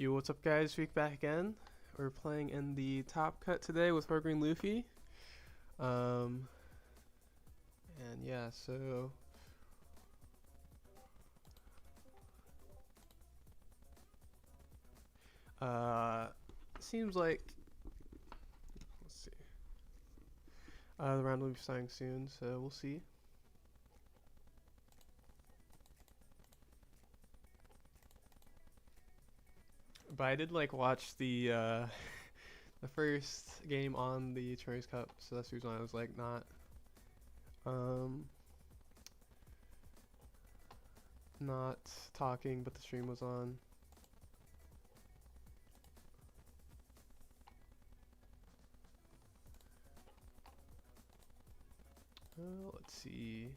Yo, what's up guys? Week back again. We're playing in the top cut today with Green Luffy. And yeah, so seems like let's see. The round will be starting soon, so we'll see. But I did like watch the the first game on the ChinoizeCup, so that's the reason why I was like not talking, but the stream was on. Let's see.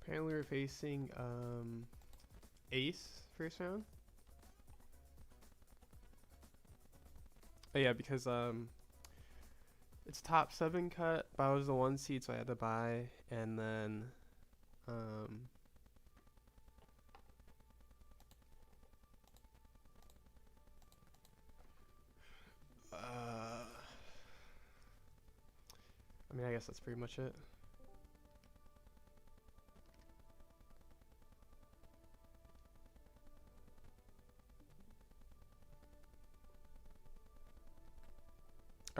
Apparently we're facing Ace first round. Oh yeah, because it's top 7 cut, but I was the 1 seed, so I had to buy, and then I mean, I guess that's pretty much it.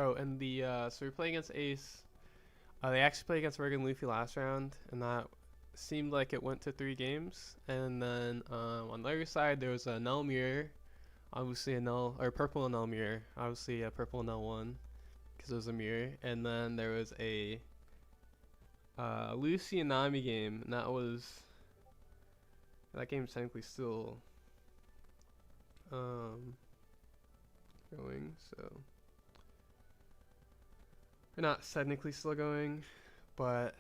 Oh, and the so we're playing against Ace. They actually played against Regular Luffy last round, and that seemed like it went to 3 games. And then on the other side, there was a null mirror, obviously a null or purple and null mirror, obviously a purple null one because it was a mirror. And then there was a Lucy and Nami game, and that game's technically still going, so. Or not technically still going, but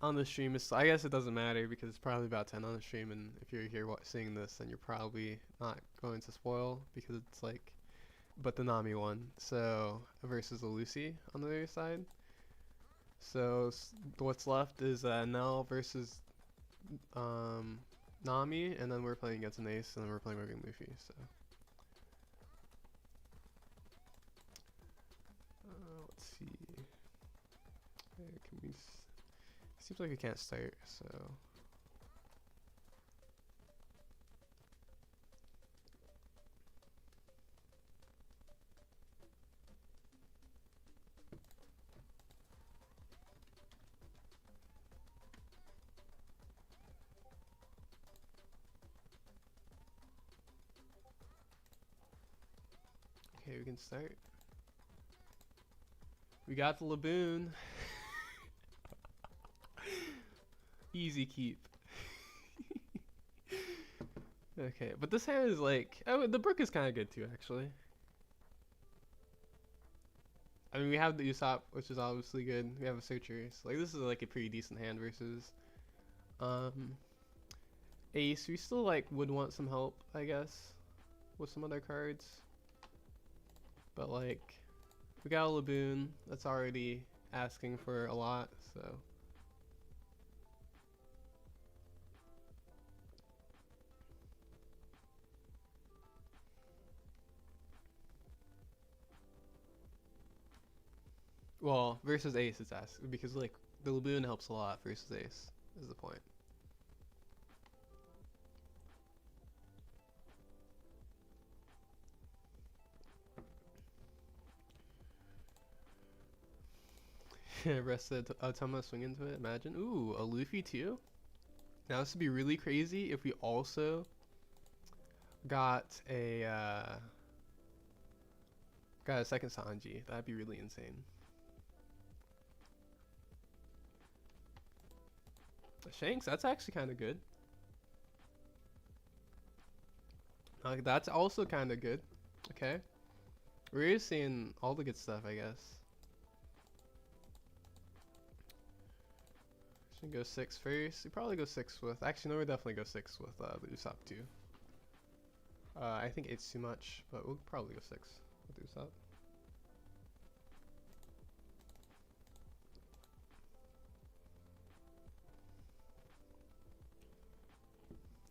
on the stream, I guess it doesn't matter because it's probably about 10 on the stream, and if you're here seeing this, then you're probably not going to spoil because it's like, but the Nami one, so versus the Lucy on the other side. So what's left is Nell versus Nami, and then we're playing against an Ace, and then we're playing against Luffy. So let's see. Can we? Seems like we can't start, so. Okay, we can start. We got the Laboon. Easy keep. Okay, but this hand is like, oh, the Brook is kind of good too, actually. I mean, we have the Usopp, which is obviously good. We have a Searcher, so like this is like a pretty decent hand versus Ace. We still like would want some help, I guess, with some other cards. But like, we got a Laboon that's already asking for a lot, so. Well, versus Ace it's asking because like the Laboon helps a lot versus Ace is the point. Rested Toma swing into it. Imagine. Ooh, a Luffy too. Now this would be really crazy if we also got a second Sanji. That'd be really insane. Shanks, that's actually kind of good. That's also kind of good. Okay, we're just seeing all the good stuff, I guess. Should go 6 first. We probably go 6 with. Actually, no, we definitely go 6 with the Usopp too. I think 8's too much, but we'll probably go 6. We'll do that.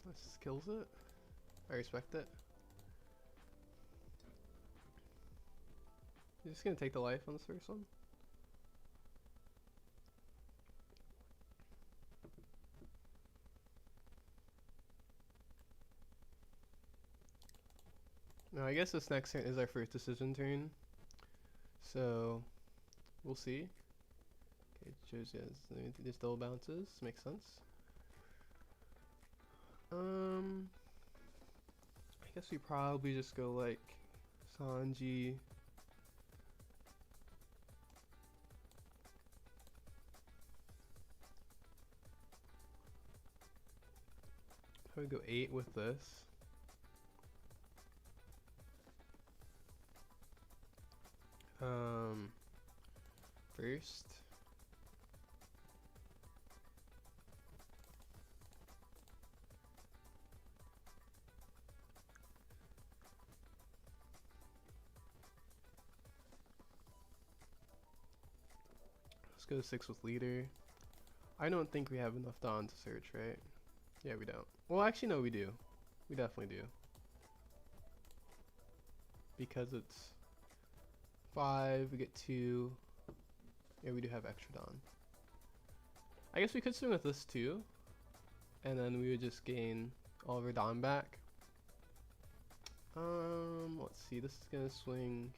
This kills it. I respect it. You're just gonna take the life on this first one? Now I guess this next turn is our first decision turn. So we'll see. Okay, Josie has double bounces, makes sense. I guess we probably just go like Sanji. Probably go 8 with this. First. Let's go 6 with leader. I don't think we have enough Dawn to search, right? Yeah, we don't. Well, actually, no, we do. We definitely do. Because it's 5, we get 2. Yeah, we do have extra Dawn. I guess we could swing with this too. And then we would just gain all of our Dawn back. Let's see, this is gonna swing.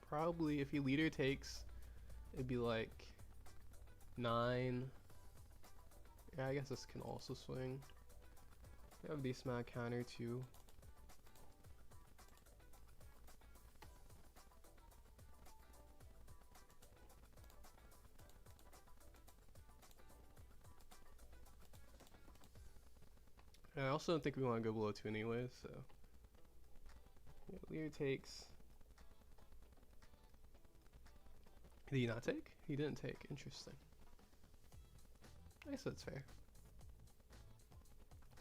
Probably, if he leader takes, it'd be like 9. Yeah, I guess this can also swing. We have a decent amount of counter too. And I also don't think we want to go below 2 anyways, so. Yeah, leader takes. Did he not take? He didn't take. Interesting. I guess that's fair.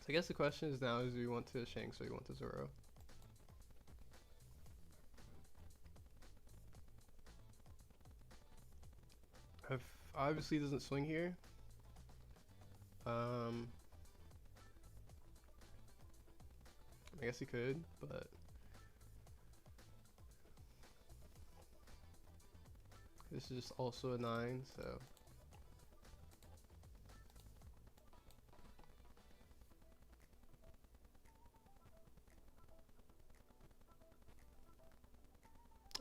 So I guess the question is now is do we want to Shanks or do we want to Zoro? If obviously doesn't swing here. I guess he could, but this is just also a 9, so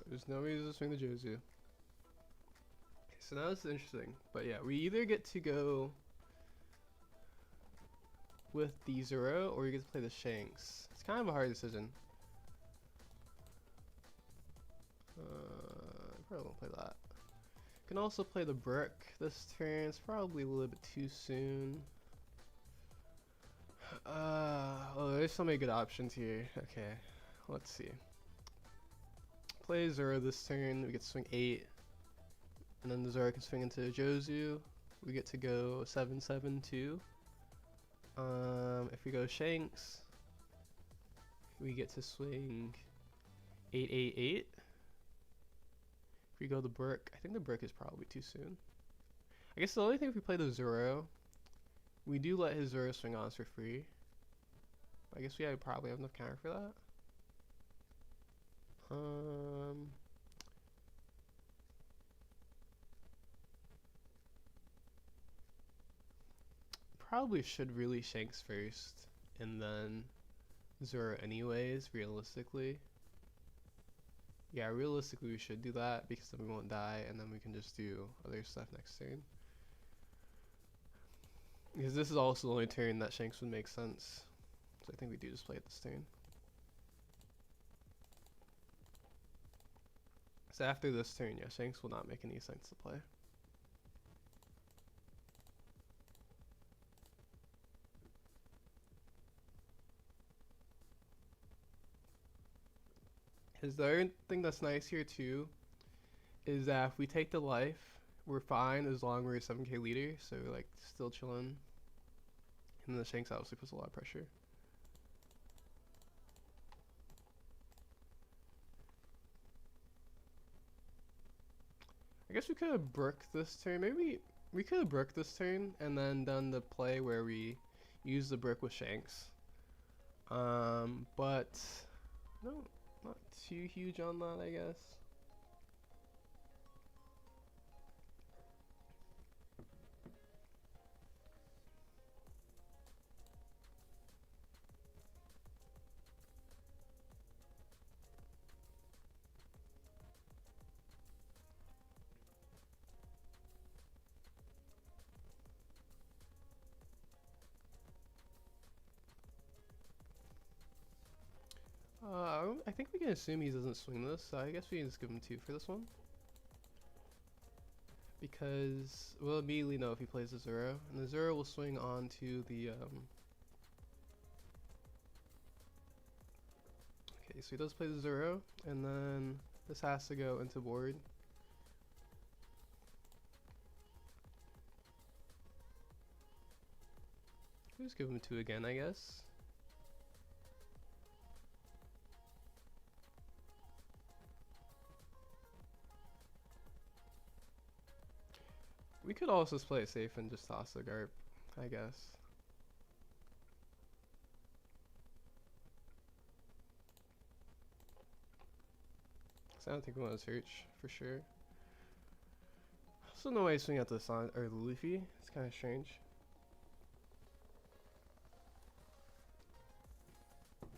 there's no reason to swing the Jozu. Okay, so now this is interesting, but yeah, we either get to go with the Zoro or we get to play the Shanks. It's kind of a hard decision. Probably won't play that. Can also play the Brook this turn. It's probably a little bit too soon. Oh, there's so many good options here. Okay, let's see. Play Zoro this turn. We get to swing 8, and then the Zoro can swing into Jozu. We get to go 7-7-2. If we go Shanks, we get to swing 8-8-8. If we go the Brook, I think the Brook is probably too soon. I guess the only thing if we play the Zoro, we do let his Zoro swing on us for free. I guess we probably have enough counter for that. Probably should really Shanks first and then Zoro anyways, realistically. Yeah, realistically we should do that because then we won't die and then we can just do other stuff next turn. Because this is also the only turn that Shanks would make sense. So I think we do just play it this turn. So after this turn, yeah, Shanks will not make any sense to play. Because the other thing that's nice here too is that if we take the life, we're fine as long as we're a 7k leader, so we're like still chilling. And then the Shanks obviously puts a lot of pressure. I guess we could have brooked this turn. Maybe we could have brooked this turn and then done the play where we use the brick with Shanks. But no, not too huge on that, I guess. I think we can assume he doesn't swing this, so I guess we can just give him 2 for this one. Because we'll immediately know if he plays the Zero, and the Zero will swing onto the okay, so he does play the Zero, and then this has to go into board. We'll just give him 2 again, I guess. We could also just play it safe and just toss the Garp, I guess. Cause I don't think we want to search for sure. Also, no way to swing out the or the Luffy. It's kind of strange.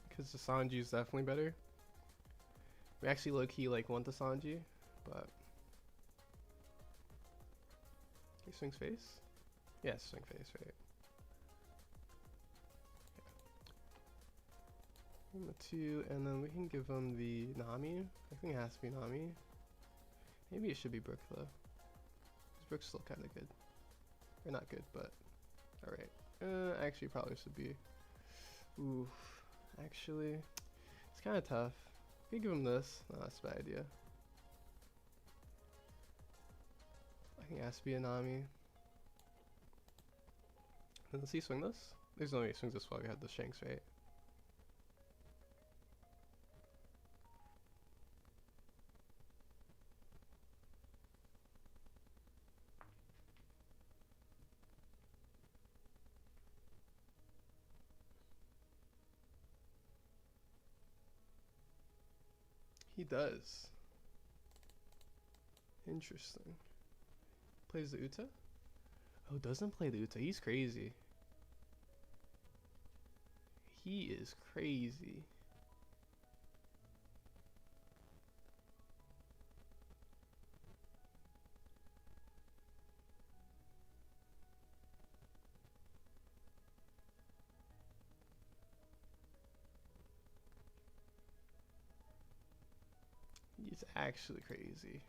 Because the Sanji is definitely better. We actually low-key like want the Sanji, but he swings face? Yeah, swing face, right? Yeah. Give him a 2, and then we can give him the Nami. I think it has to be Nami. Maybe it should be Brook though. Because Brook's still kind of good. Or not good, but alright. Actually probably should be. Ooh. Actually, it's kind of tough. We could give him this. No, that's a bad idea. I think it has to be a Nami. And does he swing this? There's no way he swings this while we had the Shanks, right? He does. Interesting. Plays the Uta? Oh, doesn't play the Uta. He's crazy. He is crazy. He's actually crazy.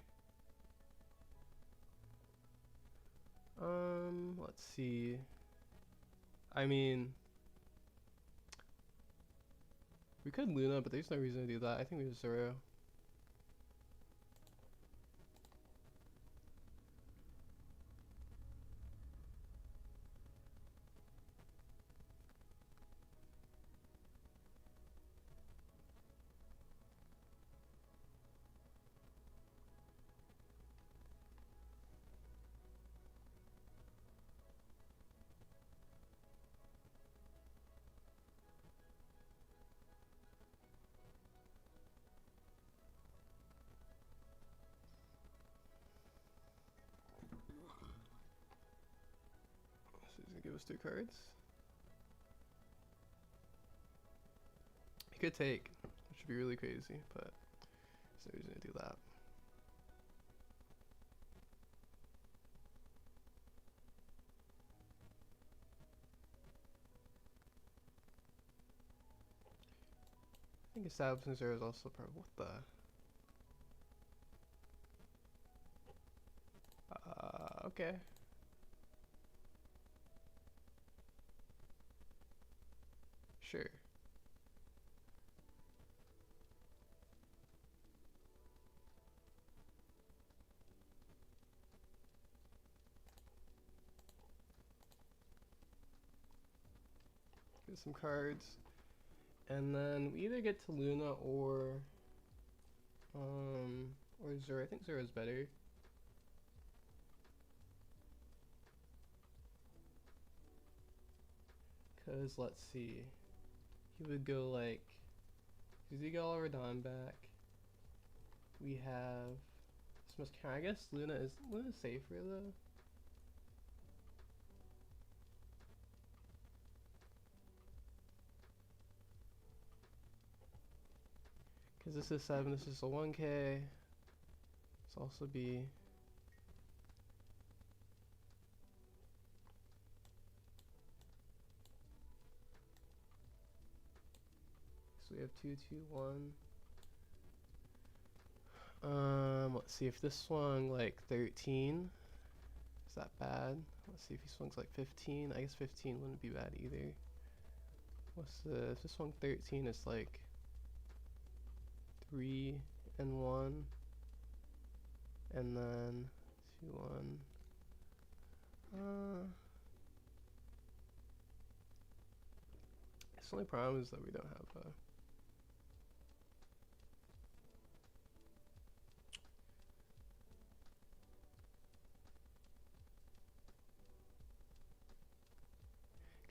Let's see. I mean, we could Luna, but there's no reason to do that. I think we have Zoro. So he's gonna give us 2 cards. He could take, which would be really crazy, but so he's gonna do that. I think establishing Zero is also part of what the. Okay. Sure. Get some cards. And then we either get to Luna or Zero. I think Zero is better. Because let's see, he would go like, does he go all Radon back? We have this must count. I guess Luna's safer though. Because this is 7, this is a 1k. This also be. So we have 2, 2, 1. Let's see if this swung like 13. Is that bad? Let's see if he swings like 15. I guess 15 wouldn't be bad either. What's this? If this swung 13, it's like 3 and 1. And then 2, 1. The only problem is that we don't have a.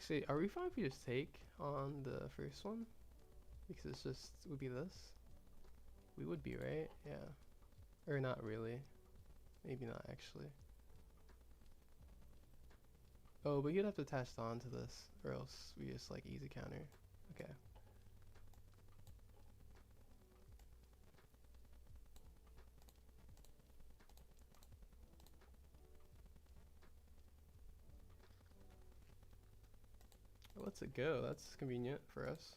See, are we fine if we just take on the first one? Because it's just, it would be this? We would be, right? Yeah. Or not really. Maybe not actually. Oh, but you'd have to attach on to this, or else we just like easy counter. Okay. Well, let's it go. That's convenient for us.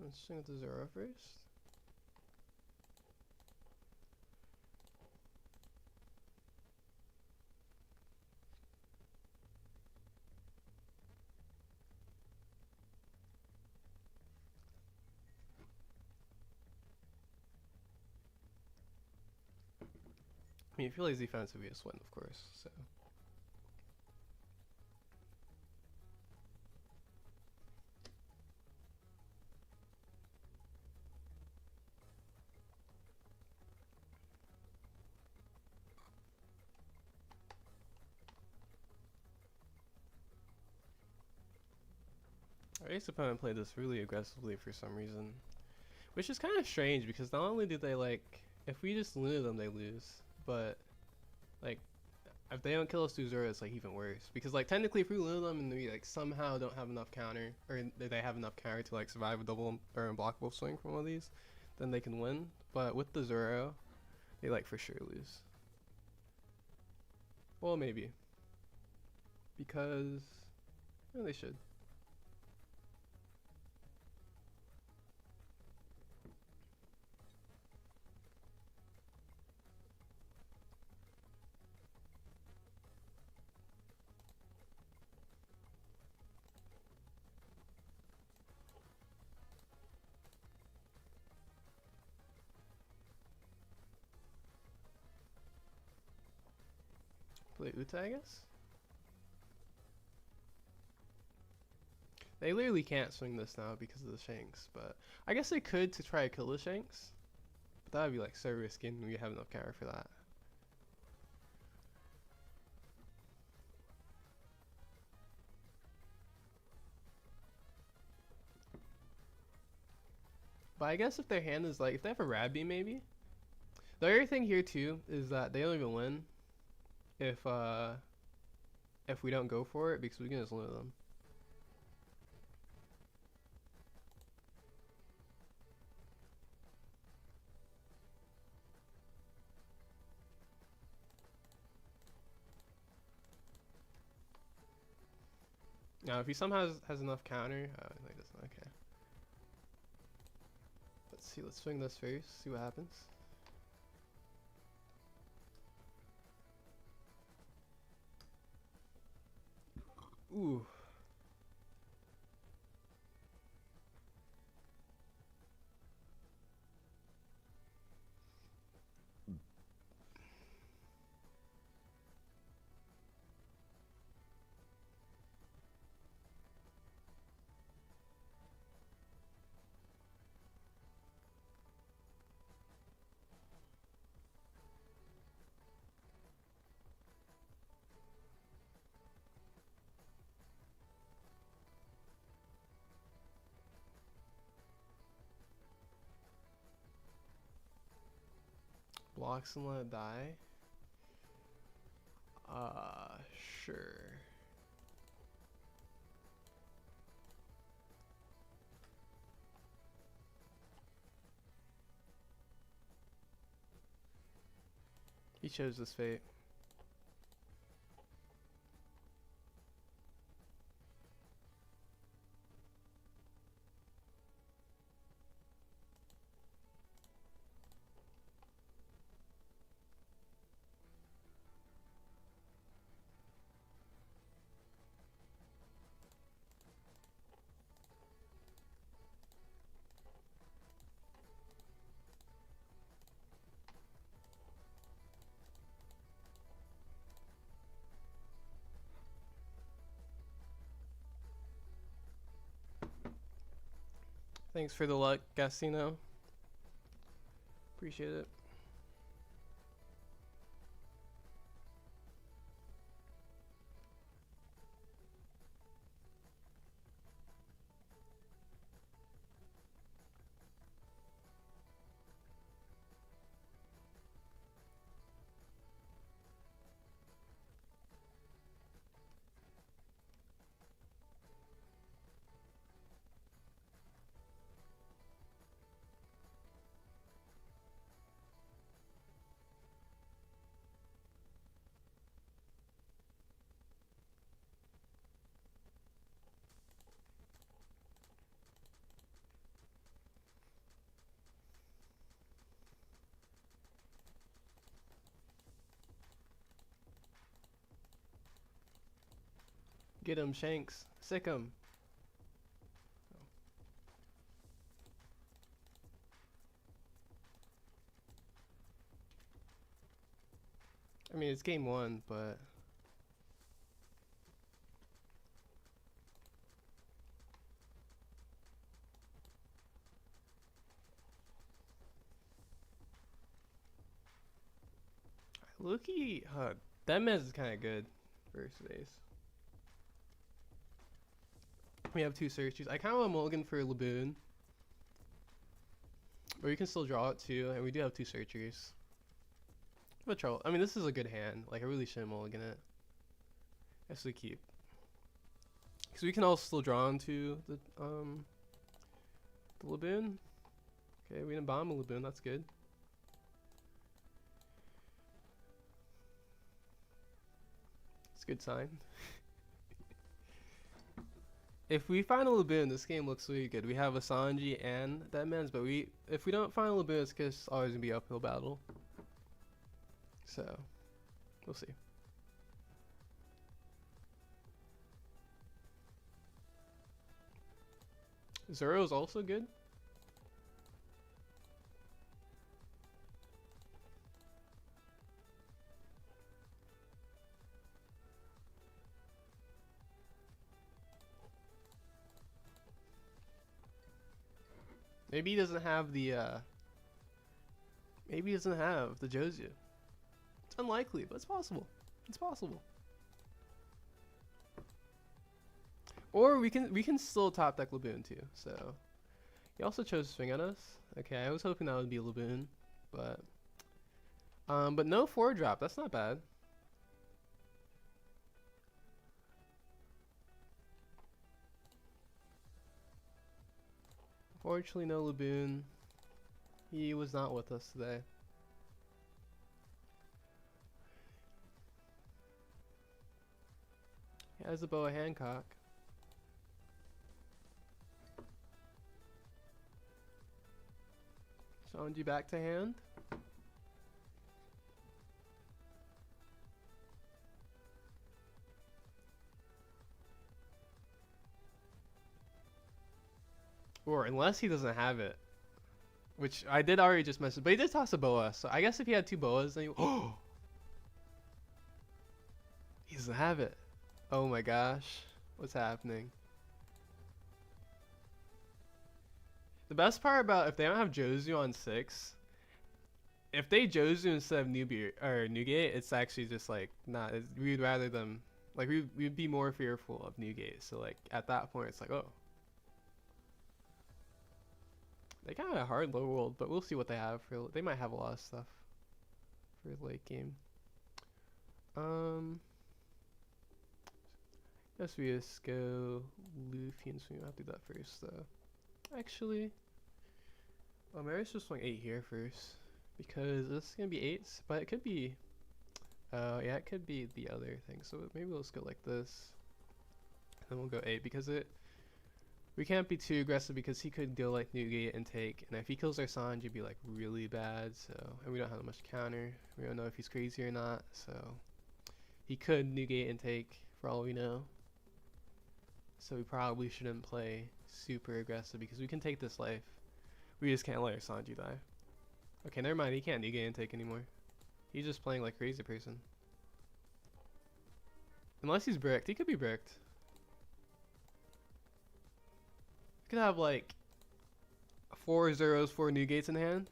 Let's swing with the 0 first. I mean, if you play defensive, we just win, of course, so. Our ace opponent played this really aggressively for some reason. Which is kind of strange, because not only do they like, if we just lose them, they lose. But, like, if they don't kill us through 0, it's like even worse. Because like technically if we lose them and we like somehow don't have enough counter, or they have enough counter to like survive a double or unblockable swing from one of these, then they can win. But with the 0, they like for sure lose. Well, maybe. Because, well, they should. Play Uta, I guess? They literally can't swing this now because of the Shanks, but I guess they could to try to kill the Shanks. But that would be like so risky and we have enough counter for that. But I guess if their hand is like, if they have a Rabby maybe. The other thing here too is that they don't even win if we don't go for it, because we can just limit them. Now if he somehow has enough counter, oh, no, he doesn't. Okay. Let's see, let's swing this first, see what happens. Ooh. Blocks and let it die? Sure. He chose this fate. Thanks for the luck, Gastino. Appreciate it. Get him, Shanks. Sick him. I mean, it's game one, but Luffy, that man's is kind of good versus Ace. We have two searches. I kind of want to mulligan for Laboon, but we can still draw it too, and we do have two searchers. But trouble. I mean, this is a good hand. Like, I really shouldn't mulligan it. Yes, we keep. Because we can also still draw into the Laboon. Okay, we didn't bomb a Laboon. That's good. It's a good sign. If we find a Laboon, this game looks really good. We have a Sanji and Deadman's, but if we don't find a Laboon, it's because it's always gonna be uphill battle. So, we'll see. Zoro's also good. Maybe he doesn't have the maybe he doesn't have the Jozu. It's unlikely, but it's possible. It's possible. Or we can still top deck Laboon too. So he also chose to swing at us. Okay, I was hoping that would be a Laboon, but no 4-drop. That's not bad. Fortunately, no Laboon. He was not with us today. He has a Boa Hancock. Sanji back to hand. Or unless he doesn't have it. Which I did already just mention. But he did toss a boa. So I guess if he had 2 boas, then he... Oh! He doesn't have it. Oh my gosh. What's happening? The best part about if they don't have Jozu on 6, if they Jozu instead of Newgate, it's actually just like not. We'd rather them like we'd be more fearful of Newgate. So like at that point, it's like, oh, they kind of a hard low world, but we'll see what they have for. They might have a lot of stuff for late game. Guess we just go Luffy and swing. I'll do that first though. Actually, well, maybe let's just swing 8 here first. Because this is gonna be 8s, but it could be, yeah, it could be the other thing. So maybe let's go like this, and then we'll go 8 because we can't be too aggressive because he could deal like Newgate and take, and if he kills our Sanji, it'd be like really bad. So, and we don't have much counter. We don't know if he's crazy or not. So he could Newgate and take for all we know. So we probably shouldn't play super aggressive because we can take this life. We just can't let our Sanji die. Okay, never mind. He can't Newgate and take anymore. He's just playing like crazy person. Unless he's bricked. He could be bricked. He could have like 4 zeros, 4 Newgates in hand.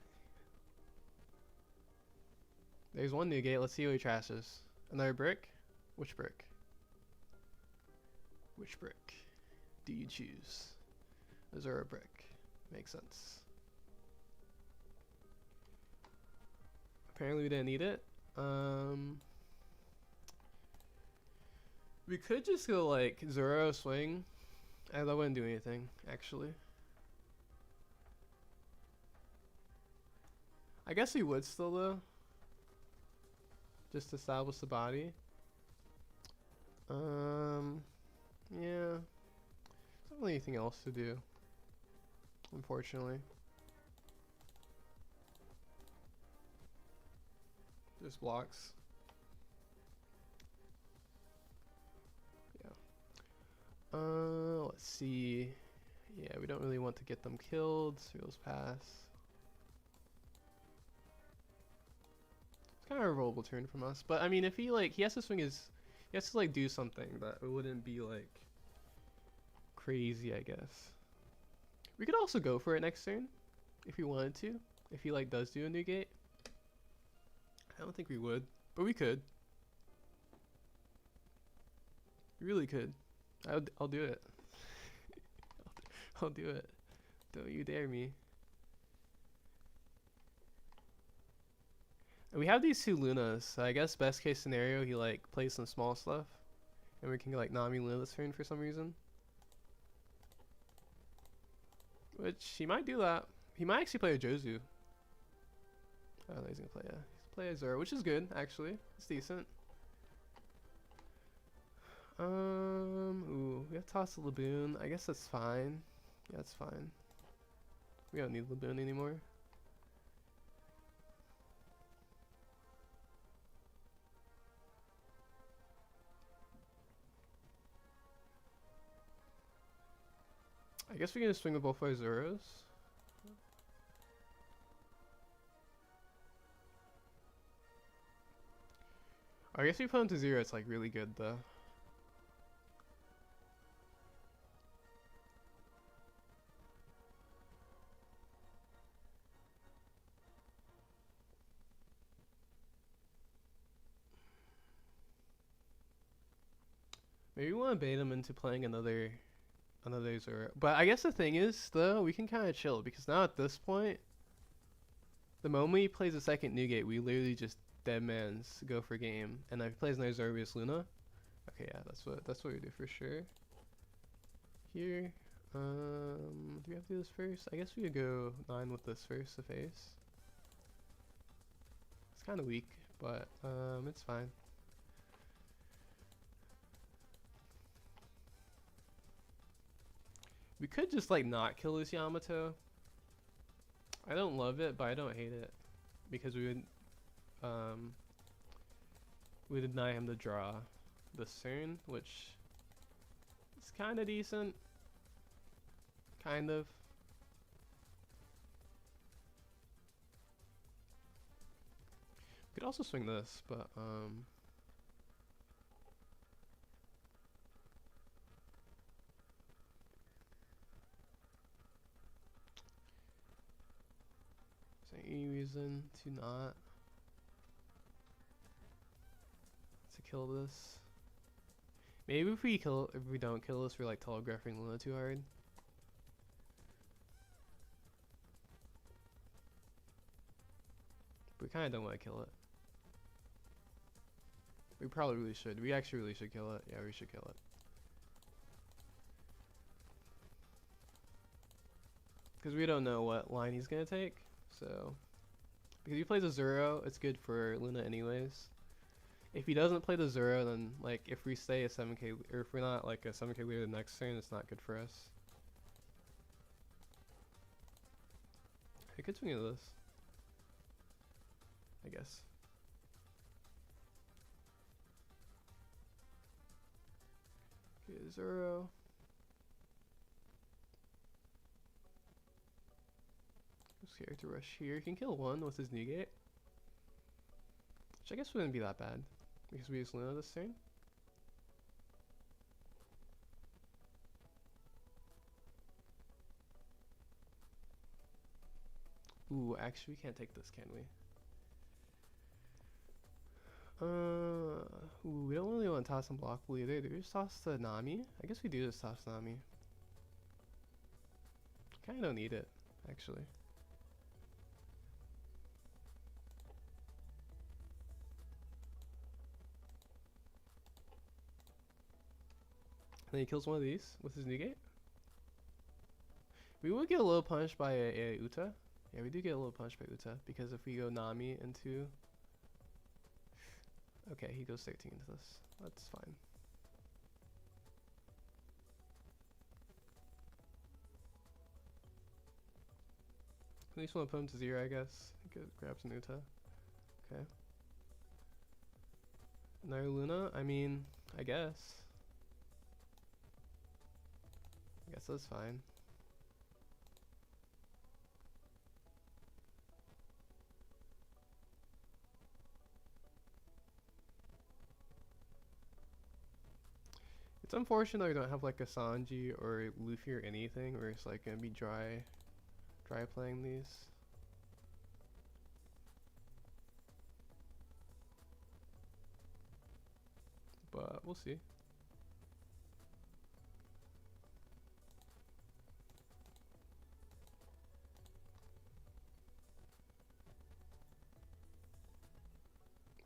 There's 1 Newgate. Let's see who he trashes. Another brick? Which brick? Which brick do you choose? A Zero brick. Makes sense. Apparently we didn't need it. We could just go like Zoro swing. That wouldn't do anything, actually. I guess we would still though. Just to establish the body. Yeah. There's not really anything else to do, unfortunately. Just blocks. Yeah. Let's see. Yeah, we don't really want to get them killed. Seals pass. It's kind of a rollable turn from us, but I mean, if he like, he has to swing his, he has to like do something that it wouldn't be like crazy, I guess. We could also go for it next turn if we wanted to. If he like does do a Newgate. I don't think we would, but we could. We really could. I'll do it. I'll do it. Don't you dare me. And we have these 2 Lunas, so I guess best case scenario he like plays some small stuff, and we can like Nami Luna this turn for some reason. Which he might do that. He might actually play a Jozu. Oh, no, he's gonna play a Zoro, which is good actually. It's decent. Ooh, we have to toss a Laboon. I guess that's fine. Yeah, that's fine. We don't need Laboon anymore. I guess we can just swing with both our Zoros. I guess we put him to 0, it's like really good though. Maybe we want to bait him into playing another Zoro. But I guess the thing is though, we can kind of chill because now at this point, the moment he plays a second Newgate, we literally just deadmans go for game. And if he plays another Zorbius Luna, okay, yeah, that's what we do for sure. Here, do we have to do this first? I guess we could go 9 with this first to face. It's kind of weak, but it's fine. We could just like not kill this Yamato. I don't love it, but I don't hate it because we would deny him to draw this turn, which is kind of decent. Kind of. Could also swing this, but is there any reason to not kill this? Maybe if we don't kill this, we're like telegraphing Luna too hard. But we kind of don't want to kill it. We probably really should. We actually really should kill it. Yeah, we should kill it. Because we don't know what line he's going to take. So, because he plays a Zero, it's good for Luna anyways. If he doesn't play the Zero, then like if we stay a 7k, or if we're not like a 7k leader the next turn, it's not good for us. I could swing into this, I guess. Okay, Zero. This character rush here. He can kill one with his negate, which I guess wouldn't be that bad because we use Luna this turn. Ooh, actually, we can't take this, can we? Ooh, we don't really want to toss some blockable either. Do we just toss the Nami? I guess we do just toss Nami. Kinda don't need it, actually. And then he kills one of these with his negate. We would get a little punished by a Uta. Yeah, we do get a little punished by Uta because if we go Nami into... Okay, he goes 13 into this. That's fine. At least want to put him to 0, I guess. He grabs an Uta. Okay. Another Luna? I mean, I guess. I guess that's fine. It's unfortunate we don't have like a Sanji or a Luffy or anything, where it's like gonna be dry playing these. But we'll see.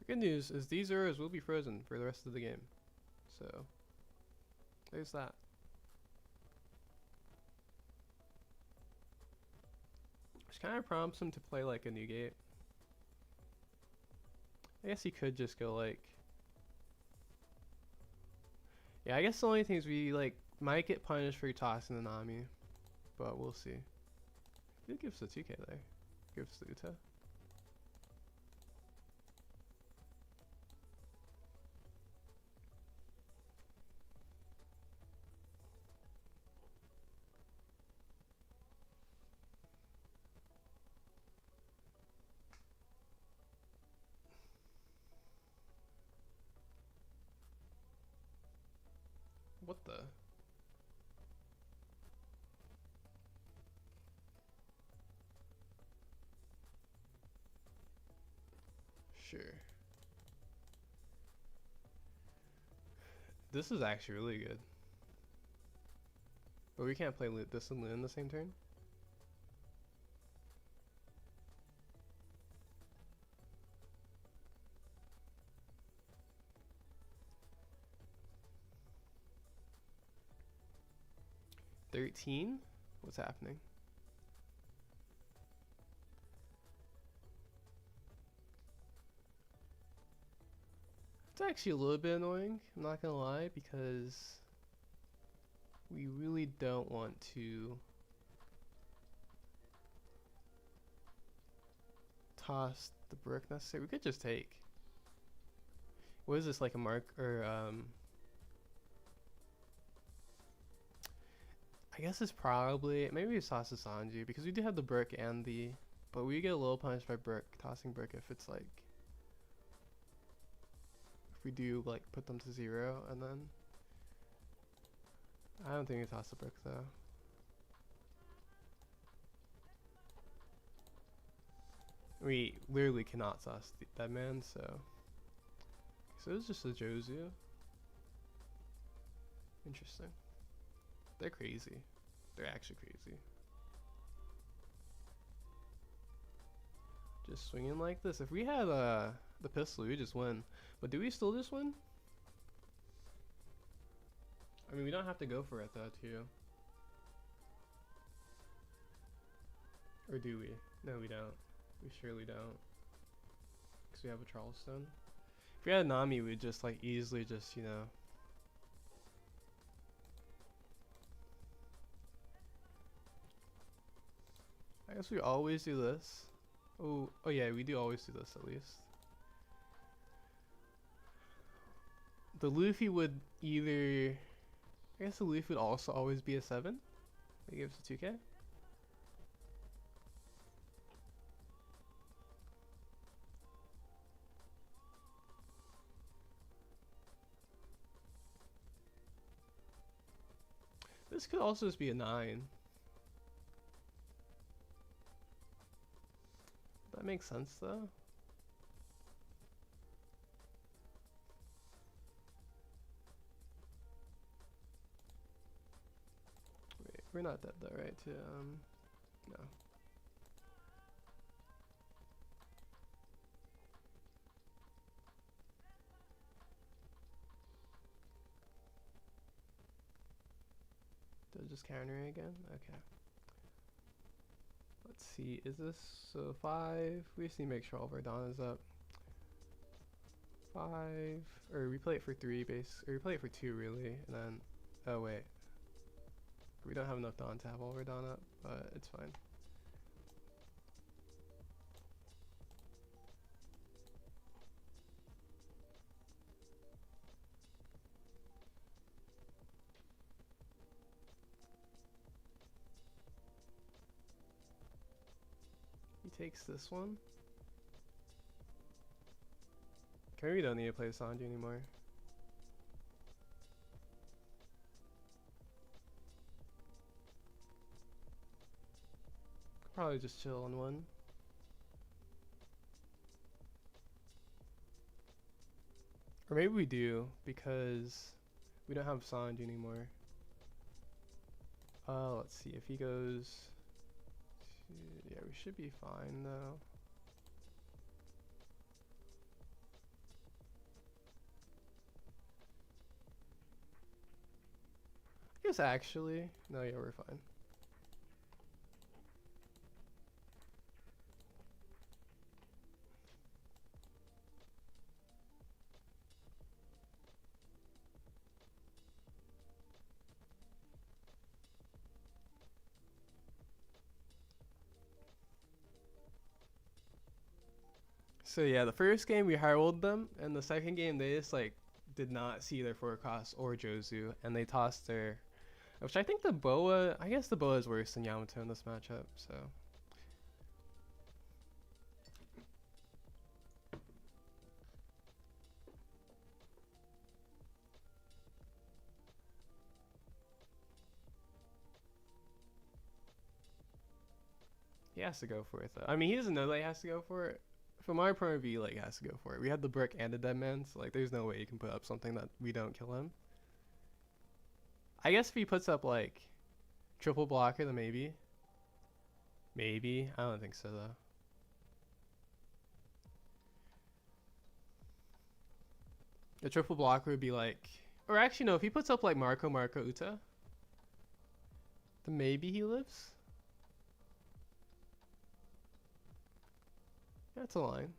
The good news is these Zeros will be frozen for the rest of the game. So, there's that. Which kind of prompts him to play like a new gate. I guess he could just go like... Yeah, I guess the only thing is we like might get punished for tossing the Nami. But we'll see. He gives the 2k there. Gives the Uta. What the? Sure. This is actually really good. But we can't play this and Luna in the same turn? $13? What's happening? It's actually a little bit annoying, I'm not gonna lie, because we really don't want to toss the brick necessary. We could just take. What is this, like a mark or I guess it's probably maybe it's toss the Sanji because we do have the brick and the, but we get a little punished by brick tossing brick if it's like we do like put them to 0 and then I don't think we toss the brick though. We literally cannot toss that man, so it's just a Jozu. Interesting. They're crazy. They're actually crazy. Just swinging like this. If we had the pistol, we just win. But do we still just win? I mean, we don't have to go for it though, too. Or do we? No, we don't. We surely don't. Because we have a Charleston. If we had a Nami, we'd just like easily just, you know. I guess we always do this. Oh yeah, we do always do this at least. The Luffy would either... I guess the Luffy would also always be a 7. That gives a 2k. This could also just be a 9. That makes sense though. Wait, we're not dead though, right? No. They're just countering again? Okay. Let's see, is this so 5? We just need to make sure all of our Dawn is up. 5, or we play it for 3 base, or we play it for 2 really, and then, oh wait. We don't have enough Dawn to have all of our Dawn up, but it's fine. He takes this one. Maybe we don't need to play Sanji anymore. Probably just chill on 1. Or maybe we do, because we don't have Sanji anymore. Let's see, if he goes to, yeah, we should be fine though. I guess actually, no, yeah, we're fine. So yeah, the first game we high-rolled them, and the second game they just like did not see their forecast or Jozu, and they tossed their, which I think the Boa, I guess the Boa is worse than Yamato in this matchup, so. He has to go for it though. I mean, he doesn't know that he has to go for it. From my point of view, like, he has to go for it. We had the brick and the dead man, so like there's no way he can put up something that we don't kill him. I guess if he puts up like triple blocker, then maybe. Maybe. I don't think so though. The triple blocker would be like, or actually no, if he puts up like Marco Uta, then maybe he lives. That's a line.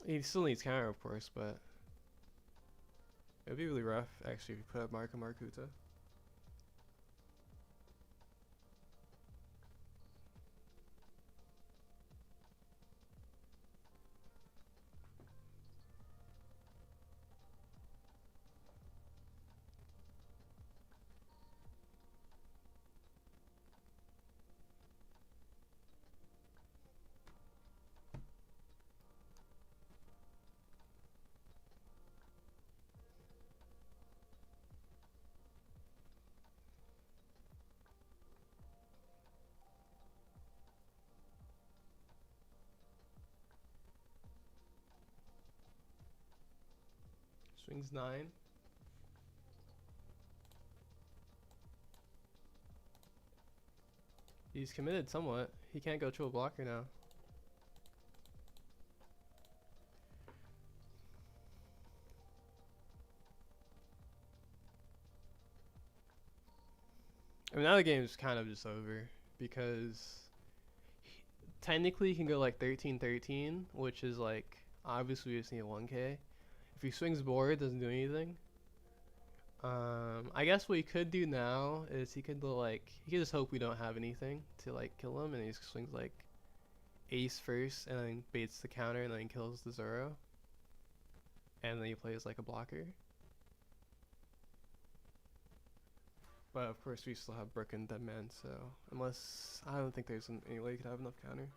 He still needs counter, of course, but it would be really rough actually if you put up Marco Marcuta. King's 9. He's committed somewhat. He can't go to a blocker now. I mean, now the game's kind of just over because technically he can go like 13-13, which is like obviously we just need a 1k. If he swings board, doesn't do anything. I guess what he could do now is he could just hope we don't have anything to like kill him, and he just swings like ace first, and then baits the counter, and then kills the Zoro, and then he plays like a blocker. But of course we still have Brook and Deadman, so unless I don't think there's any way you could have enough counter.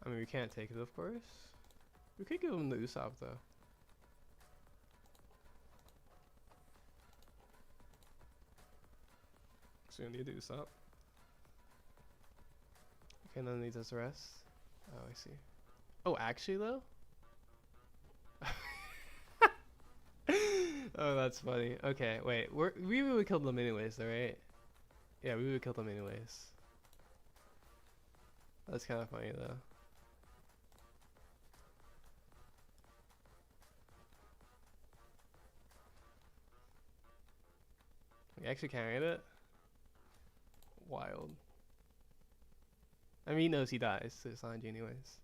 I mean, we can't take it, of course. We could give him the Usopp though. So we need the Usopp. Okay, and then he does the rest. Oh, I see. Oh, actually though? Oh, that's funny. Okay, wait. We would kill them anyways, though, right? Yeah, we would kill them anyways. That's kind of funny though. We actually carried it. Wild. I mean, he knows he dies to Sanji anyways.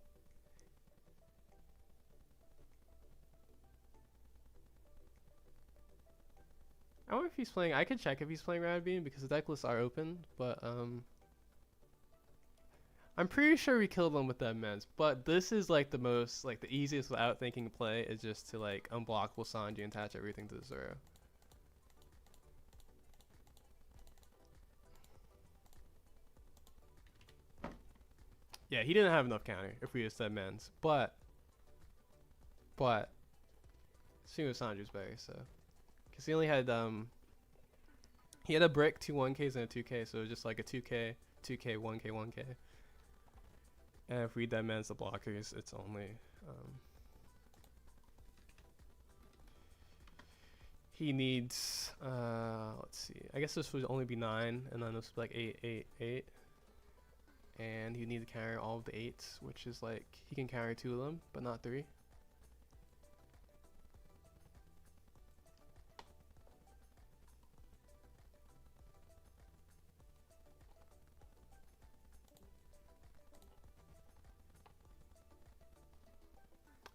I wonder if he's playing. I could check if he's playing Rad Beam because the deck lists are open, but I'm pretty sure we killed them with that mens. But this is like the most, like the easiest without thinking play is just to like unblockable Sanji and attach everything to the Zoro. Yeah, he didn't have enough counter if we just said mens, but seeing with Sanji's better, so because he only had he had a brick, 2 1Ks and a 2K, so it was just like a 2K, 2K, 1K, 1K. And if we dead mens the blockers, it's only he needs let's see, I guess this would only be 9, and then this would be like 8, 8, 8. And you need to counter all of the 8s, which is like he can counter 2 of them, but not 3.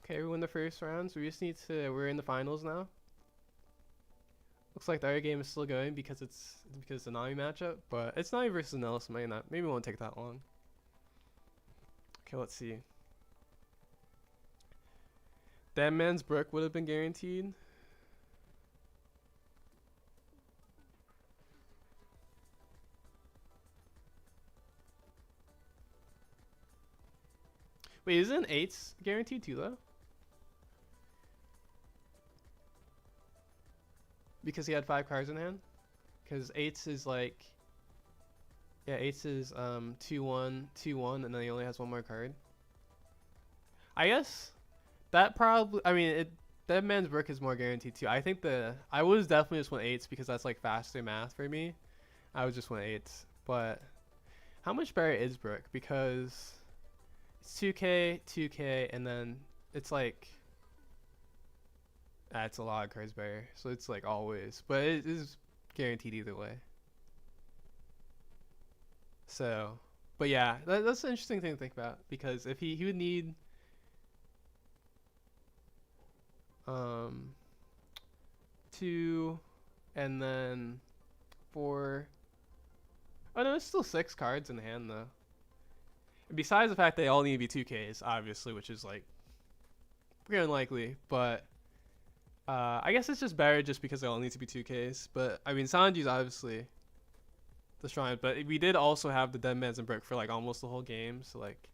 Okay, we win the first round, so we just need to. We're in the finals now. Looks like the other game is still going because it's the Nami matchup, but it's Nami versus Nelson. Maybe it won't take that long. Okay, let's see. That man's Brook would have been guaranteed. Wait, isn't 8s guaranteed too though? Because he had 5 cards in hand. Because 8s is like, yeah, 8s is 2-1, 2-1, and then he only has 1 more card. I guess that probably. I mean, that man's Brook is more guaranteed too. I think I was definitely just want 8s because that's like faster math for me. I was just want 8s, but how much better is Brook? Because it's 2K, 2K, and then it's like. That's a lot of cards better, so it's like always, but it is guaranteed either way. So, but yeah, that's an interesting thing to think about, because if he would need 2 and then 4. Oh no, it's still 6 cards in the hand though. And besides the fact they all need to be 2Ks, obviously, which is like pretty unlikely, but I guess it's just better just because they all need to be 2Ks. But I mean, Sanji's obviously the strongest, but we did also have the dead man's and brick for like almost the whole game, so like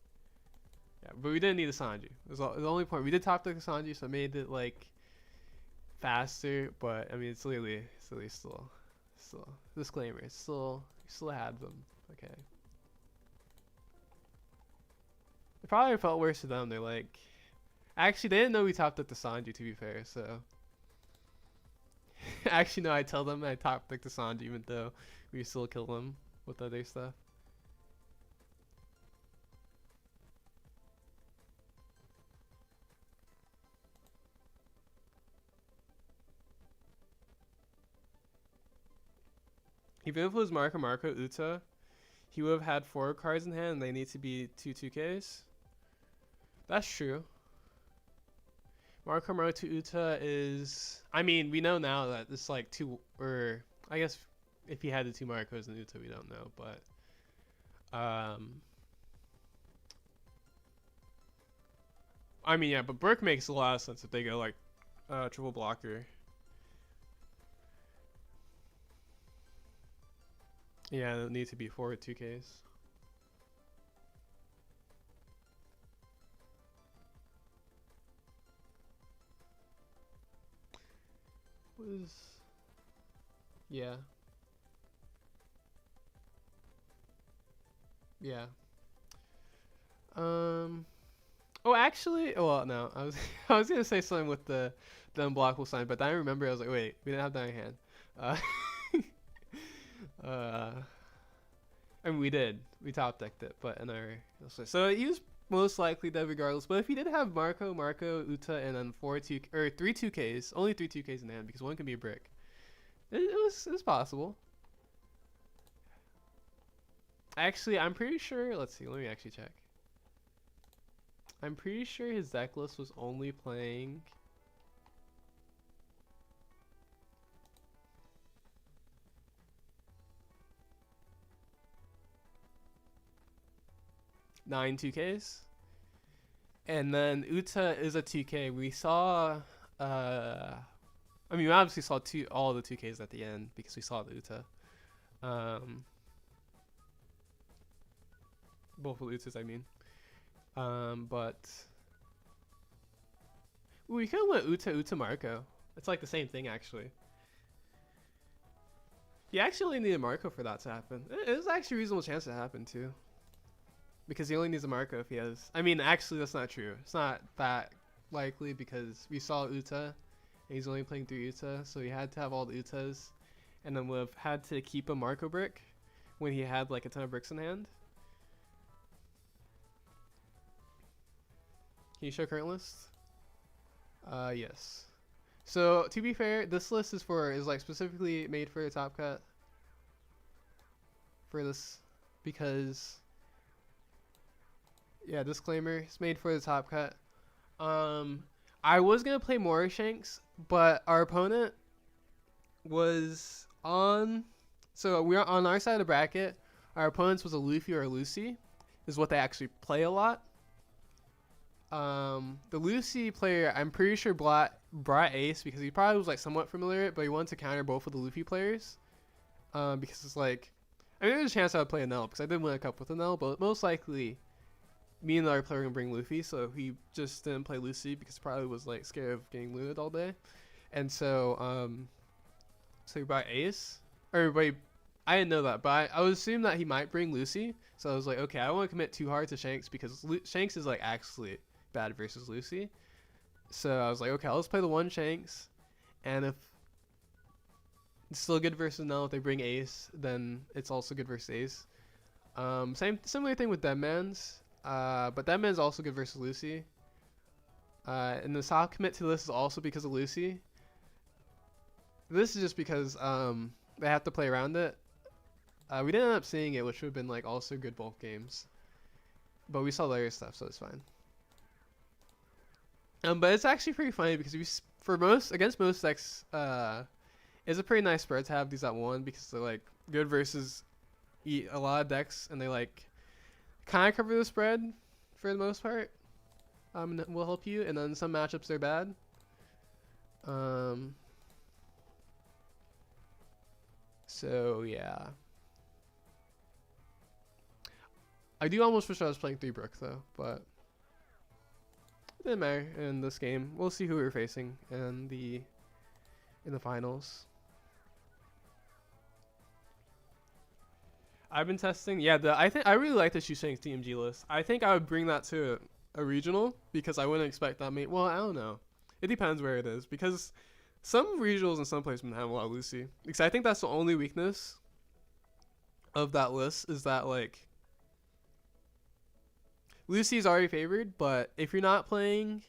Yeah, but we didn't need a Sanji. It was the only point. We did top deck the Sanji, so it made it like faster. But I mean, it's literally still disclaimer. It's still had them. Okay. It probably felt worse to them. They're like, actually, they didn't know we top decked the Sanji. To be fair, so actually, no. I tell them I top decked the Sanji, even though we still kill them with other stuff. Even if it was Marco Uta, he would have had 4 cards in hand and they need to be 2/2Ks. That's true. Marco Uta is... I mean, we know now that it's like 2... Or, I guess if he had the 2 Marcos and Uta, we don't know. But... I mean, yeah, but Burke makes a lot of sense if they go like triple blocker. Yeah, it needs to be 4 2Ks. Was... Yeah. Yeah. Oh, actually, well, no. I was I was gonna say something with the unblockable sign, but then I remember I was like, wait, we didn't have that in hand. Uh, I mean, we did. We top decked it, but in our so he was most likely dead regardless. But if he did have Marco, Uta, and then 3 2Ks, only 3 2Ks in hand because one can be a brick. It was possible. Actually, I'm pretty sure. Let's see. Let me actually check. I'm pretty sure his deck list was only playing 9 2Ks. And then Uta is a 2K. We saw, I mean, we obviously saw all the 2Ks at the end because we saw the Uta. Both of Utas, I mean. But we could have went Uta Marco. It's like the same thing, actually. He actually only needed Marco for that to happen. It was actually a reasonable chance to happen, too. Because he only needs a Marco if he has... I mean, actually, that's not true. It's not that likely because we saw Uta, and he's only playing 3 Uta, so he had to have all the Utas, and then would have had to keep a Marco brick when he had like a ton of bricks in hand. Can you show current list? Yes. So to be fair, this list is like specifically made for a top cut for this because yeah, disclaimer, it's made for the top cut. I was gonna play more Shanks, but our opponent was on, so we are on our side of the bracket. Our opponents was a Luffy or a Lucy, is what they actually play a lot. The Lucy player, I'm pretty sure brought Ace because he probably was like somewhat familiar with it, but he wanted to counter both of the Luffy players. Because it's like, I mean, there's a chance I would play a Nell because I did win a cup with a Nell, but most likely me and the other player were gonna bring Luffy, so he just didn't play Lucy because he probably was like scared of getting looted all day. And so so he brought Ace, or wait, I didn't know that, but I would assume that he might bring Lucy. So I was like, okay, I don't want to commit too hard to Shanks because Shanks is like actually bad versus Lucy. So I was like, okay, I'll just play the one Shanks, and if it's still good versus Null, if they bring Ace, then it's also good versus Ace. Similar thing with Deadman's, but Deadman's also good versus Lucy. And the soft commit to this is also because of Lucy. This is just because they have to play around it. We didn't end up seeing it, which would have been like also good both games. But we saw layer stuff, so it's fine. But it's actually pretty funny because against most decks, it's a pretty nice spread to have these at 1 because they're like good versus a lot of decks, and they like kind of cover the spread for the most part. Will help you, and then some matchups they're bad. So yeah, I do almost wish I was playing 3 Brook though, but didn't matter in this game. We'll see who we're facing in the finals. I've been testing. Yeah, I really like the Shushanks TMG list. I think I would bring that to a regional because I wouldn't expect that many. Well, I don't know. It depends where it is because some regionals and some placement have a lot of Lucy. Because I think that's the only weakness of that list is that like Lucy's already favored, but if you're not playing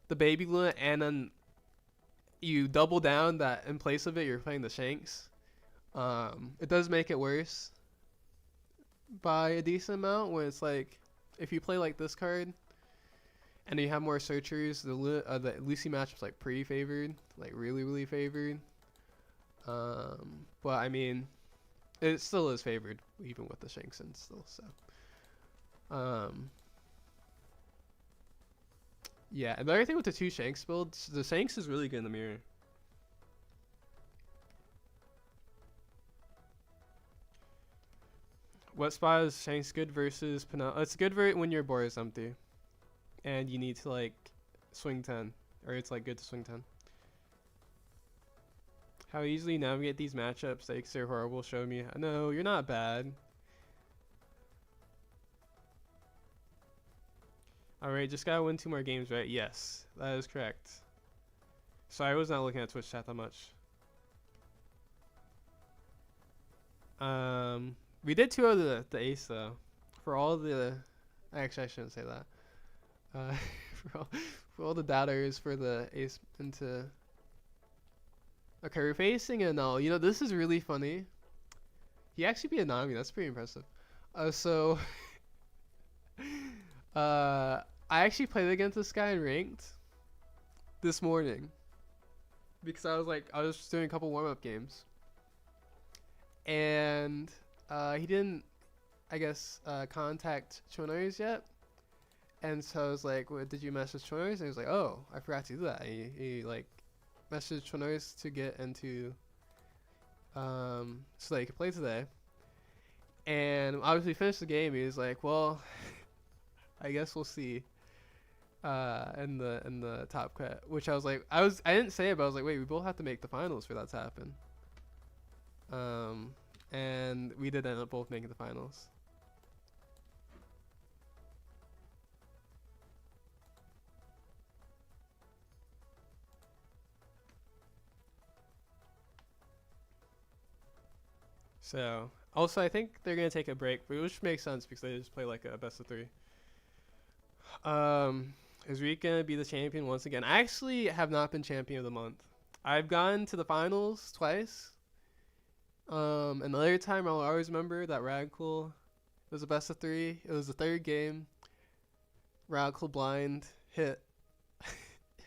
the Baby Luna and then you double down that in place of it you're playing the Shanks, it does make it worse by a decent amount when it's like if you play like this card and you have more searchers, the Lucy matchup's like pretty favored, like really favored. But I mean, it still is favored even with the Shanks and still so. Yeah, and the other thing with the two Shanks builds, the Shanks is really good in the mirror. What spot is Shanks good versus Pinel? It's good when your board is empty and you need to like swing 10, or it's like good to swing 10. How easily navigate these matchups? Like they're horrible. Show me. No, you're not bad. Alright, just gotta win 2 more games, right? Yes, that is correct. Sorry, I was not looking at Twitch chat that much. We did 2 of the ace though. For all the, actually I shouldn't say that. For all the doubters for the ace into. Okay, we're facing a no. You know this is really funny. He actually beat a Nami. That's pretty impressive. So. I actually played against this guy in ranked this morning because I was just doing a couple warm-up games and he didn't, I guess, contact ChinoizeCup yet, and so I was like, "What did you message ChinoizeCup?" And he was like, "Oh, I forgot to do that." He like messaged ChinoizeCup to get into so that he could play today, and obviously finished the game. He was like, "Well, I guess we'll see." In the top cut, which I was like, I didn't say it, but I was like, wait, we both have to make the finals for that to happen. And we did end up both making the finals. So also, I think they're gonna take a break, which makes sense because they just play like a best of 3. Is Reek gonna be the champion once again? I actually have not been champion of the month. I've gone to the finals twice. Another time I'll always remember that Radical was a best of 3. It was the 3rd game. Radical blind hit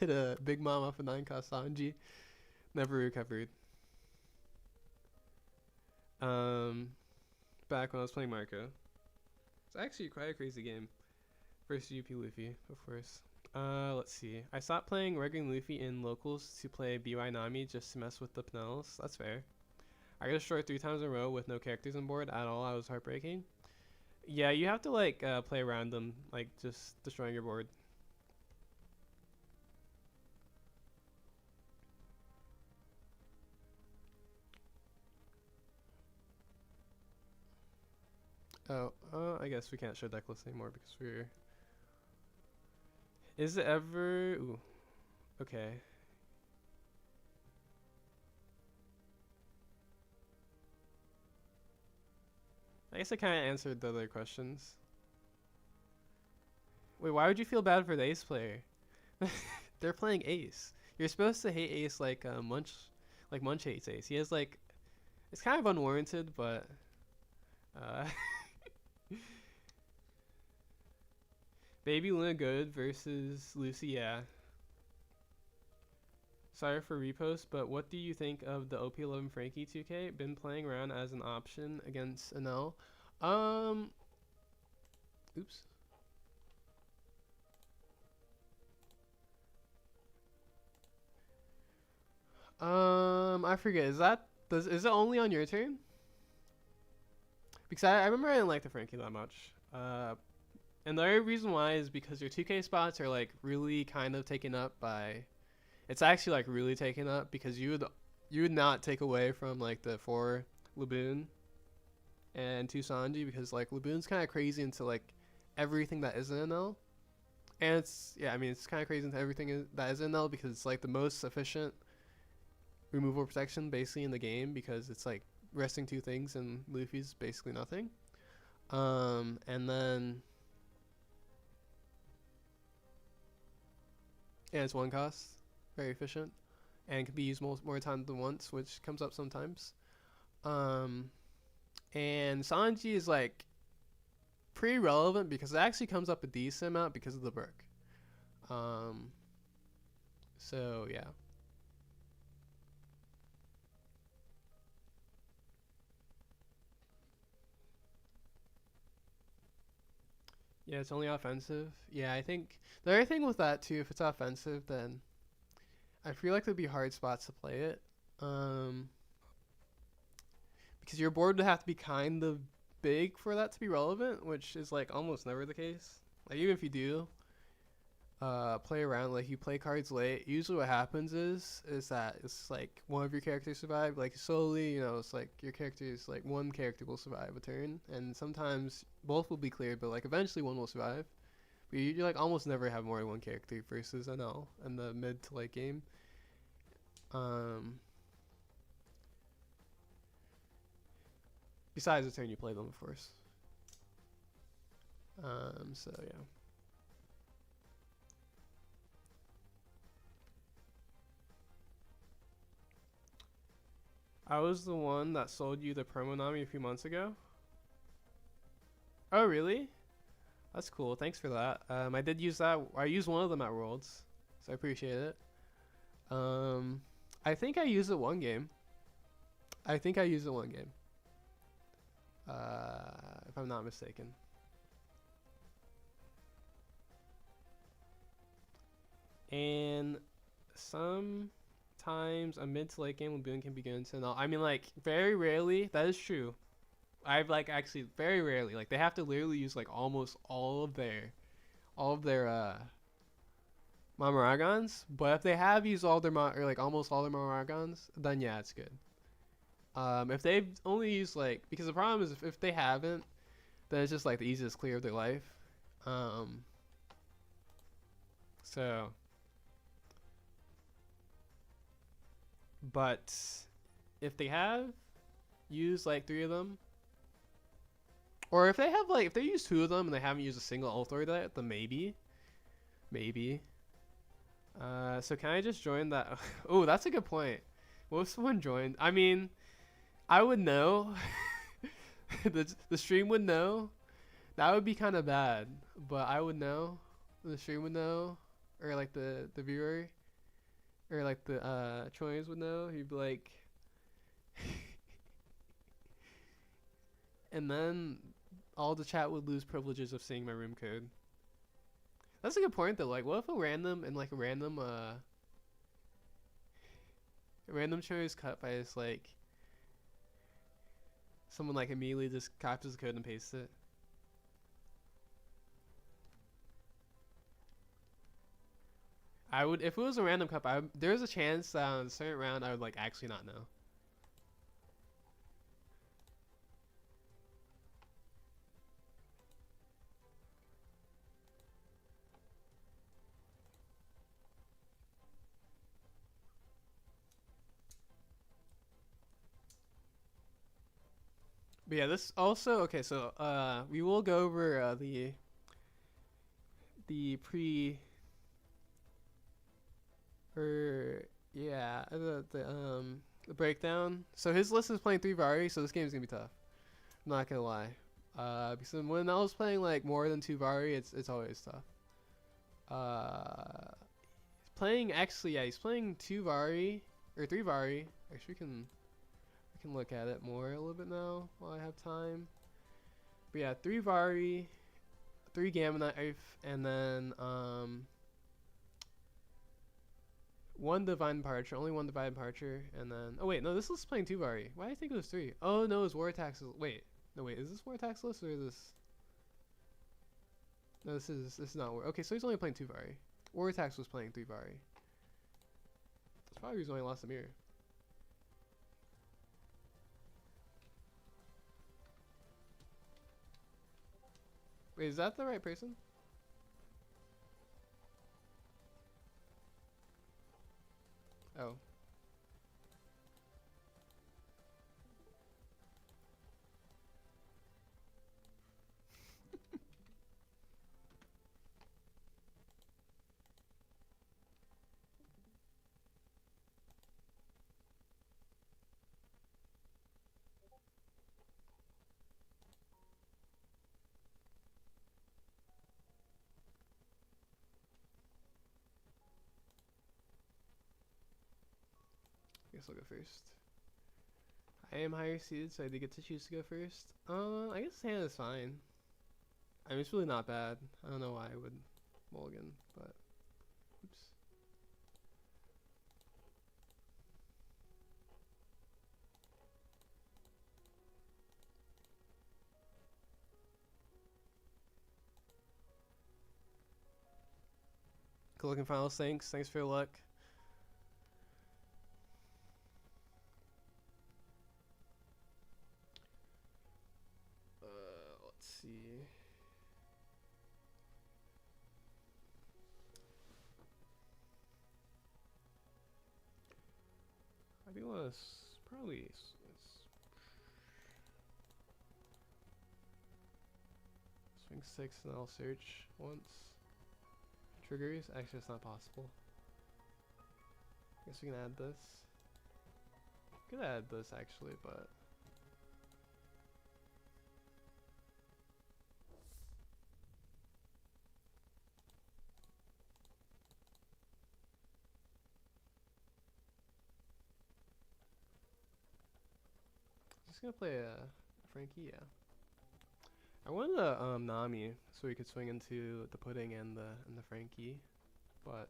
a Big Mom off a 9-cost Sanji. Never recovered. Back when I was playing Marco. It's actually quite a crazy game. Versus UP Luffy, of course. Let's see. I stopped playing regular Luffy in locals to play BY Nami just to mess with the Pinels. That's fair. I got destroyed 3 times in a row with no characters on board at all. I was heartbreaking. Yeah, you have to like play around them, like just destroying your board. Oh, I guess we can't show deck list anymore because we're. Is it ever? Ooh, okay. I guess I kind of answered the other questions. Wait, why would you feel bad for the ace player? They're playing ace. You're supposed to hate ace like Munch hates ace. He has like, it's kind of unwarranted, but Baby Luna good versus Lucy, yeah. Sorry for repost, but what do you think of the OP11 Frankie 2K? Been playing around as an option against Anel. Oops. I forget. Is it only on your turn? Because I remember I didn't like the Frankie that much. And the other reason why is because your 2K spots are like really kind of taken up by. It's actually like really taken up because you would not take away from like the 4 Laboon and 2 Sanji because like Laboon's kind of crazy into like everything that isn't NL. And it's yeah, I mean it's kind of crazy into everything that is NL because it's like the most efficient removal protection basically in the game because it's like resting 2 things and Luffy's basically nothing. And then and it's 1 cost, very efficient, and can be used more times than once, which comes up sometimes. And Sanji is like pretty relevant because it actually comes up a decent amount because of the Burk. So yeah. Yeah, it's only offensive. Yeah, I think the other thing with that too, if it's offensive, then I feel like there'd be hard spots to play it. Because your board would have to be kind of big for that to be relevant, which is like almost never the case. Like even if you do play around, like you play cards late, usually what happens is that it's like one of your characters survive, like slowly, you know, it's like your characters like one character will survive a turn, and sometimes both will be cleared, but like eventually one will survive. But you like almost never have more than one character versus NL in the mid to late game. Besides the turn you play them, of course. So yeah. I was the one that sold you the promo Nami a few months ago. Oh really? That's cool. Thanks for that. I did use that. I used one of them at Worlds, so I appreciate it. I think I used it one game. I think I used it one game. If I'm not mistaken. And sometimes a mid to late game Laboon can be good into NL. I mean, like very rarely. That is true. I've like actually very rarely. Like they have to literally use like almost all of their Mamaragons. But if they have used all their or like almost all their Mamaragons, then yeah, it's good. If they've only used like, because the problem is if they haven't, then it's just like the easiest clear of their life. So, but if they have used like 3 of them, or if they have like, if they use 2 of them and they haven't used a single Ulthor yet, then maybe. So can I just join that? Oh, that's a good point. What if someone joined? I mean, I would know. the stream would know. That would be kind of bad, but I would know. The stream would know, or like the viewer, or like the Choice would know. He'd be like, and then all the chat would lose privileges of seeing my room code. That's a good point though. Like, what if a random ChinoizeCup I just like someone like immediately just copies the code and pastes it. I would, if it was a random cup, there's a chance that on a certain round I would like actually not know. But yeah, this also okay. So we will go over the pre or yeah the breakdown. So his list is playing 3 Vari, so this game is gonna be tough. I'm not gonna lie. Because when I was playing like more than 2 Vari, it's always tough. Playing actually, yeah, he's playing 2 Vari or 3 Vari. Actually, we can look at it more a little bit now while I have time. But yeah, 3 Vari, 3 Gamma Knife, and then 1 Divine Departure, only 1 Divine Departure, and then oh wait, no, this list is playing 2 Vari. Why do I think it was 3? Oh no, it's War Attacks. Wait, no wait, is this War Attacks list or is this? No, this is not okay. So he's only playing 2 Vari. Wartax was playing 3 Vari. That's probably he's only lost a mirror. Wait, is that the right person? Oh. I guess I'll go first. I am higher seeded, so I did get to choose to go first. I guess hand is fine. I mean, it's really not bad. I don't know why I would mulligan, but oops. Good looking finals. Thanks for your luck. Let's see. I do want to probably swing 6 and I'll search once. Triggers? Actually, it's not possible. Guess we can add this. Could add this actually, but just gonna play a Frankie, yeah. I wanted a Nami so we could swing into the pudding and the Frankie, but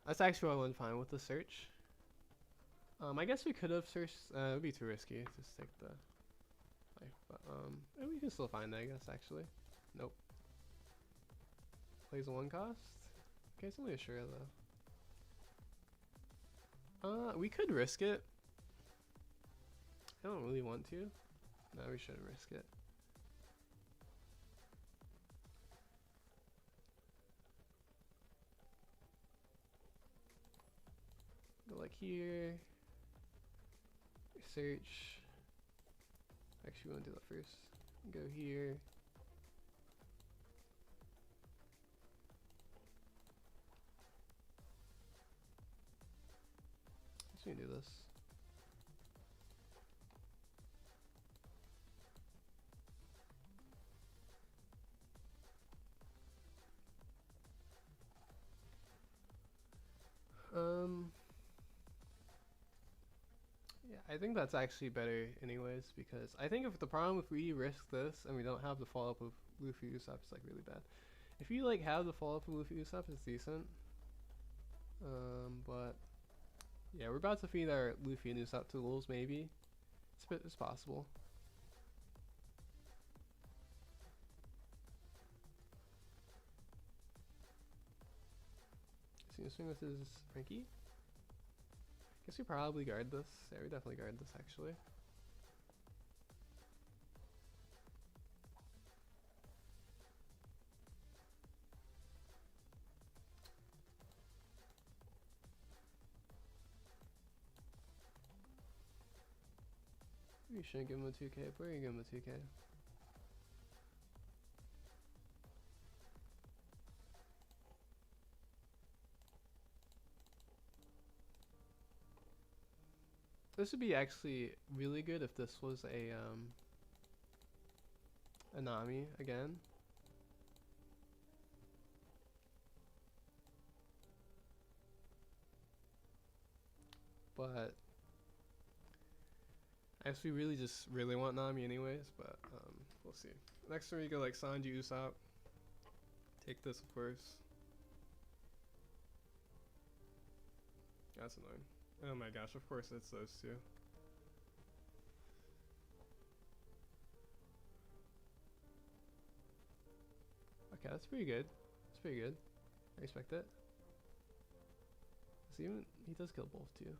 that's actually what I went fine with the search. I guess we could have searched. It would be too risky. Just take the life, but we can still find that. I guess actually. Nope. Plays a 1 cost. Okay, it's only a sure though. We could risk it. I don't really want to. No, we shouldn't risk it. Go like here. Search. Actually, we want to do that first. Go here. Just gonna do this. Yeah, I think that's actually better anyways, because I think if the problem if we risk this and we don't have the follow up of Luffy Usopp, it's like really bad. If you like have the follow up of Luffy Usopp, it's decent. But yeah, we're about to feed our Luffy and Usopp tools, maybe. It's possible. Is he gonna swing with his Frankie? Guess we probably guard this. Yeah, we definitely guard this actually. We shouldn't give him a 2k, but we're gonna give him a 2k. This would be actually really good if this was a Nami again. But I guess we really want Nami anyways, but we'll see. Next time we go like Sanji Usopp. Take this of course. That's annoying. Oh my gosh, of course it's those two. Okay, that's pretty good. That's pretty good. I respect it. So even he does kill both too.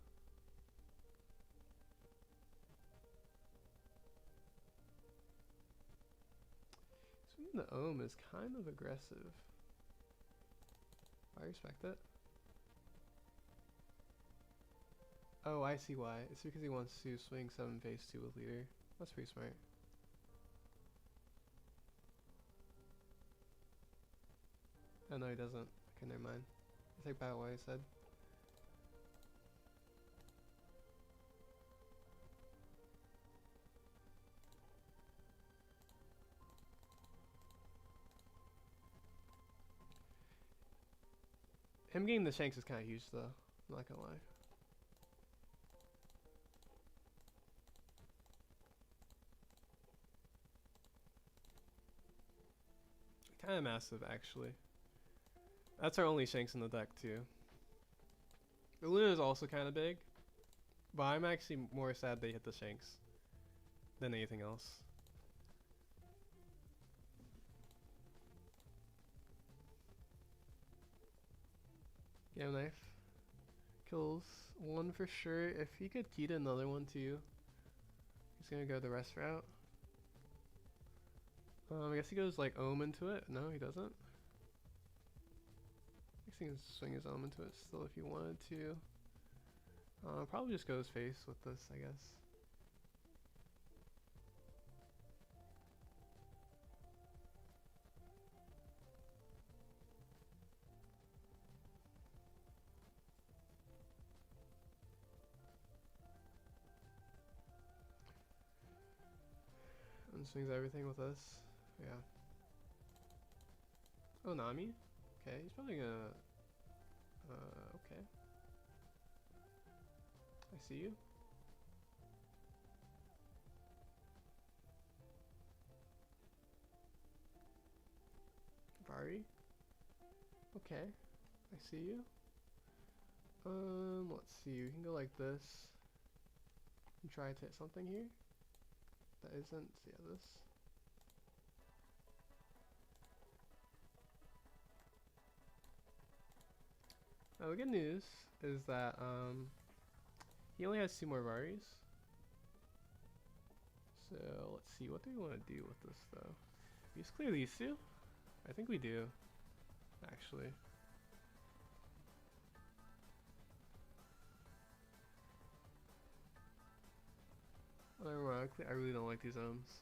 Swinging the ohm is kind of aggressive. I respect it. Oh, I see why. It's because he wants to swing 7 phase 2 with leader. That's pretty smart. Oh no, he doesn't. Okay, never mind. I take back what I said. Him getting the shanks is kind of huge though. I'm not gonna lie. Kind of massive actually. That's our only shanks in the deck too. The Luna is also kind of big, but I'm actually more sad they hit the shanks than anything else. Game knife kills one for sure. If he could key to another one too, he's gonna go the rest route. I guess he goes like ohm into it. No, he doesn't. I guess he can swing his ohm into it still if he wanted to. Probably just goes face with this, I guess. And swings everything with this. Yeah. Oh, Nami? Okay, he's probably gonna... okay. I see you. Vari? Okay, I see you. Let's see, we can go like this. And try to hit something here. That isn't, yeah, this. Now the good news is that he only has 2 more Varis. So let's see, what do we want to do with this though? We just clear these 2? I think we do, actually. I really don't like these ohms.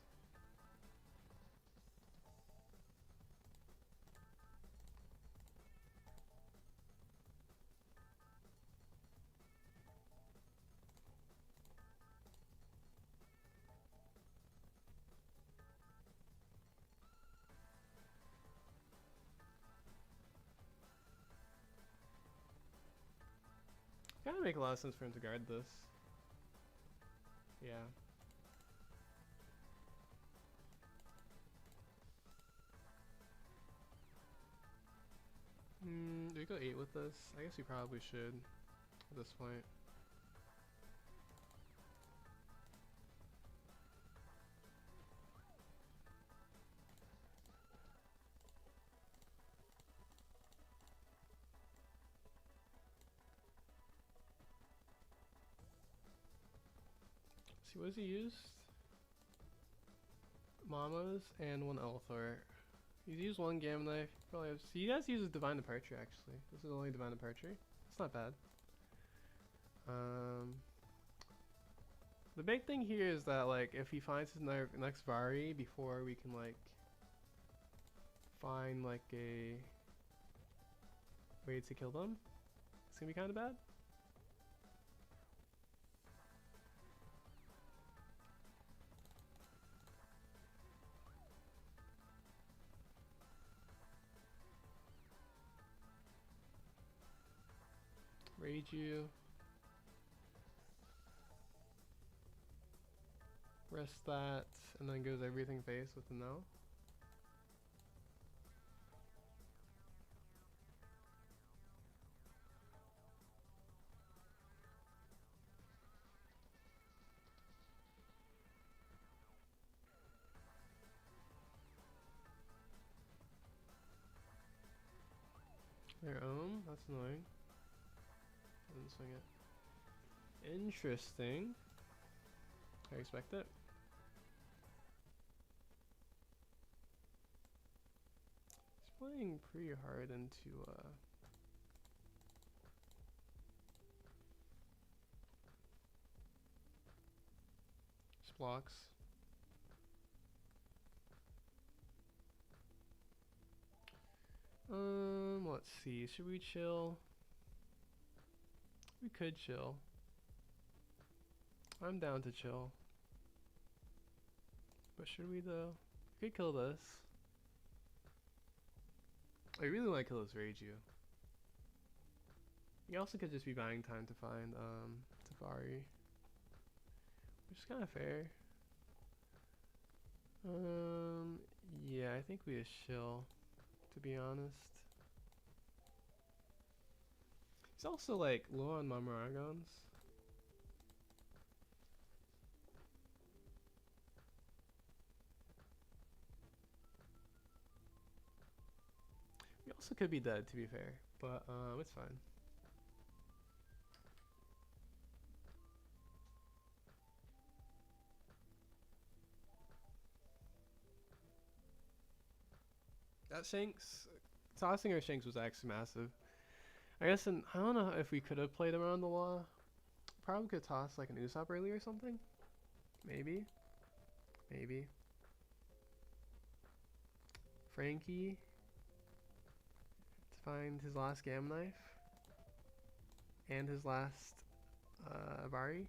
Kind of make a lot of sense for him to guard this. Yeah. Do we go 8 with this? I guess we probably should at this point. See, what has he used? Mamas and 1 Elthor. He's used 1 Gamma Knife. Probably has, he has used Divine Departure actually. This is only Divine Departure. It's not bad. The big thing here is that like if he finds his next Vari before we can like find like a way to kill them, it's gonna be kind of bad. Rage you. Rest that, and then goes everything face with the no. Their own? That's annoying. Didn't swing it. Interesting. I expect it. He's playing pretty hard into blocks. Let's see. Should we chill? We could chill. I'm down to chill. But should we though? We could kill this. I really want to kill this Reiju. You also could just be buying time to find Tafari. Which is kind of fair. Yeah, I think we just chill, to be honest. He's also like low on Mamaragons. We also could be dead, to be fair, but it's fine. That Shanks, tossing our Shanks was actually massive. I guess, I don't know if we could have played around the law. Probably could toss like an Usopp early or something. Maybe. Maybe. Frankie. To find his last Gamma Knife. And his last Bari.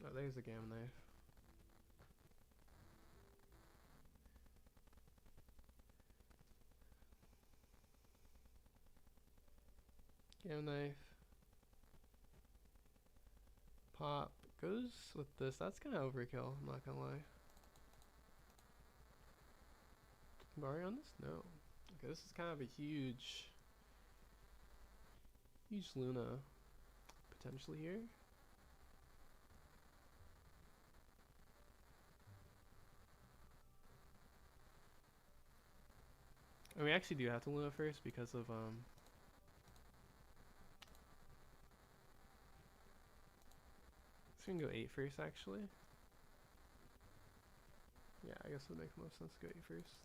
Oh, there's the Gamma Knife. Gamma Knife. Pop. Goes with this. That's kind of overkill, I'm not gonna lie. Bari on this? No. Okay, this is kind of a huge Luna potentially here. And we actually do have to Luna first because of so we can go 8 first actually. Yeah, I guess it would make most sense to go 8 first.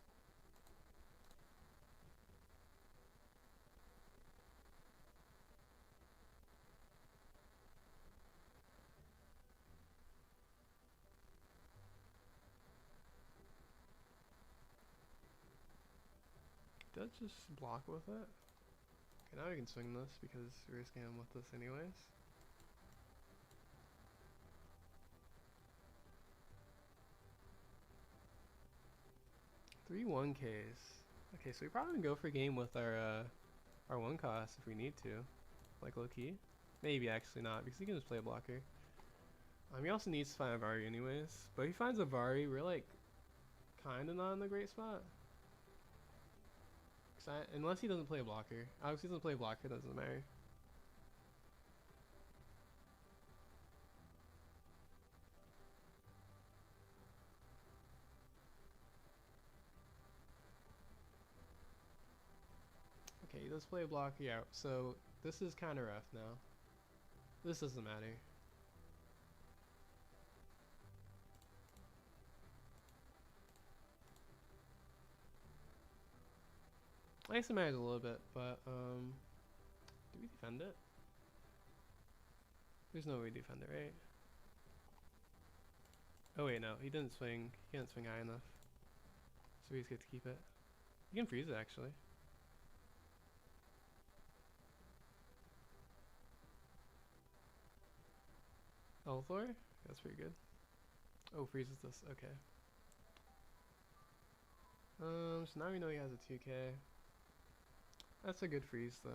Does just block with it? Okay, now we can swing this because we're risking him with this anyways. 3-1Ks. Okay, so we probably go for a game with our 1 cost if we need to. Like low key. Maybe actually not, because he can just play a blocker. He also needs to find a Vari anyways. But if he finds a Vari, we're like kinda not in a great spot. Unless he doesn't play a blocker. Obviously he doesn't play a blocker, doesn't matter. Okay, he does play a blocker, yeah. So this is kinda rough now. This doesn't matter. I guess it matters a little bit, but do we defend it? There's no way to defend it, right? Oh wait, no, he didn't swing. He didn't swing high enough, so we just get to keep it. You can freeze it actually. Elthor? That's pretty good. Oh, freezes this. Okay. So now we know he has a 2K. That's a good freeze though.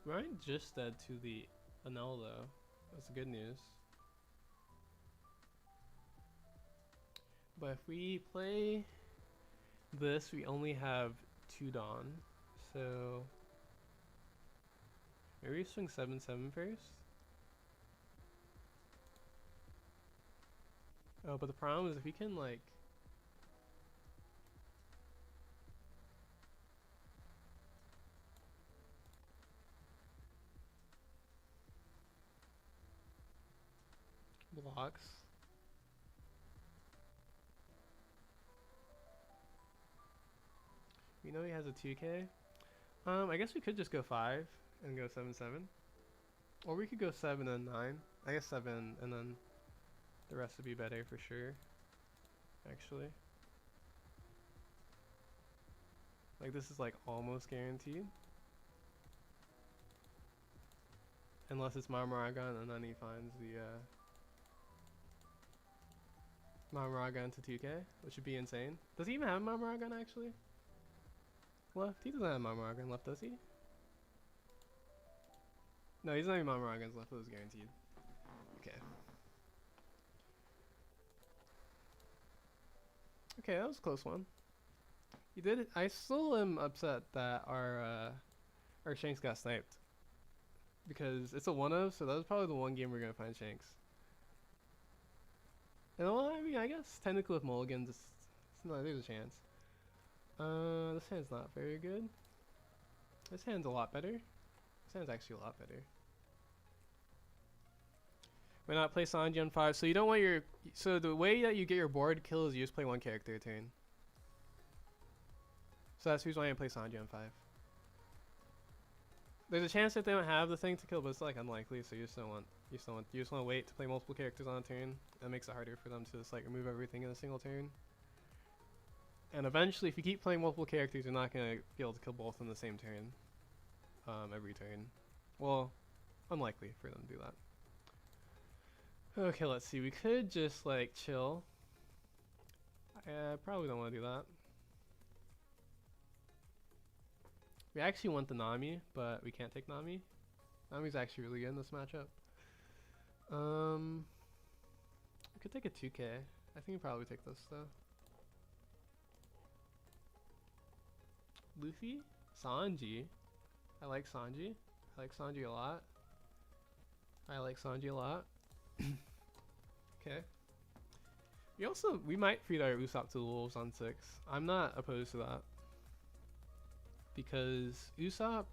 We aren't just dead to the Anel though. That's good news. But if we play this, we only have 2 Dawn. So maybe we swing 7/7 first. Oh, but the problem is if we can like blocks. We know he has a 2K. I guess we could just go 5 and go 7/7. Or we could go 7 and 9. I guess 7 and then the rest would be better for sure. Actually. Like this is like almost guaranteed. Unless it's Marmaragon and then he finds the Marmaragon into 2K, which would be insane. Does he even have Marmaragon actually? Left? He doesn't have Marmaragon left, does he? No, he's not even Marmaragon's left, it was guaranteed. Okay. Okay, that was a close one. He did it. I still am upset that our Shanks got sniped. Because it's a 1-0, so that was probably the one game we're gonna find Shanks. And well, I mean, I guess technically with mulligans, there's a chance. This hand's not very good. This hand's a lot better. This hand's actually a lot better. Why not play Sanji on 5? So you don't want your... So the way that you get your board kill is you just play one character a turn. So that's the reason why I play Sanji on 5. There's a chance that they don't have the thing to kill, but it's like unlikely, so you just want to wait to play multiple characters on a turn. That makes it harder for them to just like remove everything in a single turn. And eventually, if you keep playing multiple characters, you're not gonna be able to kill both in the same turn. Every turn. Well, unlikely for them to do that. Okay, let's see. We could just like chill. I probably don't want to do that. We actually want the Nami, but we can't take Nami. Nami's actually really good in this matchup. We could take a 2K. I think we probably take this though. Luffy? Sanji? I like Sanji. I like Sanji a lot. I like Sanji a lot. Okay. We might feed our Usopp to the wolves on 6. I'm not opposed to that. Because Usopp,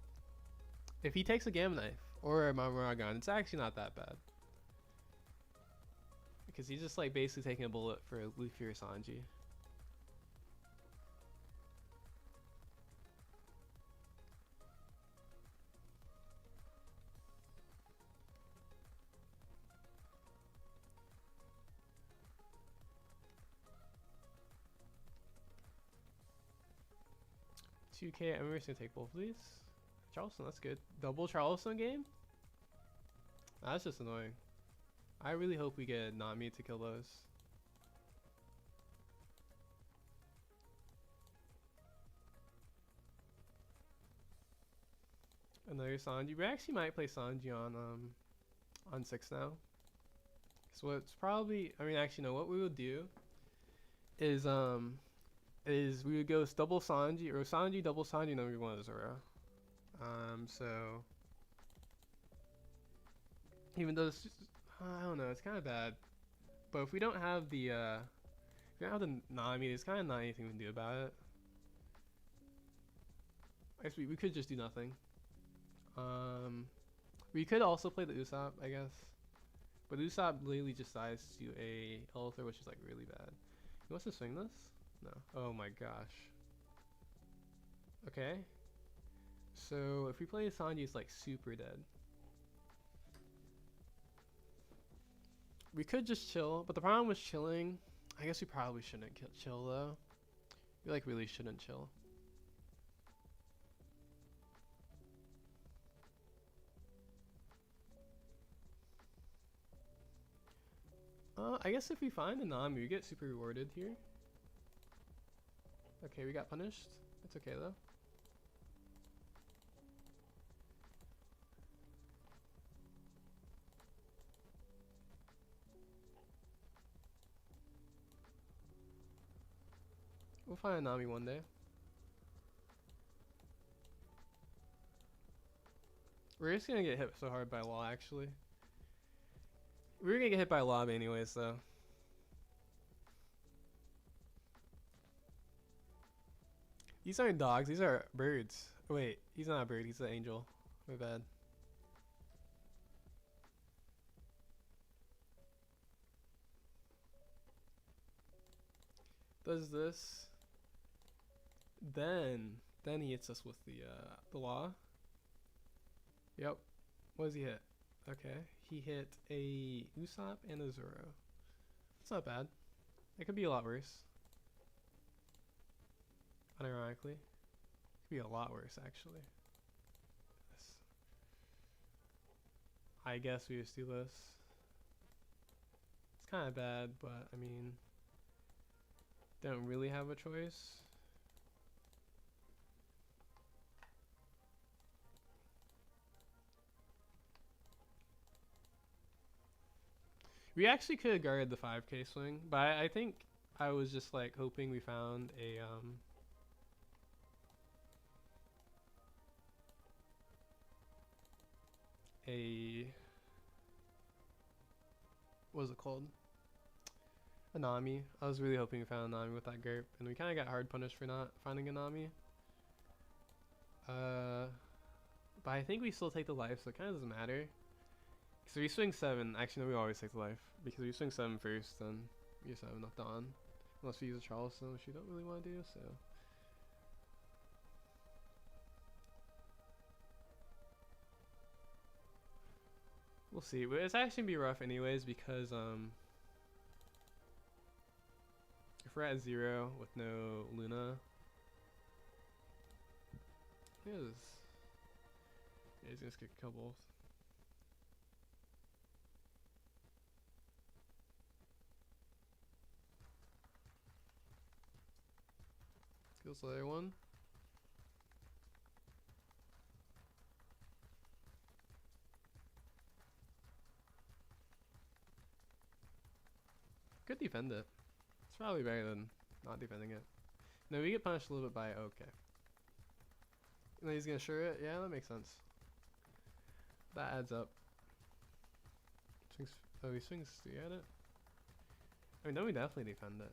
if he takes a Gamma Knife or a Marmaragon, it's actually not that bad. Because he's just like basically taking a bullet for Luffy or Sanji. $2K, I'm just gonna take both of these. Charleston, that's good. Double Charleston game? That's just annoying. I really hope we get Nami to kill those. Another Sanji. We actually might play Sanji on 6 now. So it's probably, I mean, actually no, what we would do is we would go double Sanji, or Sanji, double Sanji, and then we want Zoro. So even though it's, I don't know, it's kind of bad. But if we don't have the Nami, there's kind of not anything we can do about it. I guess we could just do nothing. We could also play the Usopp, I guess. But Usopp literally just dies to a Elther, which is like really bad. He wants to swing this? No. Oh my gosh. Okay. So if we play Sanji, it's like super dead. We could just chill, but the problem with chilling, I guess we probably shouldn't chill though. We like really shouldn't chill. I guess if we find a Nami, we get super rewarded here. Okay, we got punished. It's okay though. We'll find a Nami one day. We're just gonna get hit so hard by Law, actually. We're gonna get hit by Lob anyways, though. These aren't dogs, these are birds. Wait, he's not a bird, he's an angel. My bad. Does this. Then he hits us with the Law. Yep. What does he hit? Okay. He hit a Usopp and a Zoro. That's not bad. It could be a lot worse. Unironically. It could be a lot worse, actually. I guess we just do this. It's kind of bad, but I mean, don't really have a choice. We actually could have guarded the 5k swing, but I think I was just like hoping we found a what is it called? A Nami. I was really hoping we found a Nami with that GURP, and we kind of got hard punished for not finding a Nami. But I think we still take the life, so it kind of doesn't matter. So we swing 7. Actually, no, we always take the life. Because we swing 7 first, then we just have enough Dawn. Unless we use a Charleston, which we don't really want to do, so. We'll see. But it's actually going to be rough anyways, because if we're at 0 with no Luna. Yeah, he's going to kill both. Kills the other one. Could defend it. It's probably better than not defending it. No, we get punished a little bit by okay. And then he's gonna sure it. Yeah, that makes sense. That adds up. Swings. Oh, he swings 3 at it. I mean, then we definitely defend it.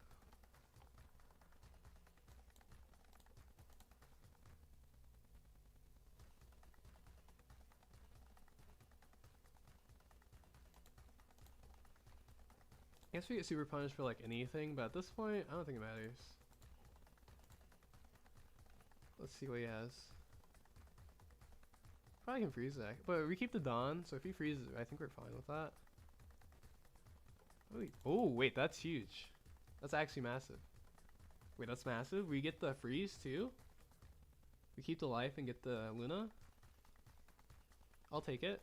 I guess we get super punished for like anything, but at this point, I don't think it matters. Let's see what he has. Probably can freeze that, but we keep the Dawn, so if he freezes, I think we're fine with that. Oh wait, that's huge. That's actually massive. Wait, that's massive? We get the freeze too? We keep the life and get the Luna? I'll take it.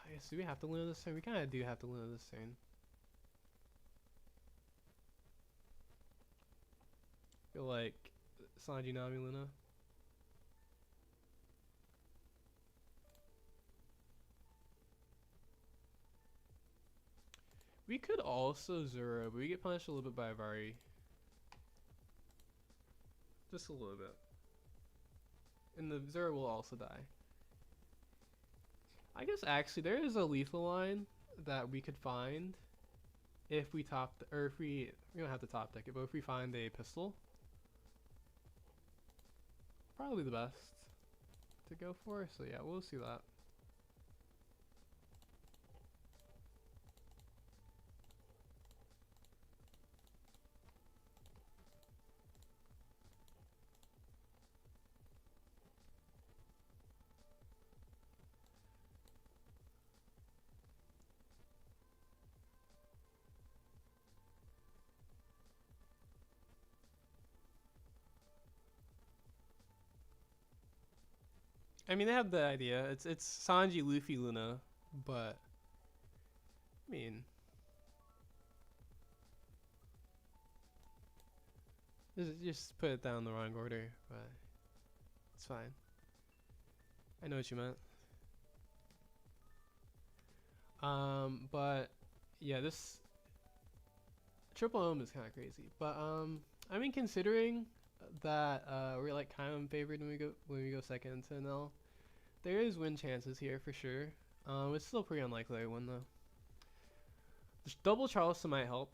I guess do we have to Luna this turn? We kind of do have to Luna this turn. Feel like Sanji, Nami, Luna. We could also Zoro, but we get punished a little bit by Avari. Just a little bit. And the Zoro will also die. I guess actually there is a lethal line that we could find if we or if we don't have to top deck it, but if we find a pistol. Probably the best to go for, so yeah, we'll see that. I mean, they have the idea. It's Sanji, Luffy, Luna, but I mean, just put it down the wrong order, but it's fine. I know what you meant. But yeah, this triple ohm is kind of crazy. But I mean, considering that we're like kind of favored when we go second into NL, there is win chances here for sure. It's still pretty unlikely I win though. Just double Charleston might help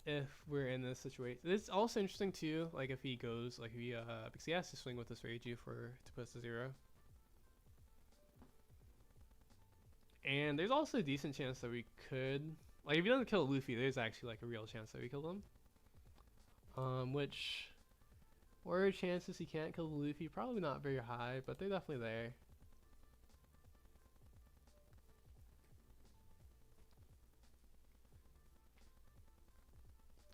if we're in this situation. It's also interesting too, like if he goes, like he because he has to swing with this Reiju to put us to 0. And there's also a decent chance that we could, like if he doesn't kill Luffy, there's actually like a real chance that we kill him. Which, what are chances he can't kill Luffy? Probably not very high, but they're definitely there.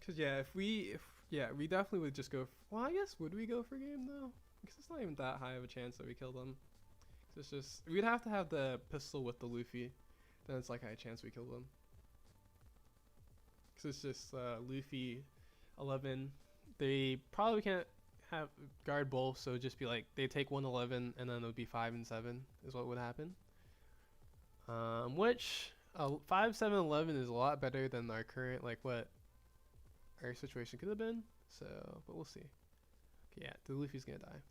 Cause yeah, we definitely would just go. Well, I guess would we go for game though? Because it's not even that high of a chance that we kill them. It's just we'd have to have the pistol with the Luffy, then it's like a high chance we kill them. Because it's just Luffy, 11. They probably can't have guard both, so it'd just be like they take 111 and then it would be 5 and 7 is what would happen. Which 5, 7, 11 is a lot better than our current like what our situation could have been. So, but we'll see. Okay, yeah, the Luffy's gonna die,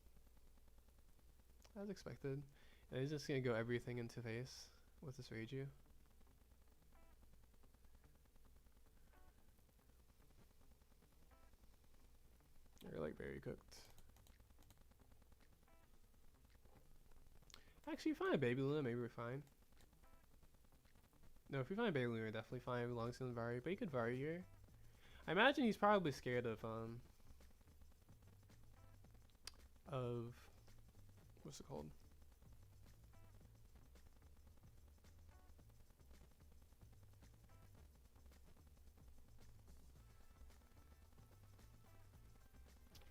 as expected, and he's just gonna go everything into face with this Reiju. They're like very cooked. Actually, if we find a Baby Luna, maybe we're fine. No, if we find a Baby Luna, we're definitely fine. It belongs to the Vari, but he could Vari here. I imagine he's probably scared of what's it called?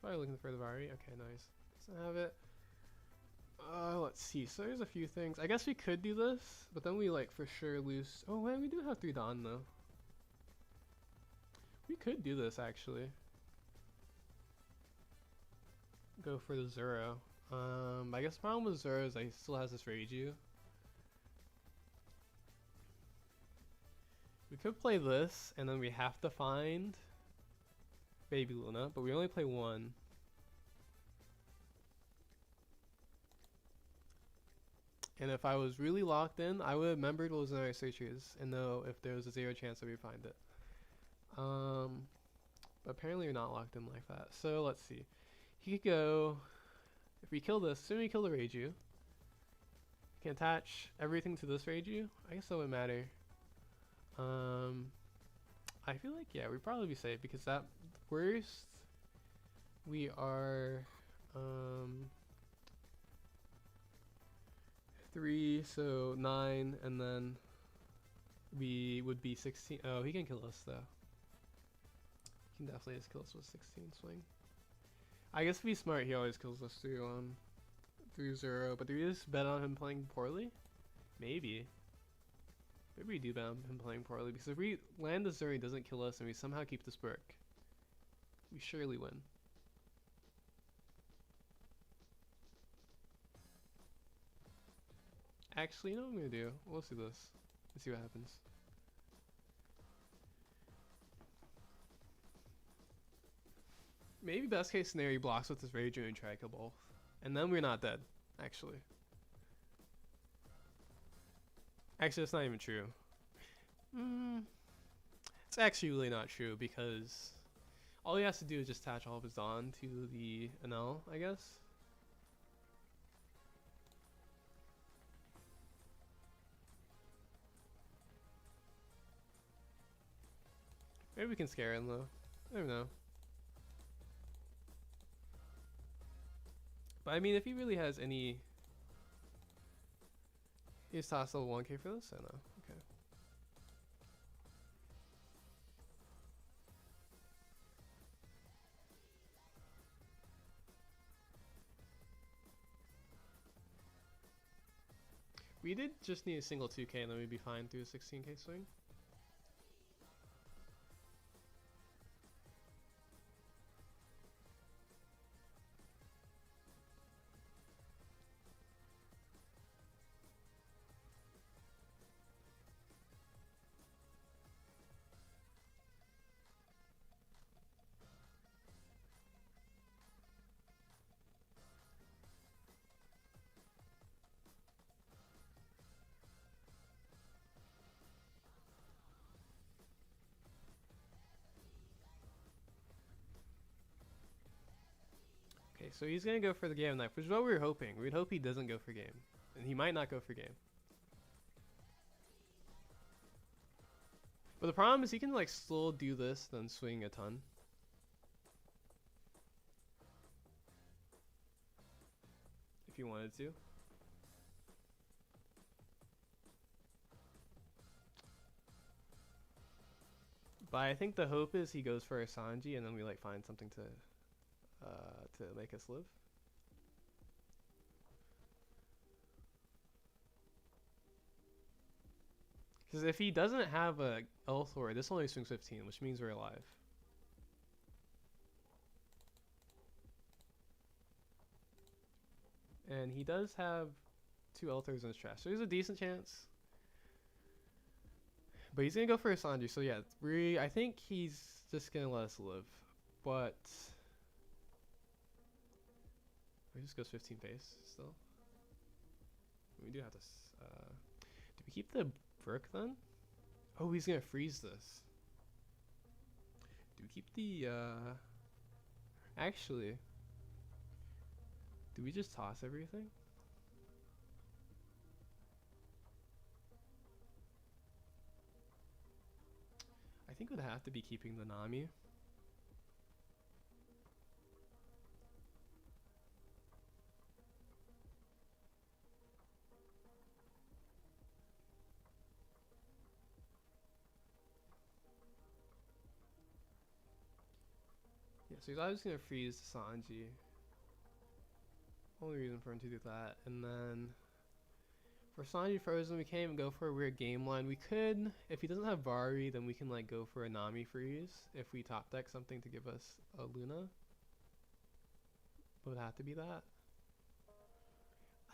Probably looking for the Vari. Okay, nice. Doesn't have it. Let's see. So there's a few things. I guess we could do this, but then we like for sure lose. Oh wait, we do have 3 Dawn though. We could do this actually. Go for the Zoro. I guess the problem with Zoro is he still has this Reiju. We could play this, and then we have to find Baby Luna, but we only play 1. And if I was really locked in, I would have remembered what was in our searches and know if there was a 0 chance that we find it. But apparently we're not locked in like that. So let's see. He could go, if we kill this, assume we kill the Reiju, he can attach everything to this Reiju. I guess that wouldn't matter. I feel like, yeah, we'd probably be safe because at worst, we are, 3, so 9, and then we would be 16. Oh, he can kill us though. He can definitely just kill us with 16 swing. I guess if he's smart, he always kills us through 0. But do we just bet on him playing poorly? Maybe. Maybe we do bet on him playing poorly, because if we land the Zero, he doesn't kill us, and we somehow keep this brick, we surely win. Actually, you know what I'm gonna do? We'll see this and see what happens. Maybe best case scenario, he blocks with his Reiju and try to kill both, and then we're not dead. Actually, that's not even true. It's actually really not true, because all he has to do is just attach all of his Dawn to the NL, I guess. Maybe we can scare him though. I don't know. But I mean, if he really has any... He's tossed level 1k for this? I don't know. Okay. We did just need a single 2k and then we'd be fine through a 16k swing. so he's gonna go for the game knife, which is what we were hoping. We'd hope he doesn't go for game, and he might not go for game. But the problem is he can like still do this, then swing a ton. If he wanted to. But I think the hope is he goes for a Sanji, and then we like find something to make us live. Because if he doesn't have a Elthor, this only swings 15, which means we're alive. And he does have 2 Elthors in his trash, so there's a decent chance. But he's gonna go for a Sanji, so yeah, I think he's just gonna let us live. But he just goes 15 pace still. We do have to. Do we keep the Brook then? Oh, he's gonna freeze this. Do we keep the? Actually, do we just toss everything? I think we'd have to be keeping the Nami. Yeah, so he's obviously gonna freeze Sanji. Only reason for him to do that. And then for Sanji frozen, we can't even go for a weird game line. We could, if he doesn't have Vari, then we can like go for a Nami freeze if we top deck something to give us a Luna. It would have to be that.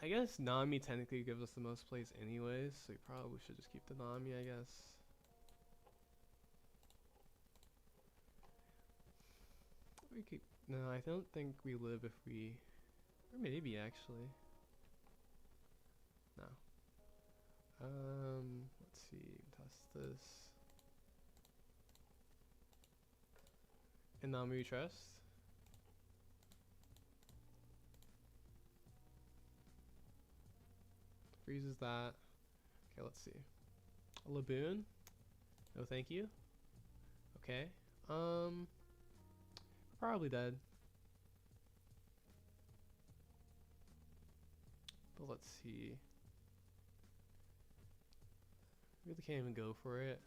I guess Nami technically gives us the most plays anyways, so we probably should just keep the Nami, I guess. We keep. No, I don't think we live if we. Or maybe actually. No. Let's see. Toss this. And Nami we trust. Freezes that. Okay, let's see. A Laboon. No, thank you. Okay. Probably dead. But let's see. We really can't even go for it.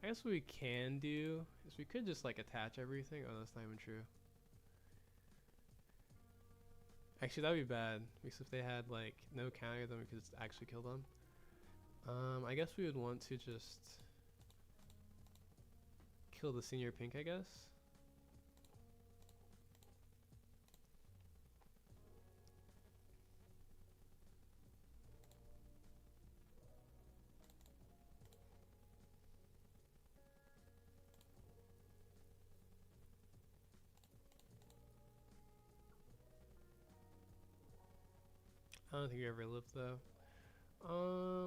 I guess what we can do is we could just like attach everything. Oh, that's not even true. Actually, that would be bad because if they had like no counter, then we could just actually kill them. I guess we would want to just kill the senior pink, I guess. I don't think we ever lived though.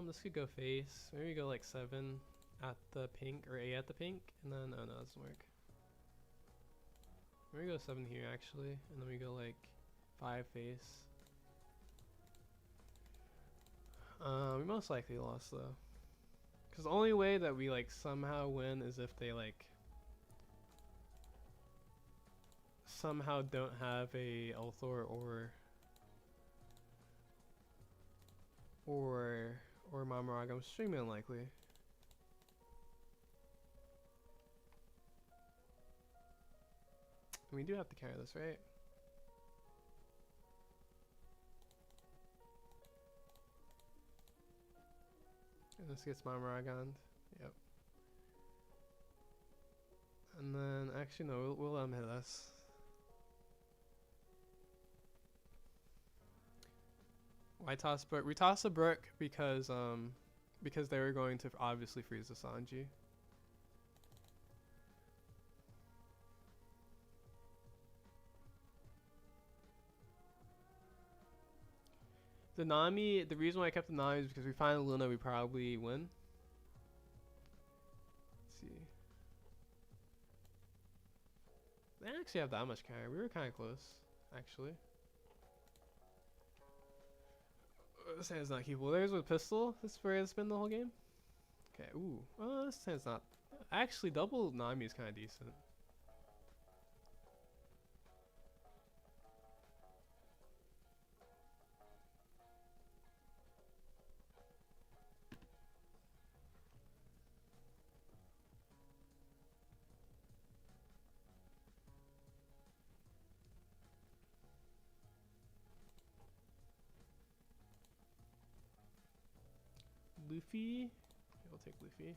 This could go face. Maybe go like 7 at the pink or 8 at the pink, and then oh no, that doesn't work. Maybe go 7 here actually, and then we go like 5 face. We most likely lost though, because the only way that we like somehow win is if they like somehow don't have a Ulthor or Mamoraga. I'm extremely unlikely. We do have to carry this, right? And this gets Mamoragan. Yep. And then, actually no, we'll let him hit us. Why toss Brook? We toss a Brook because they were going to obviously freeze the Sanji. The Nami, the reason why I kept the Nami is because we find the Luna, we probably win. Let's see. They didn't actually have that much counter. We were kind of close, actually. This hand's not keepable. There's with pistol. This is where it's been the whole game. Okay, ooh. Oh, this hand's not. Actually, double Nami is kind of decent. Luffy. Okay, we'll take Luffy.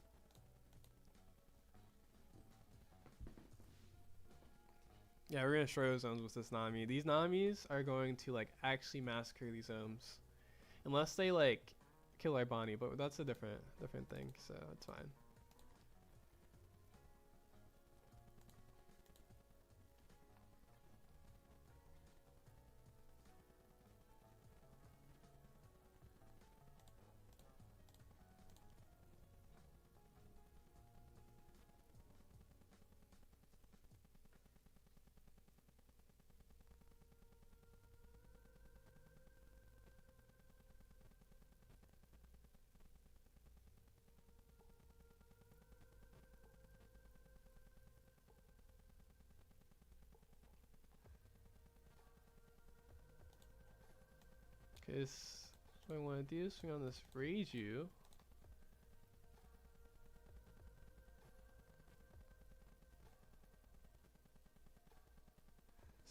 Yeah, we're gonna destroy those zones with this Nami. These Namis are going to like actually massacre these zones, unless they like kill our Bonnie. But that's a different thing, so it's fine. Okay, what I want to do is swing on this Reiju.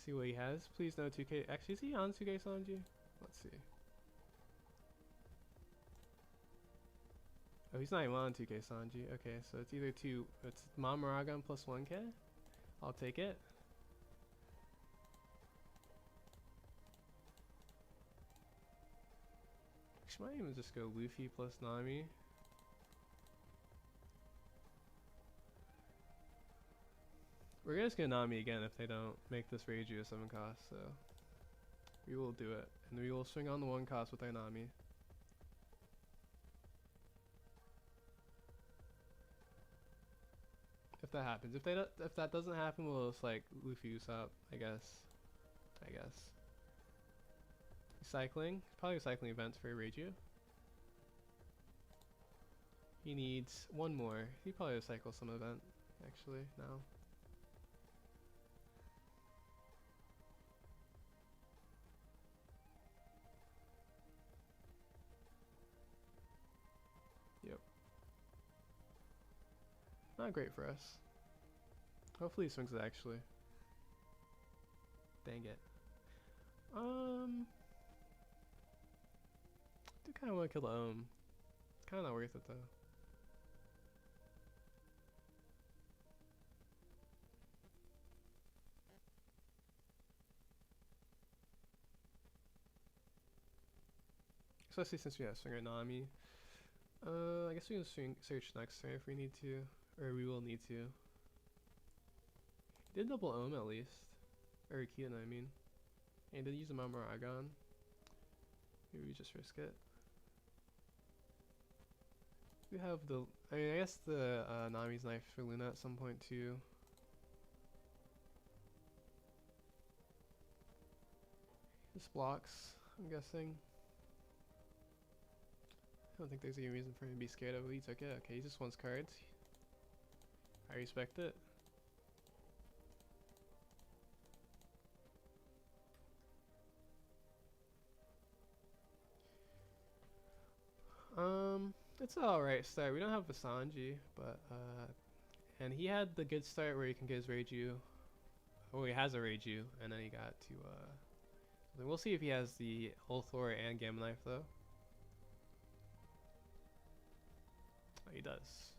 See what he has. Please no 2K. Actually, is he on 2K Sanji? Let's see. Oh, he's not even on 2K Sanji. Okay, so it's either it's Mamaragon plus 1K. I'll take it. Actually, might even just go Luffy plus Nami. We're just gonna Nami again if they don't make this Reiju a 7 cost, so we will do it. And we will swing on the 1 cost with our Nami. If that happens. If that doesn't happen, we'll just like Luffy Usopp, I guess. Recycling. Probably recycling events for Reiju. He needs 1 more. He probably recycle some event, actually, now. Yep. Not great for us. Hopefully he swings it, actually. Dang it. Do kind of want to kill the Kind of not worth it though. Especially since we have Swinger Nami. I guess we can search next turn if we need to, or we will need to. He did double at least, or Kiana, I mean. And he did use a Mamaragon. Maybe we just risk it. We have I guess the Nami's knife for Luna at some point too. This blocks, I'm guessing. I don't think there's any reason for him to be scared of it. He took it. Okay, he just wants cards. I respect it. It's an alright start. We don't have Sanji, but and he had the good start where he can get his Reiju. Oh, he has a Reiju, and then he got to we'll see if he has the Ulthor and Gamma Knife though. Oh, he does.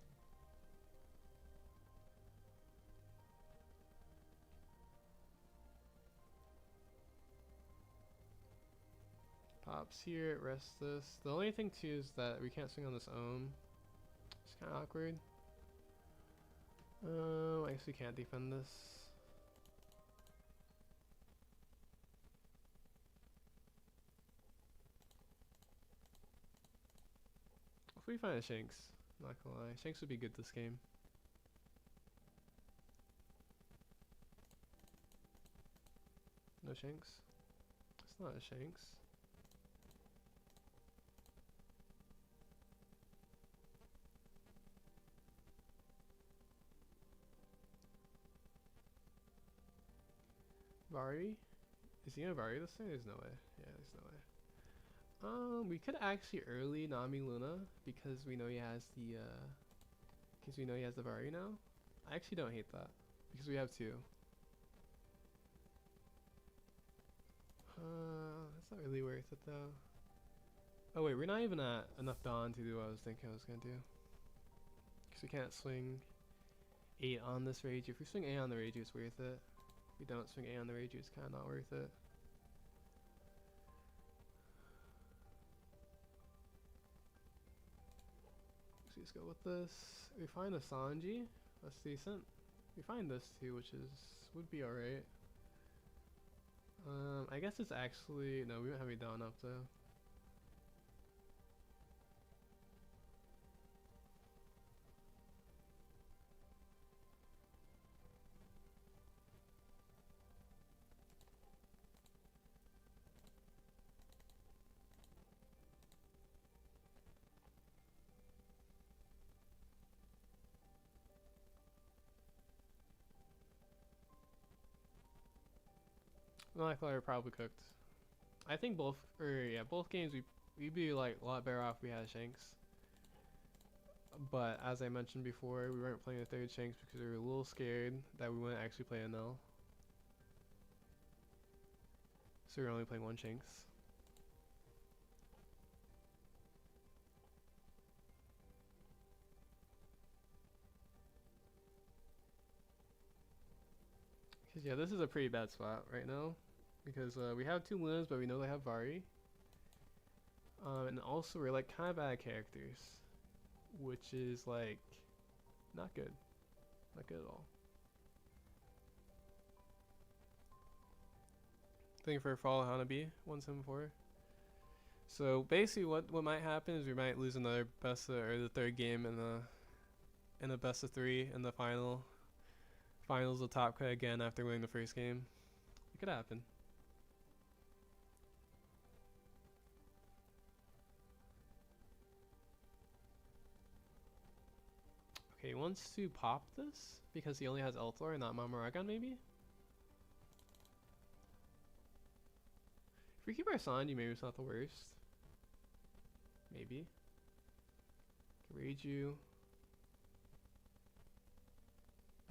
Pops here, rest this. The only thing too is that we can't swing on this Ohm. It's kind of awkward. I guess we can't defend this. If we find a Shanks, not gonna lie, Shanks would be good this game. No Shanks? It's not a Shanks. Vari? Is he gonna Vari this thing? There's no way. Yeah, there's no way. We could actually early Nami Luna because we know he has the Vari now. I actually don't hate that because we have two. That's not really worth it though. Oh wait, we're not even at enough Dawn to do what I was thinking I was gonna do. Because we can't swing 8 on this Reiju. If we swing 8 on the Reiju, it's worth it. If we don't swing 8 on the Reiju, it's kind of not worth it. So let's go with this. We find a Sanji. That's decent. We find this too, which would be alright. I guess it's actually no. We don't have any Dawn up though. No, I thought we were probably cooked. I think both games we'd be like a lot better off if we had Shanks. But as I mentioned before, we weren't playing the third Shanks because we were a little scared that we wouldn't actually play a Null. So we were only playing one Shanks. Cause yeah, this is a pretty bad spot right now. Because we have 2 Lunas, but we know they have Vari. And also we're like kind of bad characters. Which is like not good. Not good at all. Thank you for follow Hanabi 174. So basically what might happen is we might lose another or the third game in a best of 3 in the finals of top cut again after winning the first game. It could happen. Okay, he wants to pop this because he only has Elthor and not Mamoragan maybe? If we keep our Sanji, maybe it's not the worst. Maybe. Reiju.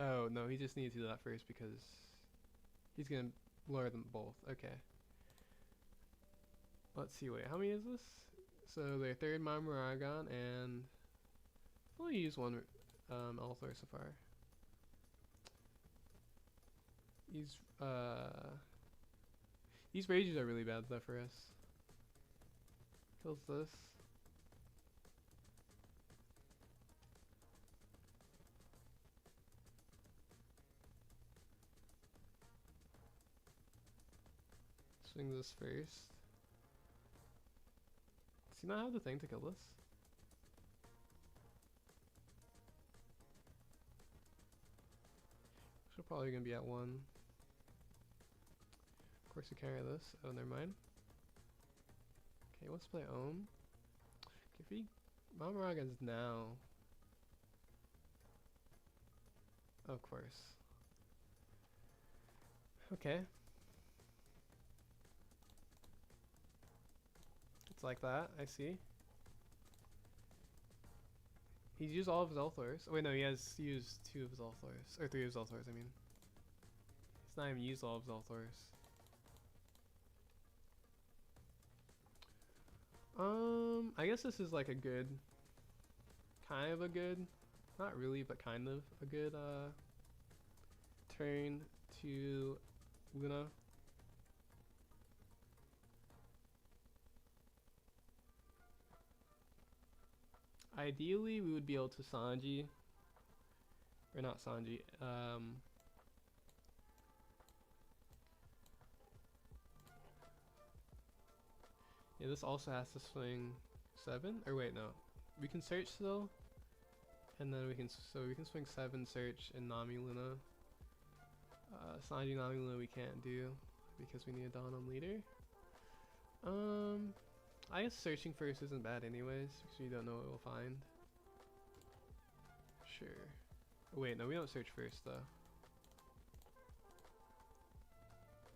Oh, no, he just needs to do that first because he's gonna lower them both. Okay. Let's see, wait, how many is this? So their third Mamoragan and we'll use one Elthor so far. These Reijus are really bad though for us. Kills this. Swing this first. Does he not have the thing to kill this? So probably gonna be at 1. Of course you carry this. Oh, never mind. Okay, let's play Ohm. Okay, if he Mamoragan's now. Of course. Okay. It's like that, I see. He's used all of his Elthors. Oh wait, no, he has used 2 of his Elthors. Or 3 of his Elthors, I mean. He's not even used all of his Elthors. I guess this is like a good, kind of a good, not really, but kind of a good turn to Luna. Ideally, we would be able to Sanji, or not Sanji, yeah, this also has to swing 7, or wait, no, we can search still, and then we can swing 7, search, and Nami Luna. Sanji, Nami Luna we can't do. because we need a Dawn on leader. I guess searching first isn't bad anyways, because you don't know what we'll find. Sure. Wait, no, we don't search first though.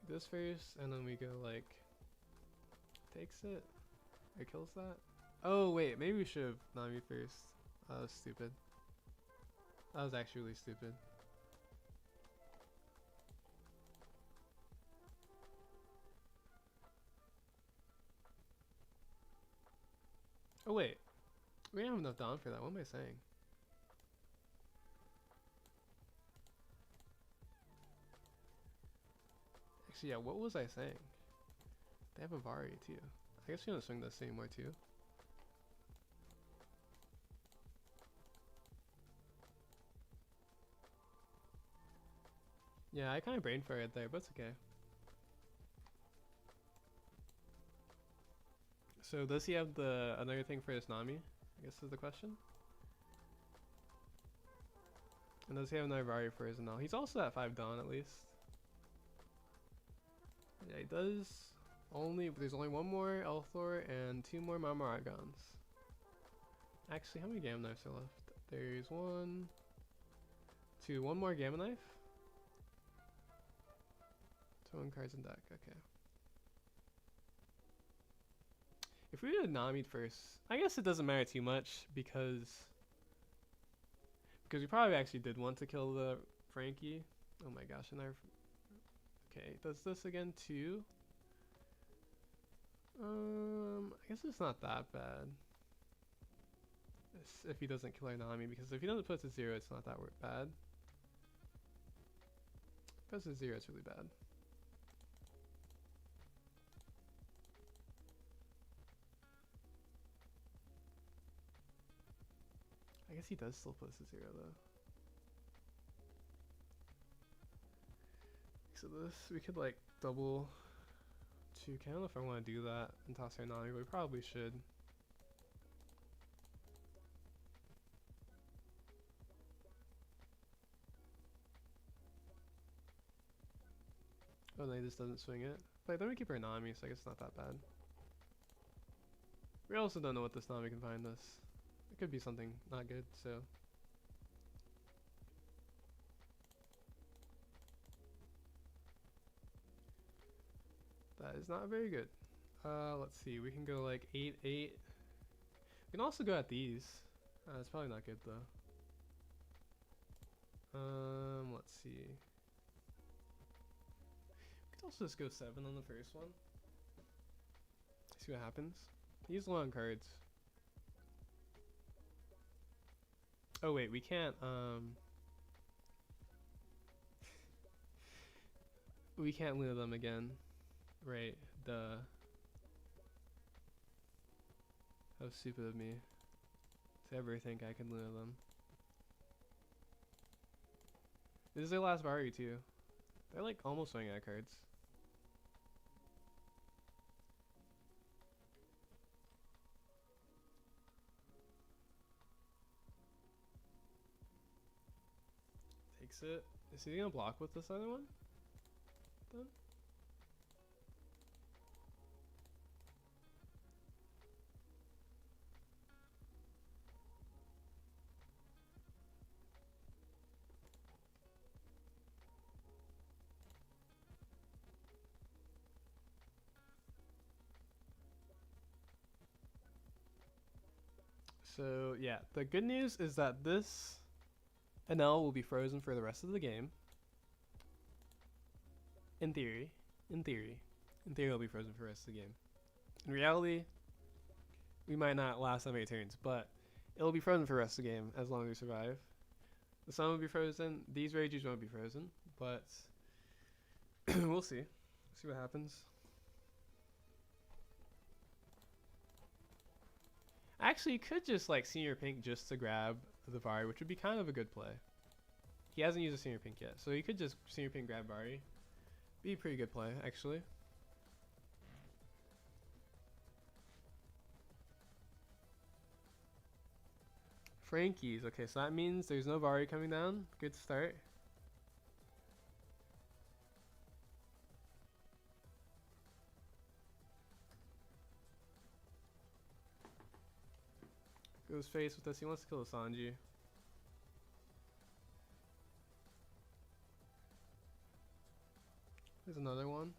This first, and then we go like, takes it, or kills that. Oh wait, maybe we should have Nami first. That was stupid. That was actually really stupid. Oh wait, we don't have enough Dawn for that. What am I saying? Actually, yeah, what was I saying? They have a Vari too. I guess we don't swing this anymore too. Yeah, I kind of brain farted there, but it's okay. So does he have the another thing for his Nami? I guess is the question. And does he have another Vari for his Anel? He's also at 5 Dawn at least. Yeah, he does. There's only one more Elthor and 2 more Marmaragons. Actually, how many Gamma Knives are left? There's 1, 2, 1 more Gamma Knife. 21 cards in deck, okay. If we did Nami first, I guess it doesn't matter too much because we probably actually did want to kill the Frankie. Oh my gosh, and okay, does this again too? I guess it's not that bad. If he doesn't kill our Nami, because if he doesn't put it to 0, it's not that bad. If it puts it to 0, it's really bad. I guess he does still put us to 0 though. So this, we could like double 2. I don't know if I want to do that and toss our Nami, but we probably should. Oh no, he just doesn't swing it. But then we keep our Nami, so I guess it's not that bad. We also don't know what this Nami can find us. It could be something not good, so. That is not very good. Let's see, we can go like 8, 8. We can also go at these. It's probably not good though. Let's see. We could also just go 7 on the first one. See what happens. Use long cards. Oh wait, we can't, we can't Luna them again. Right, duh. How stupid of me to ever think I could Luna them. This is their last Vari too. They're like almost running out of cards. Takes it. Is he gonna block with this other one? Then? So yeah, the good news is that this Anel will be frozen for the rest of the game. In theory. In theory, it'll be frozen for the rest of the game. In reality, we might not last that many turns, but it'll be frozen for the rest of the game as long as we survive. The sun will be frozen. These rages won't be frozen, but we'll see. See what happens. Actually, you could just like Senior Pink just to grab the Vari, which would be kind of a good play. He hasn't used a Senior Pink yet, so you could just Senior Pink grab Vari. Be a pretty good play, actually. Frankie's. Okay, so that means there's no Vari coming down. Good start. his face with this. He wants to kill Sanji. There's another one.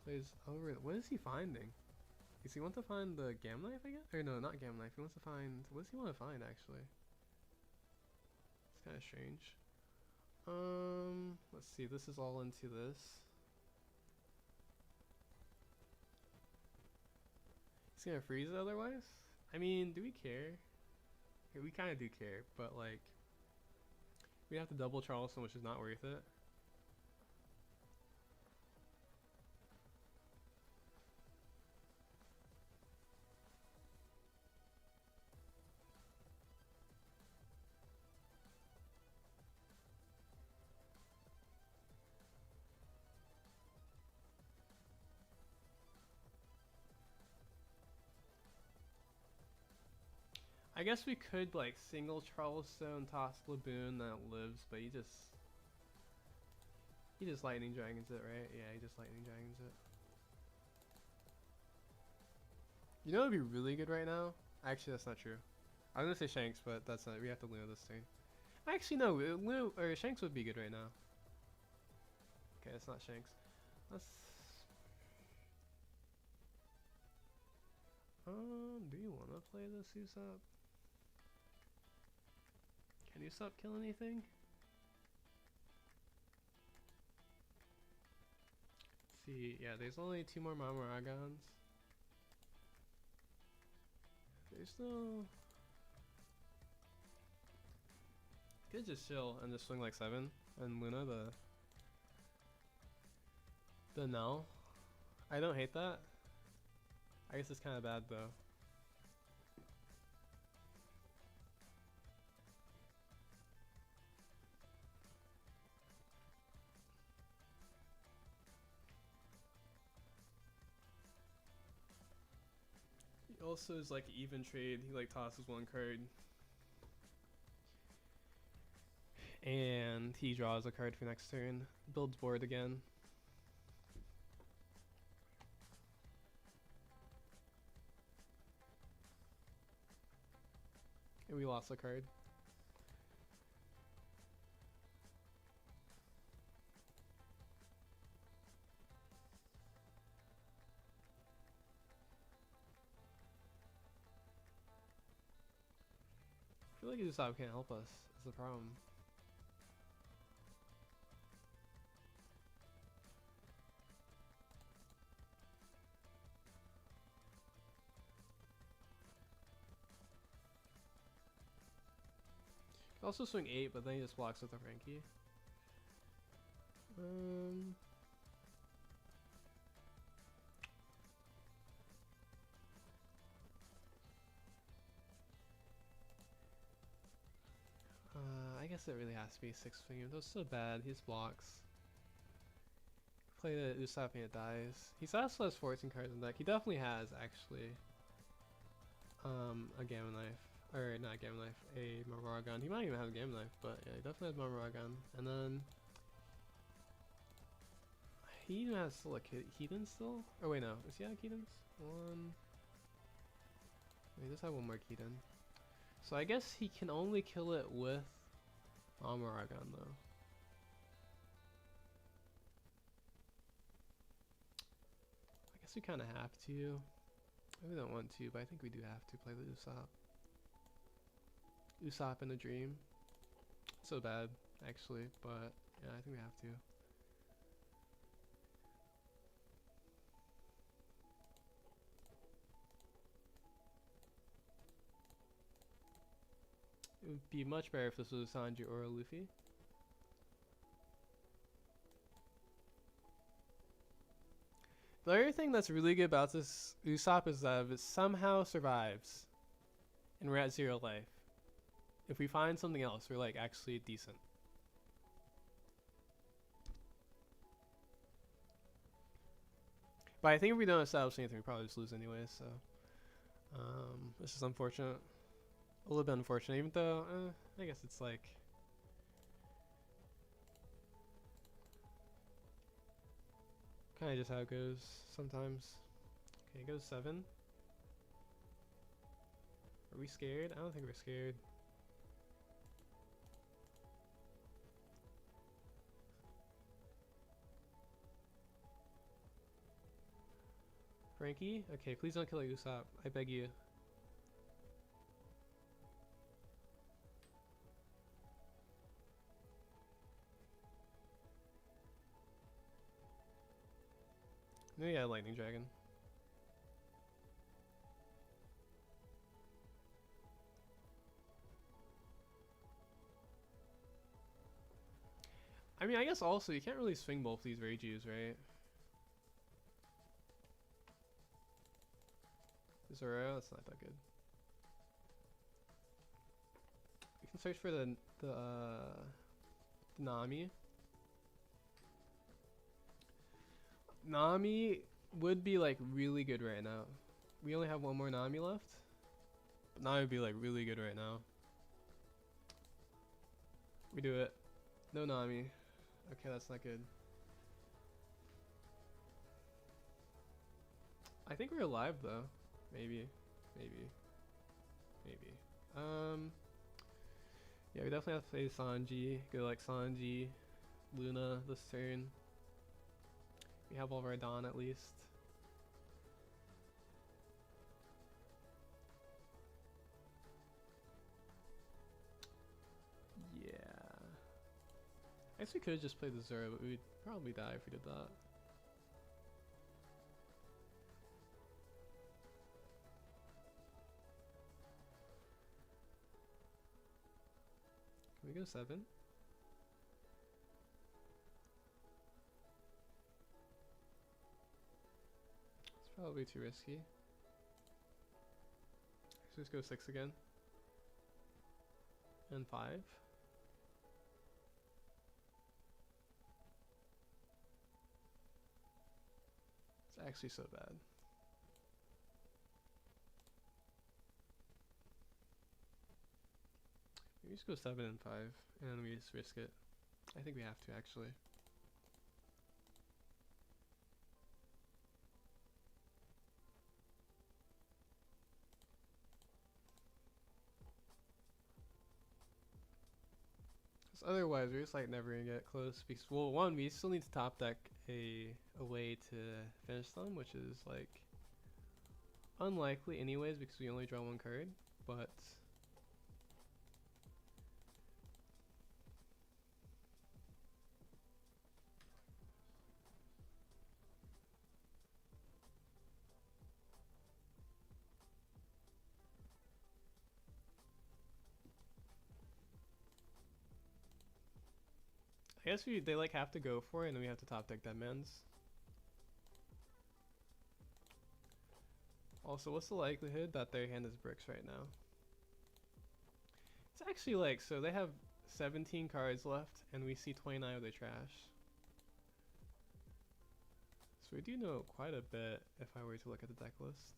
Plays over. What is he finding? Does he want to find the Gam Knife, I guess? Or no, not Gam Knife. He wants to find... What does he want to find, actually? It's kind of strange. Let's see. This is all into this. He's gonna freeze it otherwise? I mean, do we care? Yeah, we kind of do care, but like... We have to double Charleston, which is not worth it. I guess we could like single Charleston, toss Laboon that lives, but he just lightning dragons it, right? Yeah, he just lightning dragons it. You know what would be really good right now? Actually, that's not true. I was gonna say Shanks, but that's not. We have to Luna this turn. Actually, no. Luna or Shanks would be good right now. Okay, it's not Shanks. Let's. Do you want to play this Usopp? Can Usopp kill anything? Let's see, yeah, there's only 2 more Mamaragons. There's no... Could just chill and just swing like 7 and Luna the null. I don't hate that. I guess it's kind of bad though. He also is like even trade. He like tosses 1 card. And he draws a card for next turn. Builds board again. And we lost a card. I feel like Usopp can't help us, is the problem. Could also swing 8, but then he just blocks with a Frankie. I guess it really has to be 6 swing. That's so bad. He just blocks. Play the Usopp and it dies. He also has 14 cards in deck. He definitely has actually a Gamma Knife. Or not a Gamma Knife, a Maruagon. He might even have a Gamma Knife, but yeah, he definitely has Maruagon. And then he even has still a Keaton still? Oh wait, no. Does he have Keatons? One. He does have 1 more Keaton. So I guess he can only kill it with Maruagon though. I guess we kind of have to. We don't want to, but I think we do have to play the Usopp. Usopp in a dream. So bad, actually, but yeah, I think we have to. It would be much better if this was Sanji or a Luffy. The other thing that's really good about this Usopp is that if it somehow survives and we're at 0 life, if we find something else, we're like actually decent. But I think if we don't establish anything, we probably just lose anyway, so this is unfortunate. A little bit unfortunate, even though I guess it's like kind of just how it goes sometimes. Okay, it goes 7. we scared? I don't think we're scared. Frankie? Okay, please don't kill Usopp. I beg you. No, yeah, Lightning Dragon. I mean, I guess also you can't really swing both these Reijus, right? Zoro, that's not that good. We can search for the Nami. Nami would be like really good right now. We only have one more Nami left. But Nami would be like really good right now. We do it. No Nami. Okay, that's not good. I think we're alive though. Maybe. Yeah, we definitely have to play Sanji. Go like Sanji, Luna this turn. We have all of our Dawn at least. Yeah. I guess we could have just played the Zoro, but we'd probably die if we did that. Can we go 7? It's probably too risky. Let's just go 6 again. And 5. It's actually so bad. We just go 7 and 5, and we just risk it. I think we have to actually. Otherwise, we're just like never gonna get close because, well, one, we still need to top deck a way to finish them, which is like unlikely anyways because we only draw one card. But I guess they like have to go for it, and then we have to top deck Deadmans. Also, what's the likelihood that their hand is bricks right now? It's actually like, so they have 17 cards left, and we see 29 of their trash. So we do know quite a bit if I were to look at the deck list.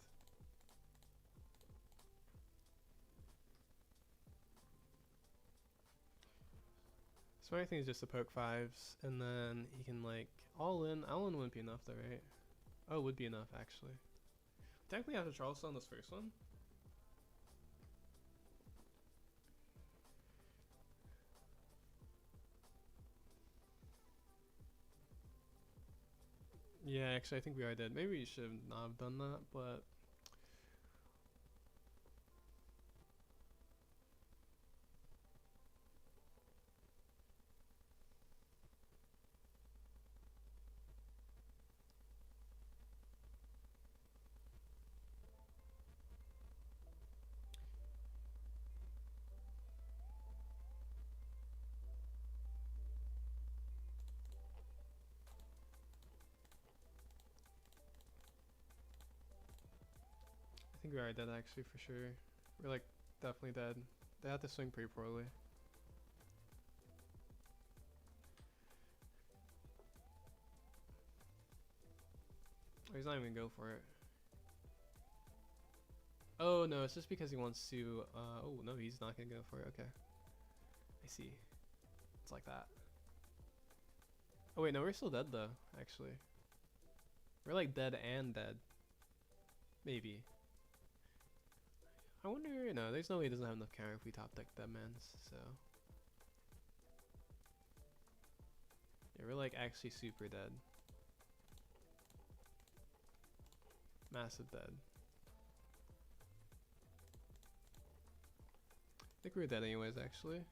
So my thing is just to poke 5s, and then he can like all in. All in wouldn't be enough though, right? Oh, it would be enough actually. Technically, I have to Charleston on this first one. Yeah, actually, I think we are dead. Maybe we should not have done that, but I think we are dead actually for sure. We're like definitely dead. They have to swing pretty poorly. Oh, he's not even gonna go for it. Oh no, it's just because he wants to. Oh no, he's not gonna go for it. Okay, I see. It's like that. Oh wait, no, we're still dead though. Actually, we're like dead and dead. Maybe. I wonder, no, there's no way he doesn't have enough counter if we top deck Deadmans, so. Yeah, we're like actually super dead. Massive dead. I think we're dead anyways, actually.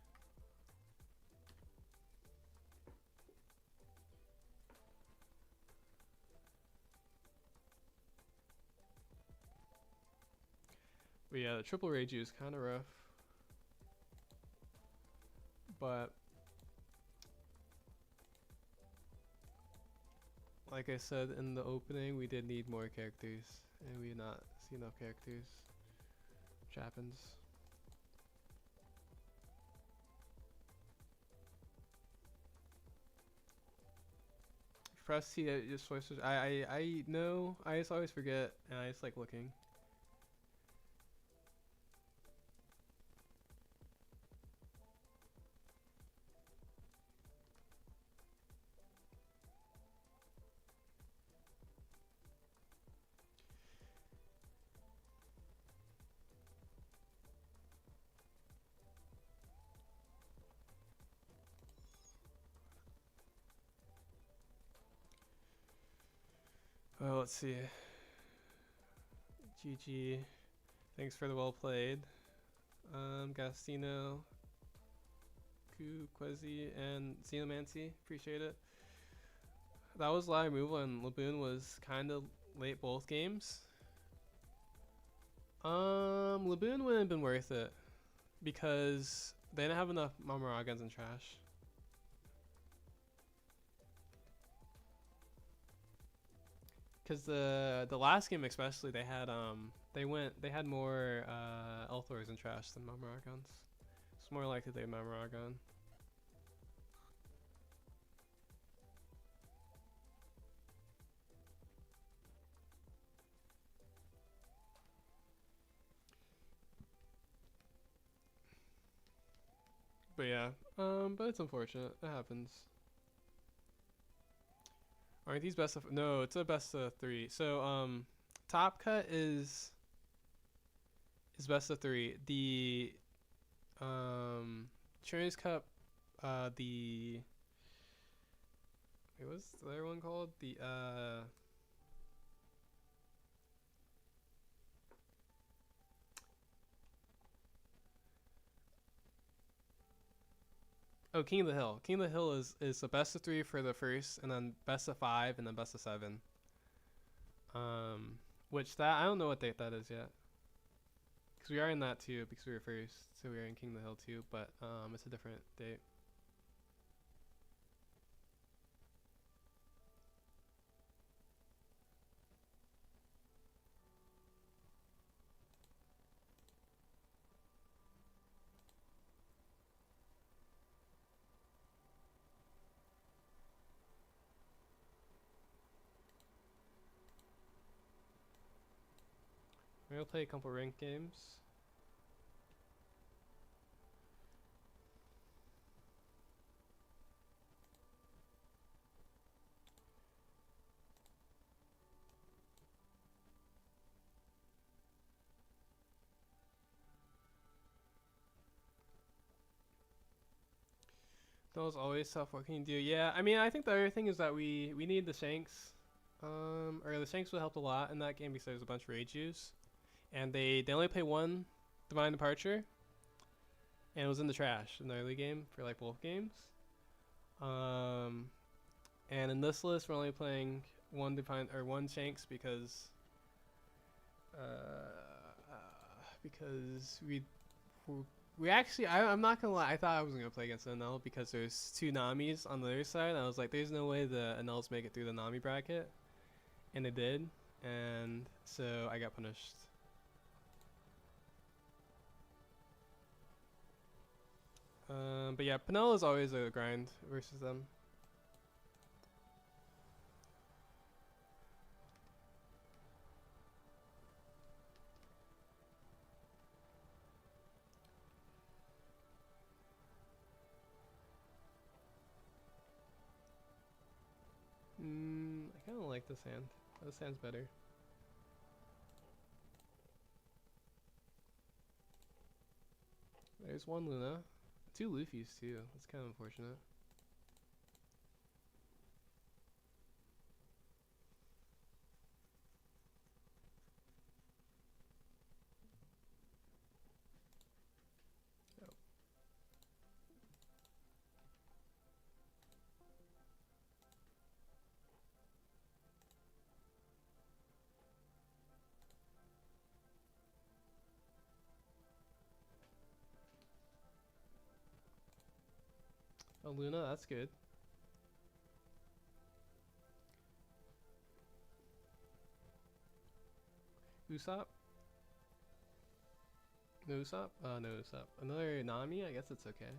But yeah, the triple rage is kind of rough. But like I said in the opening, we did need more characters, and we did not see enough characters, which happens. Press T, just switches. I know. I just always forget, and I just like looking. Well, let's see. GG. Thanks for the well played. Gastino, Quezzy, and Xenomancy. Appreciate it. That was live removal, and Laboon was kind of late both games. Laboon wouldn't have been worth it because they didn't have enough Mamaragans and trash. Because the last game especially, they had more Elthors and trash than Mamaragans. It's more likely they had Mamaragan. But yeah, but it's unfortunate. It happens. Aren't these best of? No, it's a best of 3. So top cut is best of 3. The ChinoizeCup, the what's the other one called? The oh, King of the Hill. King of the Hill is the best of 3 for the first, and then best of 5, and then best of 7. Which that I don't know what date that is yet. Because we are in that too, because we were first, so we are in King of the Hill too, but it's a different date. We'll play a couple ranked games. That was always tough. What can you do? Yeah, I mean, I think the other thing is that we need the Shanks. Or the Shanks would help a lot in that game because there's a bunch of rage use. And they only play one Divine Departure. And it was in the trash in the early game for like both games. And in this list, we're only playing one Shanks because we actually, I'm not gonna lie, I thought I wasn't gonna play against NL because there's 2 Namis on the other side. I was like, there's no way the NLs make it through the Nami bracket, and they did, and so I got punished. But yeah, Penel is always a grind versus them. I kind of like this hand. This hand's better. There's one Luna. 2 Luffys too. That's kind of unfortunate. Yep. Oh, Luna, that's good. Usopp? No Usopp? No Usopp. Another Nami? I guess it's okay.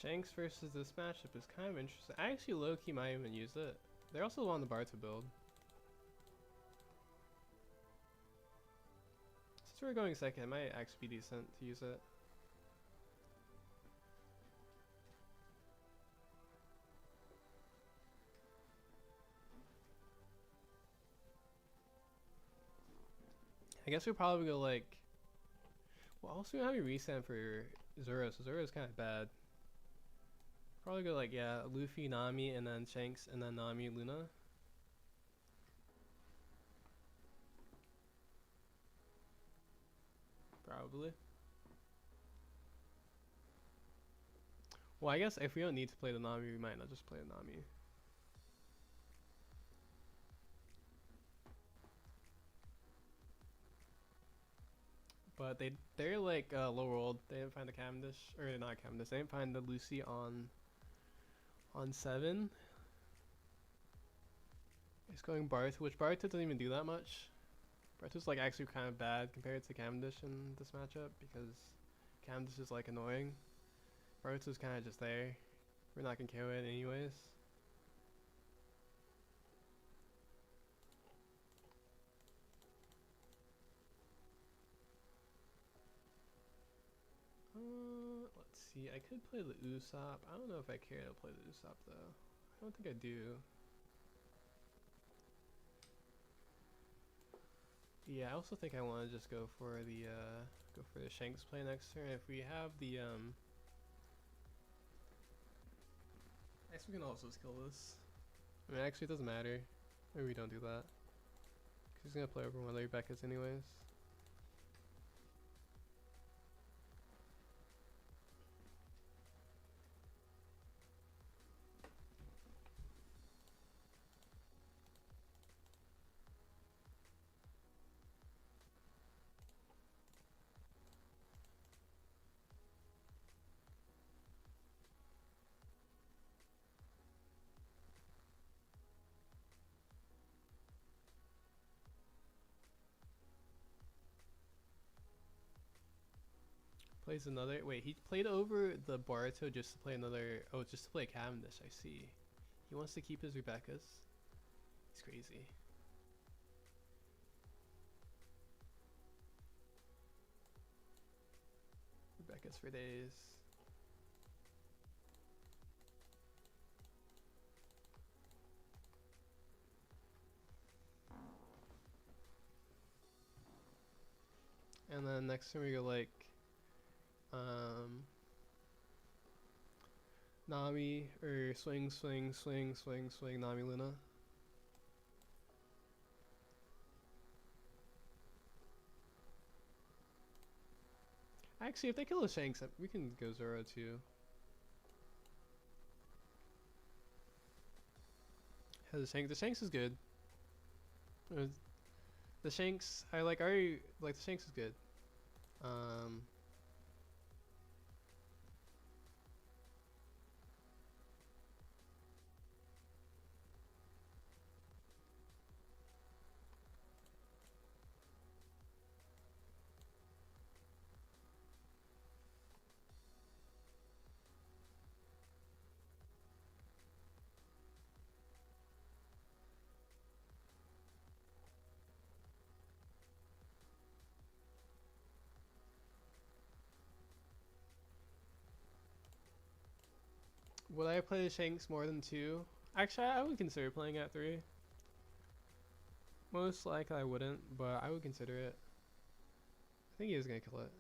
Shanks versus this matchup is kind of interesting. I actually low-key might even use it. They're also on the bar to build. Since we're going second, it might actually be decent to use it. I guess we'll probably go like... Well, also we don't have any reset for Zoro, so Zoro is kind of bad. Probably go like, yeah, Luffy, Nami, and then Shanks, and then Nami, Luna. Probably. Well, I guess if we don't need to play the Nami, we might not just play the Nami. But they're like low rolled. They didn't find the Cavendish, or not Cavendish. They didn't find the Lucy on 7. It's going Barth, which Barth doesn't even do that much. Barth is like actually kind of bad compared to Cavendish in this matchup because Cavendish is like annoying. Barth is kind of just there. We're not gonna kill it anyways. Let's see. I could play the Usopp. I don't know if I care to play the Usopp though. I don't think I do. Yeah, I also think I want to just go for the Shanks play next turn. If we have the I guess we can also skill this. I mean, actually, it doesn't matter. Maybe we don't do that. Cause he's gonna play over one of the Rebecca's anyways. Plays another. Wait, he played over the Boruto just to play another. Oh, just to play Cavendish. I see. He wants to keep his Rebecca's. He's crazy. Rebecca's for days. And then next time we go like Nami or swing Nami Luna. Actually, if they kill the Shanks, we can go Zoro too. The Shanks is good. The Shanks, I like. The Shanks is good. Would I play the Shanks more than 2? Actually, I would consider playing at 3. Most likely I wouldn't, but I would consider it. I think he is gonna kill it.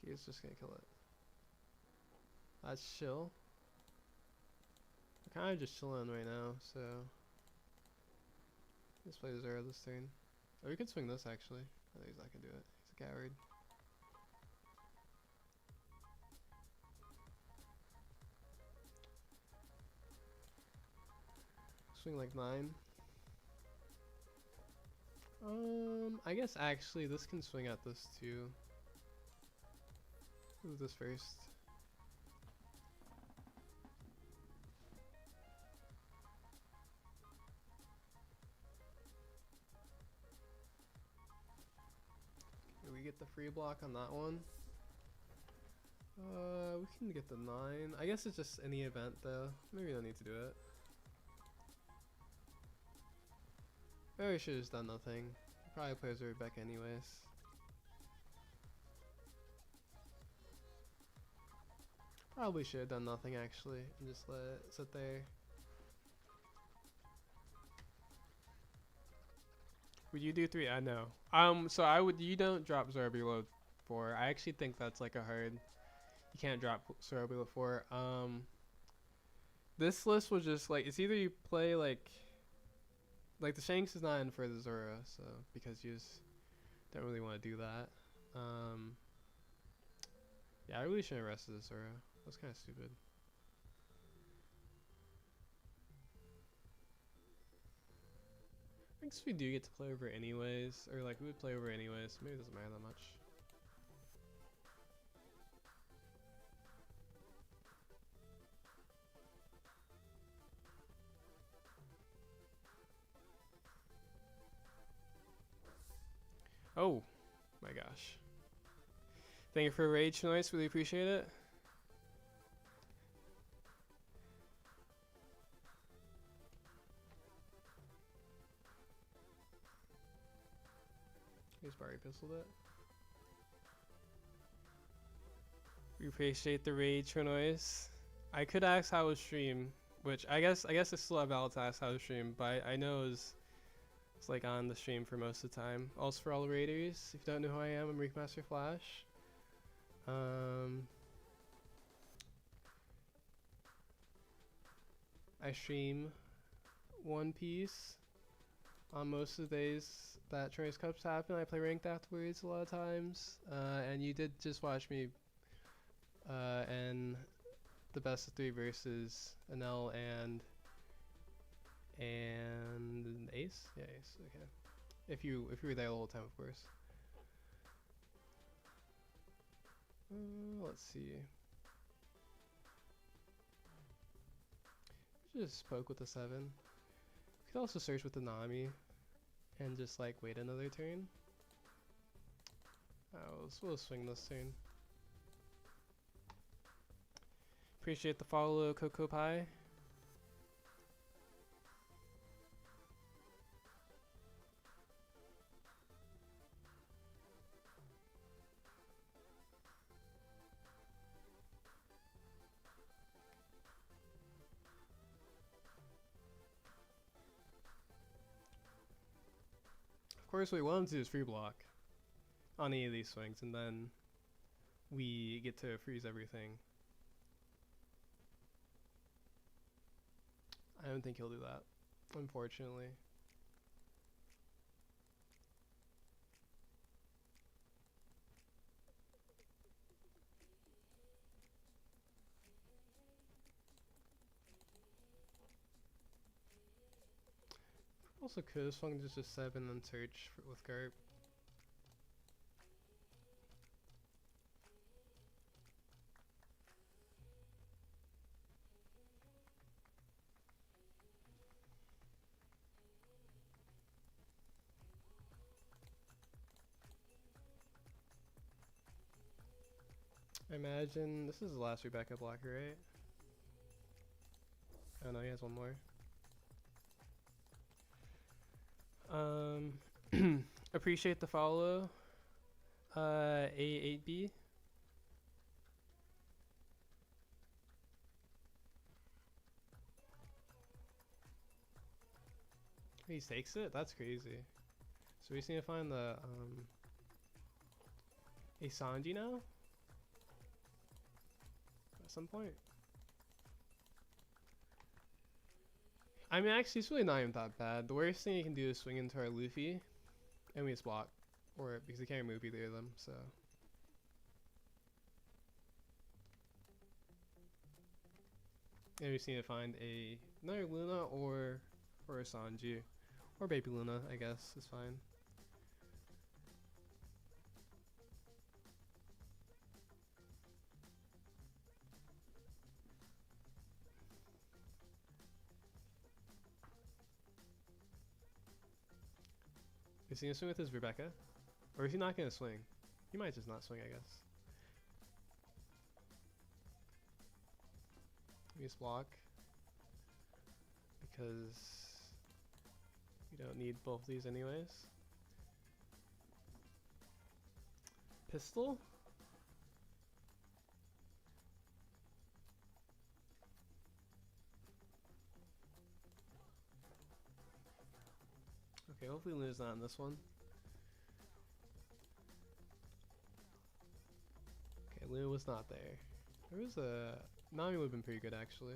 He's just gonna kill it. That's chill. We're kind of just chilling right now, so let's play Zero this turn. Or we could swing this actually. I think he's not gonna do it. He's a coward. Swing like 9. I guess actually this can swing at this too. Do this first. Okay, we get the free block on that one. We can get the 9. I guess it's just any event though. Maybe we don't need to do it. Maybe we should have just done nothing. Probably plays right back anyways. Probably should have done nothing actually and just let it sit there. Would you do 3? I know. So I would. You don't drop Zoro below 4. I actually think that's like a hard. You can't drop Zoro below 4. This list was just like it's either you play like the Shanks is not in for the Zoro, so because you just don't really want to do that. Yeah, I really shouldn't have rested the Zoro. That was kind of stupid. I guess we do get to play over anyways, or like we would play over anyways. Maybe it doesn't matter that much. Oh my gosh. Thank you for a raid, Chinoize. Really appreciate it. He's Barry pistoled it. We appreciate the raid, Chinoize. I could ask how was stream, which I guess it's still valid to ask how was stream, but I know it's like on the stream for most of the time. Also for all the raiders, if you don't know who I am, I'm Reekmaster Flash. I stream One Piece on most of the days that ChinoizeCups happen. I play ranked afterwards a lot of times, and you did just watch me and the best of 3 versus Anel and Ace. Yeah, Ace. Okay. If you were there the whole time, of course. Let's see. Just poke with the 7. You could also search with the Nami and just like wait another turn. We'll swing this turn. Appreciate the follow, Coco Pie. Of course, what we want to do is free block on any of these swings, and then we get to freeze everything. I don't think he'll do that, unfortunately. Also could have swung just a 7 and search with Garp. I imagine this is the last Rebecca blocker, right? Oh no, he has one more. Um, appreciate the follow. A8B. He takes it? That's crazy. So we just need to find the a Sanji now? At some point. I mean, actually, it's really not even that bad. The worst thing you can do is swing into our Luffy, and we just block. Or, because he can't remove either of them, so. And we just need to find another Luna or a Sanji. Or Baby Luna, I guess, is fine. Is he gonna swing with his Rebecca? Or is he not gonna swing? He might just not swing, I guess. We just block. Because we don't need both of these anyways. Pistol? Okay, hopefully Luna's not in this one. Okay, Luna was not there. There was a... Nami would have been pretty good, actually.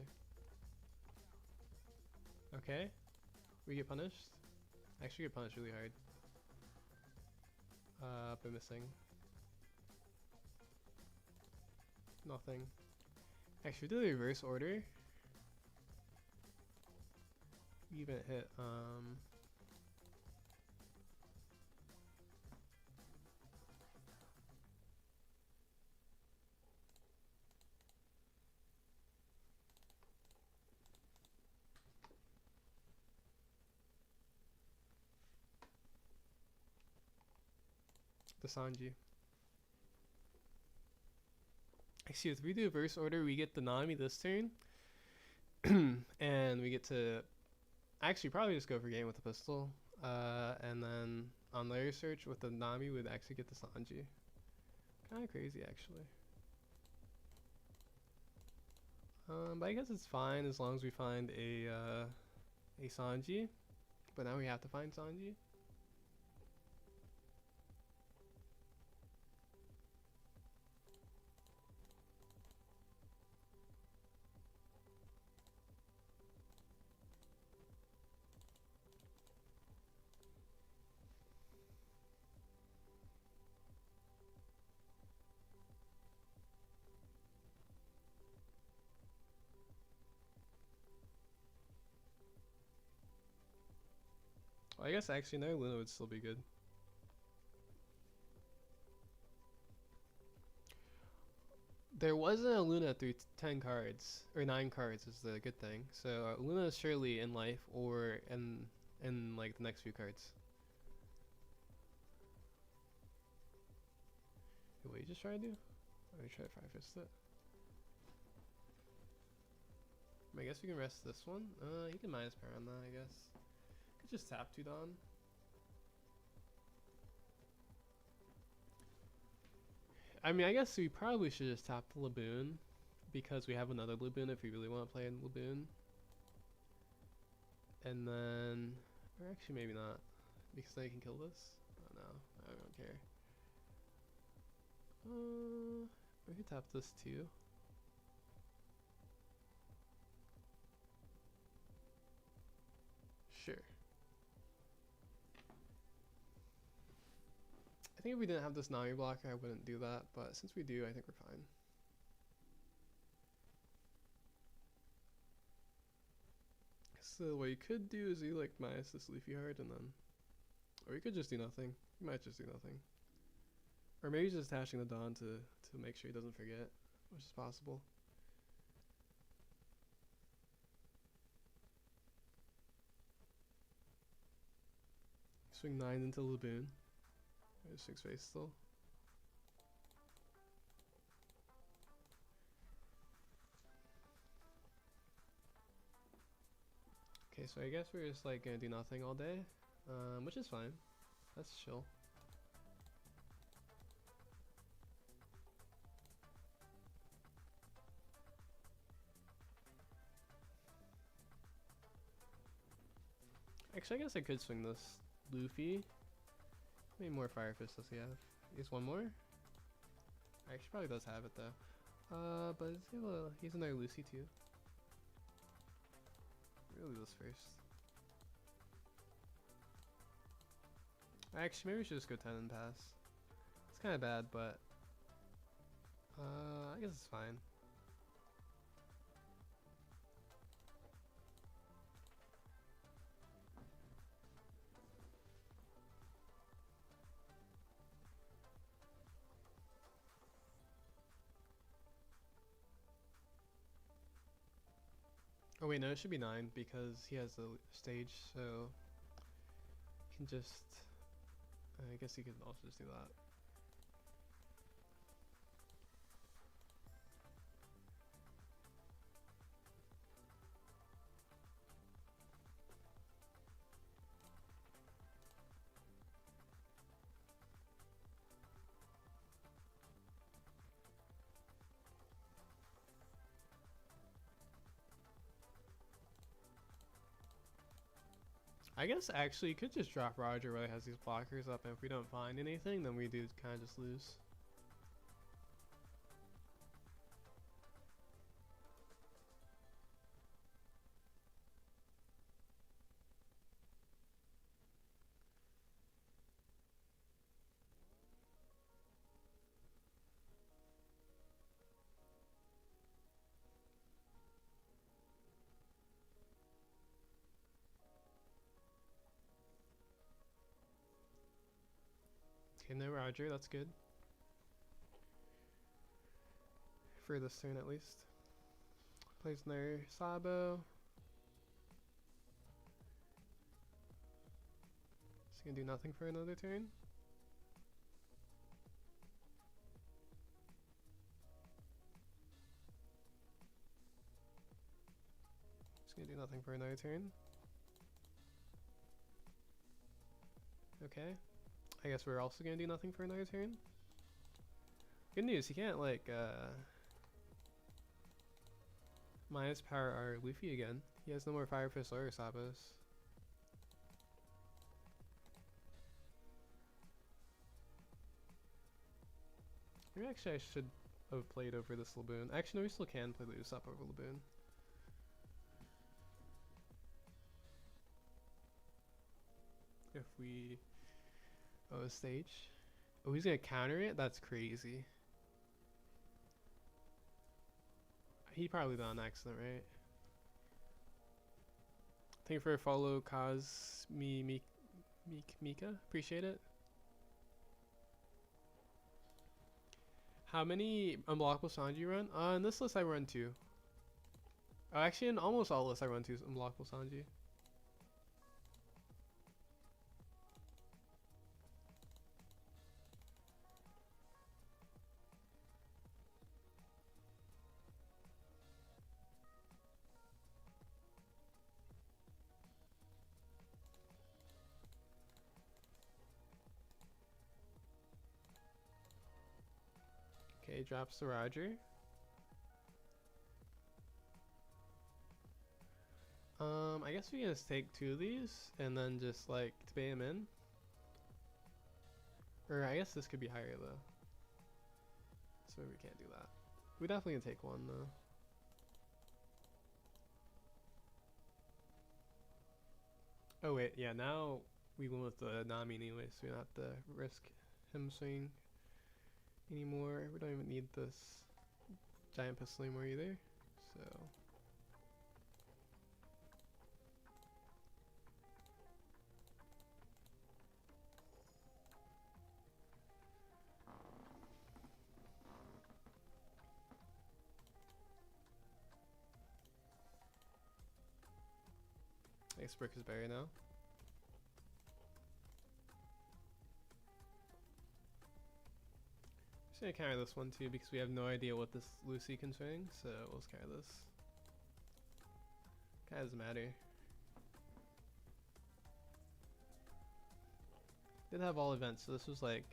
Okay. We get punished? Actually get punished really hard. By missing. Nothing. Actually, we did the reverse order. We even hit, the Sanji. Actually, if we do reverse order, we get the Nami this turn. And we get to actually probably just go for game with the pistol. And then on layer search with the Nami, we'd actually get the Sanji. Kind of crazy, actually. But I guess it's fine as long as we find a Sanji. But now we have to find Sanji. Well, I guess actually no, Luna would still be good. There wasn't a Luna through 10 cards, or 9 cards is the good thing. So Luna is surely in life or in like the next few cards. What you just try to do? Or you try to fire fist it? I guess we can rest this one. You can minus power on that, I guess. Could just tap 2 Dawn. I mean, I guess we probably should just tap the Laboon, because we have another Laboon if we really want to play in Laboon. And then, or actually maybe not, because then I can kill this. Oh no, I don't care. We could tap this too. Sure. I think if we didn't have this Nami blocker, I wouldn't do that, but since we do, I think we're fine. So what you could do is you like minus this Leafy Heart and then, or you could just do nothing. You might just do nothing. Or maybe just attaching the Dawn to make sure he doesn't forget, which is possible. Swing 9 into Laboon. There's 6 face still. Okay, so I guess we're just like gonna do nothing all day. which is fine. That's chill. Actually, I guess I could swing this Luffy. How many more Fire Fists does he have? He has one more? Actually, probably does have it though. But he's another Lucy too. Really this first. Actually, maybe we should just go 10 and pass. It's kind of bad, but I guess it's fine. Oh wait, no, it should be 9 because he has the stage, so you can just. I guess you could also just do that. I guess actually you could just drop Roger where he has these blockers up, and if we don't find anything, then we do kind of just lose. Okay, no Roger, that's good. For this turn at least. Plays another Sabo. It's gonna do nothing for another turn. It's gonna do nothing for another turn. Okay. I guess we're also gonna do nothing for another turn. Good news, he can't like minus power our Luffy again. He has no more Fire Fist or Sabos. Maybe actually I should have played over this Laboon. Actually no, we still can play the Usopp over Laboon. If we a stage. Oh, he's gonna counter it? That's crazy. He probably did on accident, right? Thank you for a follow, Mika. Appreciate it. How many unblockable Sanji you run? In this list I run 2. Oh, actually in almost all lists I run 2 unblockable Sanji. Okay, drops the Roger. I guess we can just take 2 of these and then just like debate him in. Or I guess this could be higher though. So we can't do that. We definitely can take 1 though. Oh wait, yeah, now we went with the Nami anyway, so we don't have to risk him swinging anymore. We don't even need this giant pistol anymore either. So I guess Brick is better now. Just gonna counter this one too because we have no idea what this Lucy can swing, so we'll just counter this. Kinda doesn't matter. did have all events, so this was like,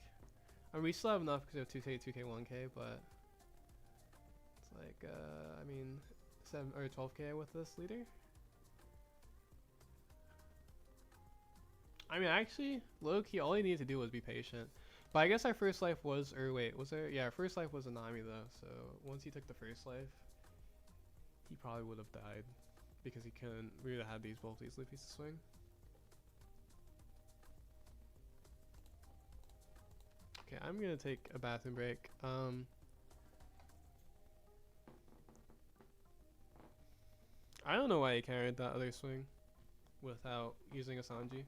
I mean, we still have enough because we have 2K, 2K, 1K, but it's like, I mean, 7 or 12K with this leader. I mean, actually, low key, all he needed to do was be patient. But I guess our first life was, or wait, was there? Yeah, our first life was a Nami though. So once he took the first life, he probably would have died because he couldn't. We would have had both these Luffys to swing. Okay, I'm gonna take a bathroom break. I don't know why he carried that other swing without using a Sanji.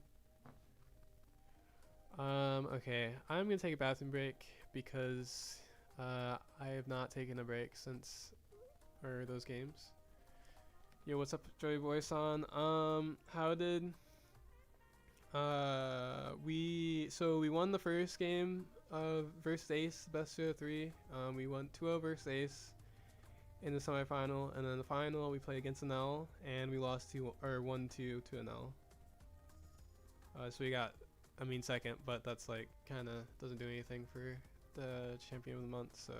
Okay, I'm gonna take a bathroom break because I have not taken a break since those games. Yo, what's up, Joy Boy-san? How did we won the first game versus Ace, best of 3. We won 2-0 versus Ace in the semifinal, and then the final we played against an L, and we lost 1-2 to an L. So we got, I mean, second, but that's like kind of doesn't do anything for the champion of the month. So,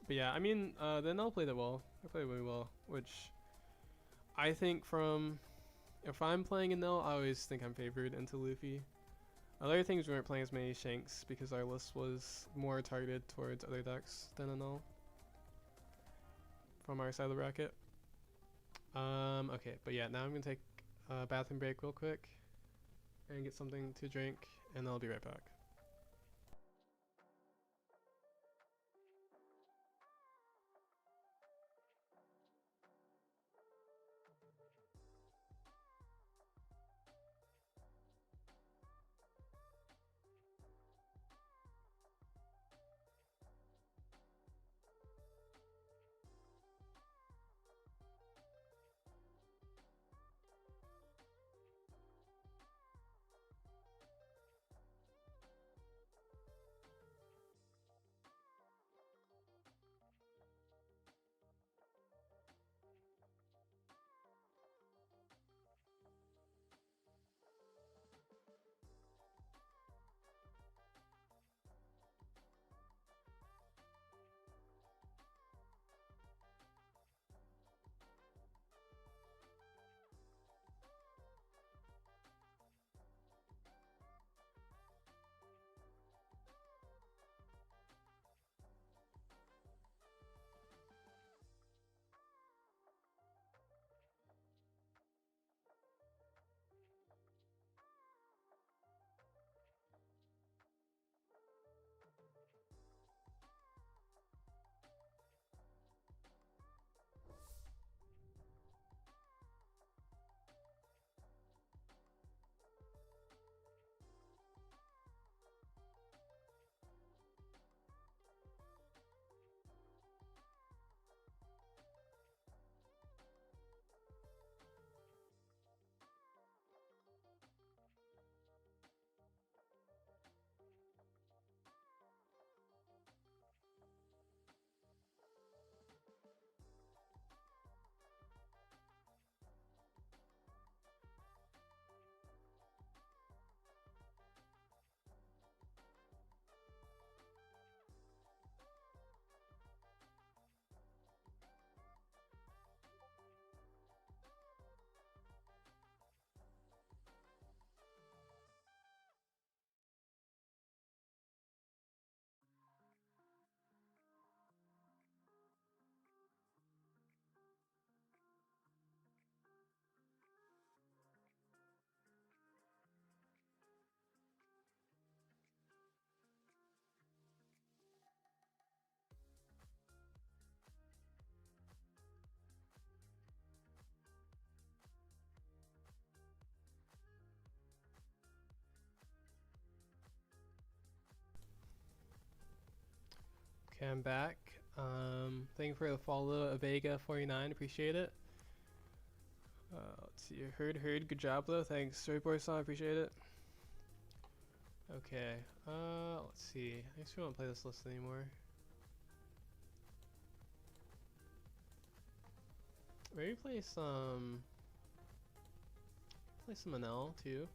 but yeah, I mean, the NL played it well. I played really well, which I think from if I'm playing NL, I always think I'm favored into Luffy. Other things we weren't playing as many Shanks because our list was more targeted towards other decks than NL from our side of the bracket. Okay, but yeah, now I'm gonna take a bathroom break real quick and get something to drink, and I'll be right back. Okay, I'm back. Thank you for the follow, Vega 49. Appreciate it. Let's see. Heard. Good job though. Thanks, Storyboy-san. Appreciate it. Okay. Let's see. I guess we won't play this list anymore. Maybe play some. play some Manel too.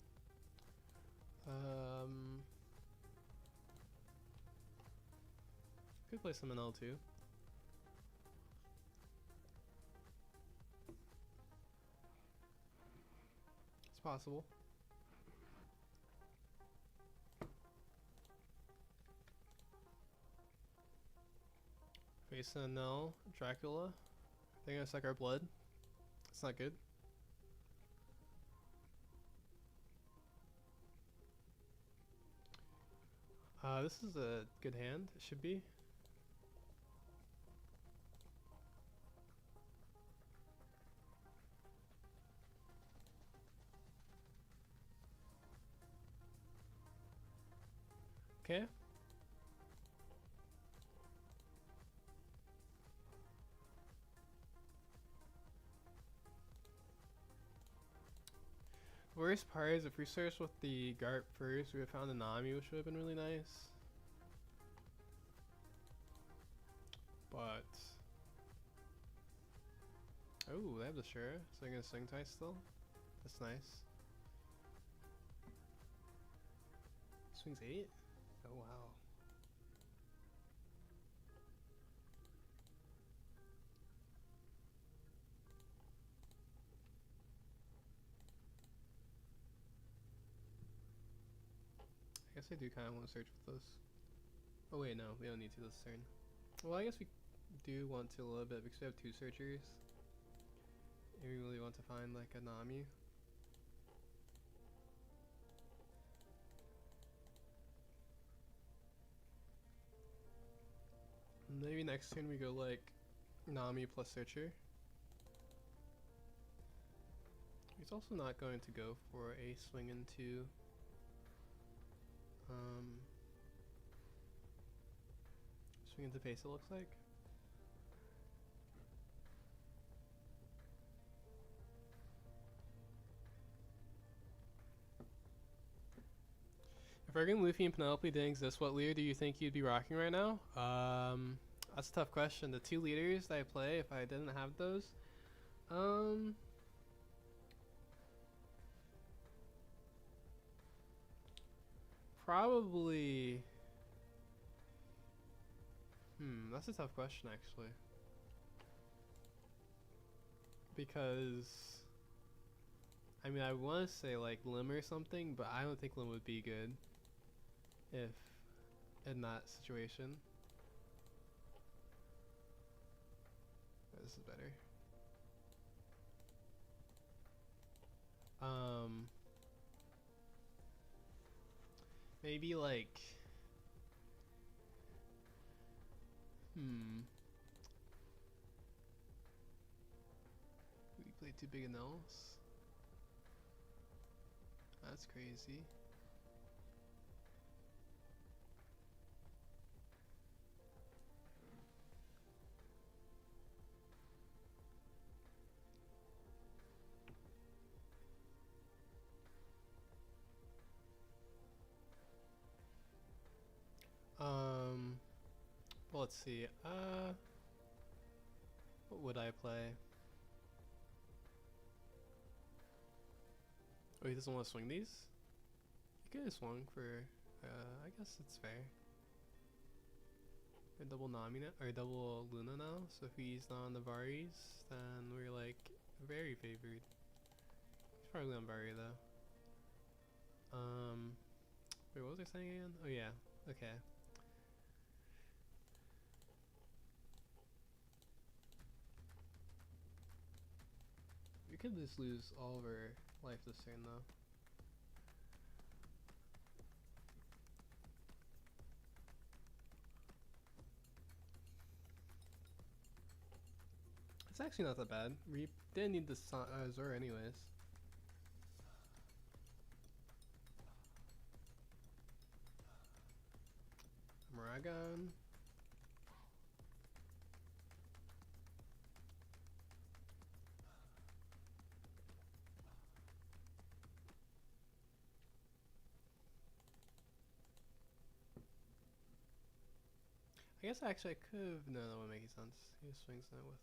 Could play some Manel too. It's possible. Face Manel, Dracula. I think that's like our blood. It's not good. This is a good hand. It should be. Okay. Worst part is if we searched with the Garp first, we would have found a Nami, which would have been really nice. But oh, they have the Shura, so I'm gonna swing tie still. That's nice. Swings 8? Oh wow. I guess I do kind of want to search with this. Oh wait, no, we don't need to this turn. Well, I guess we do want to a little bit because we have 2 searchers. And we really want to find like a Nami. Maybe next turn we go like Nami plus searcher. He's also not going to go for a swing into swing into pace, it looks like. If Ergen, Luffy, and Penelope didn't exist, what leader do you think you'd be rocking right now? That's a tough question. The 2 leaders that I play, if I didn't have those, probably. That's a tough question actually. Because I mean, I want to say like Lim or something, but I don't think Lim would be good if in that situation. Oh, this is better. Maybe like we play 2 big Nels. That's crazy. Well, let's see. What would I play? Oh, he doesn't want to swing these? He could have swung for, I guess it's fair. We're double Nami now, or double Luna now, so if he's not on the Varis, then we're like very favored. He's probably on Vari though. Wait, what was I saying again? Oh yeah, okay. We could just lose all of our life this turn though. It's actually not that bad. We didn't need the Zora anyways. Maragon. I guess actually I could have. No, that wouldn't make any sense. He swings that with.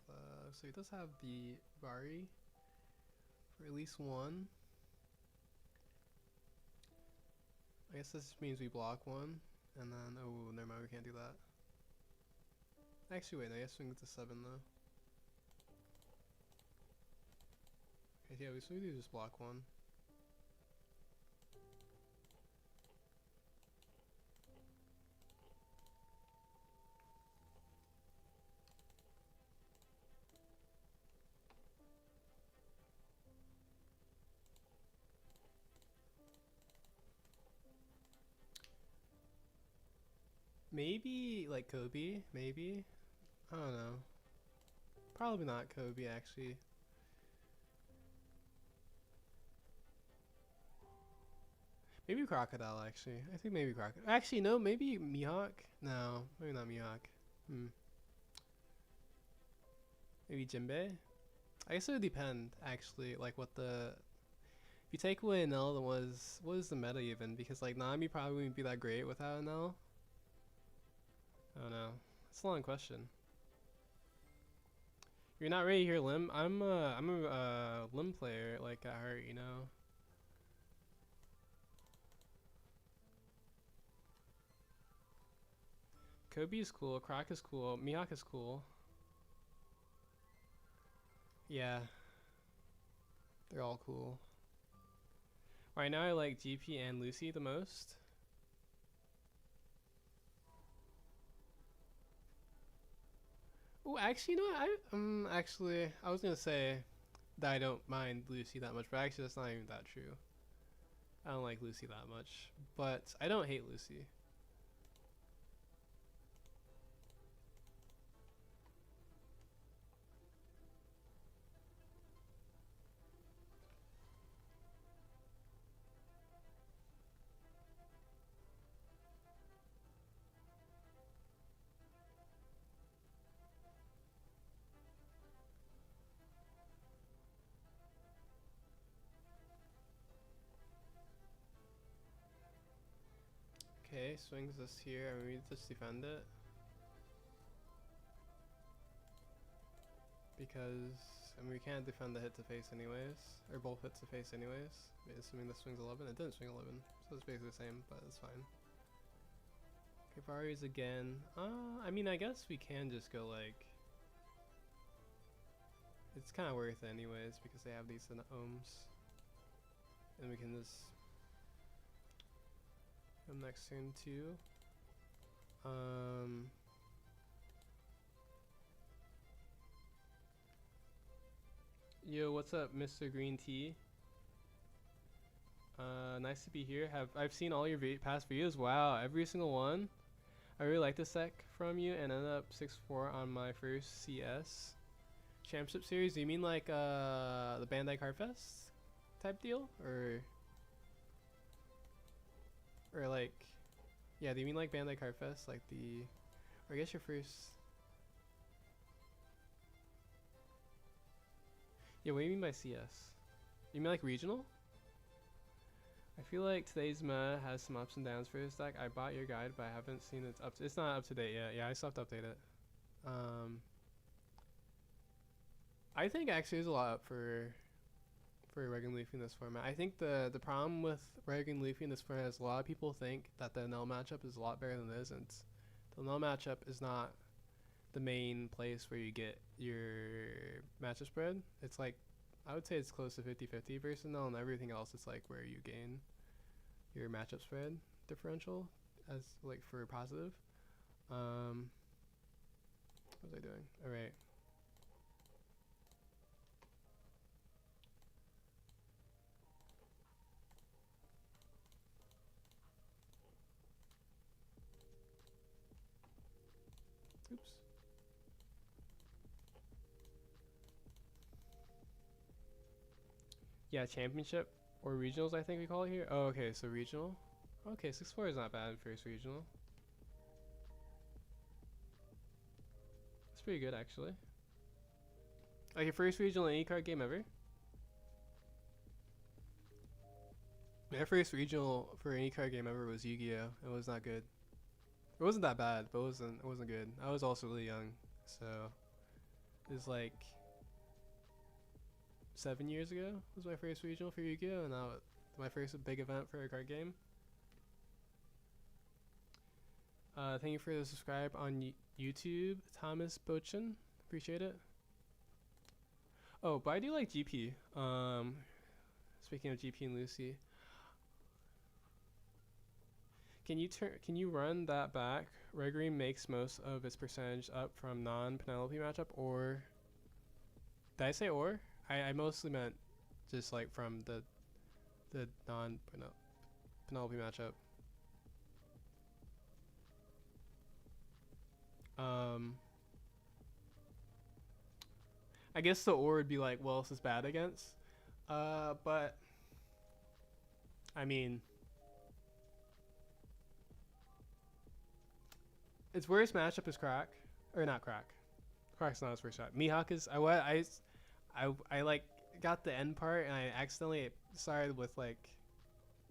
So he does have the Vari for at least 1. I guess this means we block one, and then oh, never mind, we can't do that. Actually, wait, no, I guess swing it to 7 though. Okay, yeah, so we do just block one. Maybe like Kobe, maybe. I don't know. Probably not Kobe actually. Maybe Crocodile actually. I think maybe Crocodile. Actually, no, maybe Mihawk. No, maybe not Mihawk. Maybe Jinbei. I guess it would depend actually. Like what the if you take away an L, then what is the meta even? Because like Nami probably wouldn't be that great without an L. I don't know. It's a long question. You're not ready here, Lim. I'm a Lim player like at heart, you know. Kobe is cool. Croc is cool. Mihawk is cool. Yeah, they're all cool. Right now, I like GP and Lucy the most. Oh, actually, you know what? Actually, I was gonna say that I don't mind Lucy that much, but actually, that's not even that true. I don't like Lucy that much, but I don't hate Lucy. Okay, swings this here, and we just defend it. Because, I mean, we can't defend the hit to face anyways, or both hits to face anyways. Assuming this swings 11, it didn't swing 11, so it's basically the same, but it's fine. Okay, Barry's again. I mean, I guess we can just go like. It's kind of worth it anyways because they have these ohms, and we can just come next turn too. Yo, what's up, Mr. Green Tea? Nice to be here. I've seen all your past videos. Wow, every single one. I really like this deck from you, and ended up 6-4 on my first CS championship series. Do you mean like the Bandai Card Fest type deal, or like, yeah? Do you mean like Bandai Card Fest, like the, or I guess your first? Yeah, what do you mean by CS? You mean like regional? I feel like today's meta has some ups and downs for this deck. I bought your guide, but I haven't seen it's up. It's not up to date yet. Yeah, I still have to update it. I think actually there's a lot up for Reg and Luffy in this format. I think the problem with Reg and Luffy in this format is a lot of people think that the Null matchup is a lot better than it isn't. The Null matchup is not the main place where you get your matchup spread. It's like, I would say it's close to 50-50 versus Null, and everything else is like where you gain your matchup spread differential as like for positive. What was I doing? All right. Oops. Yeah, championship or regionals, I think we call it here. Oh, okay, so regional. Okay, 6-4 is not bad first regional. It's pretty good actually. Like your first regional any card game ever? My first regional for any card game ever was Yu-Gi-Oh! It was not good. It wasn't that bad, but it wasn't good. I was also really young, so it was like 7 years ago was my first regional for Yu-Gi-Oh! And now my first big event for a card game. Thank you for the subscribe on YouTube, Thomas Bochin. Appreciate it. Oh, but I do like GP. Speaking of GP and Lucy, can you run that back? Gregory makes most of its percentage up from non-Penelope matchup, or did I say or? I mostly meant just like from the non-Penelope matchup. I guess the or would be like, well, this is bad against. But I mean, its worst matchup is Crack, or not Crack. Crack's not his worst shot. Mihawk is. I like got the end part and I accidentally started with like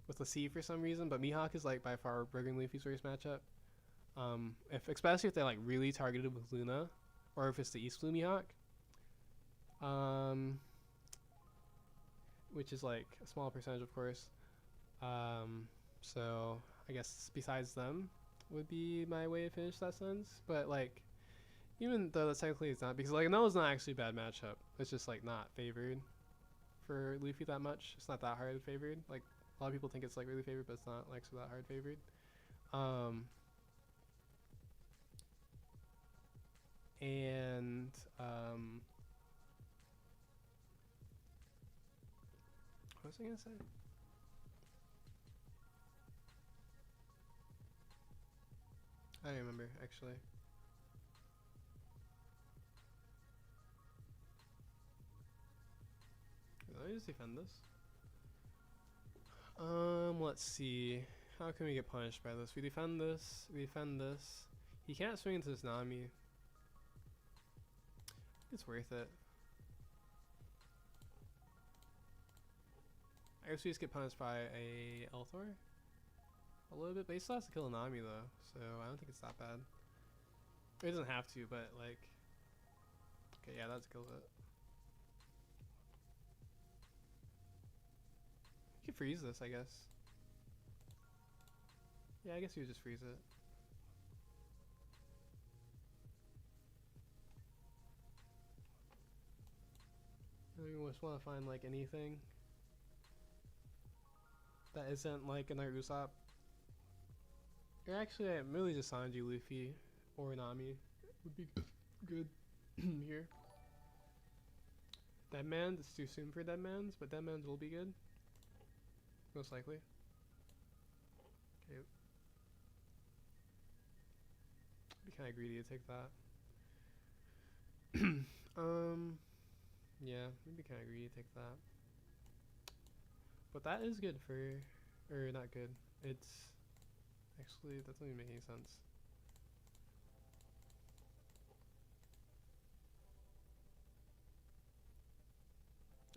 with a C for some reason, but Mihawk is like by far Burger and Luffy's worst matchup. Especially if they're like really targeted with Luna, or if it's the East Blue Mihawk. Which is like a small percentage, of course. So I guess besides them would be my way to finish that sentence. But like, even though that's technically it's not, because like Noah's not actually a bad matchup. It's just like not favored for Luffy that much. It's not that hard favored. Like a lot of people think it's like really favored, but it's not like so that hard favored. What was I gonna say? I don't remember actually. Let me just defend this. Let's see. How can we get punished by this? We defend this. We defend this. He can't swing into this Nami. It's worth it. I guess we just get punished by a Elthor a little bit, but he still has to kill a Nami though, so I don't think it's that bad. It doesn't have to, but like, okay, yeah, that kills it. You could freeze this, I guess. Yeah, I guess you would just freeze it. We just want to find like anything that isn't like another Usopp. Or actually, I'm really just Sanji, Luffy, or Nami would be good here. Deadman, it's too soon for Deadmans, but Deadmans will be good. Most likely. Okay. Be kind of greedy to take that. Yeah, maybe kind of greedy to take that. But that is good for, or not good. It's actually, that doesn't even make any sense.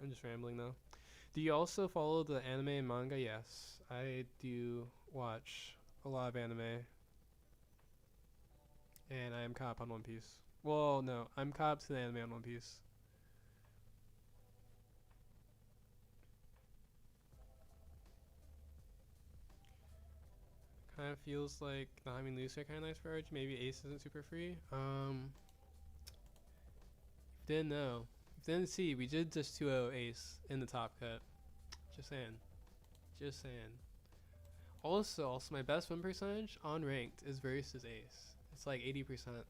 I'm just rambling though. Do you also follow the anime and manga? Yes, I do watch a lot of anime. And I am caught up on One Piece. Well, no, I'm caught up to the anime on One Piece. Kind of feels like Nami and Lucy are kind of nice for Arch. Maybe Ace isn't super free. Didn't know. Didn't see. We did just 2-0 Ace in the top cut. Just saying. Just saying. Also, my best win percentage on ranked is versus Ace. It's like 80%.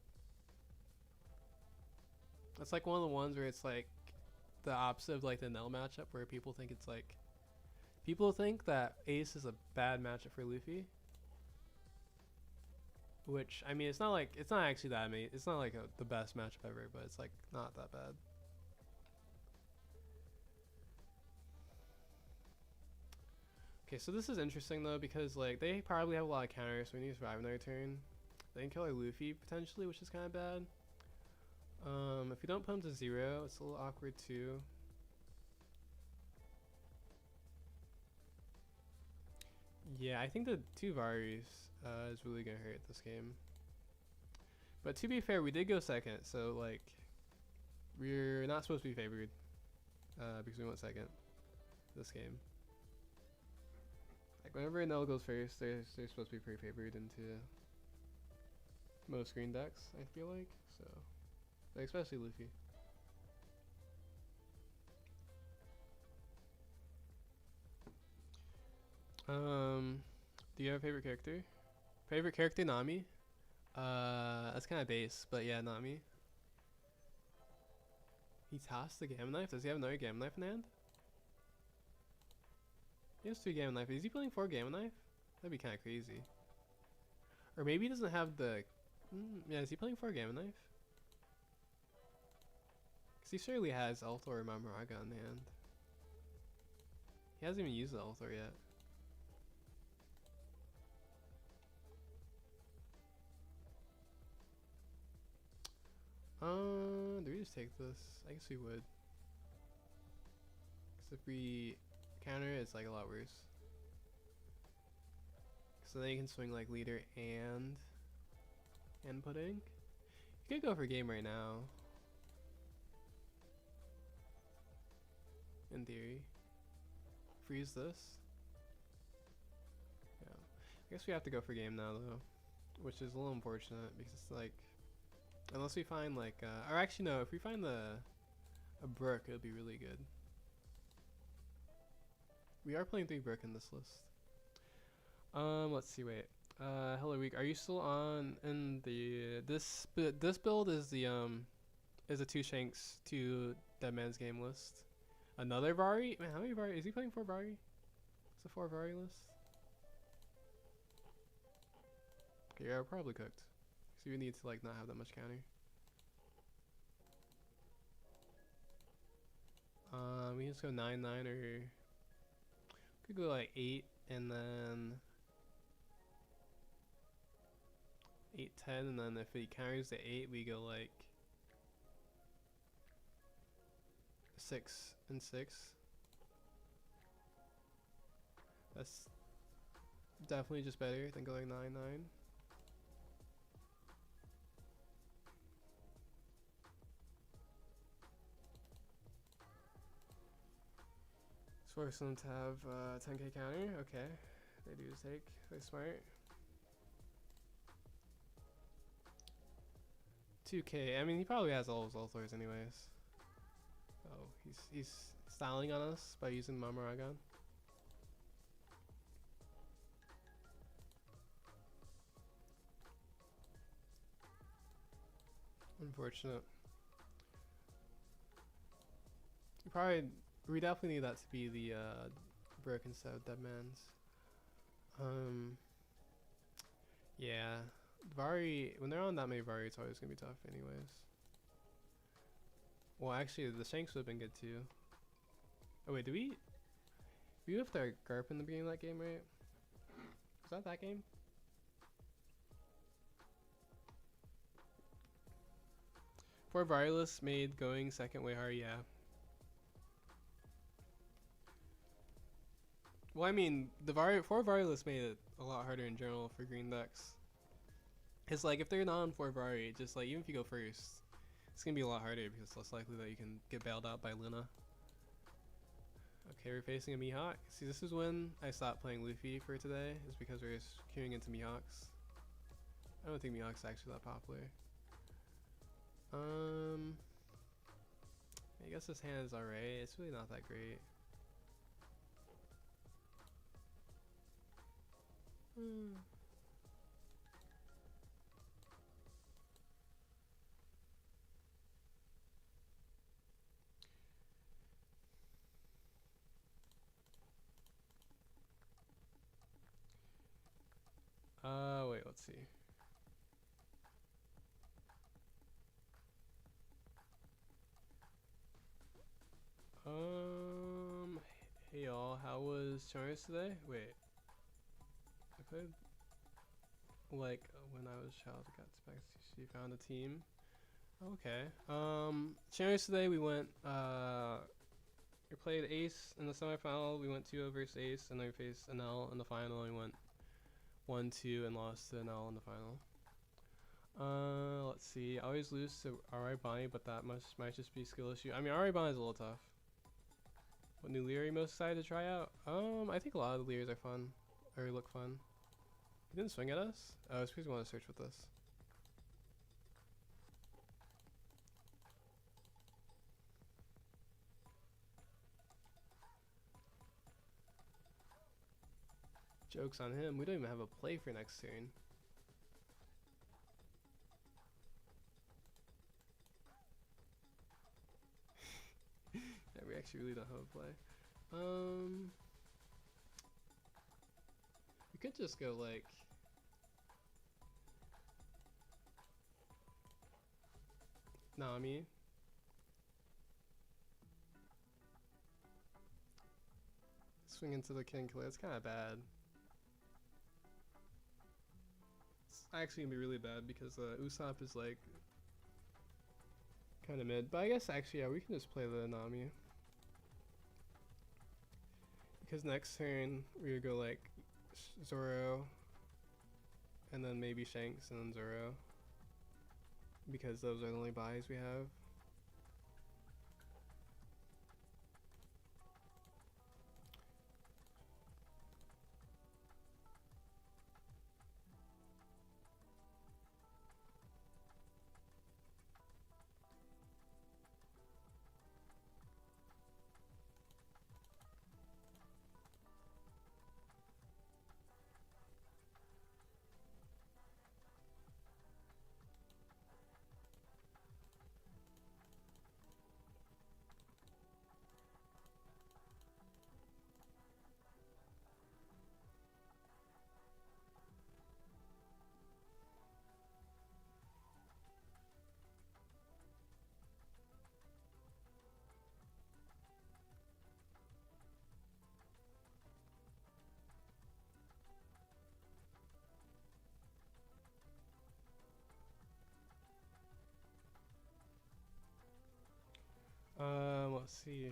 It's like one of the ones where it's like the opposite of like the Nell matchup, where people think it's like, people think that Ace is a bad matchup for Luffy. Which, I mean, it's not like, it's not actually that amazing. It's not like the best matchup ever, but it's like not that bad. Okay, so this is interesting though, because like they probably have a lot of counters, so we need to survive another turn. They can kill our Luffy potentially, which is kind of bad. If we don't put him to 0, it's a little awkward too. Yeah, I think the 2 Varis is really gonna hurt this game. But to be fair, we did go second, so like we're not supposed to be favored because we went second this game. Like whenever Nell goes first, they're supposed to be pretty favored into most green decks, I feel like. So, like, especially Luffy. Do you have a favorite character? Favorite character, Nami. That's kind of base, but yeah, Nami. He tossed the Gamma Knife. Does he have another Gamma Knife in hand? He has 2 Gamma Knife. Is he playing 4 Gamma Knife? That'd be kind of crazy. Or maybe he doesn't have the... yeah, is he playing 4 Gamma Knife? Because he surely has Althor or Mamoraga in hand. He hasn't even used the Althor yet. Do we just take this? I guess we would. Because if we counter it, it's like a lot worse. So then you can swing like leader and pudding. You could go for game right now. In theory. Freeze this. Yeah. I guess we have to go for game now though. Which is a little unfortunate because it's like, unless we find like, or actually no, if we find a Brook, it'll be really good. We are playing 3 Brook in this list. Let's see, wait. Hello Week, are you still on in the, this build is the, is a 2 Shanks, 2 Dead Man's Game list. Another Vari? Man, how many Vari? Is he playing 4 Vari? It's a 4 Vari list. Okay, yeah, we're probably cooked. So we need to like not have that much counter. We can just go 9-9 or could go like 8 and then 8-10 and then if he counters the 8 we go like 6 and 6. That's definitely just better than going 9-9. Force them to have 10k counter. Okay, they do take. They're smart. 2k. I mean, he probably has all his Ulthors anyways. Oh, he's styling on us by using Mamoraga. Unfortunate. We definitely need that to be the Brook instead of Dead Man's. Yeah, Vari, when they're on that many Vari, it's always gonna be tough anyways. Well, actually, the Shanks would have been good too. Oh wait, we have our Garp in the beginning of that game, right? Was that game? For Virus made going second way hard, yeah. Well, I mean, the 4 Varyless made it a lot harder in general for green decks. It's like, if they're not on 4 Vari, just like, even if you go first, it's gonna be a lot harder because it's less likely that you can get bailed out by Luna. Okay, we're facing a Mihawk. See, this is when I stopped playing Luffy for today, is because we're queuing into Mihawks. I don't think Mihawk's actually that popular. I guess this hand is alright. It's really not that great. Wait, let's see. Hey y'all, how was Chinoize today? Wait. I played like when I was a child, I got back to see found a team. Okay. Chinoize today we went we played Ace in the semifinal, we went 2-0 versus Ace, and then we faced NL in the final, and we went 1-2 and lost to NL in the final. Let's see. I always lose to RI Bonnie, but that might just be skill issue. I mean, RI Bonnie is a little tough. What new Lear are you most excited to try out? I think a lot of the Lears are fun, or look fun. He didn't swing at us? Oh, it's because we want to search with this. Joke's on him. We don't even have a play for next turn. Yeah, we actually really don't have a play. We could just go like... Nami. Swing into the King Killer. It's kind of bad. It's actually gonna be really bad because Usopp is like kind of mid. But I guess actually, yeah, we can just play the Nami. Because next turn we would go like Zoro, and then maybe Shanks and then Zoro. Because those are the only buys we have. Let's see.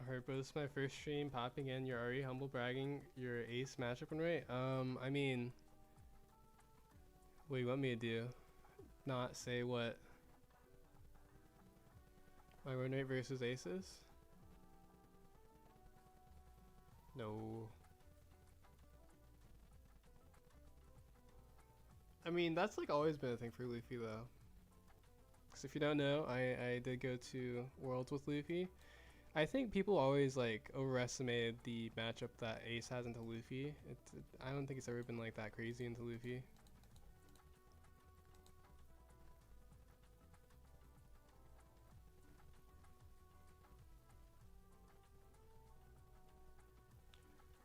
Alright, bro, this is my first stream popping in. You're already humble bragging your ace matchup win rate. I mean, what do you want me to do? Not say what my win rate versus aces? No. I mean, that's like always been a thing for Luffy though. Because if you don't know, I did go to Worlds with Luffy. I think people always like overestimated the matchup that Ace has into Luffy. I don't think it's ever been like that crazy into Luffy.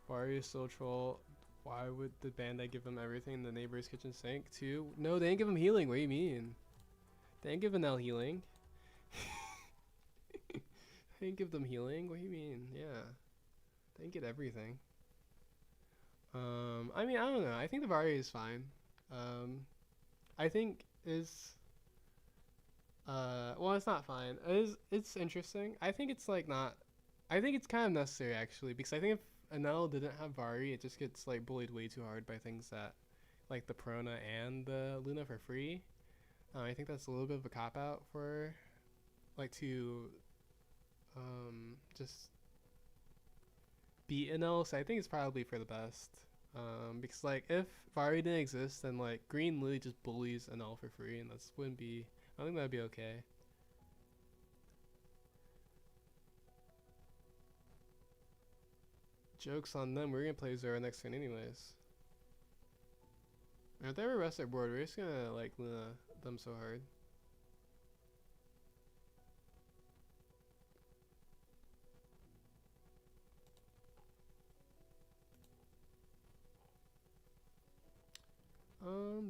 Barry is still troll. Why would the bandit give him everything in the neighbor's kitchen sink too? No, they didn't give him healing. What do you mean? They didn't give Enel healing. They didn't give them healing? What do you mean? Yeah. They didn't get everything. I mean, I don't know. I think the Vari is fine. I think is... well, it's not fine. It's interesting. I think it's like not... I think it's kind of necessary actually, because I think if Enel didn't have Vari, it just gets like bullied way too hard by things that... like the Perona and the Luna for free. I think that's a little bit of a cop-out for... like to... just beat Enel, so I think it's probably for the best. Because like if Vari didn't exist, then like Green literally just bullies Enel for free, and that's wouldn't be. I think that'd be okay. Jokes on them. We're gonna play Zoro next turn anyways. And if they ever rest their board, we're just gonna like Luna them so hard.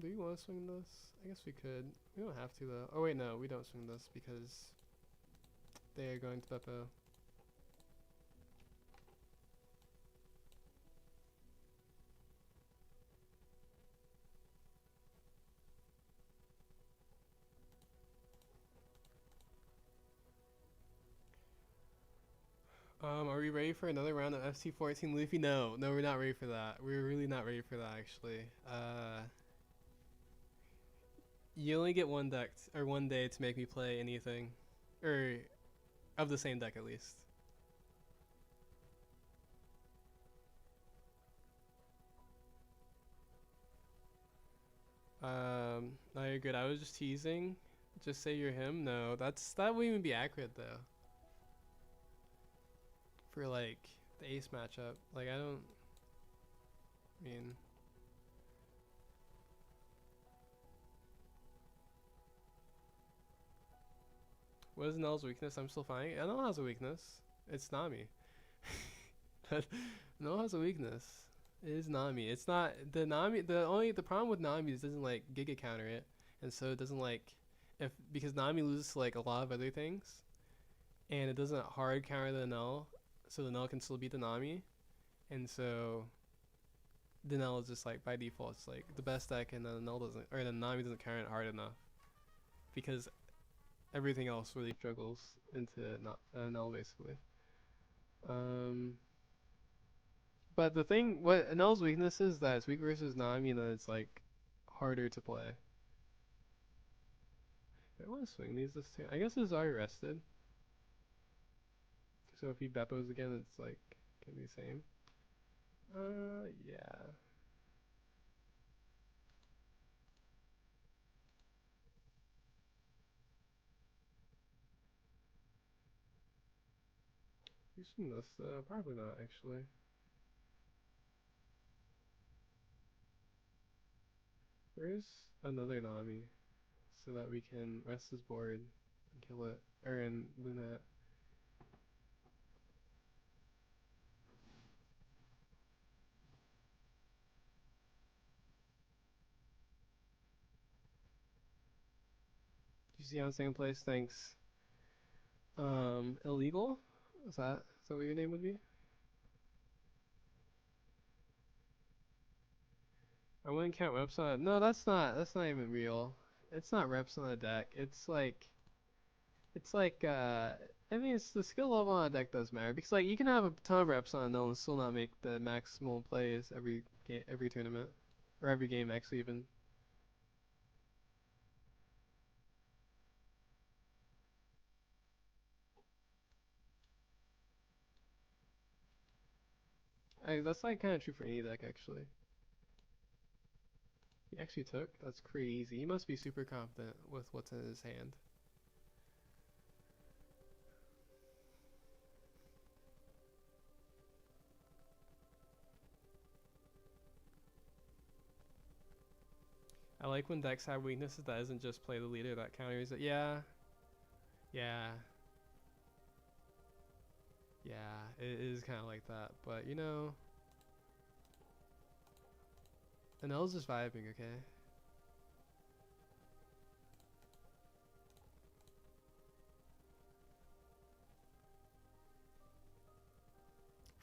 Do you want to swing this? I guess we could. We don't have to though. Oh wait, no, we don't swing this because they are going to Beppo. Are we ready for another round of FC14 Luffy? No, we're not ready for that. We're really not ready for that actually. You only get one deck or one day to make me play anything, or of the same deck at least. No, you're good. I was just teasing. Just say you're him. No, that wouldn't even be accurate though. For like the ace matchup. Like I don't. I mean. What is Null's weakness? I'm still finding it. Null has a weakness. It's Nami. Null has a weakness. It is Nami. It's not the Nami. The problem with Nami is it doesn't like Giga counter it, and so it doesn't like if because Nami loses to like a lot of other things, and it doesn't hard counter the Null, so the Null can still beat the Nami, and so the Null is just like by default it's like the best deck, and then the Null doesn't or the Nami doesn't counter it hard enough because everything else really struggles into not Null basically. But the thing, what Null's weakness is that it's weak versus Nami, and then it's like harder to play. I want to swing these this turn. I guess it's already rested. So if he Beppos again, it's like can be the same. Yeah. Using this, probably not actually. Where's another Nami so that we can rest his board and kill it, or in Lunat. You see on second place? Thanks. Illegal? Is that what your name would be? I wouldn't count reps on it. No, that's not even real. It's not reps on a deck. It's like I mean it's the skill level on a deck does matter because like you can have a ton of reps on a null and still not make the maximal plays every tournament or every game actually even. That's like kind of true for any deck actually. He actually took? That's crazy. He must be super confident with what's in his hand. I like when decks have weaknesses that isn't just play the leader that counters it. Yeah. Yeah. Yeah. It is kind of like that. But, you know, Anel's just vibing, okay?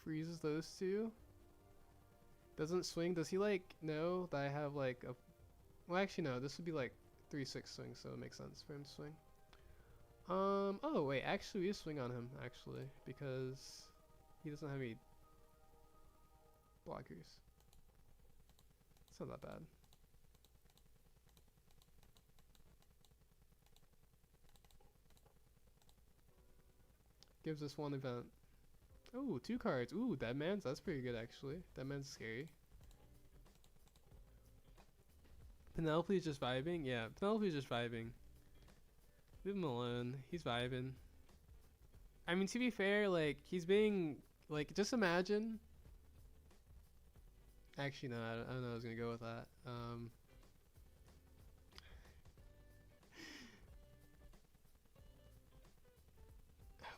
Freezes those two. Doesn't swing. Does he, like, know that I have, like, a... Well, actually, no. This would be, like, 3/6 swing, so it makes sense for him to swing. Oh, wait. Actually, we just swing on him, actually. Because he doesn't have any blockers. It's not that bad. Gives us one event. Oh, 2 cards. Ooh, Dead Man's. That's pretty good, actually. Dead Man's scary. Penelope's just vibing? Yeah, Penelope's just vibing. Leave him alone. He's vibing. I mean, to be fair, like, he's being... Like, just imagine... Actually, no, I don't know I was going to go with that.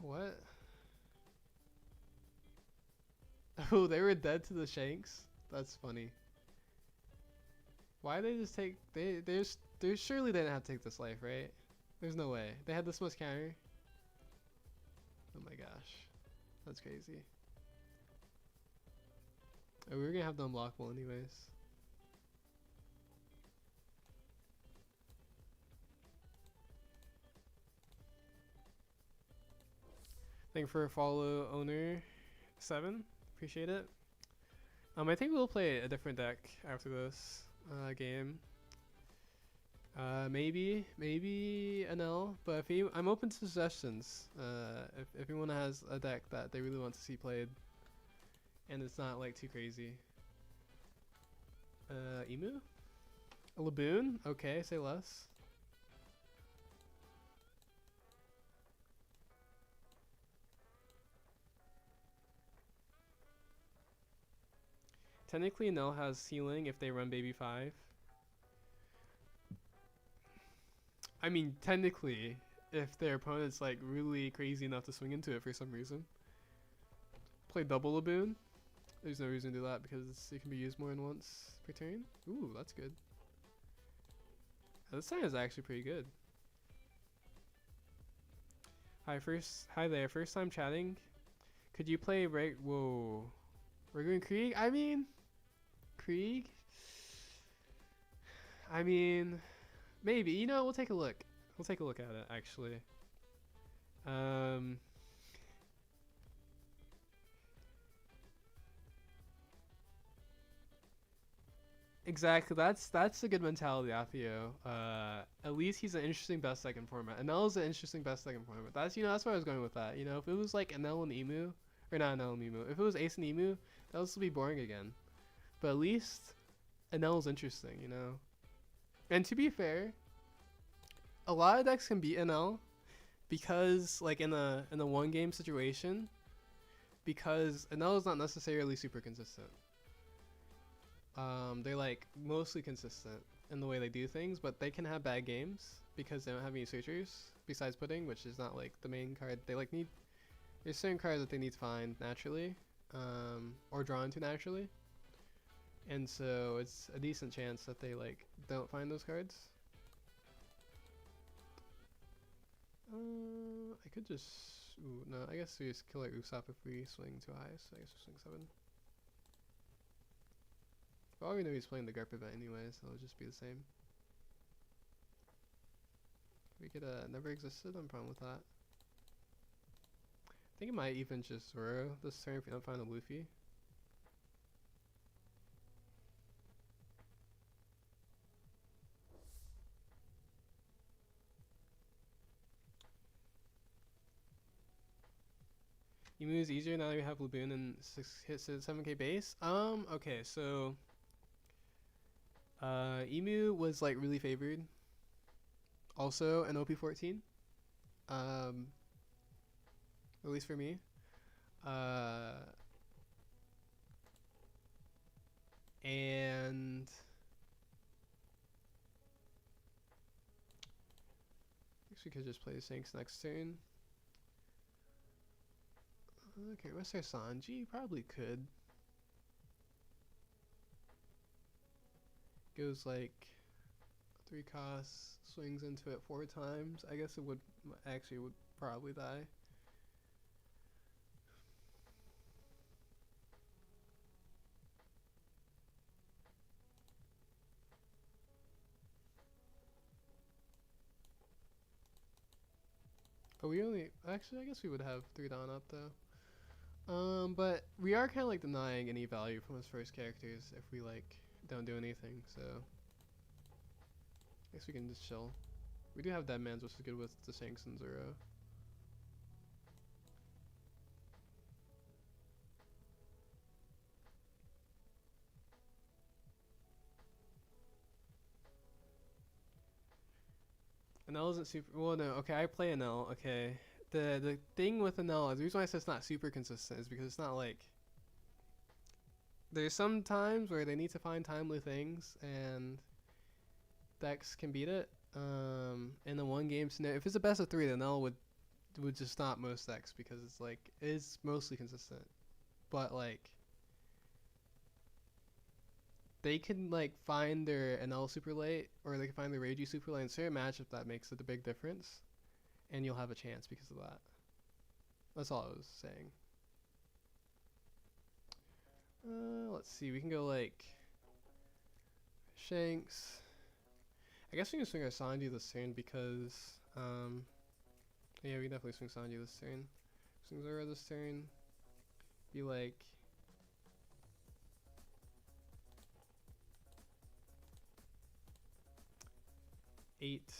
What? Oh, they were dead to the Shanks? That's funny. Why they just take... They surely didn't have to take this life, right? There's no way. They had this much counter. Oh my gosh. That's crazy. Oh, we were gonna have the unblockable anyways. Thank you for a follow, owner 7. Appreciate it. I think we'll play a different deck after this game. Maybe an L, but I'm open to suggestions. If anyone has a deck that they really want to see played, and it's not like too crazy. Emu, a Laboon. Okay, say less. Technically, Nell has healing if they run baby 5. I mean, technically, if their opponent's like really crazy enough to swing into it for some reason. Play double Laboon. There's no reason to do that because it can be used more than once per turn. Ooh, that's good. This sign is actually pretty good. Hi there, first time chatting. Could you play whoa. We're going Krieg? I mean, Krieg? I mean, maybe. You know, we'll take a look. We'll take a look at it, actually. Exactly. That's a good mentality, Atheo. At least he's an interesting best second format. Anel is an interesting best second format. That's where I was going with that. You know, if it was like Anel and Emu, or not Anel and Emu, if it was Ace and Emu, that would still be boring again. But at least Anel is interesting, you know. And to be fair, a lot of decks can beat Anel because like in a one game situation, because Anel is not necessarily super consistent. They're like mostly consistent in the way they do things, but they can have bad games because they don't have any searchers besides Pudding, which is not like the main card. They like need, there's certain cards that they need to find naturally, or draw into naturally, and so it's a decent chance that they like don't find those cards. I could just, ooh, no, I guess we just kill our Usopp if we swing too high, so I guess we swing 7. But all we know he's playing the Garp event anyway, so it'll just be the same. We could never existed, I'm fine with that. I think it might even just Zoro this turn if we don't find a Luffy. Emu is easier now that we have Laboon and 6 hits at 7k base. Okay, so Emu was like really favored. Also an OP14. At least for me. And I guess we could just play the Sinks next turn. Okay, what's our Sanji? Probably could. Goes like 3 costs, swings into it 4 times. I guess it would actually would probably die. But we only, actually I guess we would have 3 down up though. But we are kind of like denying any value from his first characters if we like don't do anything, so I guess we can just chill. We do have Deadman's, which is good with the Shanks and Zoro. Anel isn't super, well no, okay, I play Anel, okay. The thing with Anel, the reason why I said it's not super consistent is because it's not like, there's some times where they need to find timely things and decks can beat it. In the one game scenario, if it's a best of 3, then Anel would just stop most decks because it's like, it's mostly consistent. But like, they can like find their Anel super late, or they can find their Reiji super late in certain matchup that makes it a big difference, and you'll have a chance because of that. That's all I was saying. Let's see, we can go like Shanks. I guess we can swing our Sanji this turn because, yeah, we can definitely swing Sanji this turn. Swing Zoro this turn. Be like, eight.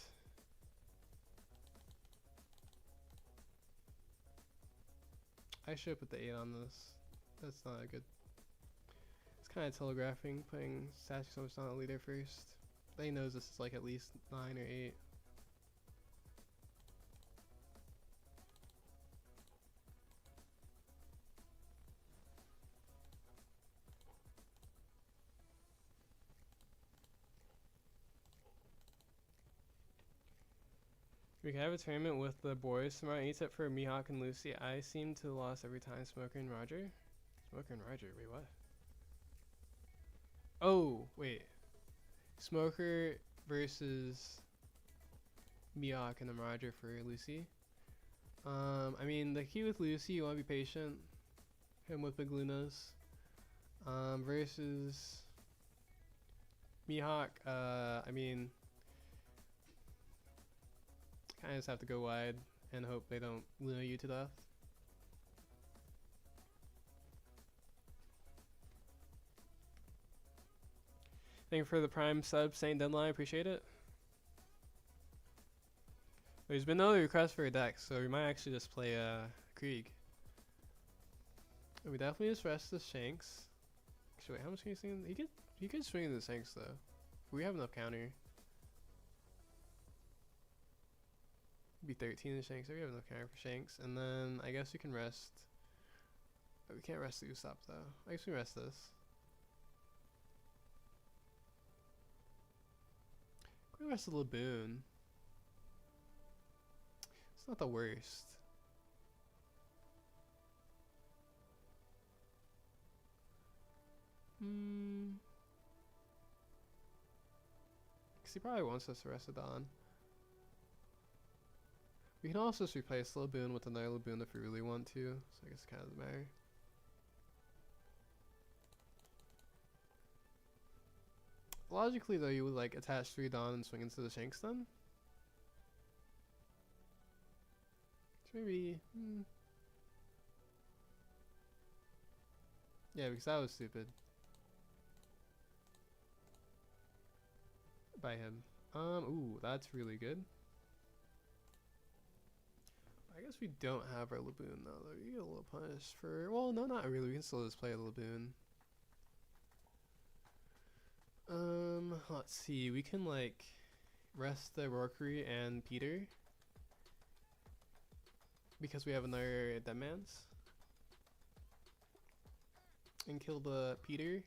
I should put the 8 on this. That's not a good. It's kind of telegraphing, putting statue so much on a leader first. They knows this is like at least 9 or 8. We can have a tournament with the boys tomorrow. Any tip for Mihawk and Lucy? I seem to lose every time. Smoker and Roger? Smoker and Roger, wait, what? Oh, wait. Smoker versus Mihawk and then Roger for Lucy. I mean, the key with Lucy, you want to be patient. Him with big lunas. Versus Mihawk, I mean, kind of just have to go wide and hope they don't luna you to death. Thank you for the prime sub, Saint Deadline, appreciate it. There's been no request for a deck, so we might actually just play Krieg. We definitely just rest the Shanks. Actually, wait, how much can you swing? He could swing the Shanks though. We have enough counter. Be 13 in Shanks, so we have enough counter for Shanks. And then I guess we can rest. Oh, we can't rest the Usopp though. I guess we rest this. We can rest a Laboon. It's not the worst. Because he probably wants us to rest it on. We can also just replace Laboon with another Laboon if we really want to. So I guess it kind of doesn't matter. Logically though, you would like attach 3 Dawn and swing into the Shanks then? So maybe... Yeah, because that was stupid. By him. Ooh, that's really good. I guess we don't have our Laboon though. We get a little punished for... Well, no, not really. We can still just play a Laboon. Let's see. We can like rest the Rorkery and Peter because we have another Deadman's, and kill the Peter.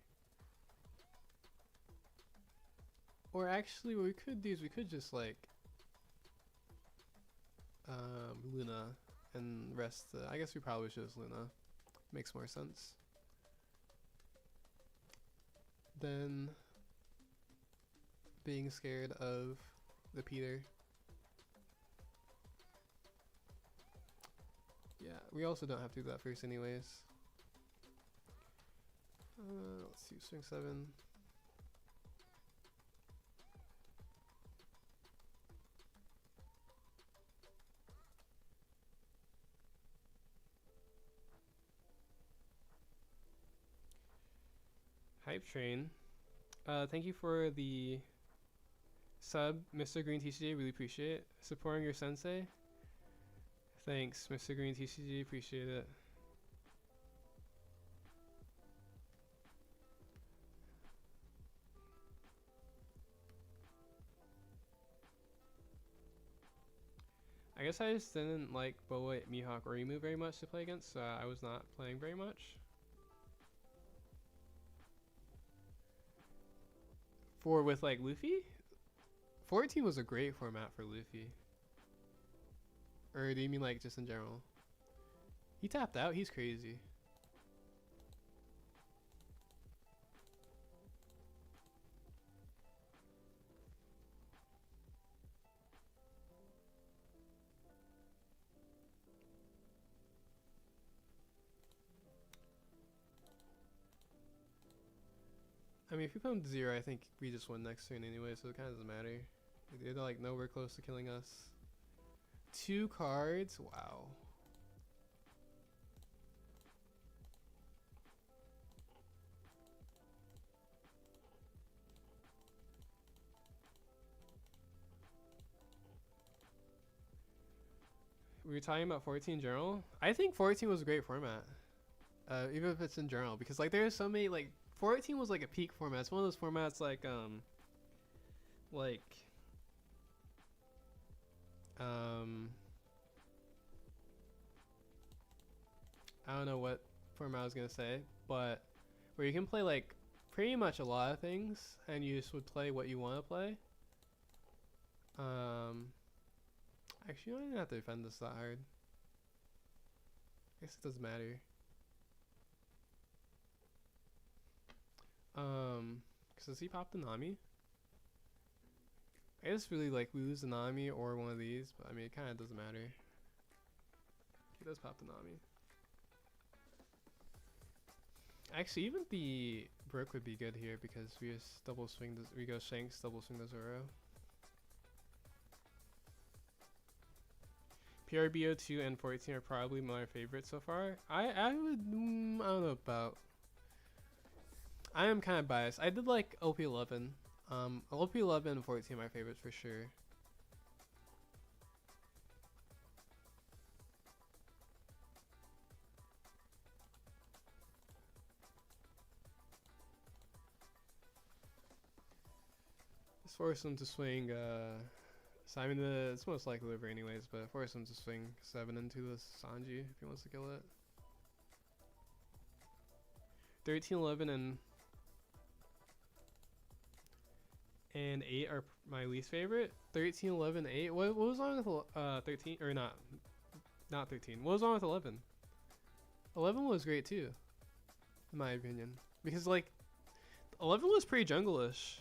Or actually, what we could do is we could just like Luna and rest the... I guess we probably should just Luna. Makes more sense. Than being scared of the Peter. Yeah, we also don't have to do that first anyways. Let's see, swing 7. Hype Train. Thank you for the sub, Mr. Green TCG. Really appreciate it. Supporting your sensei. Thanks, Mr. Green TCG. Appreciate it. I guess I just didn't like Boa, Mihawk, or Emu very much to play against, so I was not playing very much. For with like Luffy? 14 was a great format for Luffy. Or do you mean like just in general? He tapped out, he's crazy. I mean, if we put him to 0, I think we just win next turn anyway, so it kind of doesn't matter. They're like nowhere close to killing us. 2 cards? Wow. We were talking about 14 journal. I think 14 was a great format. Even if it's in journal, because like there's so many like 14 was like a peak format. It's one of those formats like I don't know what format I was gonna say, but where you can play like pretty much a lot of things and you just would play what you want to play. Actually, I don't have to defend this that hard. I guess it doesn't matter. Cause he popped the Nami? I just really like lose the Nami or one of these, but I mean, it kind of doesn't matter. He does pop the Nami. Actually, even the Brook would be good here because we just double swing this. We go Shanks, double swing the Zoro. PRBO2 and 14 are probably my favorites so far. I would I don't know about. I am kind of biased. I did like OP11. OP11 and 14 are my favorites for sure. Just force him to swing. So I mean, it's most likely liver anyways, but force him to swing 7 into the Sanji if he wants to kill it. 13, 11, and 8 are my least favorite. 13, 11, 8. What was wrong with 13 or not 13? What was wrong with 11? 11 was great too, in my opinion, because like 11 was pretty jungle-ish.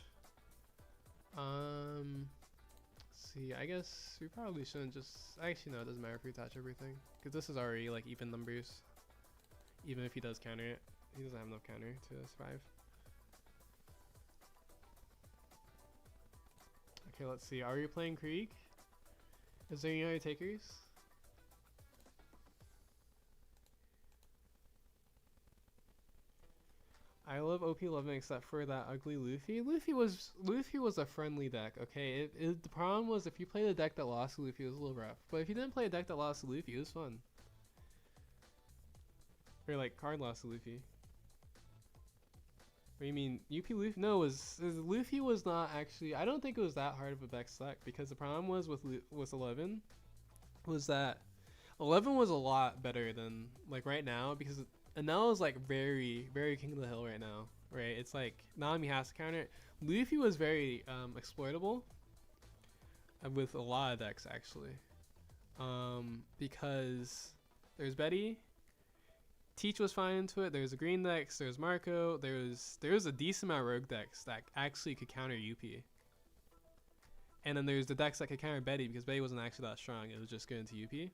See, I guess we probably shouldn't just. Actually, no, it doesn't matter if we attach everything, because this is already like even numbers. Even if he does counter it, he doesn't have enough counter to survive. Okay, let's see. Are you playing Krieg? Is there any other takers? I love OP11 except for that ugly Luffy. Luffy was a friendly deck, okay? The problem was if you played a deck that lost to Luffy, it was a little rough. But if you didn't play a deck that lost to Luffy, it was fun. Or like card lost to Luffy. What do you mean? UP Luffy? No, Luffy was not actually. I don't think it was that hard of a deck select because the problem was with 11 was that 11 was a lot better than like right now because. And now is like very, very king of the hill right now, right? It's like Nami has to counter it. Luffy was very exploitable with a lot of decks actually, because there's Betty, Teach was fine into it. There's a green decks, there's Marco, there's a decent amount of rogue decks that actually could counter UP. And then there's the decks that could counter Betty because Betty wasn't actually that strong. It was just good into UP.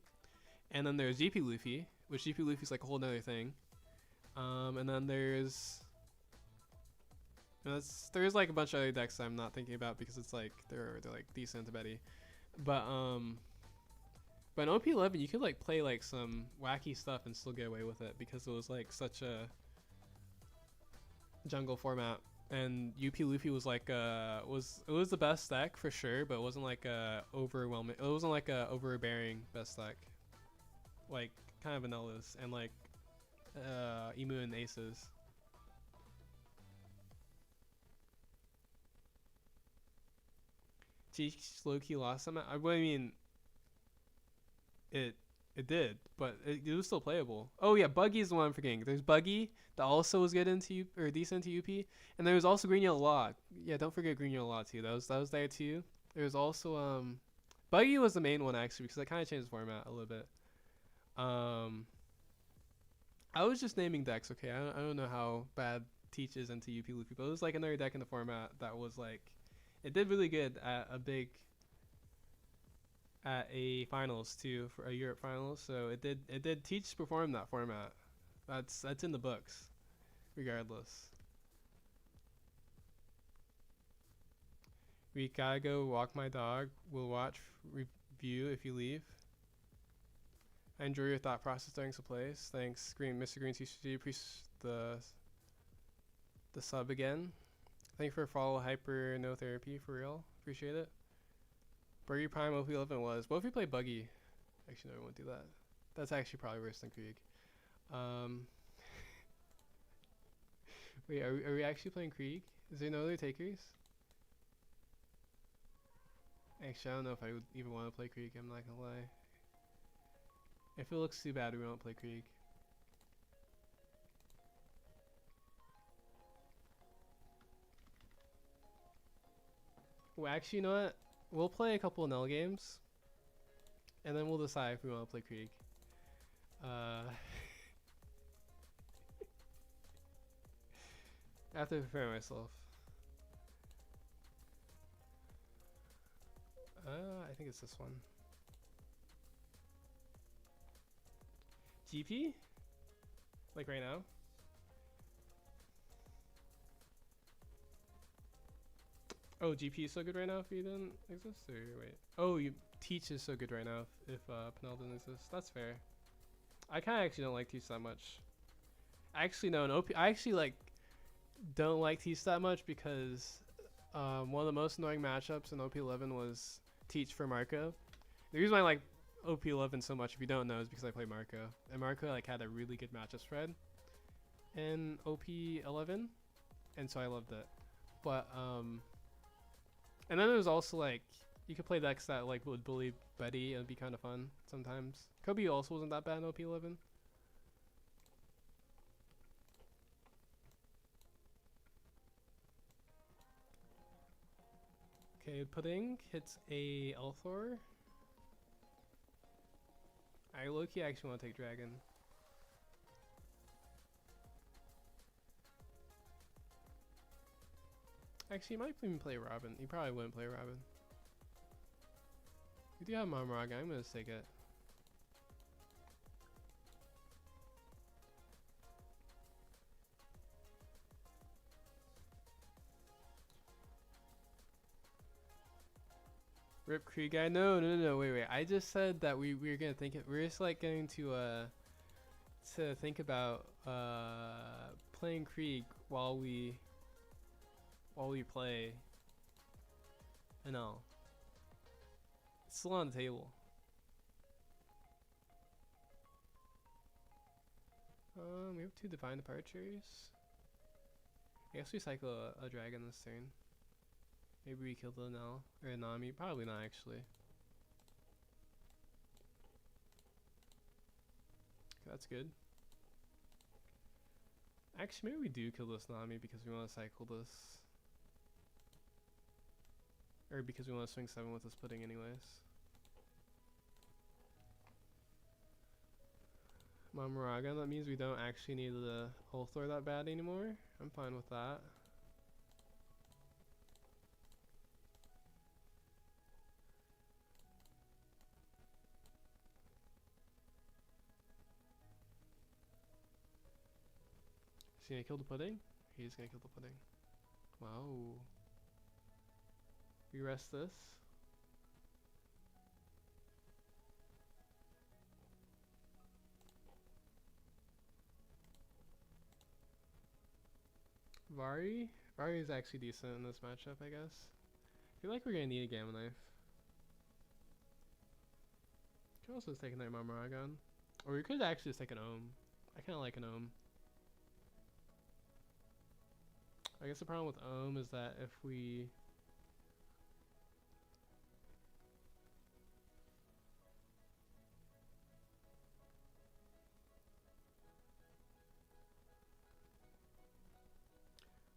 And then there's GP Luffy, which GP Luffy's like a whole nother thing. And then there's like a bunch of other decks I'm not thinking about because it's like they're like decent to Betty, but in OP11 you could like play like some wacky stuff and still get away with it because it was like such a jungle format, and UP Luffy was like it was the best deck for sure, but it wasn't like a overwhelming. It wasn't like a overbearing best deck, like kind of vanillas and like. Emu and Aces. Teach low-key lost some. I mean, it did, but it was still playable. Oh yeah, Buggy's the one I'm forgetting. There's Buggy that also was good into or decent into UP, and there was also Green Yellow Law. Yeah, don't forget Green Yellow Law too. That was there too. There was also Buggy was the main one actually because that kind of changed the format a little bit. I was just naming decks, okay? I don't know how bad Teach is into UP Luffy, but it was like another deck in the format that was like, it did really good at a finals too, for a Europe finals. So it did Teach perform that format. That's in the books, regardless. We gotta go walk my dog. We'll watch review if you leave. I enjoy your thought process during some plays. Thanks, Mr. Green TCG. Appreciate the sub again. Thank you for follow hyper no therapy for real. Appreciate it. Burger Prime OP11 was. What if we play Buggy? Actually, no, we won't do that. That's actually probably worse than Krieg. Wait, are we actually playing Krieg? Is there no other takers? Actually, I don't know if I would even want to play Krieg. I'm not gonna lie. If it looks too bad, we won't play Krieg. Well, actually, you know what? We'll play a couple of Null games. and then we'll decide if we want to play Krieg. I have to prepare myself. I think it's this one. GP? Like right now? Oh, GP is so good right now if he didn't exist? Or wait. Oh, you Teach is so good right now if Penel didn't exist. That's fair. I kind of actually don't like Teach that much. Actually, no, in OP, I actually like don't like Teach that much because one of the most annoying matchups in OP11 was Teach for Marco. The reason why I like OP11 so much, if you don't know, is because I play Marco. And Marco like had a really good matchup spread in OP11, and so I loved it. But and then there was also like you could play decks that like would bully Betty and it'd be kind of fun sometimes. Kobe also wasn't that bad in OP11. Okay, Pudding hits a Elthor. I low-key actually want to take Dragon. Actually, he might even play Robin. He probably wouldn't play Robin. We do have Mamaraga. I'm going to take it. Rip Krieg guy. No, wait. I just said that we were gonna think it. We're just like going to think about playing Krieg while we play. I know. It's still on the table. We have 2 Divine Departures. I guess we cycle a dragon this turn. Maybe we kill the Nell or Nami. Probably not actually. Okay, that's good. Actually, maybe we do kill this Nami because we want to cycle this. Or because we want to swing 7 with this Pudding anyways. Mamaraga, that means we don't actually need the Ulthor that bad anymore. I'm fine with that. Is he gonna kill the Pudding? He's gonna kill the Pudding. Wow. We rest this. Vari is actually decent in this matchup, I guess. I feel like we're gonna need a Gamma Knife. Could also just take another Mamaragon. Or we could actually just take an Ohm. I kinda like an Ohm. I guess the problem with Ohm is that if we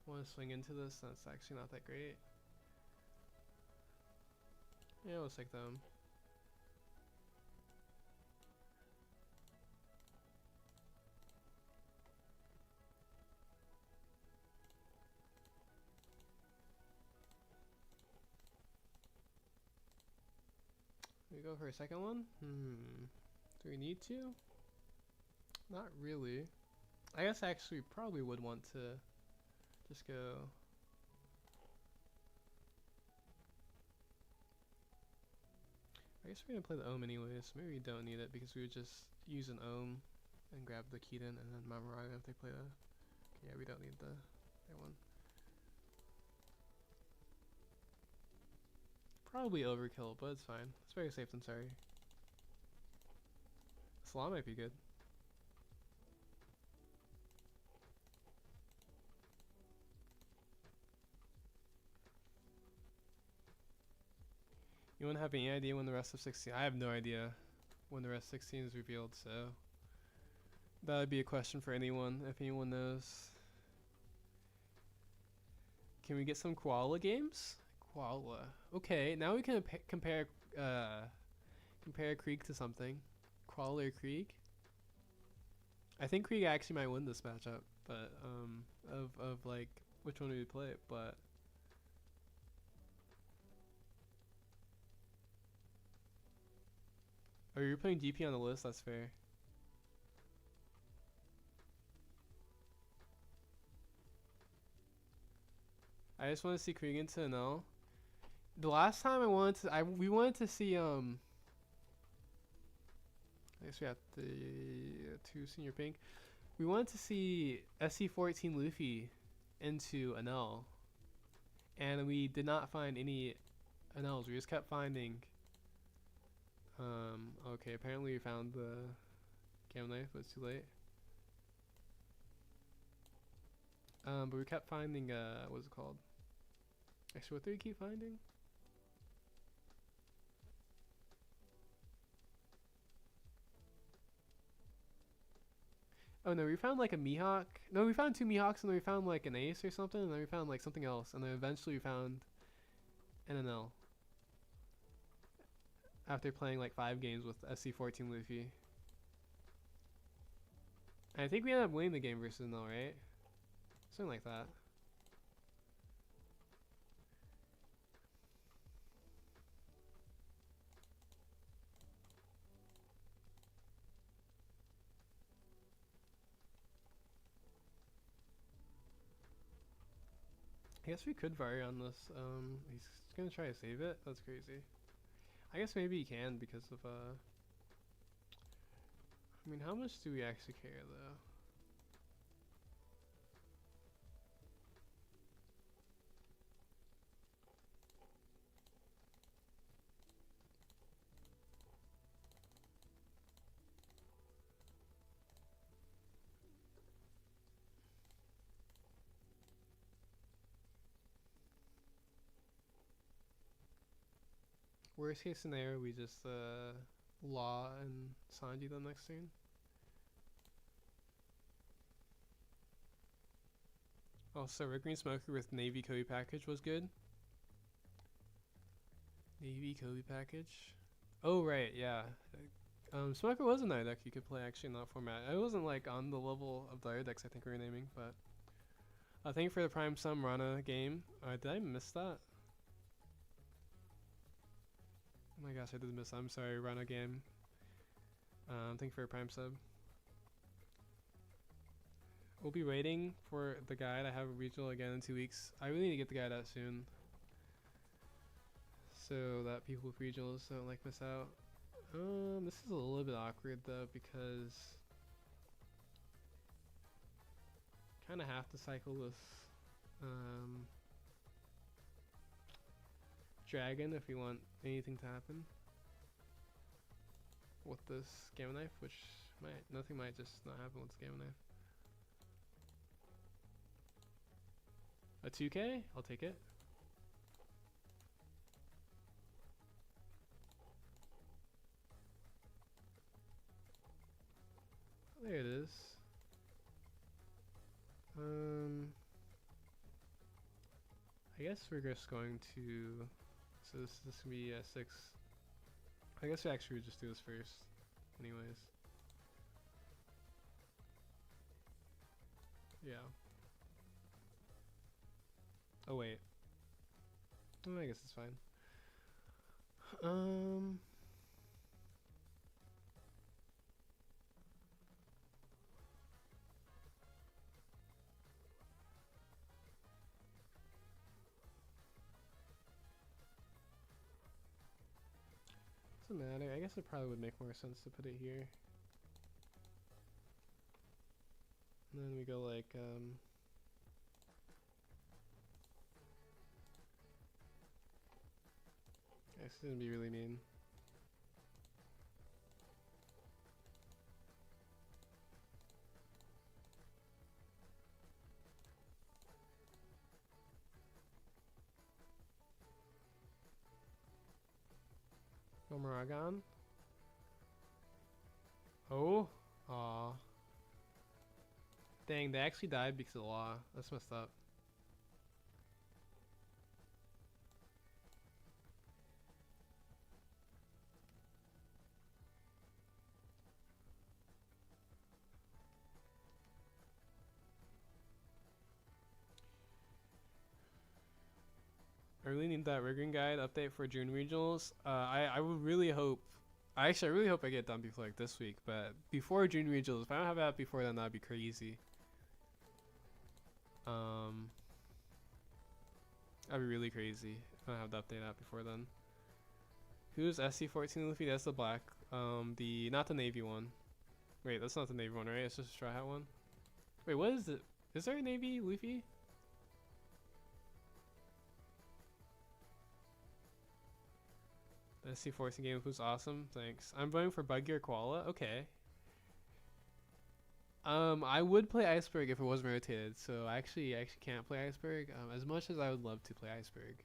want to swing into this, that's actually not that great. Yeah, let's take them. We go for a second one? Do we need to? Not really. I guess actually we probably would want to just go. I guess we're gonna play the Ohm anyways, so maybe we don't need it because we would just use an Ohm and grab the Keaton and then Mamaraga if they play the. Okay, yeah, we don't need the that one. Probably overkill, but it's fine. It's very safe than sorry. Slaw might be good. You wouldn't have any idea when the rest of 16? I have no idea when the rest of 16 is revealed, so that would be a question for anyone, if anyone knows. Can we get some Koala games? Koala. Okay, now we can compare Compare Krieg to something. Crawler Krieg. I think Krieg actually might win this matchup, but of like which one do we play? But oh, you're putting DP on the list. That's fair. I just want to see Krieg into an L. The last time we wanted to see I guess we have the two senior pink. We wanted to see SC14 Luffy into an L, and we did not find any NLs. We just kept finding. Okay, apparently we found the gamma knife, but it's too late. But we kept finding what's it called? Actually, what did we keep finding? Oh no, we found like a Mihawk. No, we found two Mihawks, and then we found like an Ace or something, and then we found like something else, and then eventually we found an NL. After playing like 5 games with SC14 Luffy. And I think we ended up winning the game versus NL, right? Something like that. I guess we could vary on this. He's gonna try to save it. That's crazy. I guess maybe he can because of I mean, how much do we actually care though? Worst case scenario, we just Law and Sanji them next turn. Also, Red Green Smoker with Navy Kobe package was good. Navy Kobe package. Oh right, yeah. Smoker was another deck you could play actually in that format. I wasn't like on the level of the other decks I think we were naming, but thank you for the Prime Sum Rana game. Did I miss that? Oh my gosh, I did miss that. I'm sorry, Rana game. Thank you for your Prime sub. We'll be waiting for the guide. I have a regional again in 2 weeks. I really need to get the guide out soon, so that people with regionals don't like miss out. This is a little bit awkward though because kind of have to cycle this dragon if we want anything to happen with this gamma knife, which nothing might just not happen with this gamma knife. A 2K? I'll take it. There it is. I guess we're just going to. So this is gonna be 6. I guess we actually would just do this first, anyways. Yeah. Oh wait. Oh, I guess it's fine. Doesn't matter. I guess it probably would make more sense to put it here. And then we go like This is gonna be really mean. Omaragon. Oh, aw. Dang, they actually died because of the law. That's messed up. I really need that rigging guide update for June regionals. I would really hope. I really hope I get done before like this week. But before June regionals, if I don't have that before then, that'd be crazy. That'd be really crazy if I don't have the update out before then. Who's SC14 Luffy? That's the black. The not the navy one. Wait, that's not the navy one, right? It's just a straw hat one. Wait, what is it? Is there a navy Luffy? The SC14 game was awesome. Thanks. I'm voting for Buggy or Koala. Okay. I would play Iceberg if it wasn't rotated. So I actually can't play Iceberg. As much as I would love to play Iceberg.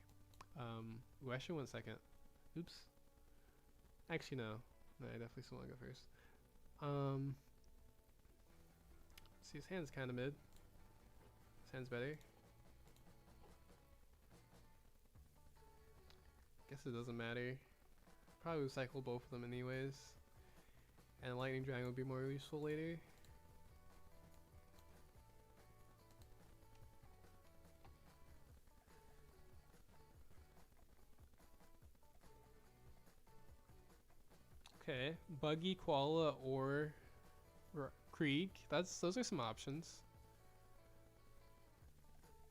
Ooh, actually 1 second. Oops. Actually no. No, I definitely still want to go first. See, his hand's kind of mid. His hand's better. Guess it doesn't matter. Probably would cycle both of them anyways. And Lightning Dragon would be more useful later. Okay, Buggy, Koala, or Krieg. Those are some options.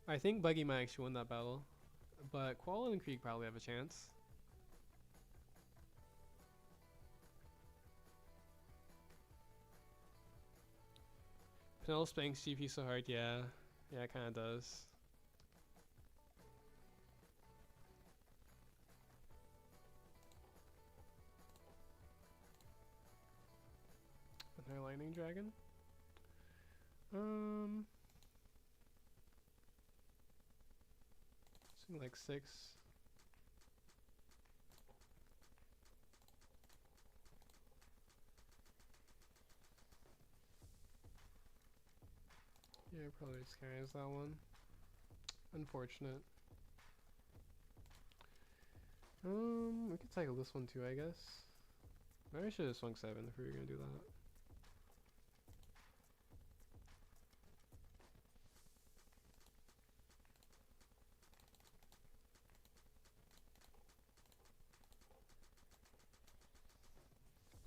I think Buggy might actually win that battle, but Koala and Krieg probably have a chance. Penelope spanks GP so hard, yeah, it kind of does. Another Lightning Dragon. Something like 6. Yeah, probably just carries that one. Unfortunate. We could cycle this one too, I guess. Maybe I should have swung 7 if we were gonna do that.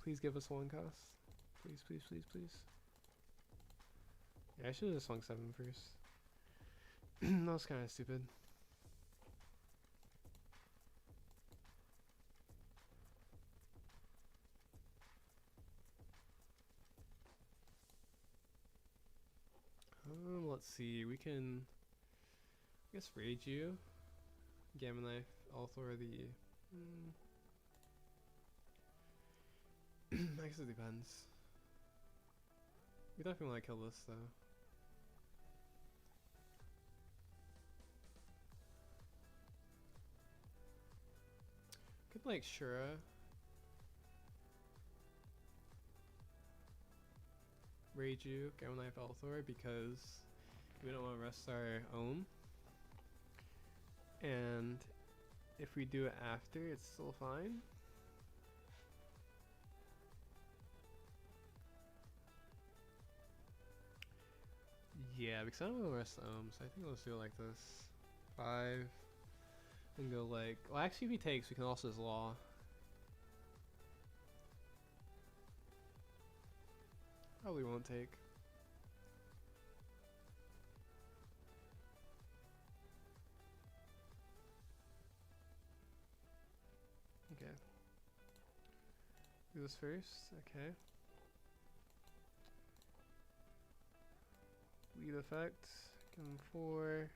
Please give us 1 cost. Please, please, please, please. Yeah, I should have just swung 7 first. That was kind of stupid. Let's see. We can, I guess, raid you. Gamma Knife, Althor, the. I guess it depends. We definitely want to kill this though. Could like Shura. Reiju, Gamma Knife, Althor because we don't want to rest our own. And if we do it after, it's still fine. Yeah, because I don't want to rest so I think let's do it like this. 5 and go like, well actually if he takes we can also just law. Probably won't take. Okay. Do this first, okay. Lead effect, give him 4.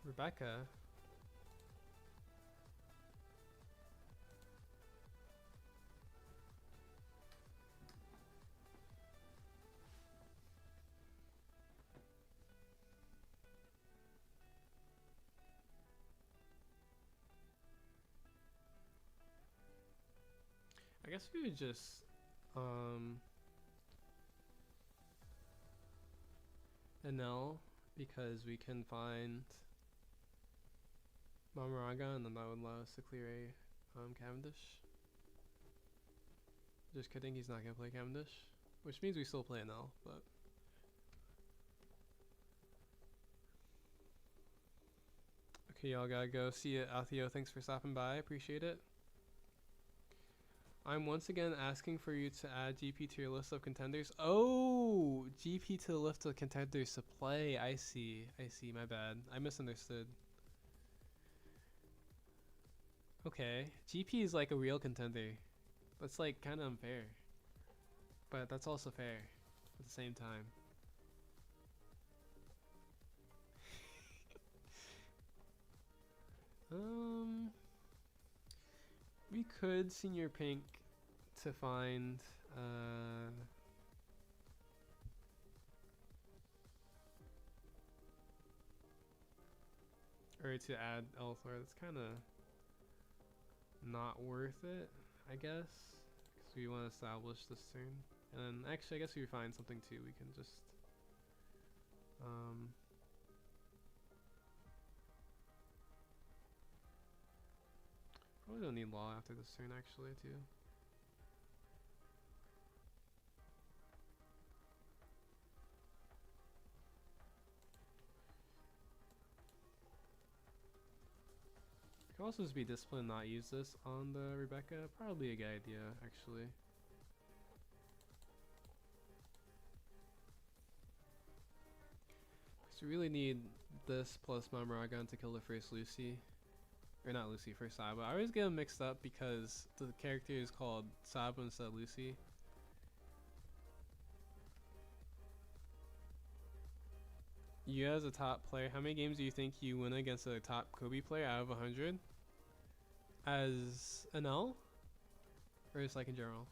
Rebecca. I guess we would just Enel, because we can find Mamaraga, and then that would allow us to clear a Cavendish. Just kidding, he's not gonna play Cavendish, which means we still play Enel, but okay, y'all gotta go. See ya, Altheo. Thanks for stopping by. Appreciate it. I'm once again asking for you to add GP to your list of contenders. Oh, GP to the list of contenders to play. I see. I see. My bad. I misunderstood. Okay. GP is like a real contender. That's like kind of unfair. But that's also fair at the same time. We could senior pink to find or to add elsewhere. That's kind of not worth it, I guess, because we want to establish this turn. And then actually, I guess we find something too. We can just probably don't need law after this turn actually too. I could also just be disciplined, not use this on the Rebecca. Probably a good idea actually. Because we really need this plus Mamaragon to kill the first Lucy. Or not Lucy, first Saba. I always get them mixed up because the character is called Saba instead of Lucy. You as a top player, how many games do you think you win against a top Kobe player out of 100? As an L? Or just like in general?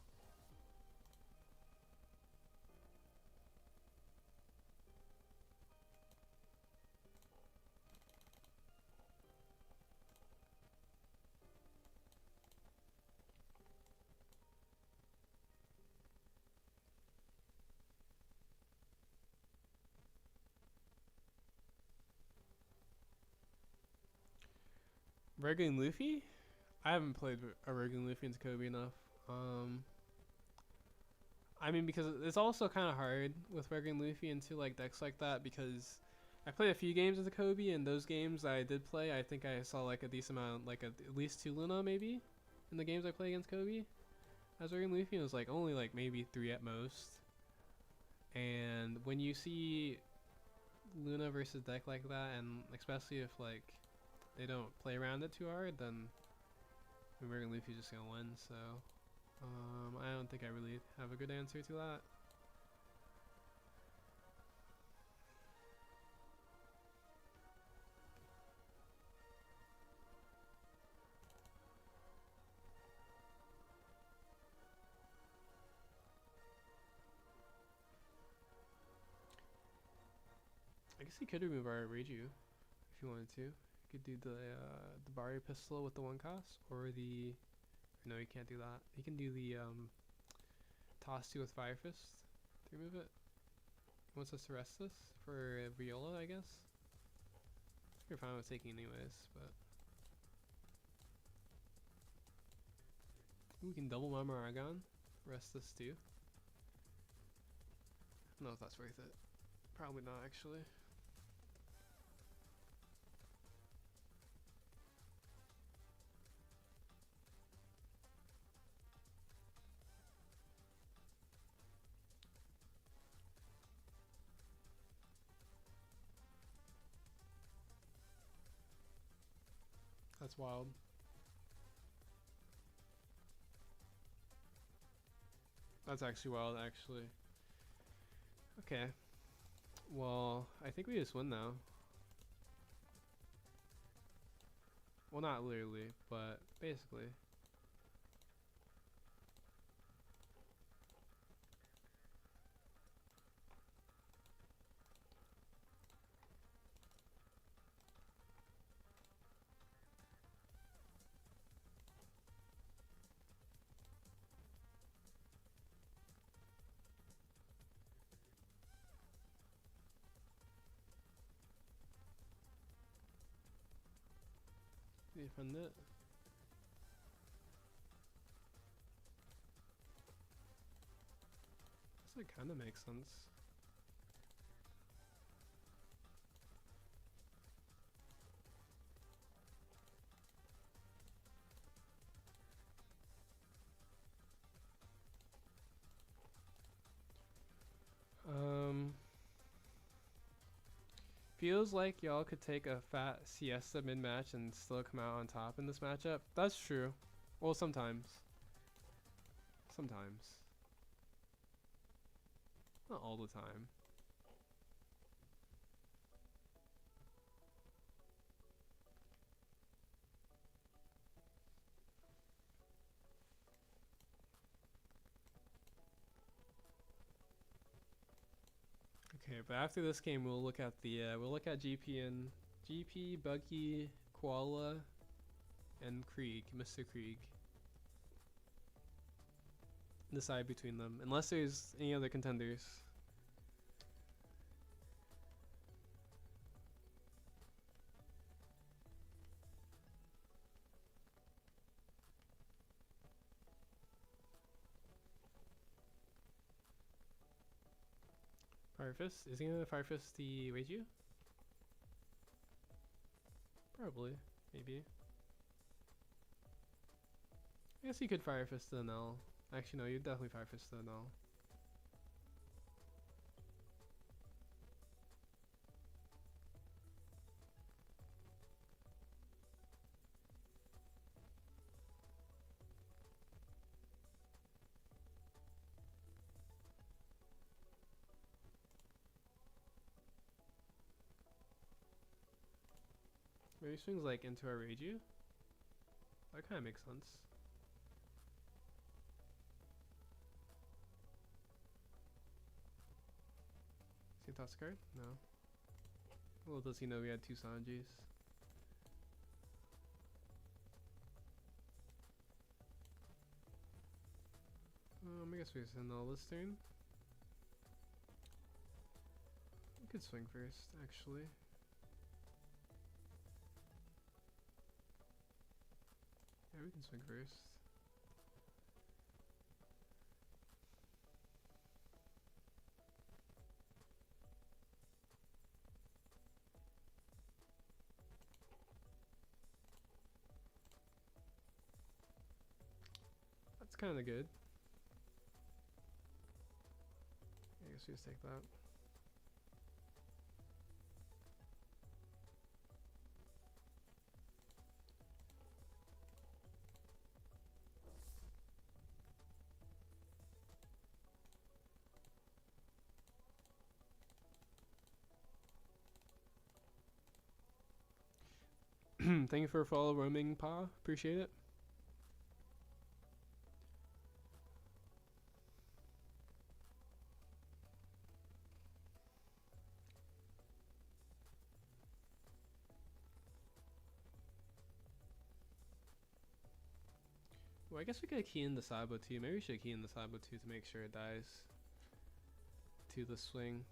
Regular Luffy? I haven't played a regular Luffy into Kobe enough. I mean, because it's also kind of hard with regular Luffy into like decks like that, because I played a few games into Kobe, and those games that I did play, I think I saw like a decent amount, like at least 2 Luna maybe in the games I played against Kobe. As regular Luffy, it was like only like maybe 3 at most. And when you see Luna versus deck like that, and especially if like they don't play around it too hard, then regular Luffy's just gonna win. So I don't think I really have a good answer to that. I guess he could remove our Reiju if you wanted to. You could do the Barry pistol with the 1 cost, or the... No, you can't do that. You can do the toss 2 with Fire Fist to remove it. He wants us to rest this for Viola, I guess. You're fine with taking anyways, but... Ooh, we can double Mama Aragon. Rest this too. I don't know if that's worth it. Probably not, actually. That's wild. That's actually wild, actually. Okay. Well, I think we just win now. Well, not literally, but basically. defend it. This kind of makes sense. Feels like y'all could take a fat siesta mid-match and still come out on top in this matchup. That's true. Well, sometimes. Sometimes. Not all the time. Okay, but after this game, we'll look at the GP, Buggy, Koala, and Krieg, Mr. Krieg. Decide between them, unless there's any other contenders. Firefist? Is he gonna Firefist the Reiju? Probably. Maybe. I guess you could Firefist the Null. Actually, no, you'd definitely Firefist the Null. Maybe swings like into our Reiju? That kind of makes sense. Is he toss a card? No. Well, does he know we had two Sanjis? I guess we send all this turn. We could swing first, actually. Yeah, we can swing first. That's kind of good. I guess we just take that. Thank you for a follow, roaming Pa. Appreciate it. Well, I guess we could key in the Sabo too. Maybe we should key in the Sabo too to make sure it dies to the swing.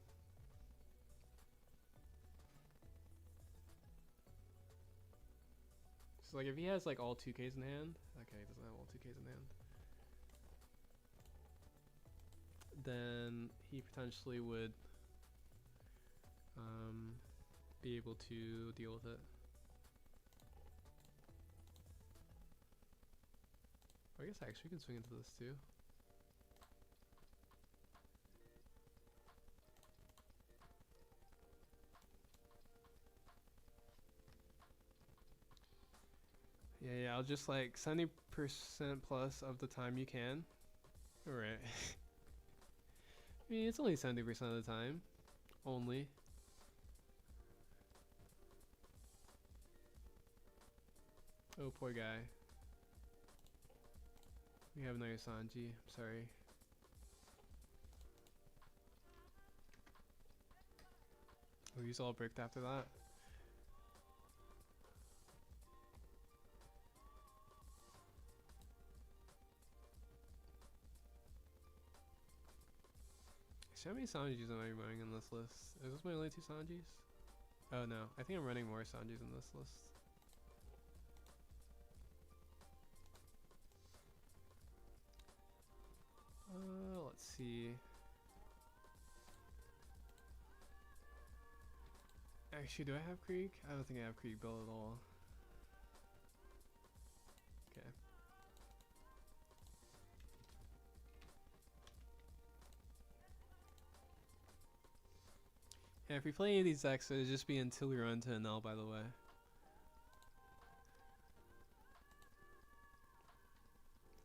So like if he has like all 2Ks in hand, okay, he doesn't have all 2Ks in hand, then he potentially would be able to deal with it. I guess actually we can swing into this too. Yeah, I'll just like 70% plus of the time you can. Alright. I mean, it's only 70% of the time. Only. Oh, poor guy. We have another Sanji. I'm sorry. Oh, he's all bricked after that. How many Sanjis am I running in this list? Is this my only 2 Sanjis? Oh no, I think I'm running more Sanjis in this list. see. Actually, do I have Creek? I don't think I have Creek built at all. Okay. Yeah, if we play any of these decks, it'll just be until we run to an L, by the way.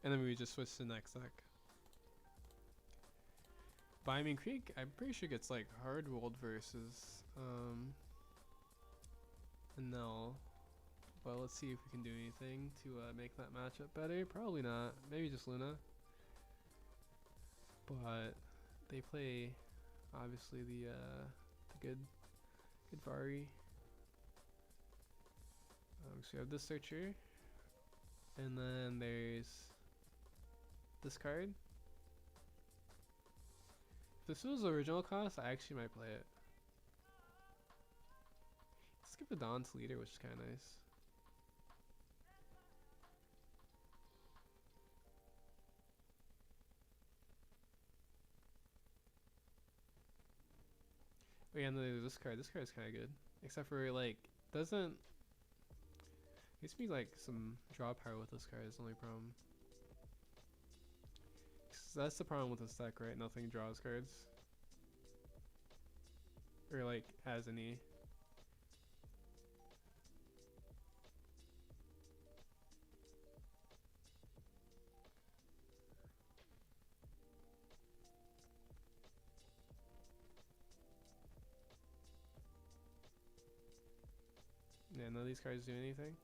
And then we just switch to the next deck. But I mean, Creek, I'm pretty sure gets like hard rolled versus an L. But let's see if we can do anything to make that matchup better. Probably not. Maybe just Luna. But they play obviously the good Vari. So we have this searcher, and then there's this card. If this was the original cost, I actually might play it. Let's give a Dawn's Leader, which is kind of nice. Oh yeah, and then there's this card. This card is kind of good, except for like doesn't. Needs to be like some draw power with this card. Is the only problem. That's the problem with this deck, right? Nothing draws cards, or like has any. Yeah, none of these cards do anything.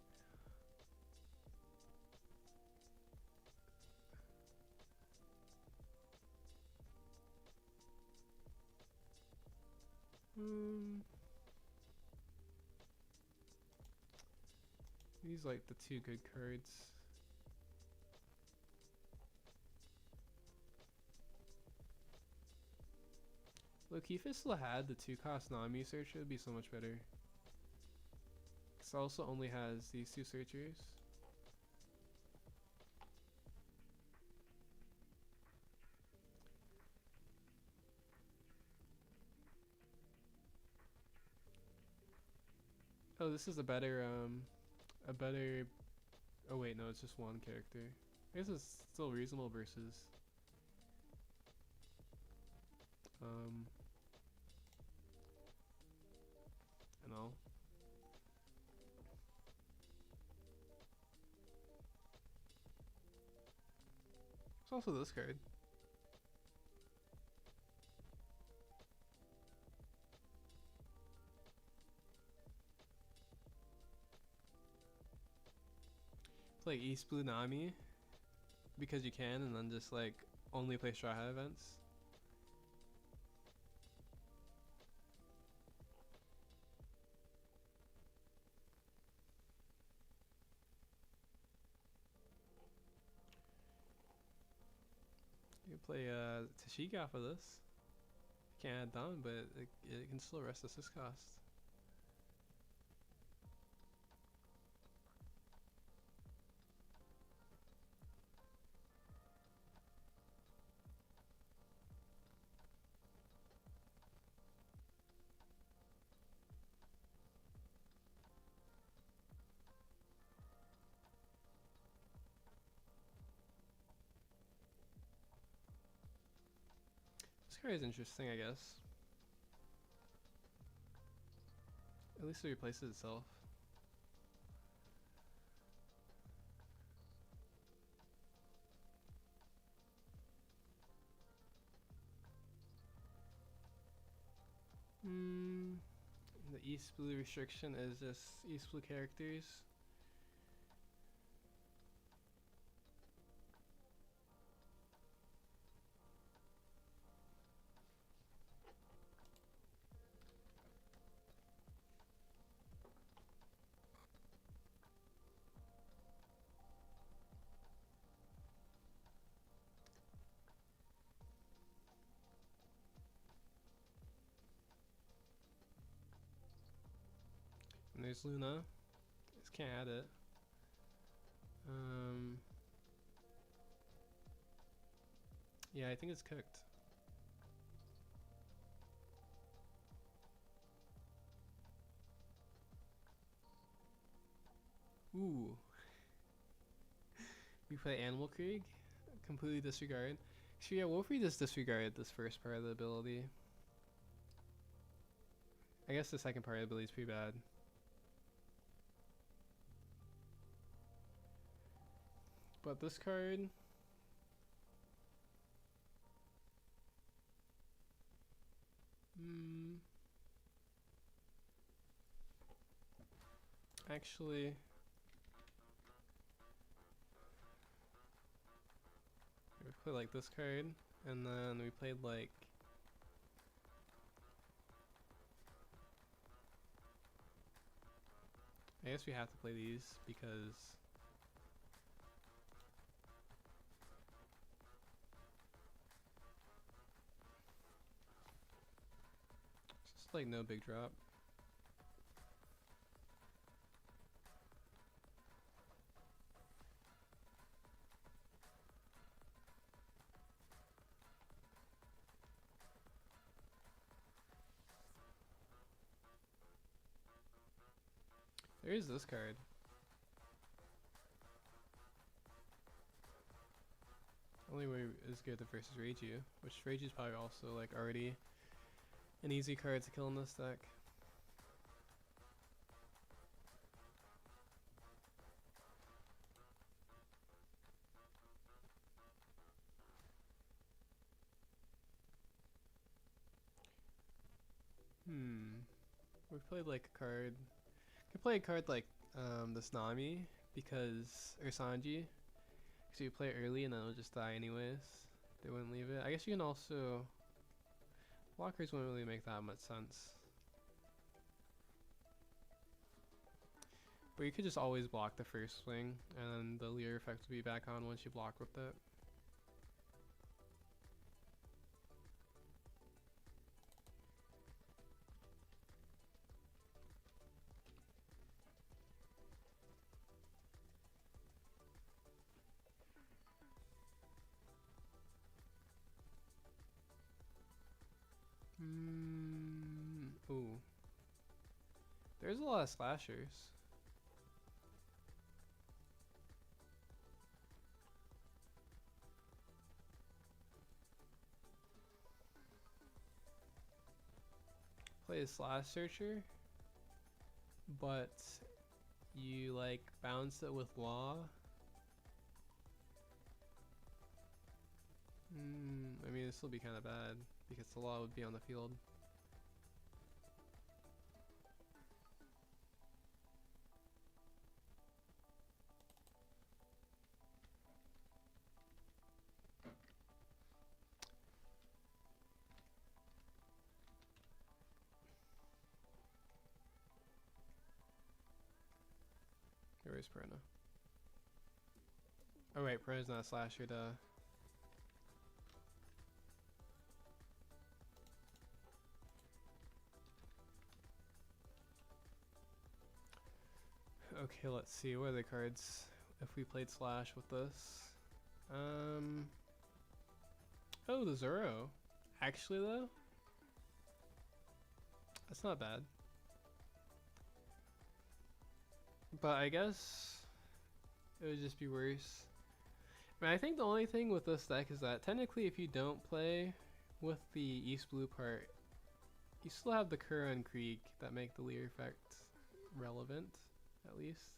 These like the two good cards. Look, if it still had the 2-cost Nami searcher, it would be so much better. It also only has these two searchers. Oh, this is a better, oh wait, no, it's just one character. I guess it's still reasonable versus, you know. It's also this card. Play East Blue Nami because you can, and then just like only play Straw Hat events. You can play Tashigi off of this. You can't add down, but it can still rest assist cost. This card is interesting, I guess. At least it replaces itself. The East Blue restriction is just East Blue characters. And there's Luna. Just can't add it. Yeah, I think it's cooked. Ooh. We play Animal Krieg. Completely disregard. So yeah, what if we just disregard this first part of the ability? I guess the second part of the ability is pretty bad. But this card... Actually... we played like this card, and then we played like... I guess we have to play these because... it's just like no big drop. There is this card. Only way is good versus Reiju, which Reiju is probably also like already an easy card to kill in this deck. We played like a card. Could play a card like this Nami because or Sanji. So you play it early and then it'll just die anyways. They wouldn't leave it. I guess you can also blockers wouldn't really make that much sense. But you could just always block the first swing and the Leer effect will be back on once you block with it. Ooh. There's a lot of slashers. Play a slash searcher, but you like bounce it with law. I mean, this will be kind of bad because the law would be on the field. Where's Perna? Oh wait, Perna's not a slasher, duh. Okay, let's see, what are the cards if we played Slash with this? Oh, the Zoro. Actually though, that's not bad. But I guess it would just be worse. I mean, I think the only thing with this deck is that technically if you don't play with the East-Blue part, you still have the Kura and Krieg that make the Leer effect relevant, at least.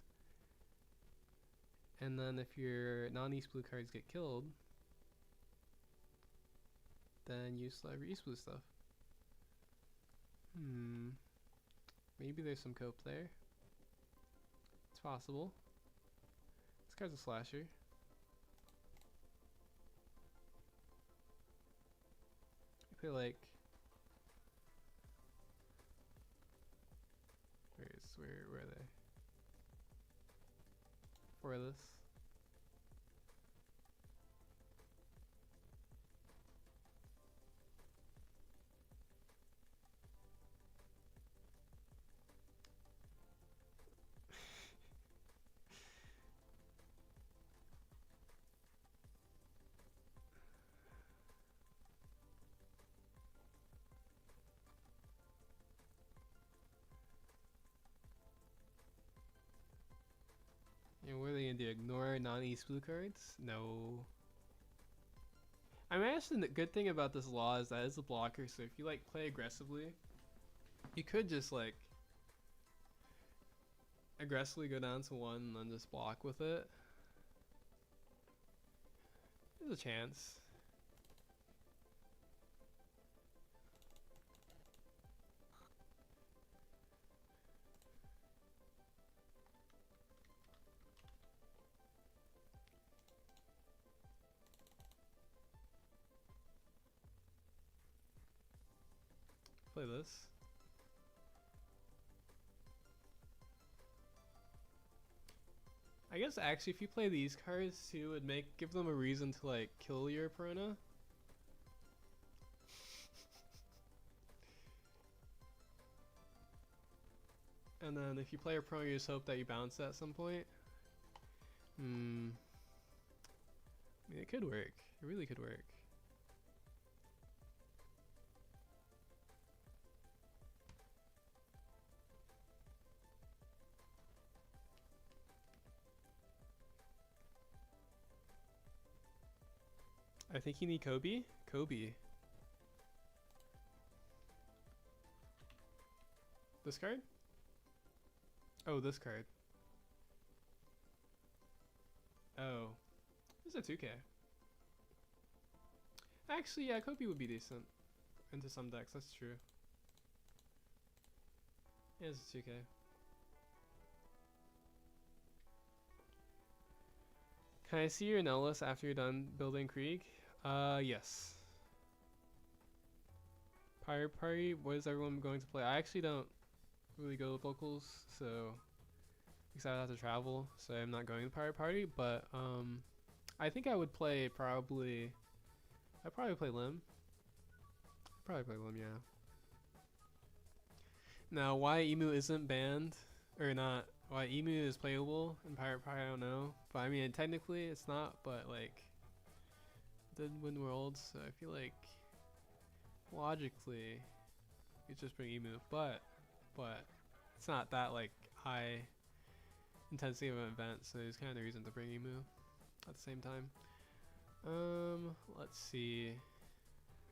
And then if your non-East-Blue cards get killed, then you still have your East-Blue stuff. Maybe there's some cope there. It's possible. This card's a slasher. I feel like where are they? For this. gonna do? Ignore non-East blue cards? No. I mean, actually, the good thing about this law is that it's a blocker, so if you like play aggressively, you could just like aggressively go down to 1 and then just block with it. There's a chance. Play this. I guess actually if you play these cards too, it would give them a reason to like kill your Perona. And then if you play a Perona, you just hope that you bounce at some point. I mean, it could work. It really could work. I think you need Kobe. Kobe. This card? Oh, this card. Oh. This is a 2K. Actually, yeah, Kobe would be decent. Into some decks, that's true. Yeah, it's a 2K. Can I see your no list after you're done building Krieg? Yes. Pirate Party, what is everyone going to play? I actually don't really go to locals, so because I have to travel, so I'm not going to Pirate Party, but I think I would play I'd probably play Lim. Yeah. Now, why Emu isn't banned, or not, why Emu is playable in Pirate Party, I don't know. But I mean, technically it's not, but like, did win Worlds, so I feel like logically you just bring Emu, but it's not that like high intensity of an event, so there's kind of reason to bring Emu at the same time. Let's see.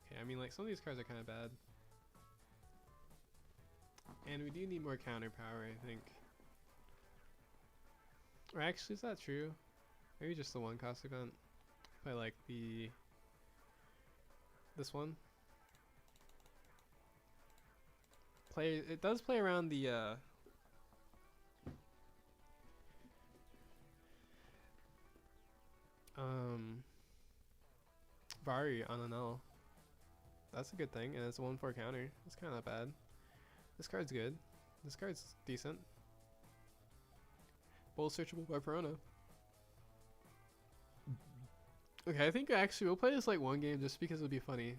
Okay, I mean, like, some of these cards are kind of bad, and we do need more counter power, I think. Or actually, is that true? Maybe just the 1 cost event. If I like this one. It does play around the Vari on an L. That's a good thing, and it's a 1/4 counter. It's kind of not bad. This card's good. This card's decent. Both searchable by Perona. Okay, I think actually we'll play this like 1 game just because it would be funny.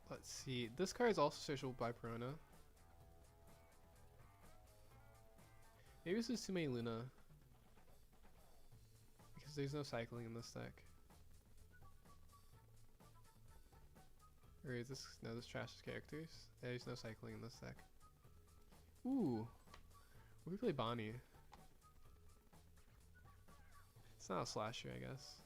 Let's see. This card is also searchable by Perona. Maybe this is too many Luna. Because there's no cycling in this deck. Or is this, no, this trashes characters. There's no cycling in this deck. Ooh. What if we play Bonnie? It's not a slasher, I guess.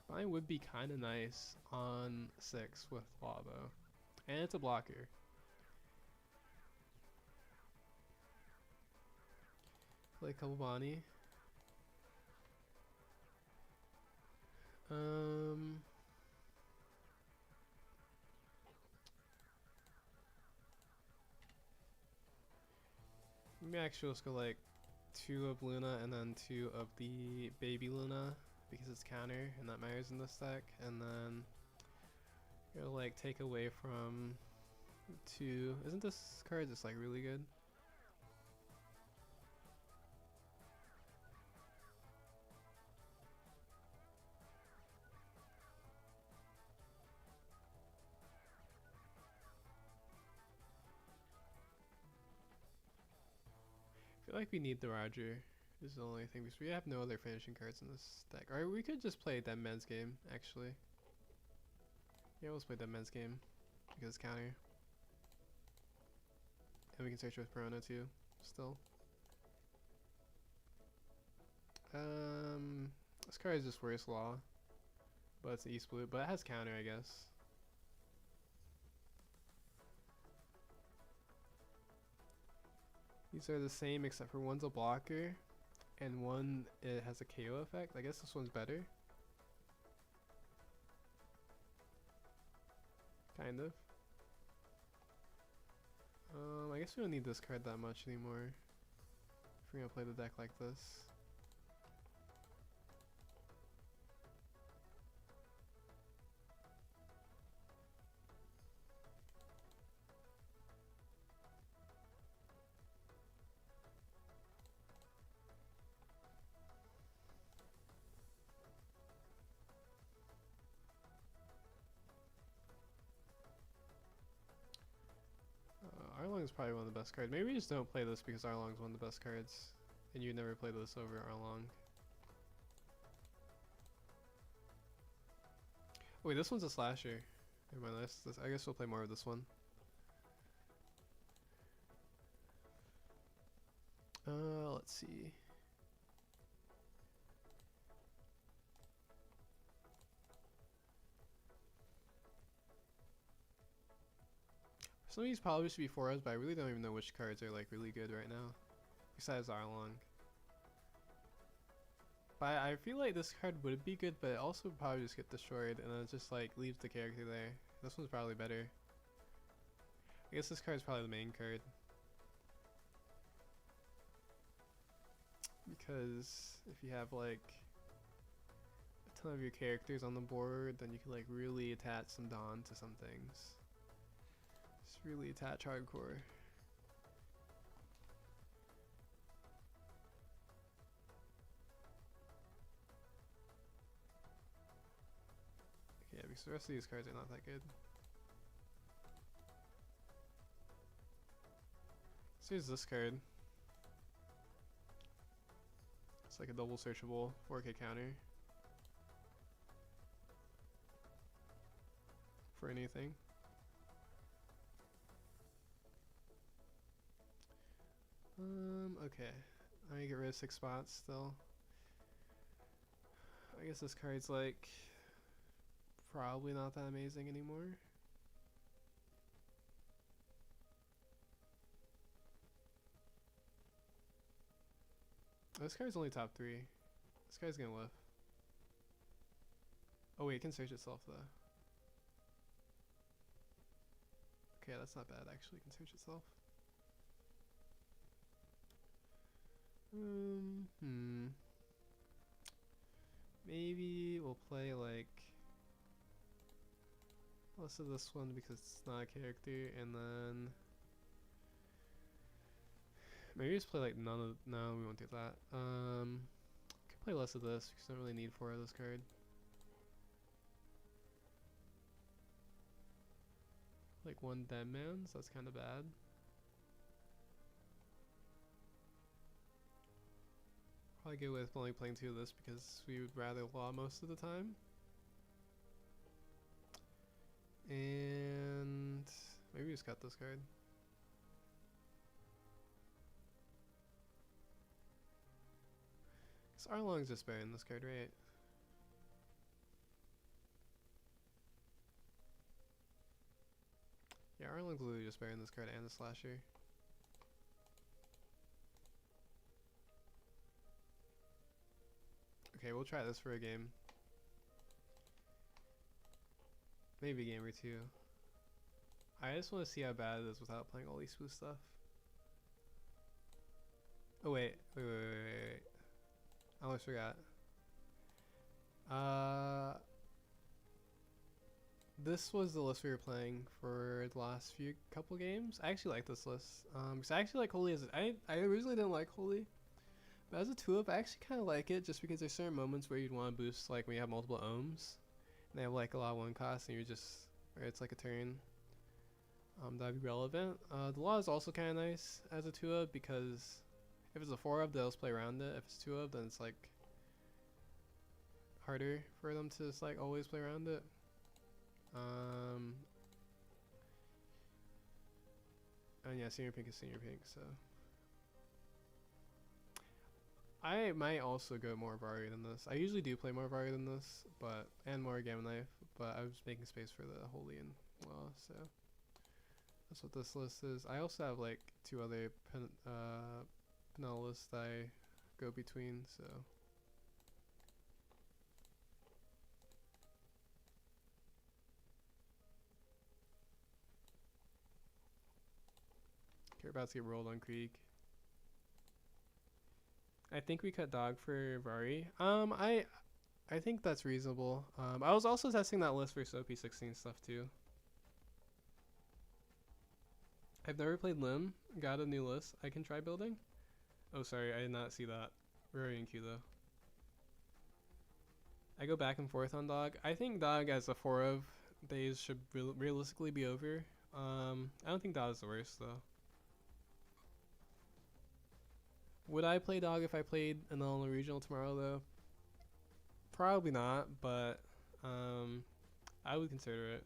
Bonnie would be kind of nice on 6 with Lavo. And it's a blocker. Play a couple Bonnie. Maybe actually let's go like 2 of Luna and then 2 of the baby Luna because it's counter and that matters in this deck, and then you'll like take away from 2. Isn't this card just like really good? I feel like we need the Roger. is the only thing, because we have no other finishing cards in this deck. Alright, we could just play Dead Man's Game, actually. Yeah, let's play Dead Man's Game, because it's counter. And we can search with Perona too, still. This card is just Worst Law, but it's an East Blue, but it has counter, I guess. These are the same except for one's a blocker, and one it has a KO effect. I guess this one's better. Kind of. I guess we don't need this card that much anymore if we're gonna play the deck like this. Arlong is probably one of the best cards. Maybe we just don't play this because Arlong is one of the best cards, and you never play this over Arlong. Oh, wait, this one's a slasher. Never mind, I guess we'll play more of this one. Let's see. Some of these probably should be 4s, but I really don't even know which cards are like really good right now, besides Arlong. But I feel like this card would be good, but it also would probably just get destroyed, and then it just like leaves the character there. This one's probably better. I guess this card is probably the main card, because if you have like a ton of your characters on the board, then you can like really attach some Dawn to some things. Just really attach hardcore. Yeah, because the rest of these cards are not that good. So here's this card. It's like a double searchable 4K counter for anything. Okay. I'm gonna get rid of 6 spots still. I guess this card's like probably not that amazing anymore. This card's only top 3. This guy's gonna lift. Oh wait, it can search itself though. Okay, that's not bad actually, it can search itself. Maybe we'll play like less of this one because it's not a character, and then maybe just play like none of. No, we won't do that. Could play less of this because I don't really need 4 of this card. Like 1 Dead Man's, that's kind of bad. Probably go with only playing 2 of this because we would rather law most of the time. And maybe just cut this card. Because Arlong's just better than this card, right? Yeah, Arlong's literally just better than this card and the slasher. Okay, we'll try this for a game. Maybe a game or 2. I just want to see how bad it is without playing all these smooth stuff. Oh wait. I almost forgot. This was the list we were playing for the last couple games. I actually like this list. Because I actually like Holy as I originally didn't like Holy. But as a 2-up, I actually kind of like it just because there's certain moments where you'd want to boost, like when you have multiple ohms. And they have like a lot of 1 cost and you're just, or it's like a turn. That'd be relevant. The law is also kind of nice as a 2-up because I If it's a 4 of, they'll just play around it. If it's 2 of, then it's like harder for them to just like always play around it. And yeah, senior pink is senior pink, so I might also go more Vari than this. I usually do play more Vari than this, but and more Gamma Knife, but I was making space for the Holy and Law, so that's what this list is. I also have like 2 other Penel lists that I go between, so okay, we're about to get rolled on Krieg. I think we cut dog for Vari. I think that's reasonable. I was also testing that list for OP15 stuff too. I've never played Lim. Got a new list I can try building. Oh, sorry, I did not see that. Very in queue though. I go back and forth on dog. I think dog as a 4 of days should realistically be over. I don't think dog is the worst though. Would I play dog if I played an Illinois regional tomorrow though? Probably not, but I would consider it.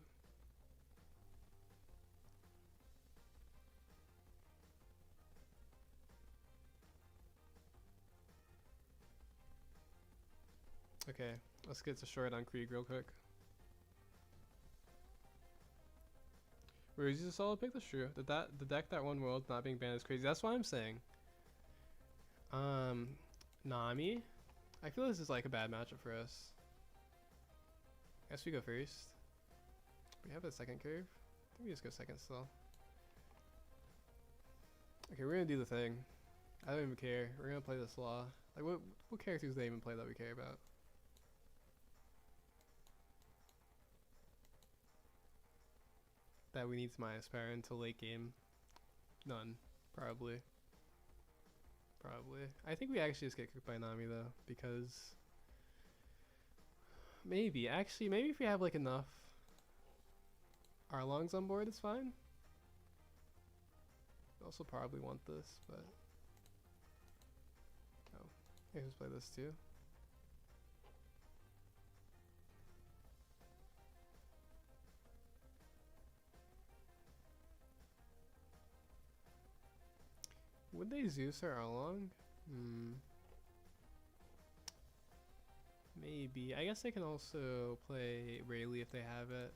Okay, let's get to short on Krieg real quick. Rosie's a solid pick, that's true. The deck that won World not being banned is crazy. That's what I'm saying. Nami. I feel this is like a bad matchup for us. I guess we go first. We have a second curve. I think we just go second still. Okay, we're gonna do the thing. I don't even care. We're gonna play this law. Like, what characters do they even play that we care about? That we need to my aspire until late game. None. Probably. I think we actually just get cooked by Nami though, because maybe if we have like enough Arlongs on board, it's fine. We also probably want this, but oh, I just play this too. Would they Zeus or Arlong? Maybe. I guess they can also play Rayleigh if they have it.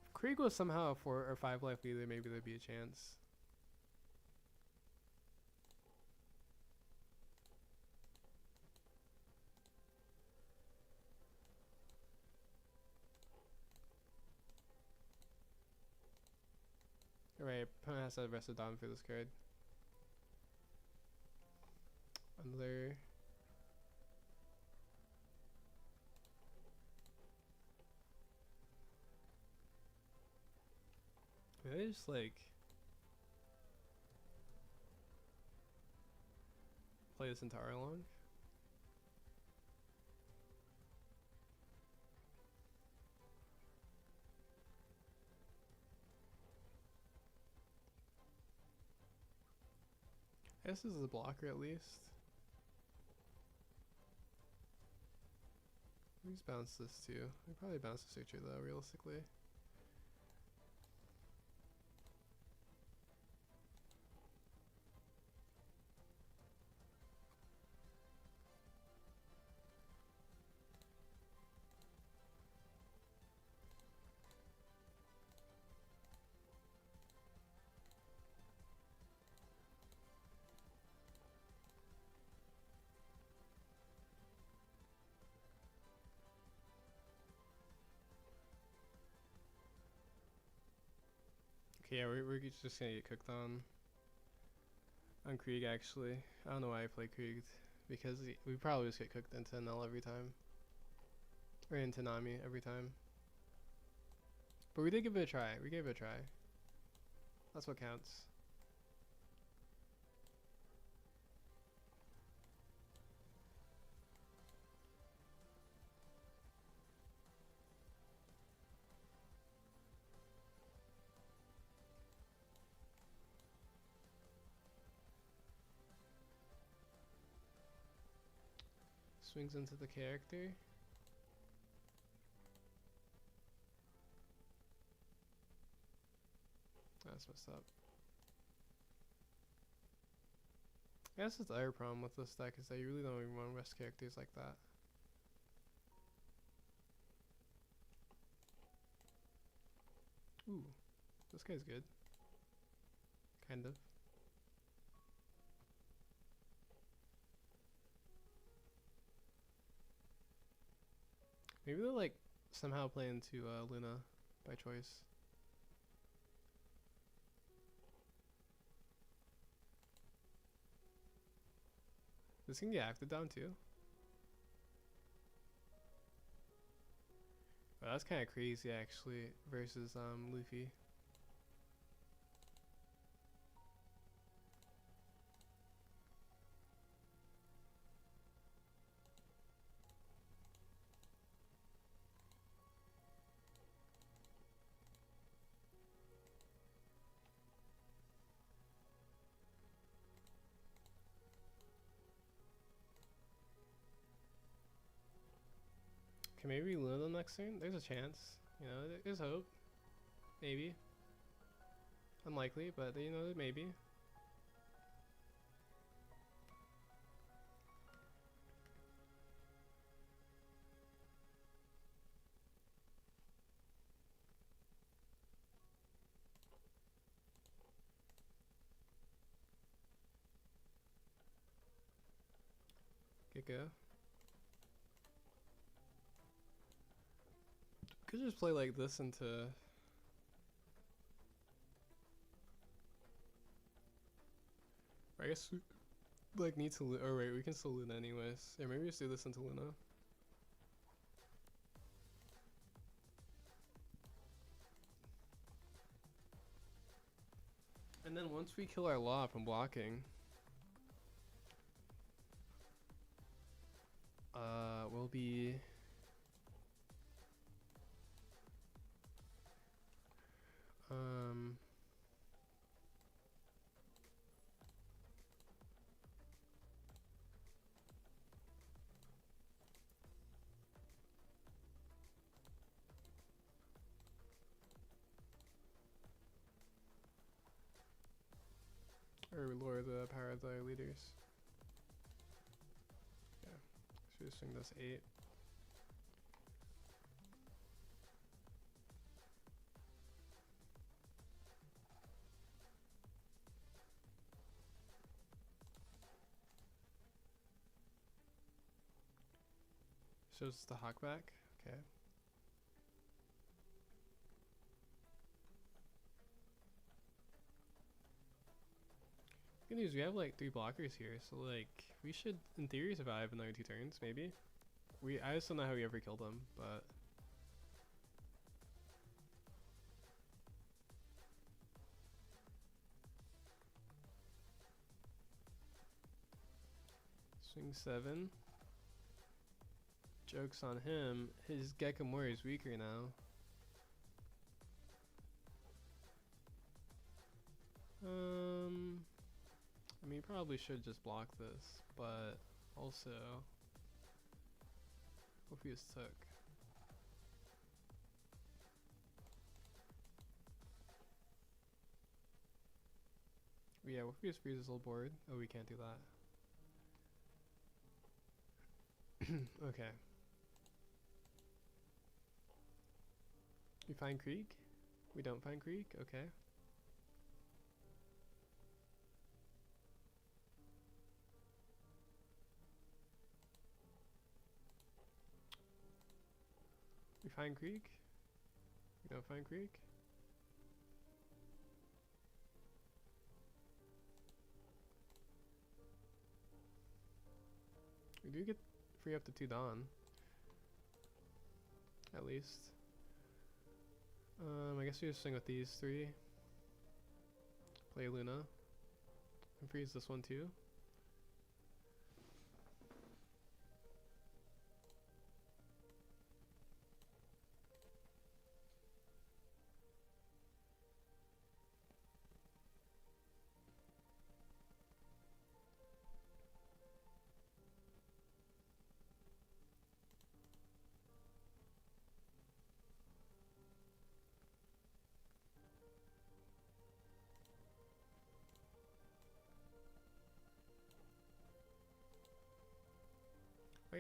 If Krieg was somehow a 4 or 5 life leader, maybe there'd be a chance. Alright, opponent has to rest of Dom for this card. Another. Maybe I just like play this into Arlong. I guess this is a blocker at least. We just bounce this too. We probably bounce the Suture though, realistically. Okay, yeah, we're just gonna get cooked on Krieg actually. I don't know why I play Krieg, because we probably just get cooked into Null every time. Or into Nami every time. But we did give it a try. We gave it a try. That's what counts. Swings into the character. That's messed up. I guess that's the other problem with this deck is that you really don't even want to rest characters like that. Ooh, this guy's good. Kind of. Maybe they'll like somehow play into Luna by choice. This can get acted down too. Well, that's kind of crazy actually versus Luffy. Can maybe Luna the next turn? There's a chance. You know, there's hope. Maybe. Unlikely, but you know, maybe. Good go. Could just play like this into. I guess we like need to. Oh wait, we can still Luna anyways. Yeah, maybe just do this into Luna. And then once we kill our law from blocking, we'll be. Or we lower the power of the leaders. Yeah, should we swing this 8? Shows us the hawk back. Okay. Good news, we have like 3 blockers here, so like we should in theory survive another 2 turns, maybe. I just don't know how we ever killed them, but swing 7. Joke's on him. His Gekamori is weaker now. I mean, probably should just block this, but also, what if he just took? Yeah, what if he just freezes his whole board? Oh, we can't do that. Okay. We find Creek? We don't find Creek? Okay. We find Creek? We don't find Creek? We do get free up to 2 Dawn. At least. I guess we just swing with these 3. Play Luna. And freeze this one too.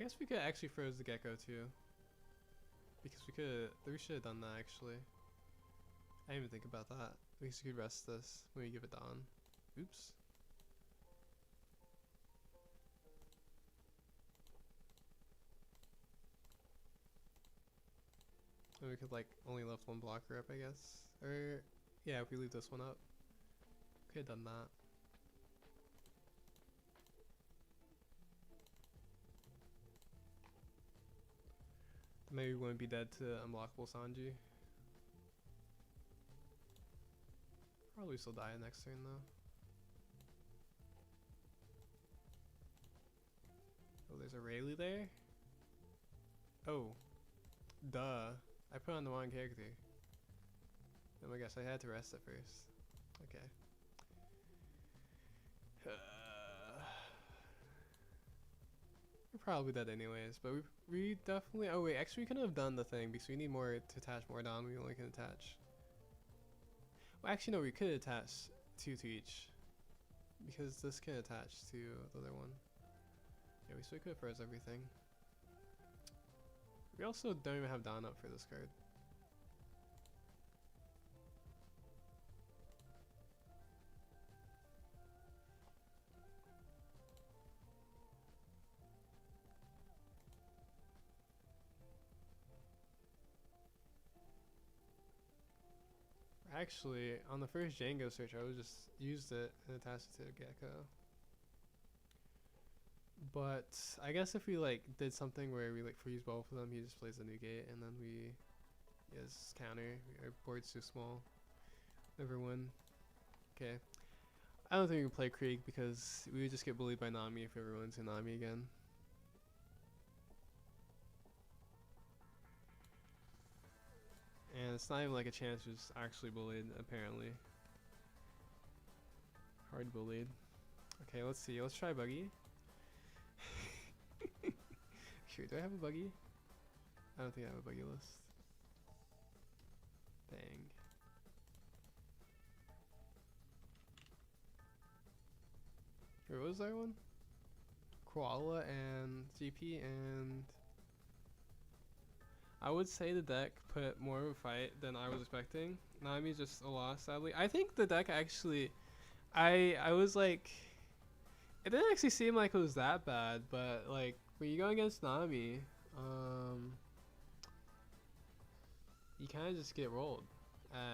guess we could actually froze the gecko too. Because we should have done that actually. I didn't even think about that. We could rest this when we give it dawn. Oops. And we could like only left one blocker up, I guess. Or yeah, if we leave this one up. Could have done that. Maybe we wouldn't be dead to unblockable Sanji. Probably still die next turn though. Oh, there's a Rayleigh there? Oh. Duh. I put on the wrong character. Oh my gosh, I had to rest it first. Okay. We're probably dead anyways, but we definitely... Oh wait, actually we couldn't have done the thing because we need more to attach more down. We only can attach... Well, actually no, we could attach 2 to each. Because this can attach to the other one. Yeah, we still could have froze everything. We also don't even have down up for this card. Actually, on the first Django search, I would just used it and attached it to a gecko. But I guess if we like did something where we like freeze both of them, he just plays a new gate, and then we just counter. Our board's too small. Never win. Okay. I don't think we can play Krieg because we would just get bullied by Nami if we ever went to Nami again. And it's not even like a chance, just actually bullied, apparently. Hard bullied. Okay, let's see. Let's try Buggy. Sure, do I have a Buggy? I don't think I have a Buggy list. Dang. Wait, what was that one? Koala and GP and... I would say the deck put more of a fight than I was expecting. Nami's just a loss, sadly. I think the deck actually... I was like... It didn't actually seem like it was that bad, but like, when you go against Nami, you kind of just get rolled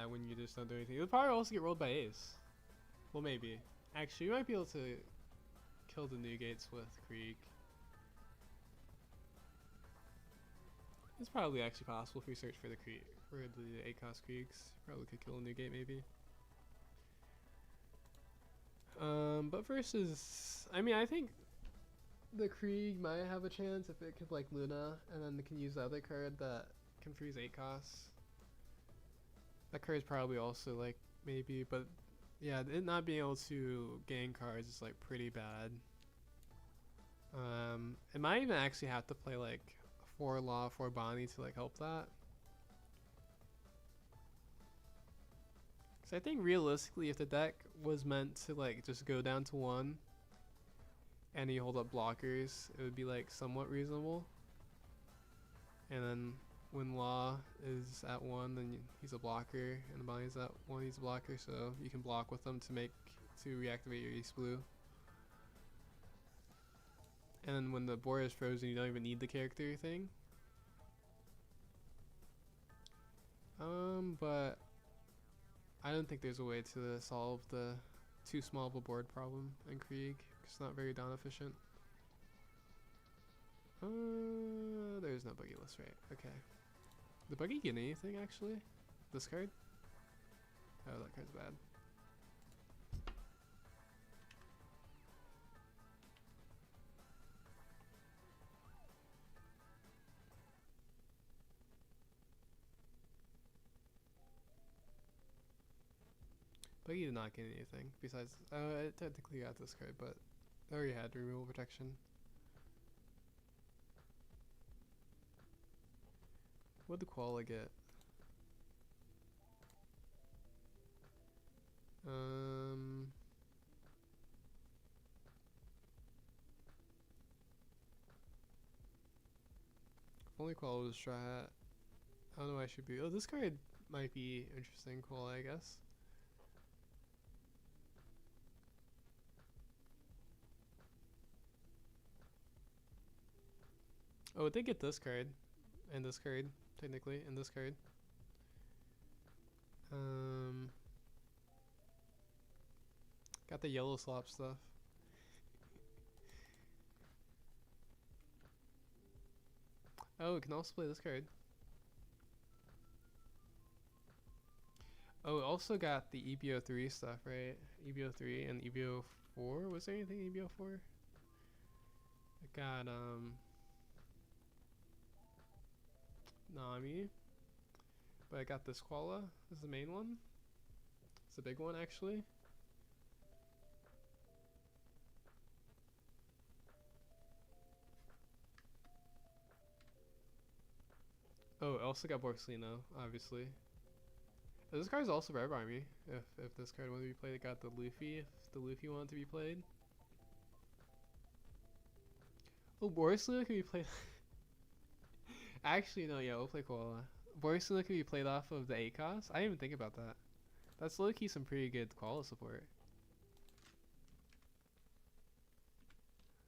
when you just don't do anything. You'll probably also get rolled by Ace. Well, maybe. Actually, you might be able to kill the new gates with Krieg. It's probably actually possible if we search for the Krieg, for the 8-cost Kriegs. Probably could kill a new gate, maybe. But versus, I mean, I think the Krieg might have a chance if it could like Luna, and then it can use the other card that can freeze 8 costs. That card is probably also like maybe, but yeah, it not being able to gain cards is like pretty bad. It might even actually have to play like 4 Law, 4 Bonnie to like help that. So I think realistically, if the deck was meant to like just go down to 1 and you hold up blockers, it would be like somewhat reasonable. And then when Law is at 1, then he's a blocker, and Bonnie's at 1, he's a blocker, so you can block with them to reactivate your East Blue. And then when the board is frozen, you don't even need the character thing. But I don't think there's a way to solve the too small of a board problem in Krieg. It's not very dawn efficient. There's no Buggy list, right? Okay. Did Buggy get anything actually? This card? Oh, that card's bad. Buggy did not get anything besides, it technically got this card, but it already had removal protection. What'd the Koala get? Only Koala was Straw Hat. I don't know why I should be. Oh, this card might be interesting. Koala, I guess. Oh, it did get this card. And this card, technically. And this card. Got the yellow slop stuff. Oh, it can also play this card. Oh, it also got the EBO3 stuff, right? EBO3 and EBO4? Was there anything EBO4? It got, Nami. But I got this Koala. This is the main one. It's the big one, actually. Oh, it also got Borsalino, obviously. Oh, this card's also red by me. If this card wanted to be played, it got the Luffy. If the Luffy wanted to be played. Oh, Borsalino can be played. Actually, no, yeah, we'll play Koala. Borsalino can be played off of the 8 cost. I didn't even think about that. That's low-key some pretty good Koala support.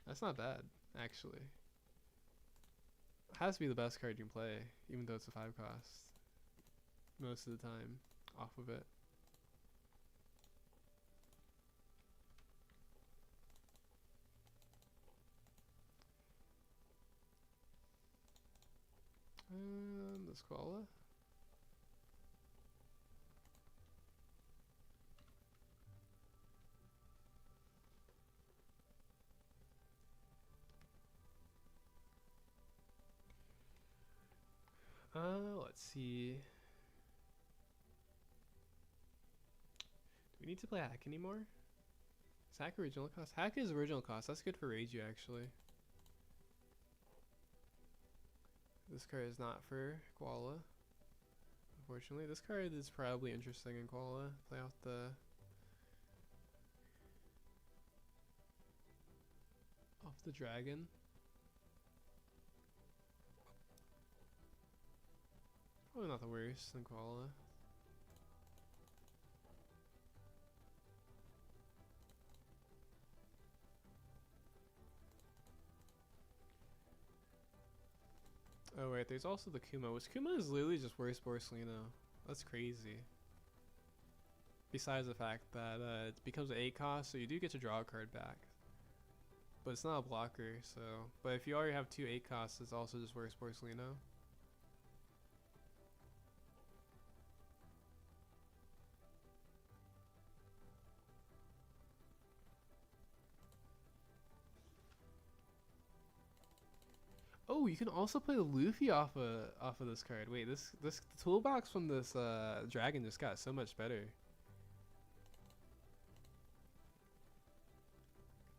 That's not bad, actually. It has to be the best card you can play, even though it's a 5 cost. Most of the time, off of it. This Koala. Let's see. Do we need to play Hack anymore? Is Hack original cost? Hack is original cost. That's good for Reiju, actually. This card is not for Koala. Unfortunately, this card is probably interesting in Koala. Play off the dragon. Probably not the worst in Koala. Oh wait, there's also the Kuma. Which Kuma is literally just worse Borsalino. That's crazy. Besides the fact that it becomes an 8 cost, so you do get to draw a card back. But it's not a blocker, so... But if you already have 2 8 costs, it's also just worse Borsalino. Oh, you can also play the Luffy off of this card. Wait, this the toolbox from this dragon just got so much better.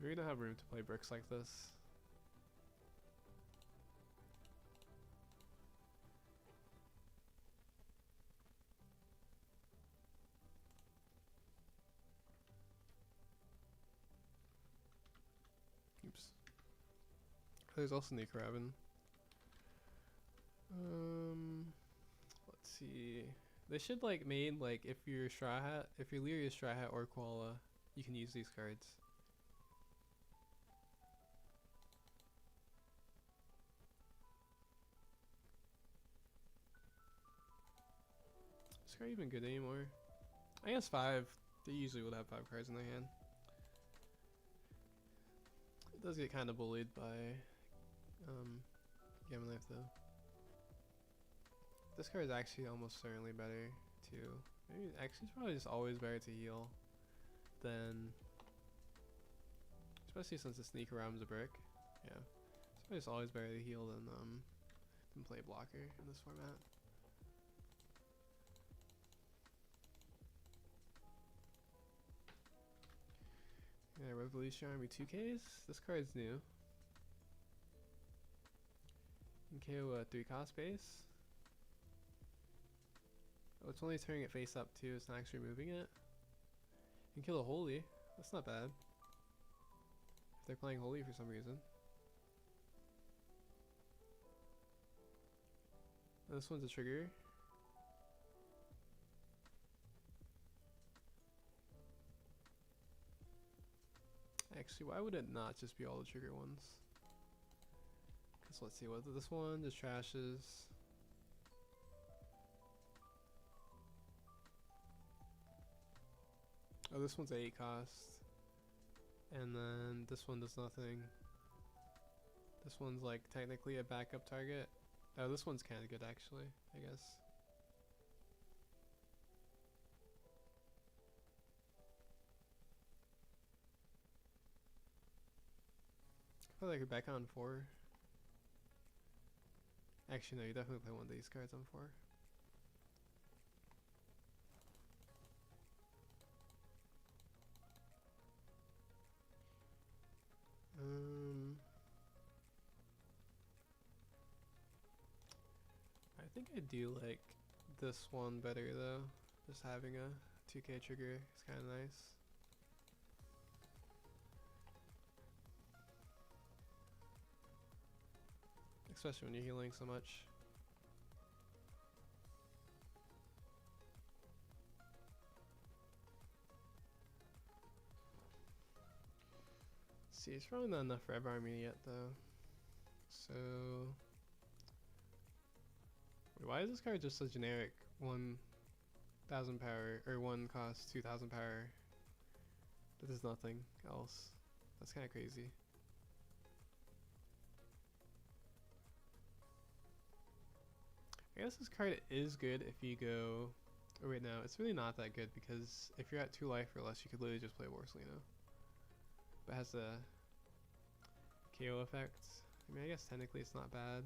We don't have room to play bricks like this. Oops. There's also Nikarabin. Let's see. They should like made like if you're Straw Hat, if you're Lyria Straw Hat or Koala, you can use these cards. Is this card even good anymore? I guess 5. They usually would have 5 cards in their hand. It does get kind of bullied by Gamma Knife though. This card is actually almost certainly better too. Maybe actually it's probably just always better to heal than, especially since the sneak around's a brick. Yeah, it's probably just always better to heal than play blocker in this format. Yeah, Revolution Army 2Ks. This card's new. You can KO a 3 cost base. Oh, it's only turning it face up too, it's not actually moving it. You can kill a Holy, that's not bad. If they're playing Holy for some reason. This one's a trigger. Actually, why would it not just be all the trigger ones? Cause let's see, what this one just trashes. Oh, this one's 8 cost. And then this one does nothing. This one's like technically a backup target. Oh, this one's kind of good actually, I guess. I feel like you're back on 4. Actually, no, you definitely play one of these cards on 4. I think I do like this one better though. Just having a 2k trigger is kind of nice. Especially when you're healing so much. See, it's probably not enough for every army yet though. So why is this card just so generic? 1,000 power, or 1 cost 2,000 power. That does nothing else. That's kind of crazy. I guess this card is good if you go. Oh wait, no, it's really not that good because if you're at 2 life or less, you could literally just play Warslino. But it has a KO effect. I mean, I guess technically it's not bad.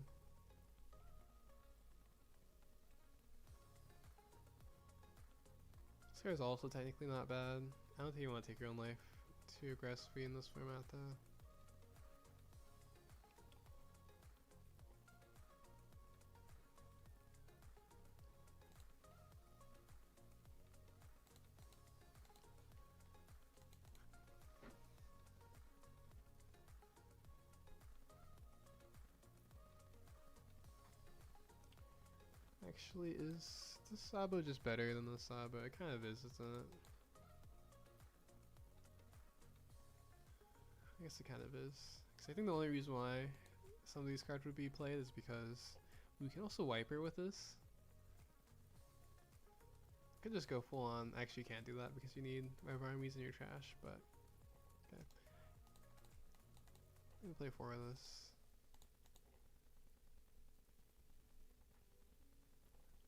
This card is also technically not bad. I don't think you want to take your own life too aggressively in this format though. Actually, is the Sabo just better than the Sabo? It kind of is, isn't it? I guess it kind of is. Because I think the only reason why some of these cards would be played is because we can also wiper with this. Could just go full on. Actually, you can't do that because you need whatever armies in your trash, but okay. I'm gonna play 4 of this.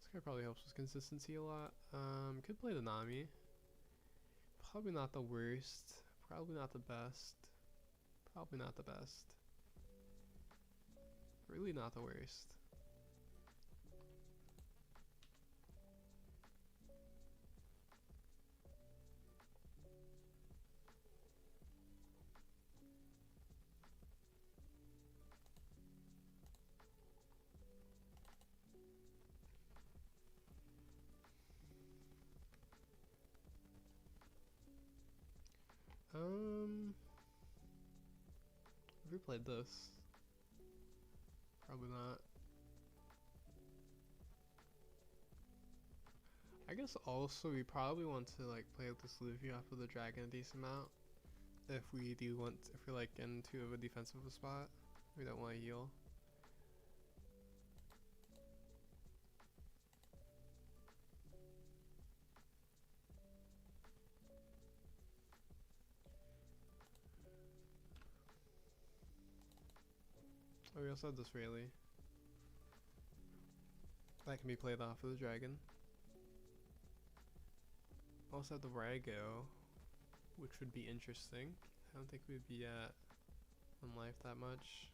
This card probably helps with consistency a lot. Could play the Nami. Probably not the worst. Probably not the best. Probably not the best. Really not the worst. Have we played this? Probably not. I guess also we probably want to like play with this Luffy off of the dragon a decent amount. If we do want, if we're like in too of a defensive spot, we don't want to heal. Oh, we also have this Rayleigh. That can be played off of the dragon. Also have the Rago, which would be interesting. I don't think we'd be at 1 life that much.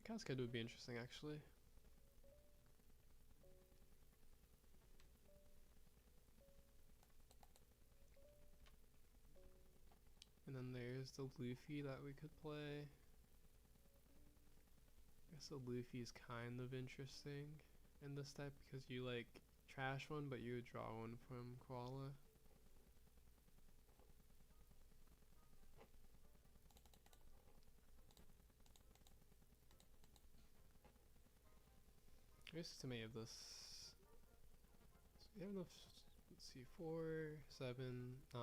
Cascade would be interesting actually. And then there's the Luffy that we could play. guess the Luffy is kind of interesting in this deck because you like trash one, but you would draw one from Koala. I guess to make this. So we have enough. Let's see, 4, 7, 9.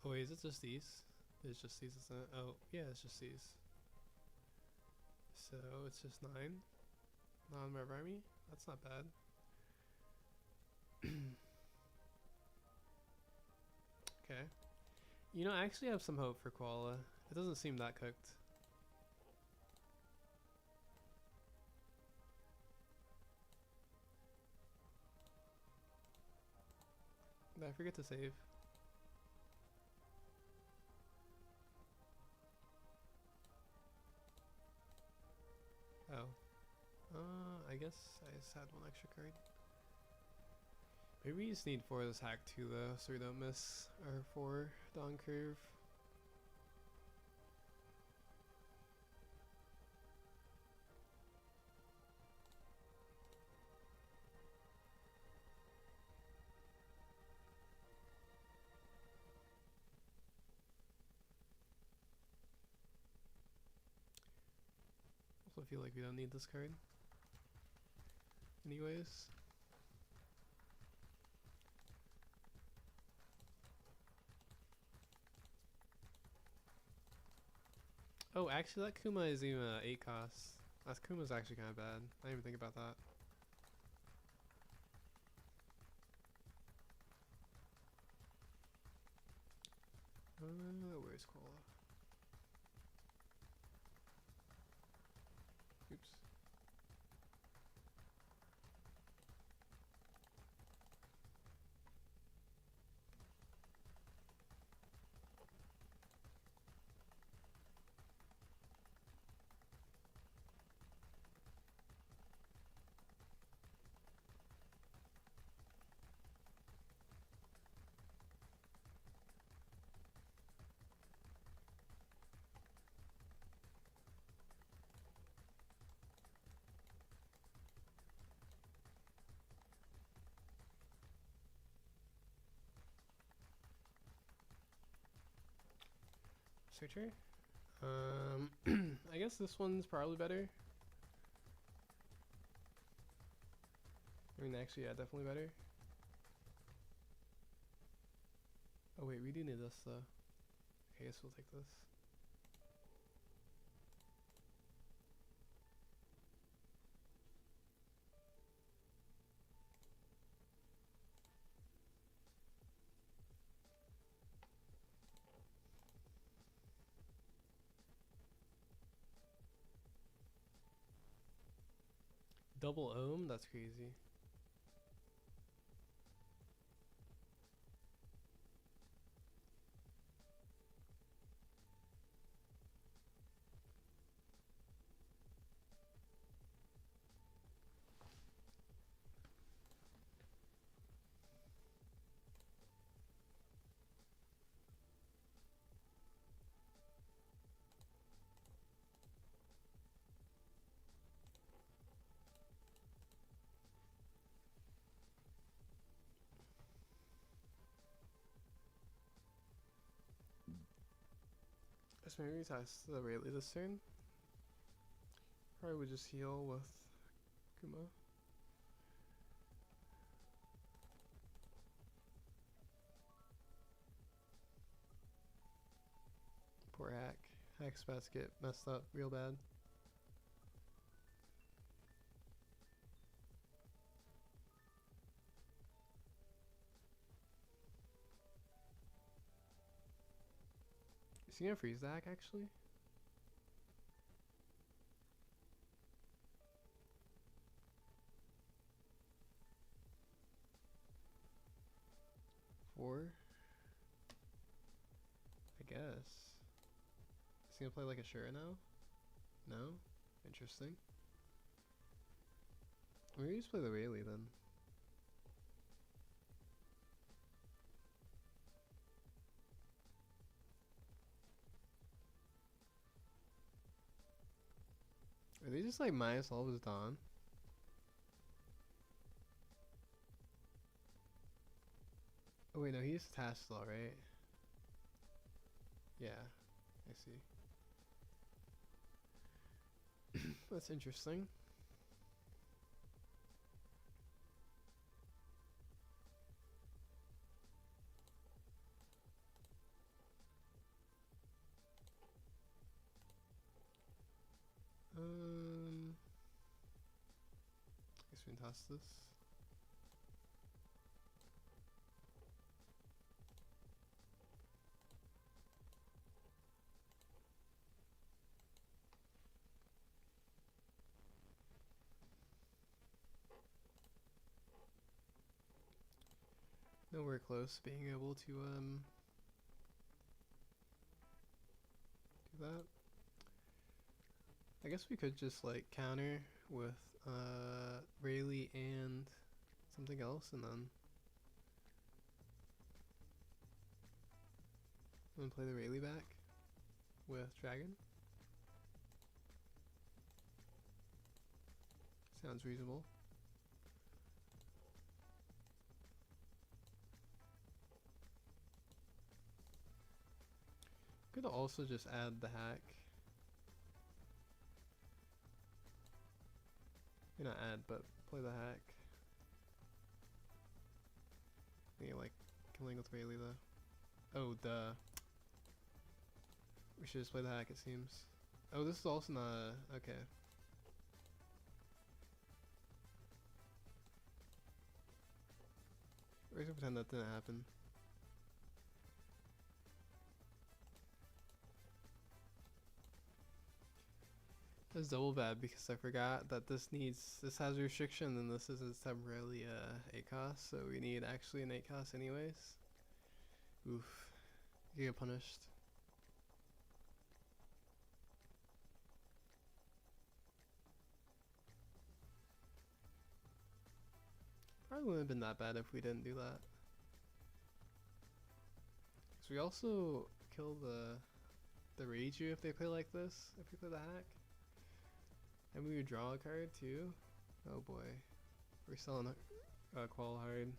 Oh wait, is it just these? It's just these, isn't it? Oh yeah, it's just these. So it's just 9. Non-Rev Army? That's not bad. Okay. You know, I actually have some hope for Koala. It doesn't seem that cooked. Did I forget to save? Oh. I guess I just had one extra card. Maybe we just need 4 of this hack too though, so we don't miss our 4 Dawn Curve. Also feel like we don't need this card. Anyways. Oh, actually that Kuma is even 8 cost. That Kuma's actually kind of bad. I didn't even think about that. Where's Koala? Oops. Searcher? I guess this one's probably better. I mean, actually, yeah, definitely better. Oh wait, we do need this though. I guess we'll take this. Double ohm? That's crazy. Guess maybe test the Rayleigh this turn. Probably would just heal with Kuma. Poor Hack. Hack's about to get messed up real bad. Is he gonna freeze the Hack actually? Four? I guess. Is he gonna play like a Shura now? No? Interesting. Maybe just play the Rayleigh then. Are they just like minus all of his Dawn? Oh wait, no, he's tasked all right. Yeah, I see. That's interesting. Guess we can toss this. Nowhere close to being able to do that. I guess we could just like counter with Rayleigh and something else, and then play the Rayleigh back with Dragon. Sounds reasonable. Could also just add the hack. Not add, but play the hack. Yeah, like killing with Rayleigh though. Oh, duh. We should just play the hack, it seems. Oh, this is also not okay. We're gonna pretend that didn't happen. That's double bad because I forgot that this has restriction and this is temporarily 8 cost, so we need actually an 8 cost anyways. Oof. You get punished. Probably wouldn't have been that bad if we didn't do that. So we also kill the Reiju if they play like this, if we play the hack. And we would draw a card too. Oh boy. We're selling a qual hard.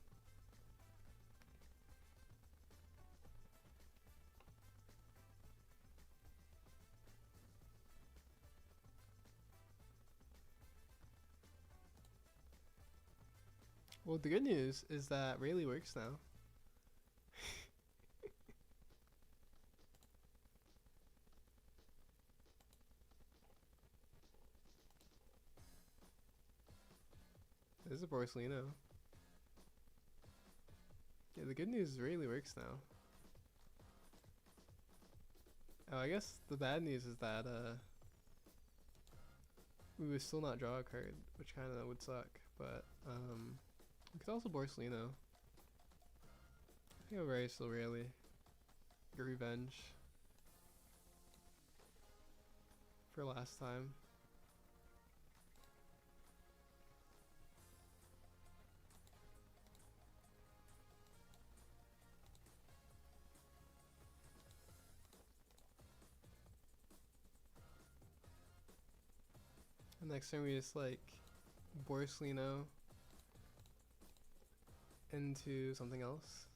Well, the good news is that Rayleigh works now. This is a Porcelino. Yeah, the good news is Rayleigh works now. Oh, I guess the bad news is that we would still not draw a card, which kind of would suck. But we could also Porcelino. I think I'll very still Rayleigh. Get revenge for last time. And next time we just like Porcelino into something else.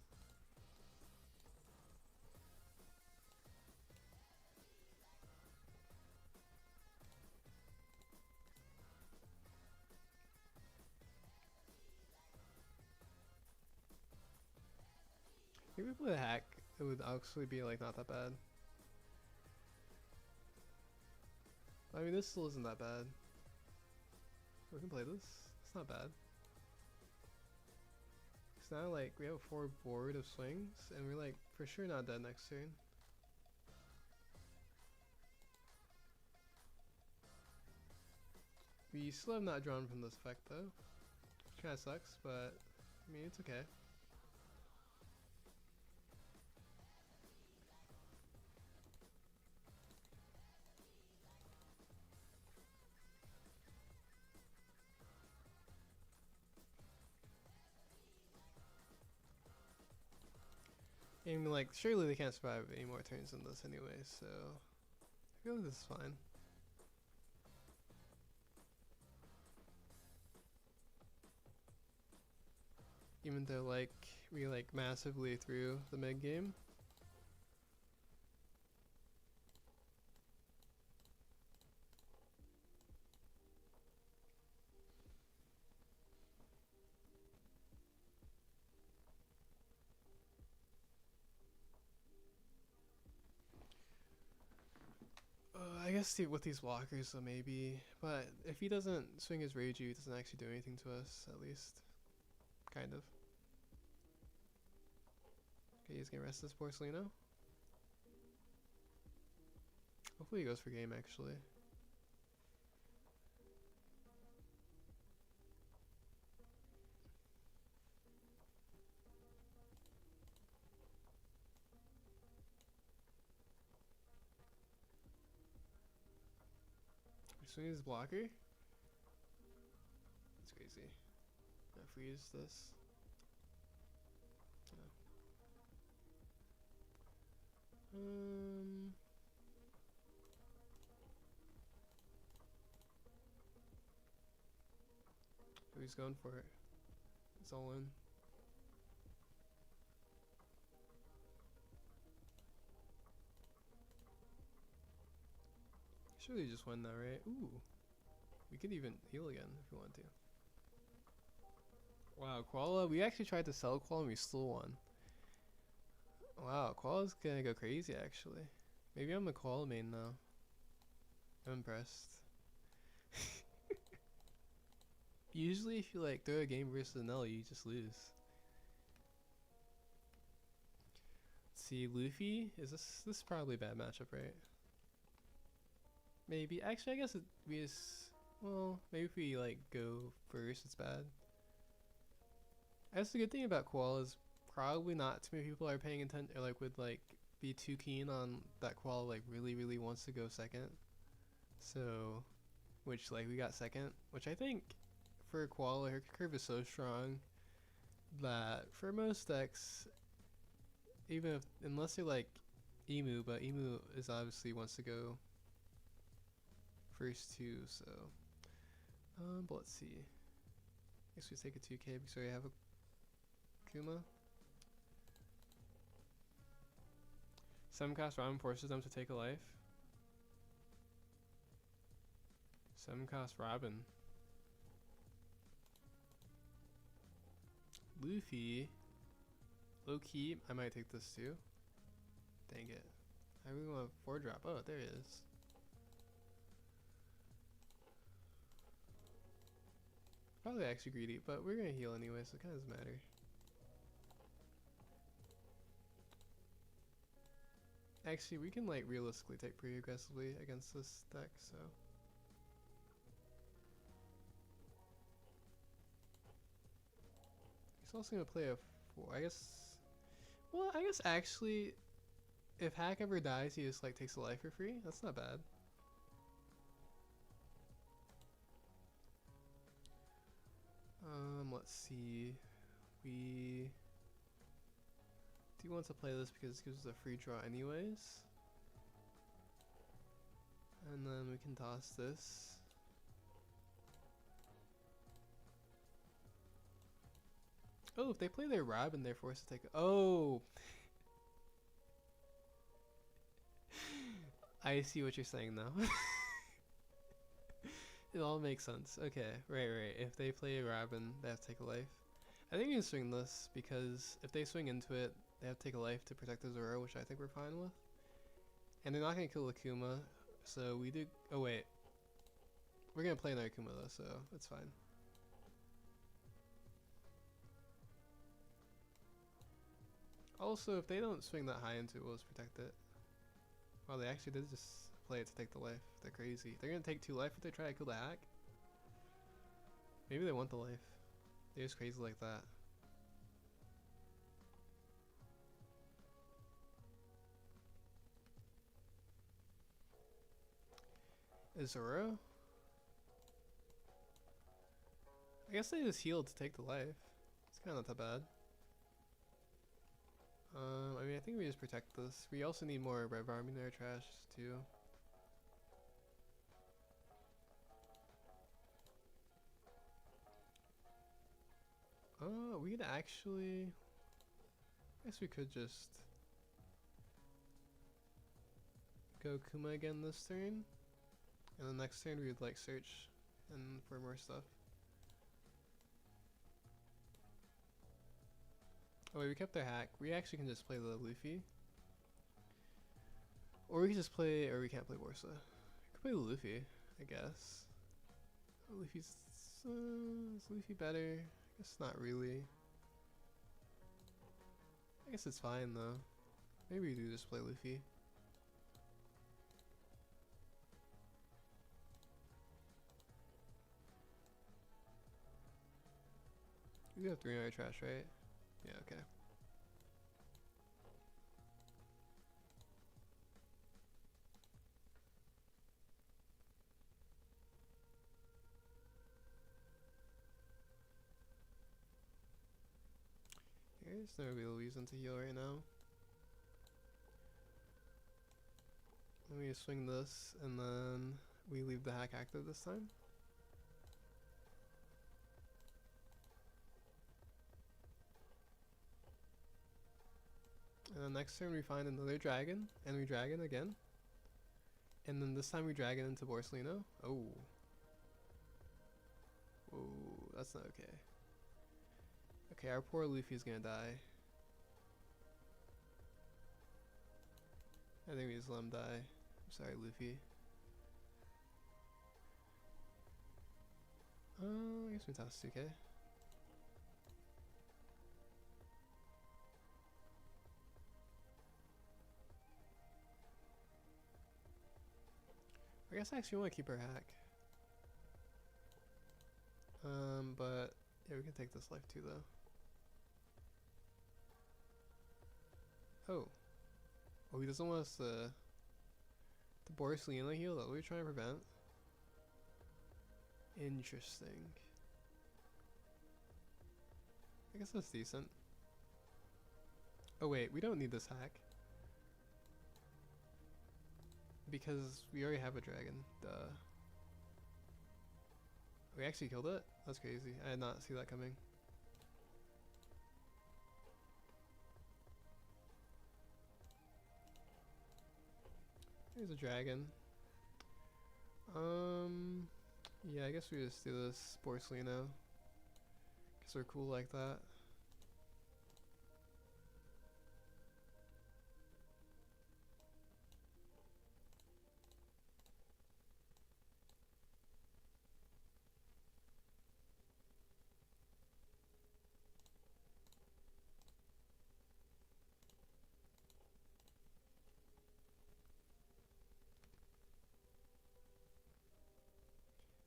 If we play a hack, it would actually be like not that bad. I mean, this still isn't that bad. We can play this. It's not bad. It's now like we have a 4 board of swings, and we're like for sure not dead next turn. We still have not drawn from this effect though, which kind of sucks, but I mean it's okay. I mean, like, surely they can't survive any more turns than this anyway, so I feel like this is fine. even though like we like massively through the mid game. I guess with these blockers, so maybe. But if he doesn't swing his Reiju, he doesn't actually do anything to us, at least. Kind of. Okay, he's gonna rest this Porcelino. Hopefully he goes for game, actually. Swing his blocker? That's crazy. I'll freeze this. Oh, he's going for it. It's all in. Surely just win that, right? Ooh. We could even heal again if we want to. Wow, Koala. We actually tried to sell Koala and we still won. Wow, Koala's gonna go crazy actually. Maybe I'm a Koala main now. I'm impressed. Usually if you like throw a game versus an L, you just lose. Let's see, Luffy? This is probably a bad matchup, right? Maybe. Actually, I guess we just... Well, maybe if we like go first, it's bad. That's the good thing about Koala is probably not too many people are paying attention or like would like be too keen on that Koala like really wants to go second. So, which like we got second, which I think for Koala her curve is so strong that for most decks, even if unless they're like Emu, but Emu is obviously wants to go first too, so but let's see. I guess we take a 2k because we have a Kuma. 7-cost Robin forces them to take a life. 7-cost Robin. Luffy. Low key, I might take this too. Dang it. I really want a 4-drop. Oh, there it is. Probably actually greedy, but we're gonna heal anyway, so it kinda doesn't matter. Actually, we can like realistically take pretty aggressively against this deck, so. He's also gonna play a 4, I guess. Well, I guess actually, if Hack ever dies, he just like takes a life for free. That's not bad. Let's see. We do want to play this because it gives us a free draw anyways. And then we can toss this. Oh, if they play their Robin, they're forced to take. Oh! I see what you're saying now. It all makes sense. Okay, right. If they play a Robin, they have to take a life. I think we can swing this because if they swing into it, they have to take a life to protect the Zoro, which I think we're fine with. And they're not going to kill Akuma, so we do... Oh, wait. We're going to play another Akuma, though, so it's fine. Also, if they don't swing that high into it, we'll just protect it. Wow, they actually did just play it to take the life. They're crazy. They're going to take 2 life if they try to kill the Hack. Maybe they want the life. They're just crazy like that. Is Zoro? I guess they just healed to take the life. It's kind of not that bad. I mean, I think we just protect this. We also need more Rev Army in our trash, too. We could actually. I guess we could just go Kuma again this turn, and the next turn we would like search and for more stuff. Oh wait, we kept our hack. We actually can just play the Luffy. Or we can just play, or we can't play Borsa. We could play Luffy, I guess. Luffy's, is Luffy better? I guess not really. I guess it's fine though. Maybe we do just play Luffy. We have 3 hour trash, right? Yeah, okay. There's no real reason to heal right now. Let me swing this, and then we leave the hack active this time. And then next turn we find another dragon, and we dragon again. And then this time we dragon into Borsalino. Oh. Whoa, that's not okay. Okay, our poor Luffy's gonna die. I think we just let him die. I'm sorry, Luffy. I guess we toss 2k. I guess I actually want to keep our hack. But yeah, we can take this life too, though. Oh. Oh, he doesn't want us to Borsalino heal? That's what we're trying to prevent? Interesting. I guess that's decent. Oh wait, we don't need this hack. Because we already have a dragon. Duh. We actually killed it? That's crazy. I did not see that coming. There's a dragon. Yeah, I guess we just do this Borsalino. Because we're cool like that.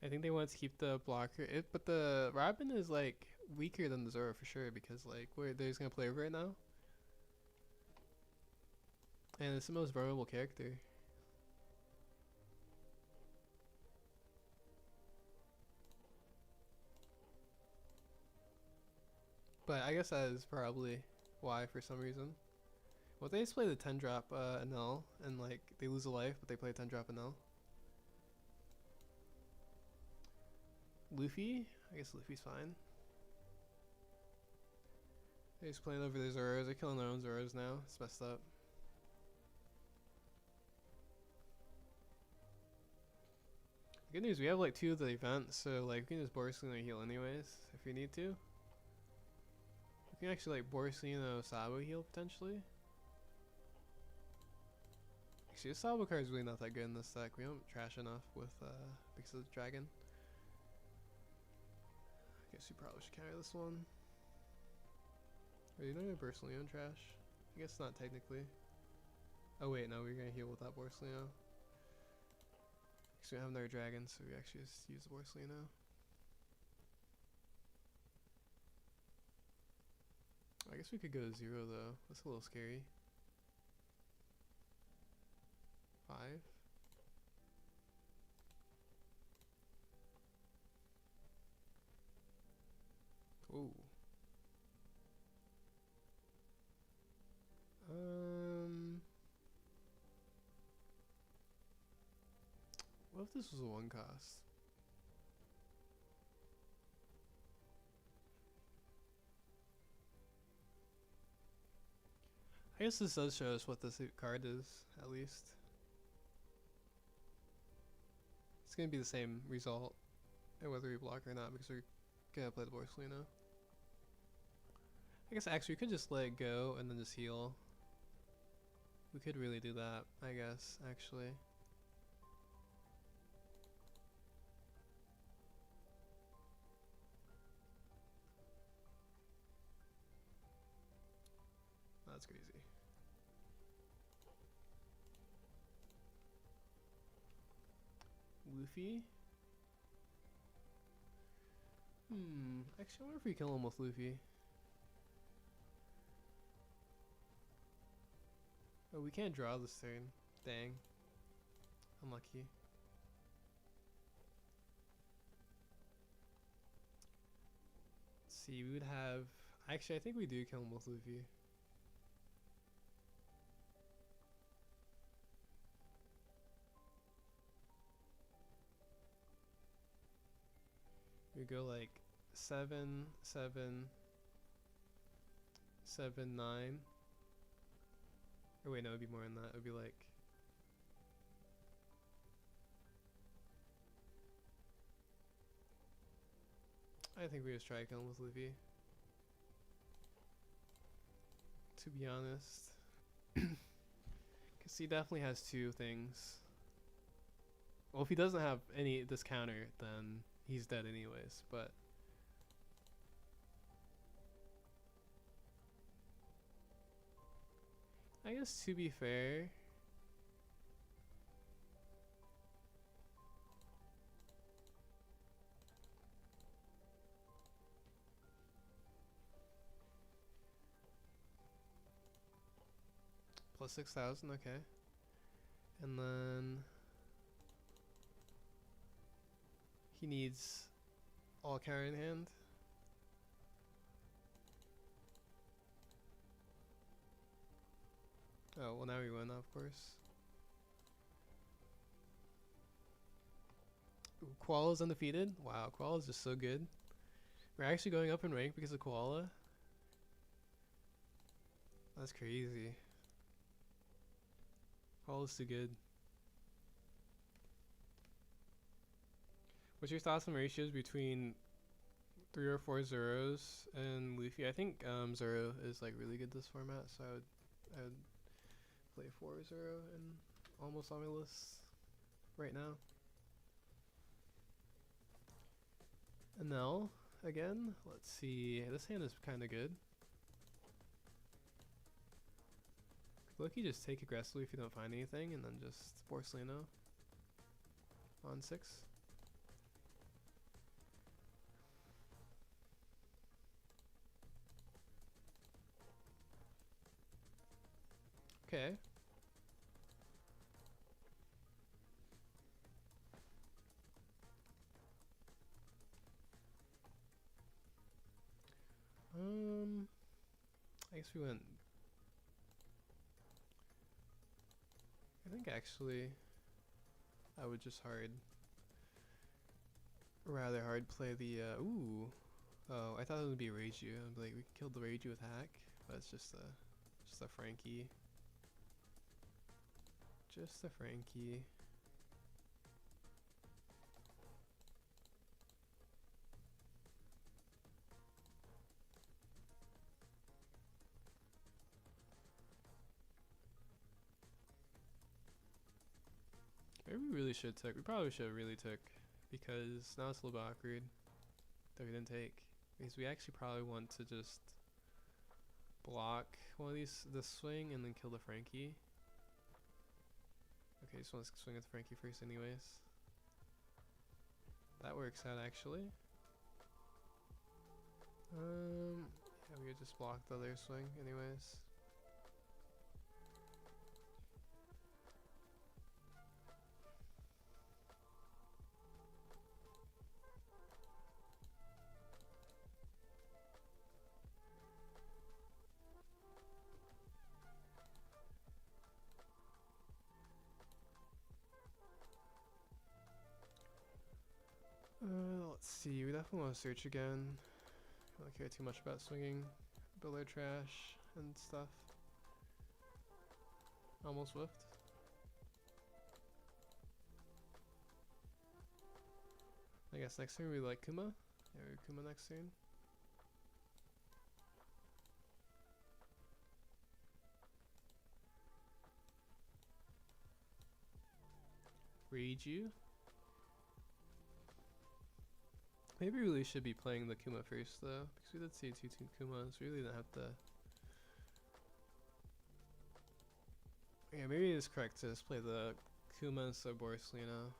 I think they want to keep the blocker, but the Robin is like weaker than the Zoro for sure because like they're just gonna play over it now, and it's the most vulnerable character. But I guess that is probably why for some reason. Well, they just play the 10 drop NL and like they lose a life, but they play 10 drop NL. Luffy? I guess Luffy's fine. They're just playing over their Zoros. They're killing their own Zoros now. It's messed up. The good news, we have like 2 of the events, so like we can just Borsalino heal anyways if we need to. We can actually like Borsalino Sabo heal potentially. Actually, the Sabo card is really not that good in this deck. We don't trash enough with because of the dragon. I guess we probably should carry this one. Are you not gonna Borsalino trash? I guess not technically. Oh wait, no, we're gonna heal with that Borsalino. Because we don't have another dragon, so we actually just use the Borsalino. I guess we could go to 0 though. That's a little scary. 5. Ooh. What if this was a 1 cost? I guess this does show us what this card is, at least. It's gonna be the same result, whether we block or not, because we're gonna play the Borsalino. I guess actually we could just let it go and then just heal. We could really do that, I guess, actually. That's crazy. Luffy? Actually I wonder if we kill him with Luffy. Oh, we can't draw this turn. Dang. Unlucky. Let's see, we would have... Actually, I think we do kill him with Luffy. We go like 7, 7, 7, 9. Or wait, no, it would be more than that. It would be like... I think we just try killing with Luffy. To be honest. Because he definitely has two things. Well, if he doesn't have any this counter, then he's dead anyways, but... I guess to be fair... Plus 6,000, okay. And then... He needs all counter in hand. Oh, well now we win, of course. Ooh, Koala's undefeated? Wow, Koala's just so good. We're actually going up in rank because of Koala? That's crazy. Koala's too good. What's your thoughts on ratios between 3 or 4 Zeros and Luffy? I think Zero is like really good this format, so I would play 4 Zero and almost on my list right now. And now again, let's see. This hand is kind of good. Lucky, just take aggressively if you don't find anything, and then just Borsalino on 6. Okay. I guess we went... I think actually I would just rather hard play the ooh. Oh, I thought it would be Reiju. I'd be like, we killed the Reiju with hack, but it's just a Frankie. Just a Frankie. Maybe we really should took. We probably should have really took, because now it's a little bit awkward that we didn't take. Because we actually probably want to just block one of this swing and then kill the Frankie. Okay, just want to swing at the Frankie first anyways. That works out actually. Yeah, we could just block the other swing anyways. Let's see, we definitely want to search again. I don't care too much about swinging builder trash and stuff. Almost whiffed. I guess next turn we like Kuma. Yeah, we Kuma next turn. Reiju. Maybe we really should be playing the Kuma first though, because we did see 2-2 Kuma, so we really didn't have to. Yeah, maybe it is correct to just play the Kuma instead of Borsalino.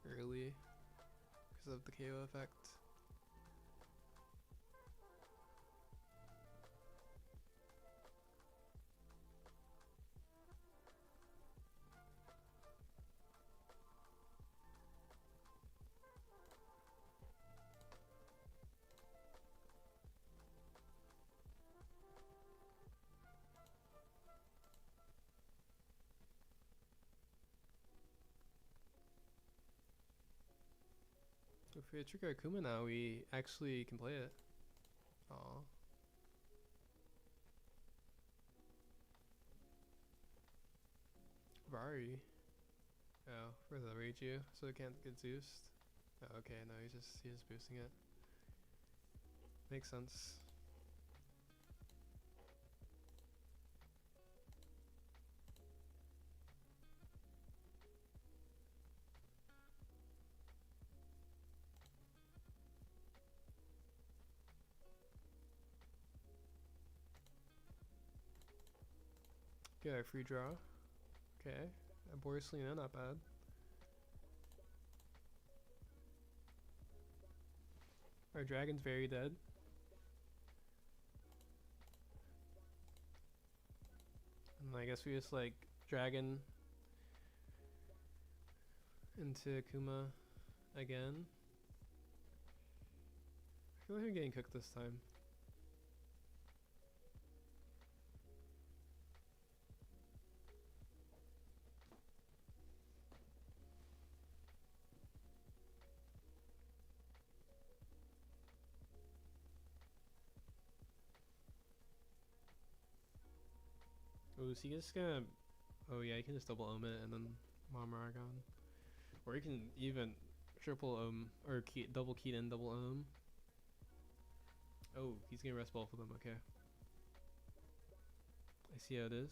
Early, because of the KO effect. If we trigger Akuma now, we actually can play it. Aww. Vari. Oh, for the Reiju, so it can't get Zeused. Oh, okay, no, he's just boosting it. Makes sense. Get a free draw. Okay, a Borsalino, not bad. Our dragon's very dead. And I guess we just like dragon into Kuma again. I feel like we're getting cooked this time. Oh, is he just gonna... Oh yeah, you can just double ohm it and then Mamaragon. Or you can even triple ohm, or double keyed in, double ohm. Oh, he's gonna rest both of them, okay. I see how it is.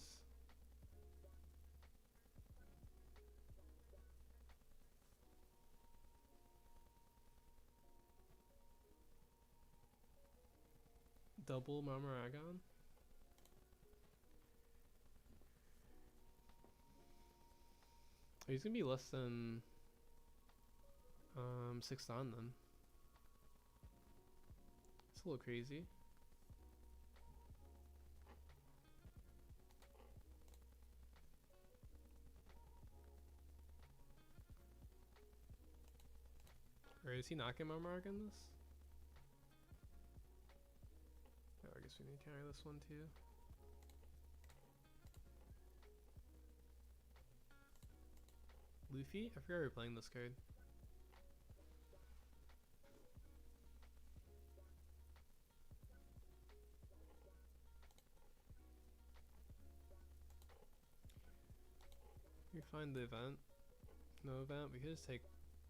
Double Mamaragon? He's gonna be less than 6 on then. It's a little crazy. Or is he knocking Mamaragon this? Oh, I guess we need to carry this one too. Luffy? I forgot we were playing this card. We find the event. No event. We could just take...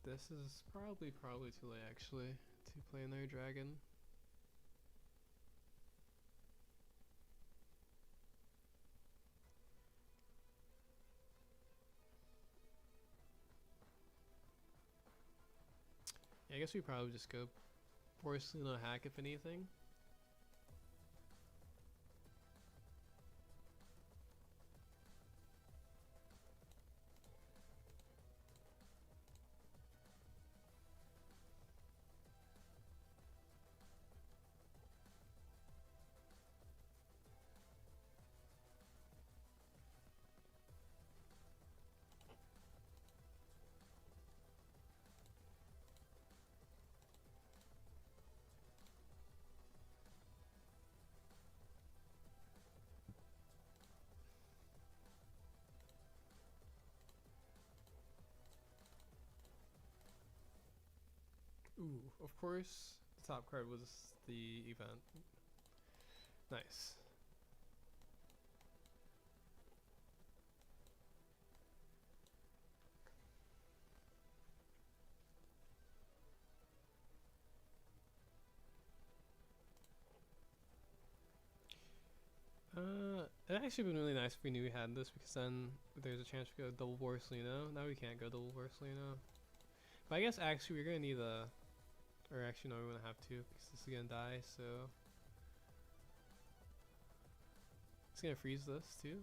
This is probably too late actually to play another dragon. Yeah, I guess we probably just go Borsalino hack if anything. Ooh, of course, the top card was the event. Nice. It actually been really nice if we knew we had this, because then there's a chance we go double Borsalino. Now we can't go double Borsalino. But I guess actually we're gonna need a, or actually no, we're gonna have to, because this is gonna die. So it's gonna freeze this too.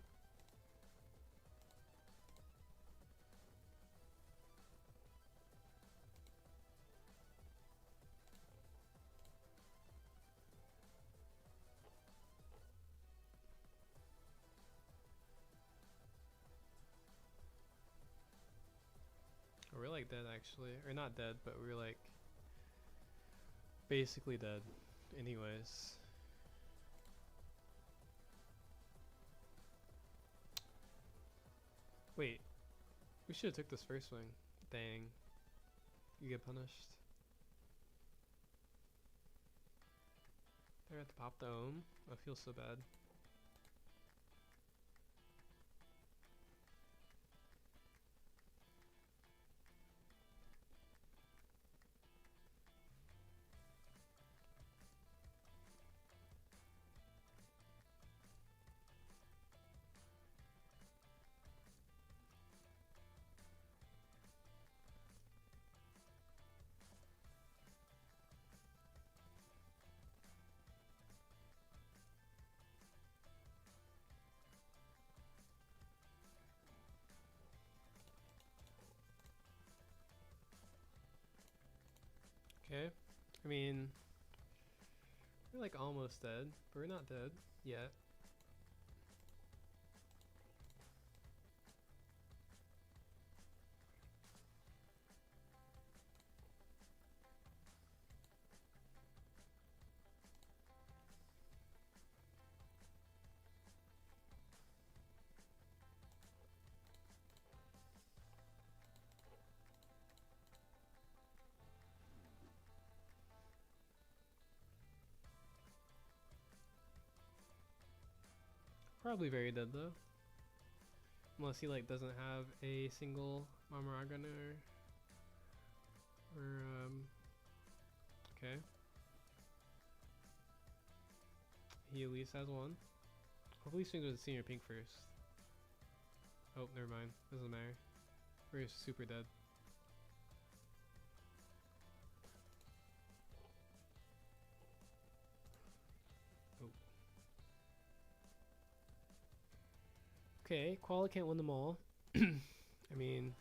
We're like dead actually, or not dead, but we're like basically dead anyways. Wait, we should have took this first swing. Dang, you get punished. They're at the pop dome. I feel so bad. Okay, I mean, we're like almost dead, but we're not dead yet. Probably very dead though. Unless he like doesn't have a single Mamaragan or okay. He at least has one. Hopefully swings with the senior pink first. Oh, never mind. Doesn't matter. We're super dead. Oh. Okay, Koala can't win them all. I mean,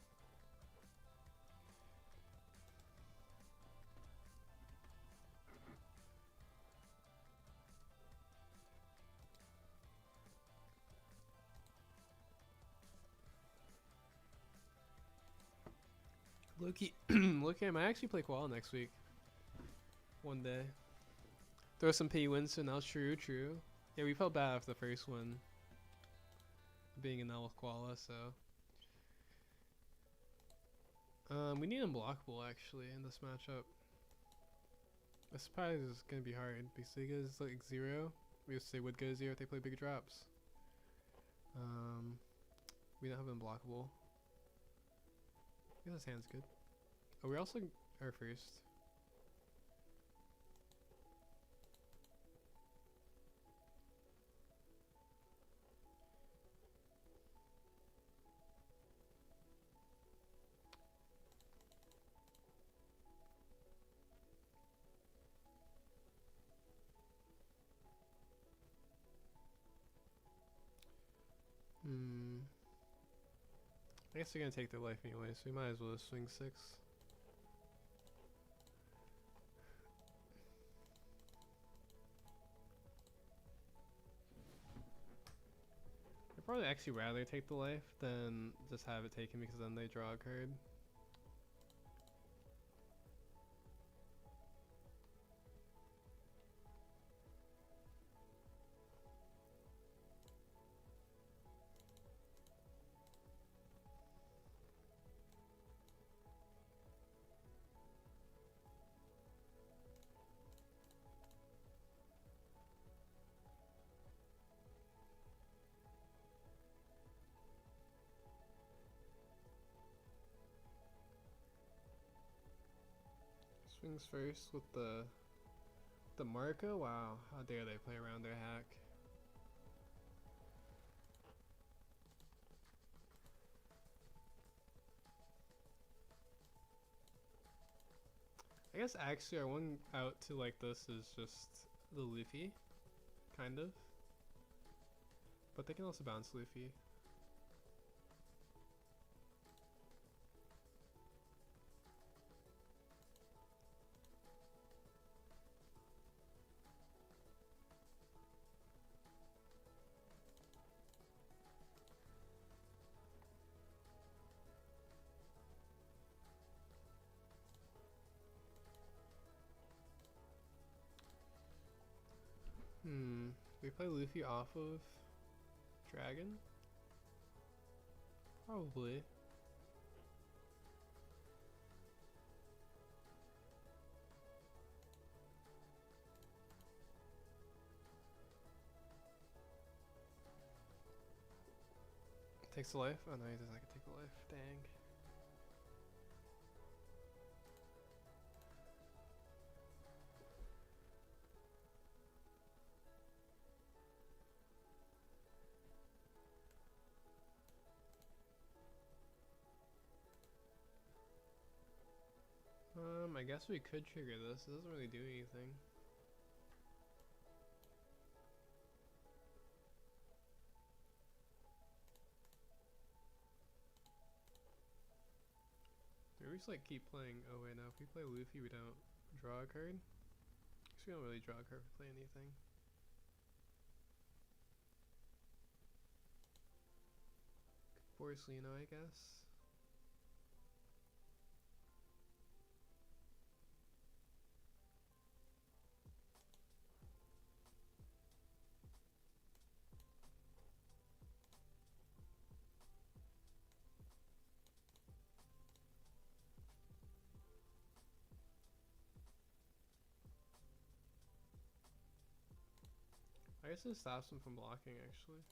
Loki, Loki, I might actually play Koala next week. One day. Throw some pay wins in. Now, true. Yeah, we felt bad after the first one. Being in L with Koala, so. We need unblockable actually in this matchup. This probably is gonna be hard because he goes like 0. We just say would go 0 if they play big drops. We don't have unblockable. I guess his hand's good. Oh, we also are first. I guess they're gonna take their life anyway, so we might as well just swing 6. I'd probably actually rather take the life than just have it taken because then they draw a card. Swings first with the Marco. Wow, how dare they play around their hack. I guess actually our one out to like this is just the Luffy, kind of. But they can also bounce Luffy. We play Luffy off of Dragon? Probably. Takes a life? Oh no, he doesn't like take a life. Dang. I guess we could trigger this. It doesn't really do anything. Do we just like keep playing? Oh wait, no. If we play Luffy, we don't draw a card. Guess we don't really draw a card if we play anything. Force Lino, I guess. I guess it stops him from blocking, actually.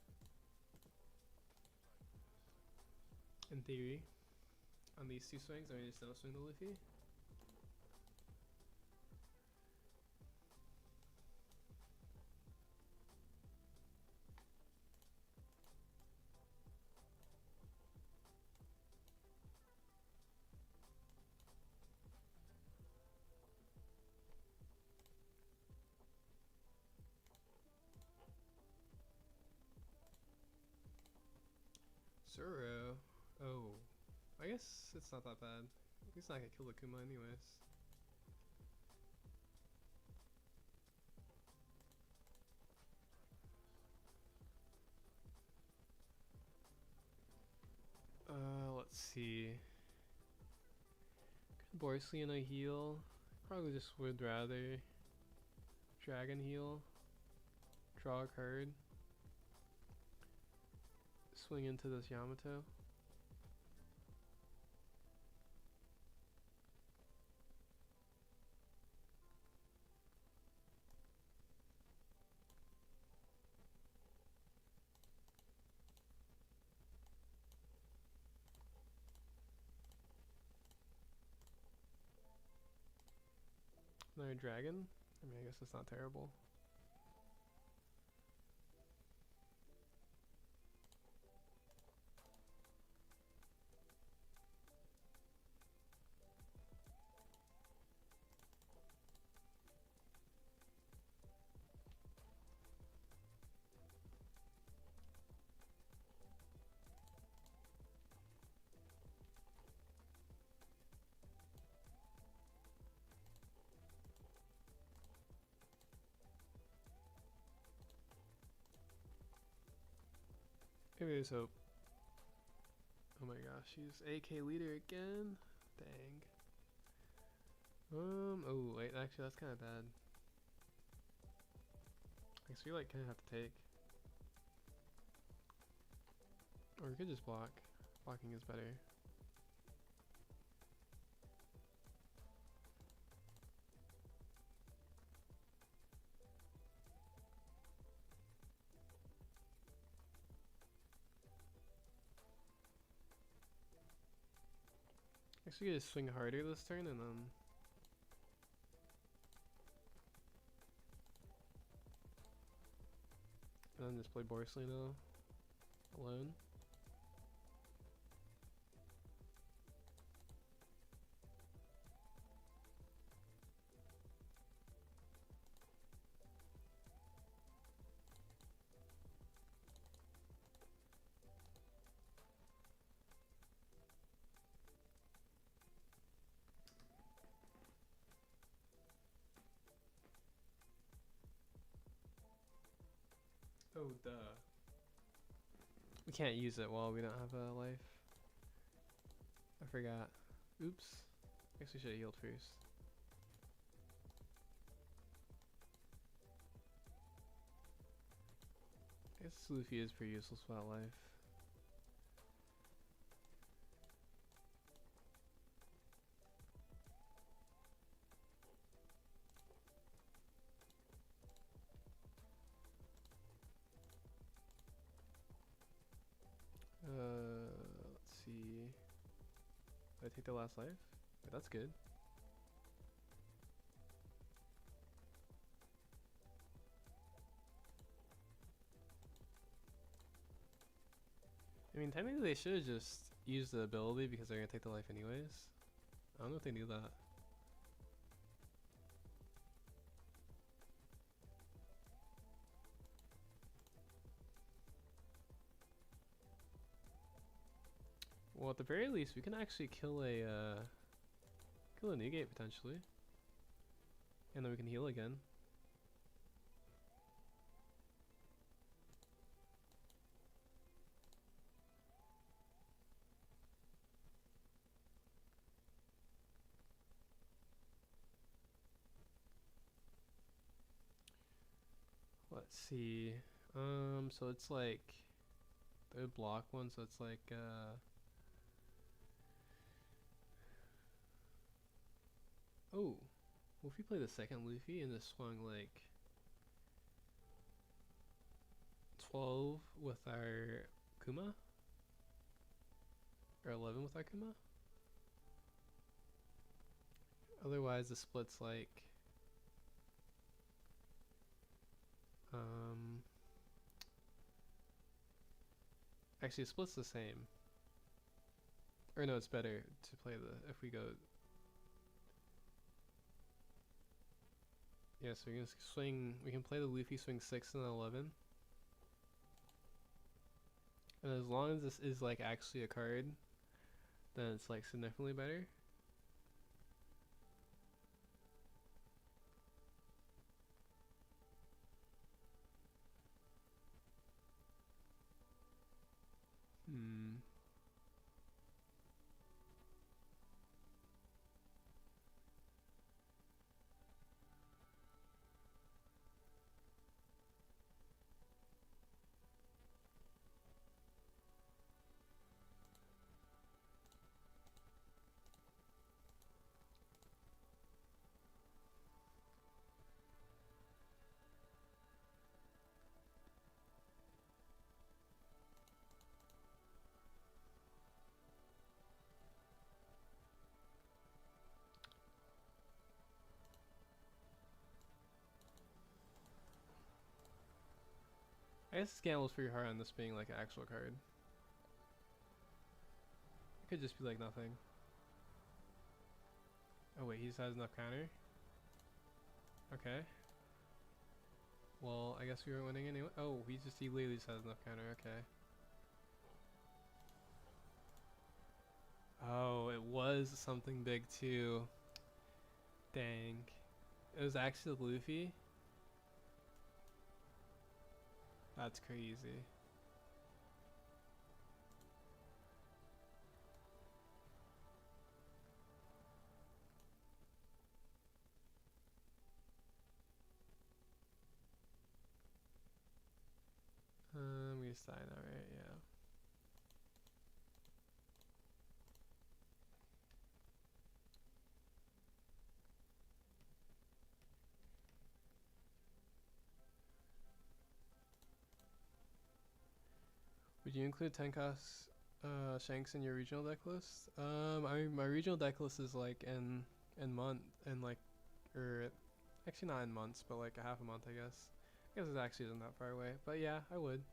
In theory. On these two swings, I mean, just don't swing the Luffy. Zoro. Oh. I guess it's not that bad. He's not gonna kill the Kuma anyways. Let's see. Could Borsiana heal? Probably just would rather Dragon heal. Draw a card. Swing into this Yamato. Another dragon? I mean, I guess it's not terrible. Maybe there's hope. Oh my gosh, he's AK leader again? Dang. Oh wait, actually that's kind of bad. I guess we like kind of have to take. Or we could just block. Blocking is better. I guess we could just swing harder this turn and then And just play Borsalino alone. Oh, duh. We can't use it while we don't have a life. I forgot. Oops. Guess we should have healed first. I guess Luffy is pretty useless without life. Let's see. Did I take the last life? Yeah, that's good. I mean, technically they should have just used the ability because they're gonna take the life anyways. I don't know if they knew that. Well, at the very least, we can actually kill a Newgate potentially, and then we can heal again. Let's see. So it's like the block one. So it's like oh, well, if we play the second Luffy and just swung like 12 with our Kuma, or 11 with our Kuma. Otherwise, the split's like actually, it splits the same. Or no, it's better to play the if we go. Yeah, so we're gonna swing. We can play the Luffy swing 6 and 11. And as long as this is like actually a card, then it's like significantly better. I guess the gamble is pretty hard on this being like an actual card. It could just be like nothing. Oh wait, he just has enough counter? Okay. Well, I guess we were winning anyway. Oh, he literally just has enough counter, okay. Oh, it was something big too. Dang. It was actually Luffy? That's crazy. We just died now, right? Yeah. Would you include Tenka's Shanks in your regional deck list? My regional deck list is like in month, in like, or actually not in months, but like a half a month, I guess. I guess it actually isn't that far away, but yeah, I would.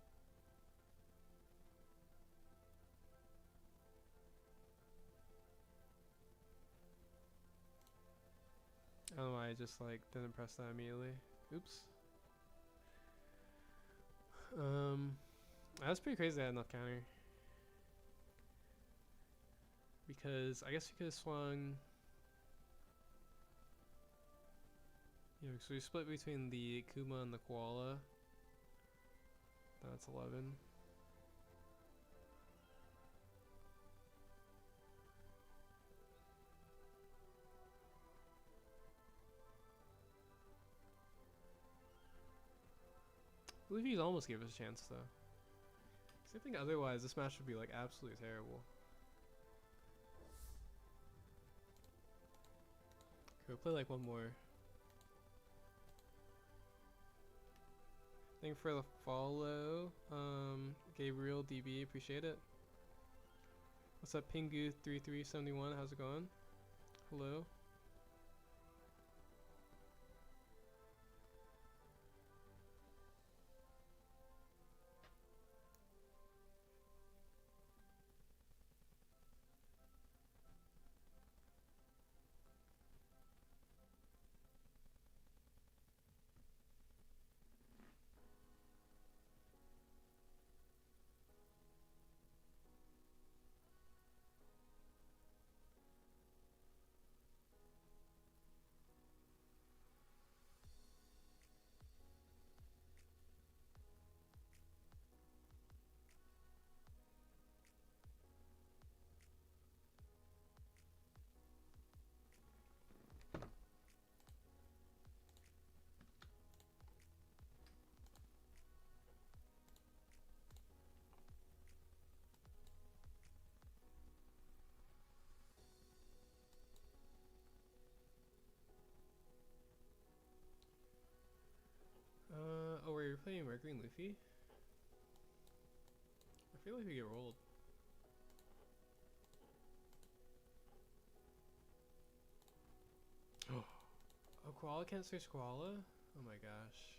I don't know why I just like didn't press that immediately. Oops. That's pretty crazy that I had enough counter. Because I guess we could have swung. You know, so we split between the Kuma and the Koala. That's 11. Luffy's almost gave us a chance though. I think otherwise this match would be like absolutely terrible. Okay, we'll play like one more. Thank you for the follow, Gabriel DB, appreciate it. What's up, Pingu3371? How's it going? Hello. Oh, were you playing Mercury and Luffy? I feel like we get rolled. Oh, Koala can't search Koala? Oh my gosh.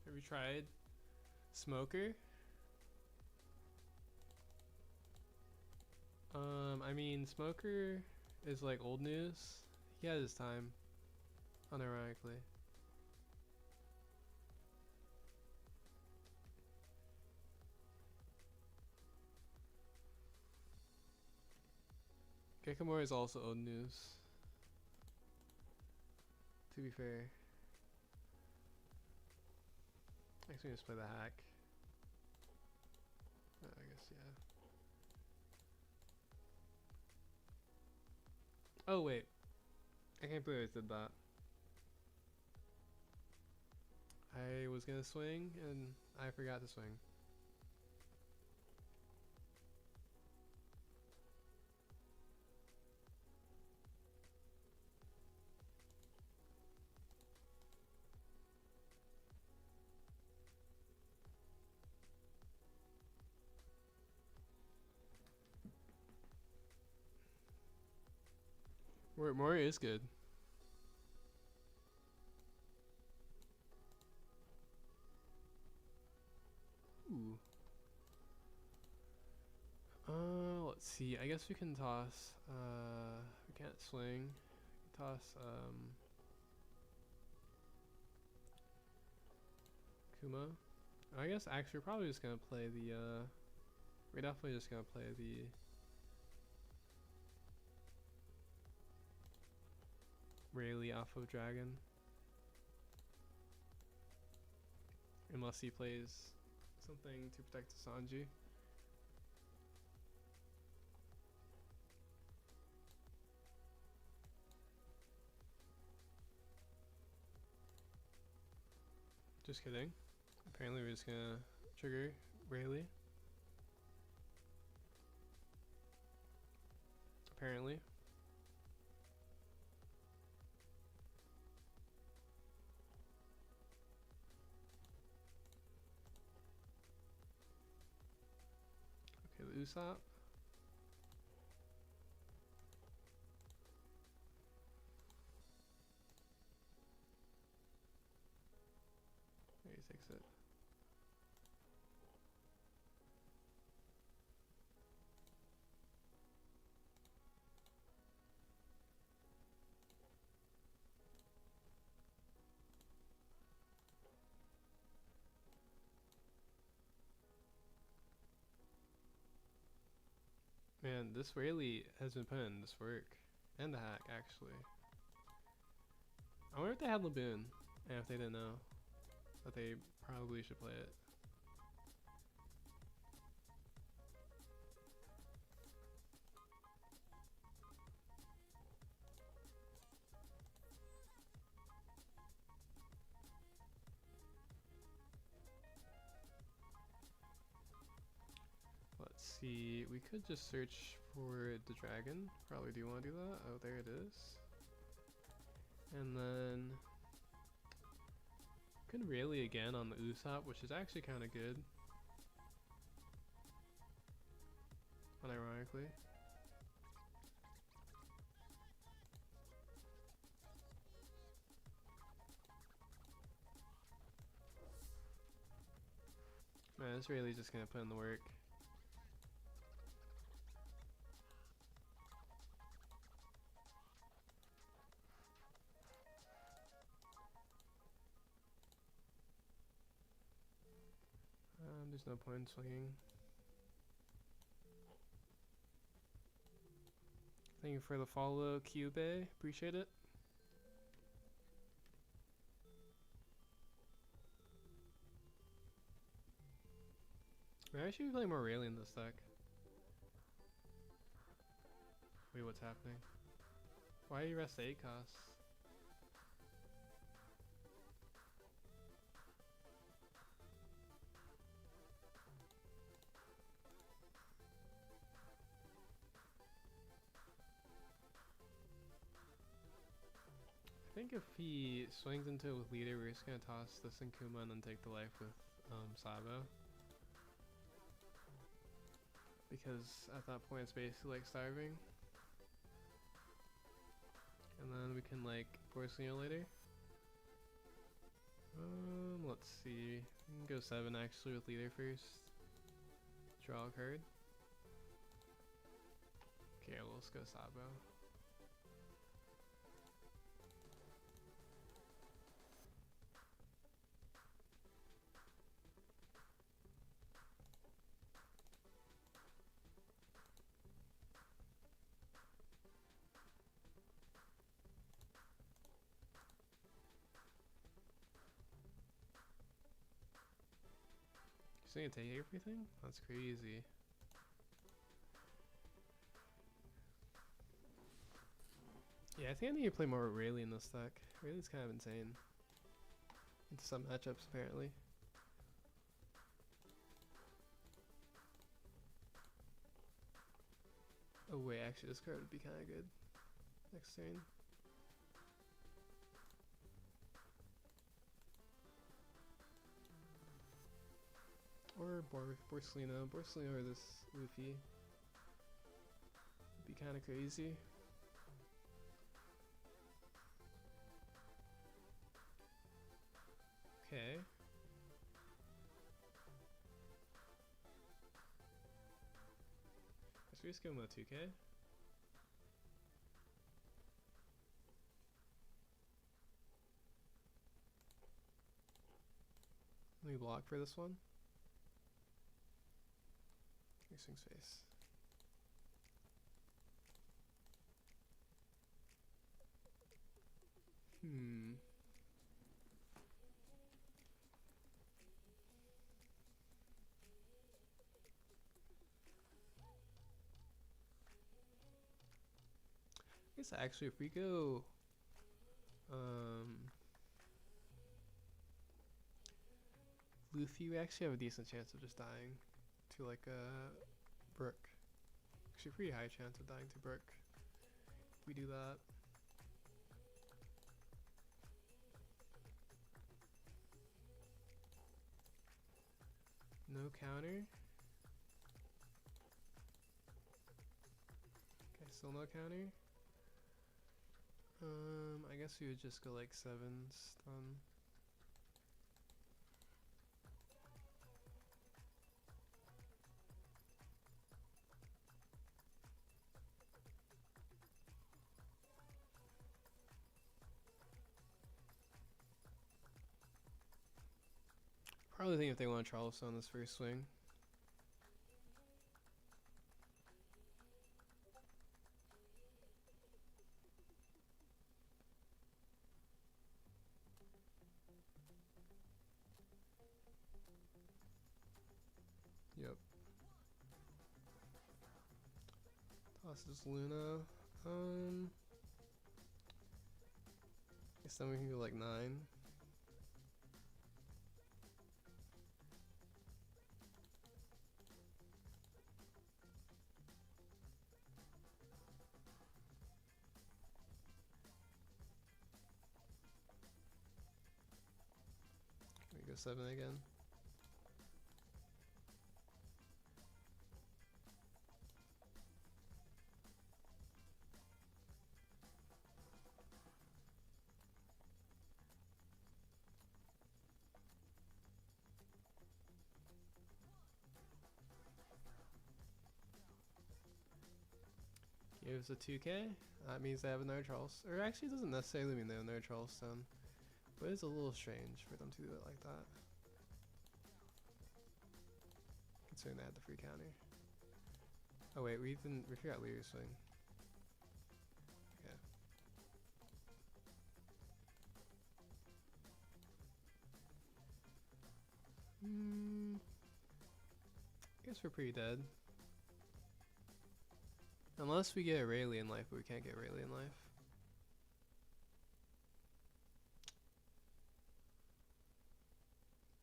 Have you tried Smoker? I mean, Smoker is like old news. He had his time, unironically. Gekamura is also old news, to be fair. Actually, just play the hack. I guess, yeah. Oh, wait. I can't believe I did that. I was gonna swing, and I forgot to swing. Mori is good. Ooh. Let's see. I guess we can toss. We can't swing. Toss. Kuma. I guess actually we're probably just gonna play the. We're definitely just gonna play the. Rayleigh off of Dragon. Unless he plays something to protect Sanji. Just kidding. Apparently we're just gonna trigger Rayleigh. Apparently. Okay, the Usopp. actually takes it. Man, this Rayleigh has been putting in this work. And the hack, actually. I wonder if they had Laboon, and if they didn't know that they probably should play it. Let's see, we could just search for the dragon. Probably do want to do that. Oh, there it is. And then could Rayleigh again on the Usopp, which is actually kind of good. Unironically. Man, this Rayleigh's just gonna put in the work. There's no point in swinging. Thank you for the follow, Cube. Appreciate it. Maybe I should be playing more Rayleigh in this deck. Wait, what's happening? Why do you rest 8 costs? I think if he swings into it with leader, we're just gonna toss the Senkuma and then take the life with Sabo. Because at that point it's basically like starving. And then we can like Porcelain later. Let's see. We can go 7 actually with leader first. Draw a card. Okay, well, let's go Sabo. He's gonna take everything? That's crazy. Yeah, I think I need to play more Rayleigh in this deck. Rayleigh's kind of insane. Into some matchups, apparently. Oh wait, actually this card would be kind of good next turn. Or Borsalino or this Luffy. Would be kind of crazy. Okay. Let's just go with 2K. Let me block for this one. Swing space. I guess actually if we go Luffy, we actually have a decent chance of just dying to like a Brook. Actually pretty high chance of dying to Brook if we do that. No counter. Okay, still no counter. I guess we would just go like 7 stun. Probably think if they want to Charleston this first swing. Yep. Tosses Luna. Guess then we can go like 9. Can we go 7 again? Gives a 2K. That means they have another Charleston. Or actually, it doesn't necessarily mean they have another Charleston. But it's a little strange for them to do it like that. Considering they had the free counter. Oh wait, we forgot Leader's swing. Okay. I guess we're pretty dead. Unless we get a Rayleigh in life, but we can't get Rayleigh in life.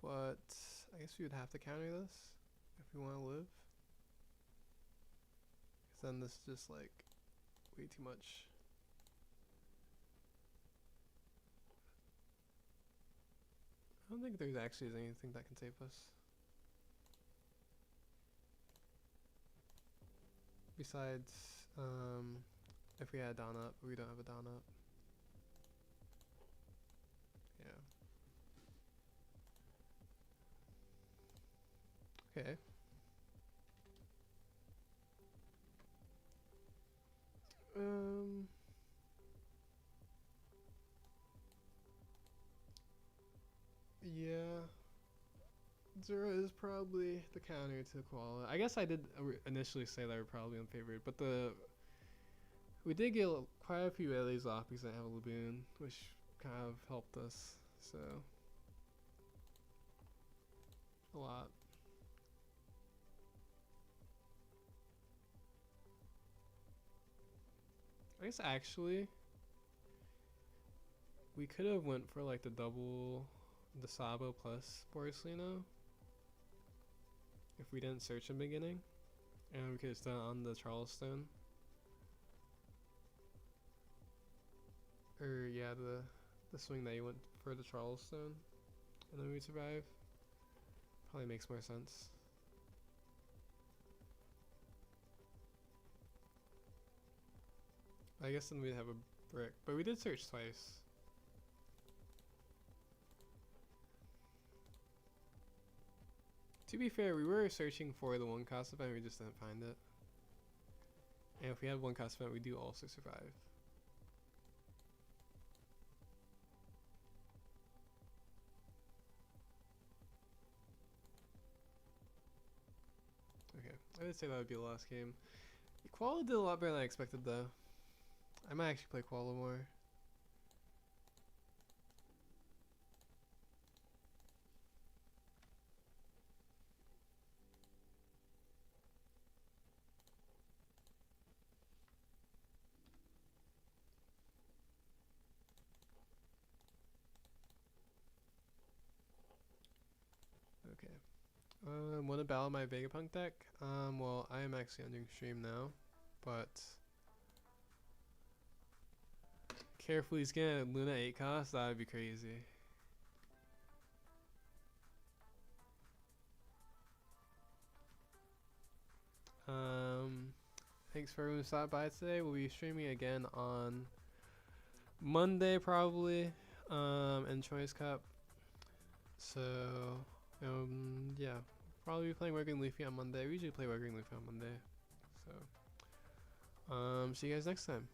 But I guess we would have to counter this if we want to live. Because then this is just like way too much. I don't think there's actually anything that can save us. Besides, if we had Dawn up, but we don't have a Dawn up. Yeah. Okay. Yeah. Zero is probably the counter to Koala. I guess I did initially say that we're probably unfavored, but we did get quite a few Ellie's off because I have a Laboon, which kind of helped us. So a lot. I guess actually we could have went for like the double Sabo plus Borisino if we didn't search in the beginning, and we could have done on the Charleston. Or yeah, the swing that you went for the Charleston, and then we survive. Probably makes more sense. I guess then we'd have a brick, but we did search twice. To be fair, we were searching for the 1 cost event, we just didn't find it. And if we had 1 cost event, we do also survive. Okay, I would say that would be the last game. Koala did a lot better than I expected though. I might actually play Koala more. Okay. Want to battle my Vegapunk deck? Well, I am actually ending stream now, but carefully scan Luna 8 cost. That would be crazy. Thanks for everyone who stopped by today. We'll be streaming again on Monday probably, in ChinoizeCup. So, yeah, probably be playing Working Luffy on Monday. We usually play Working Luffy on Monday. So, see you guys next time.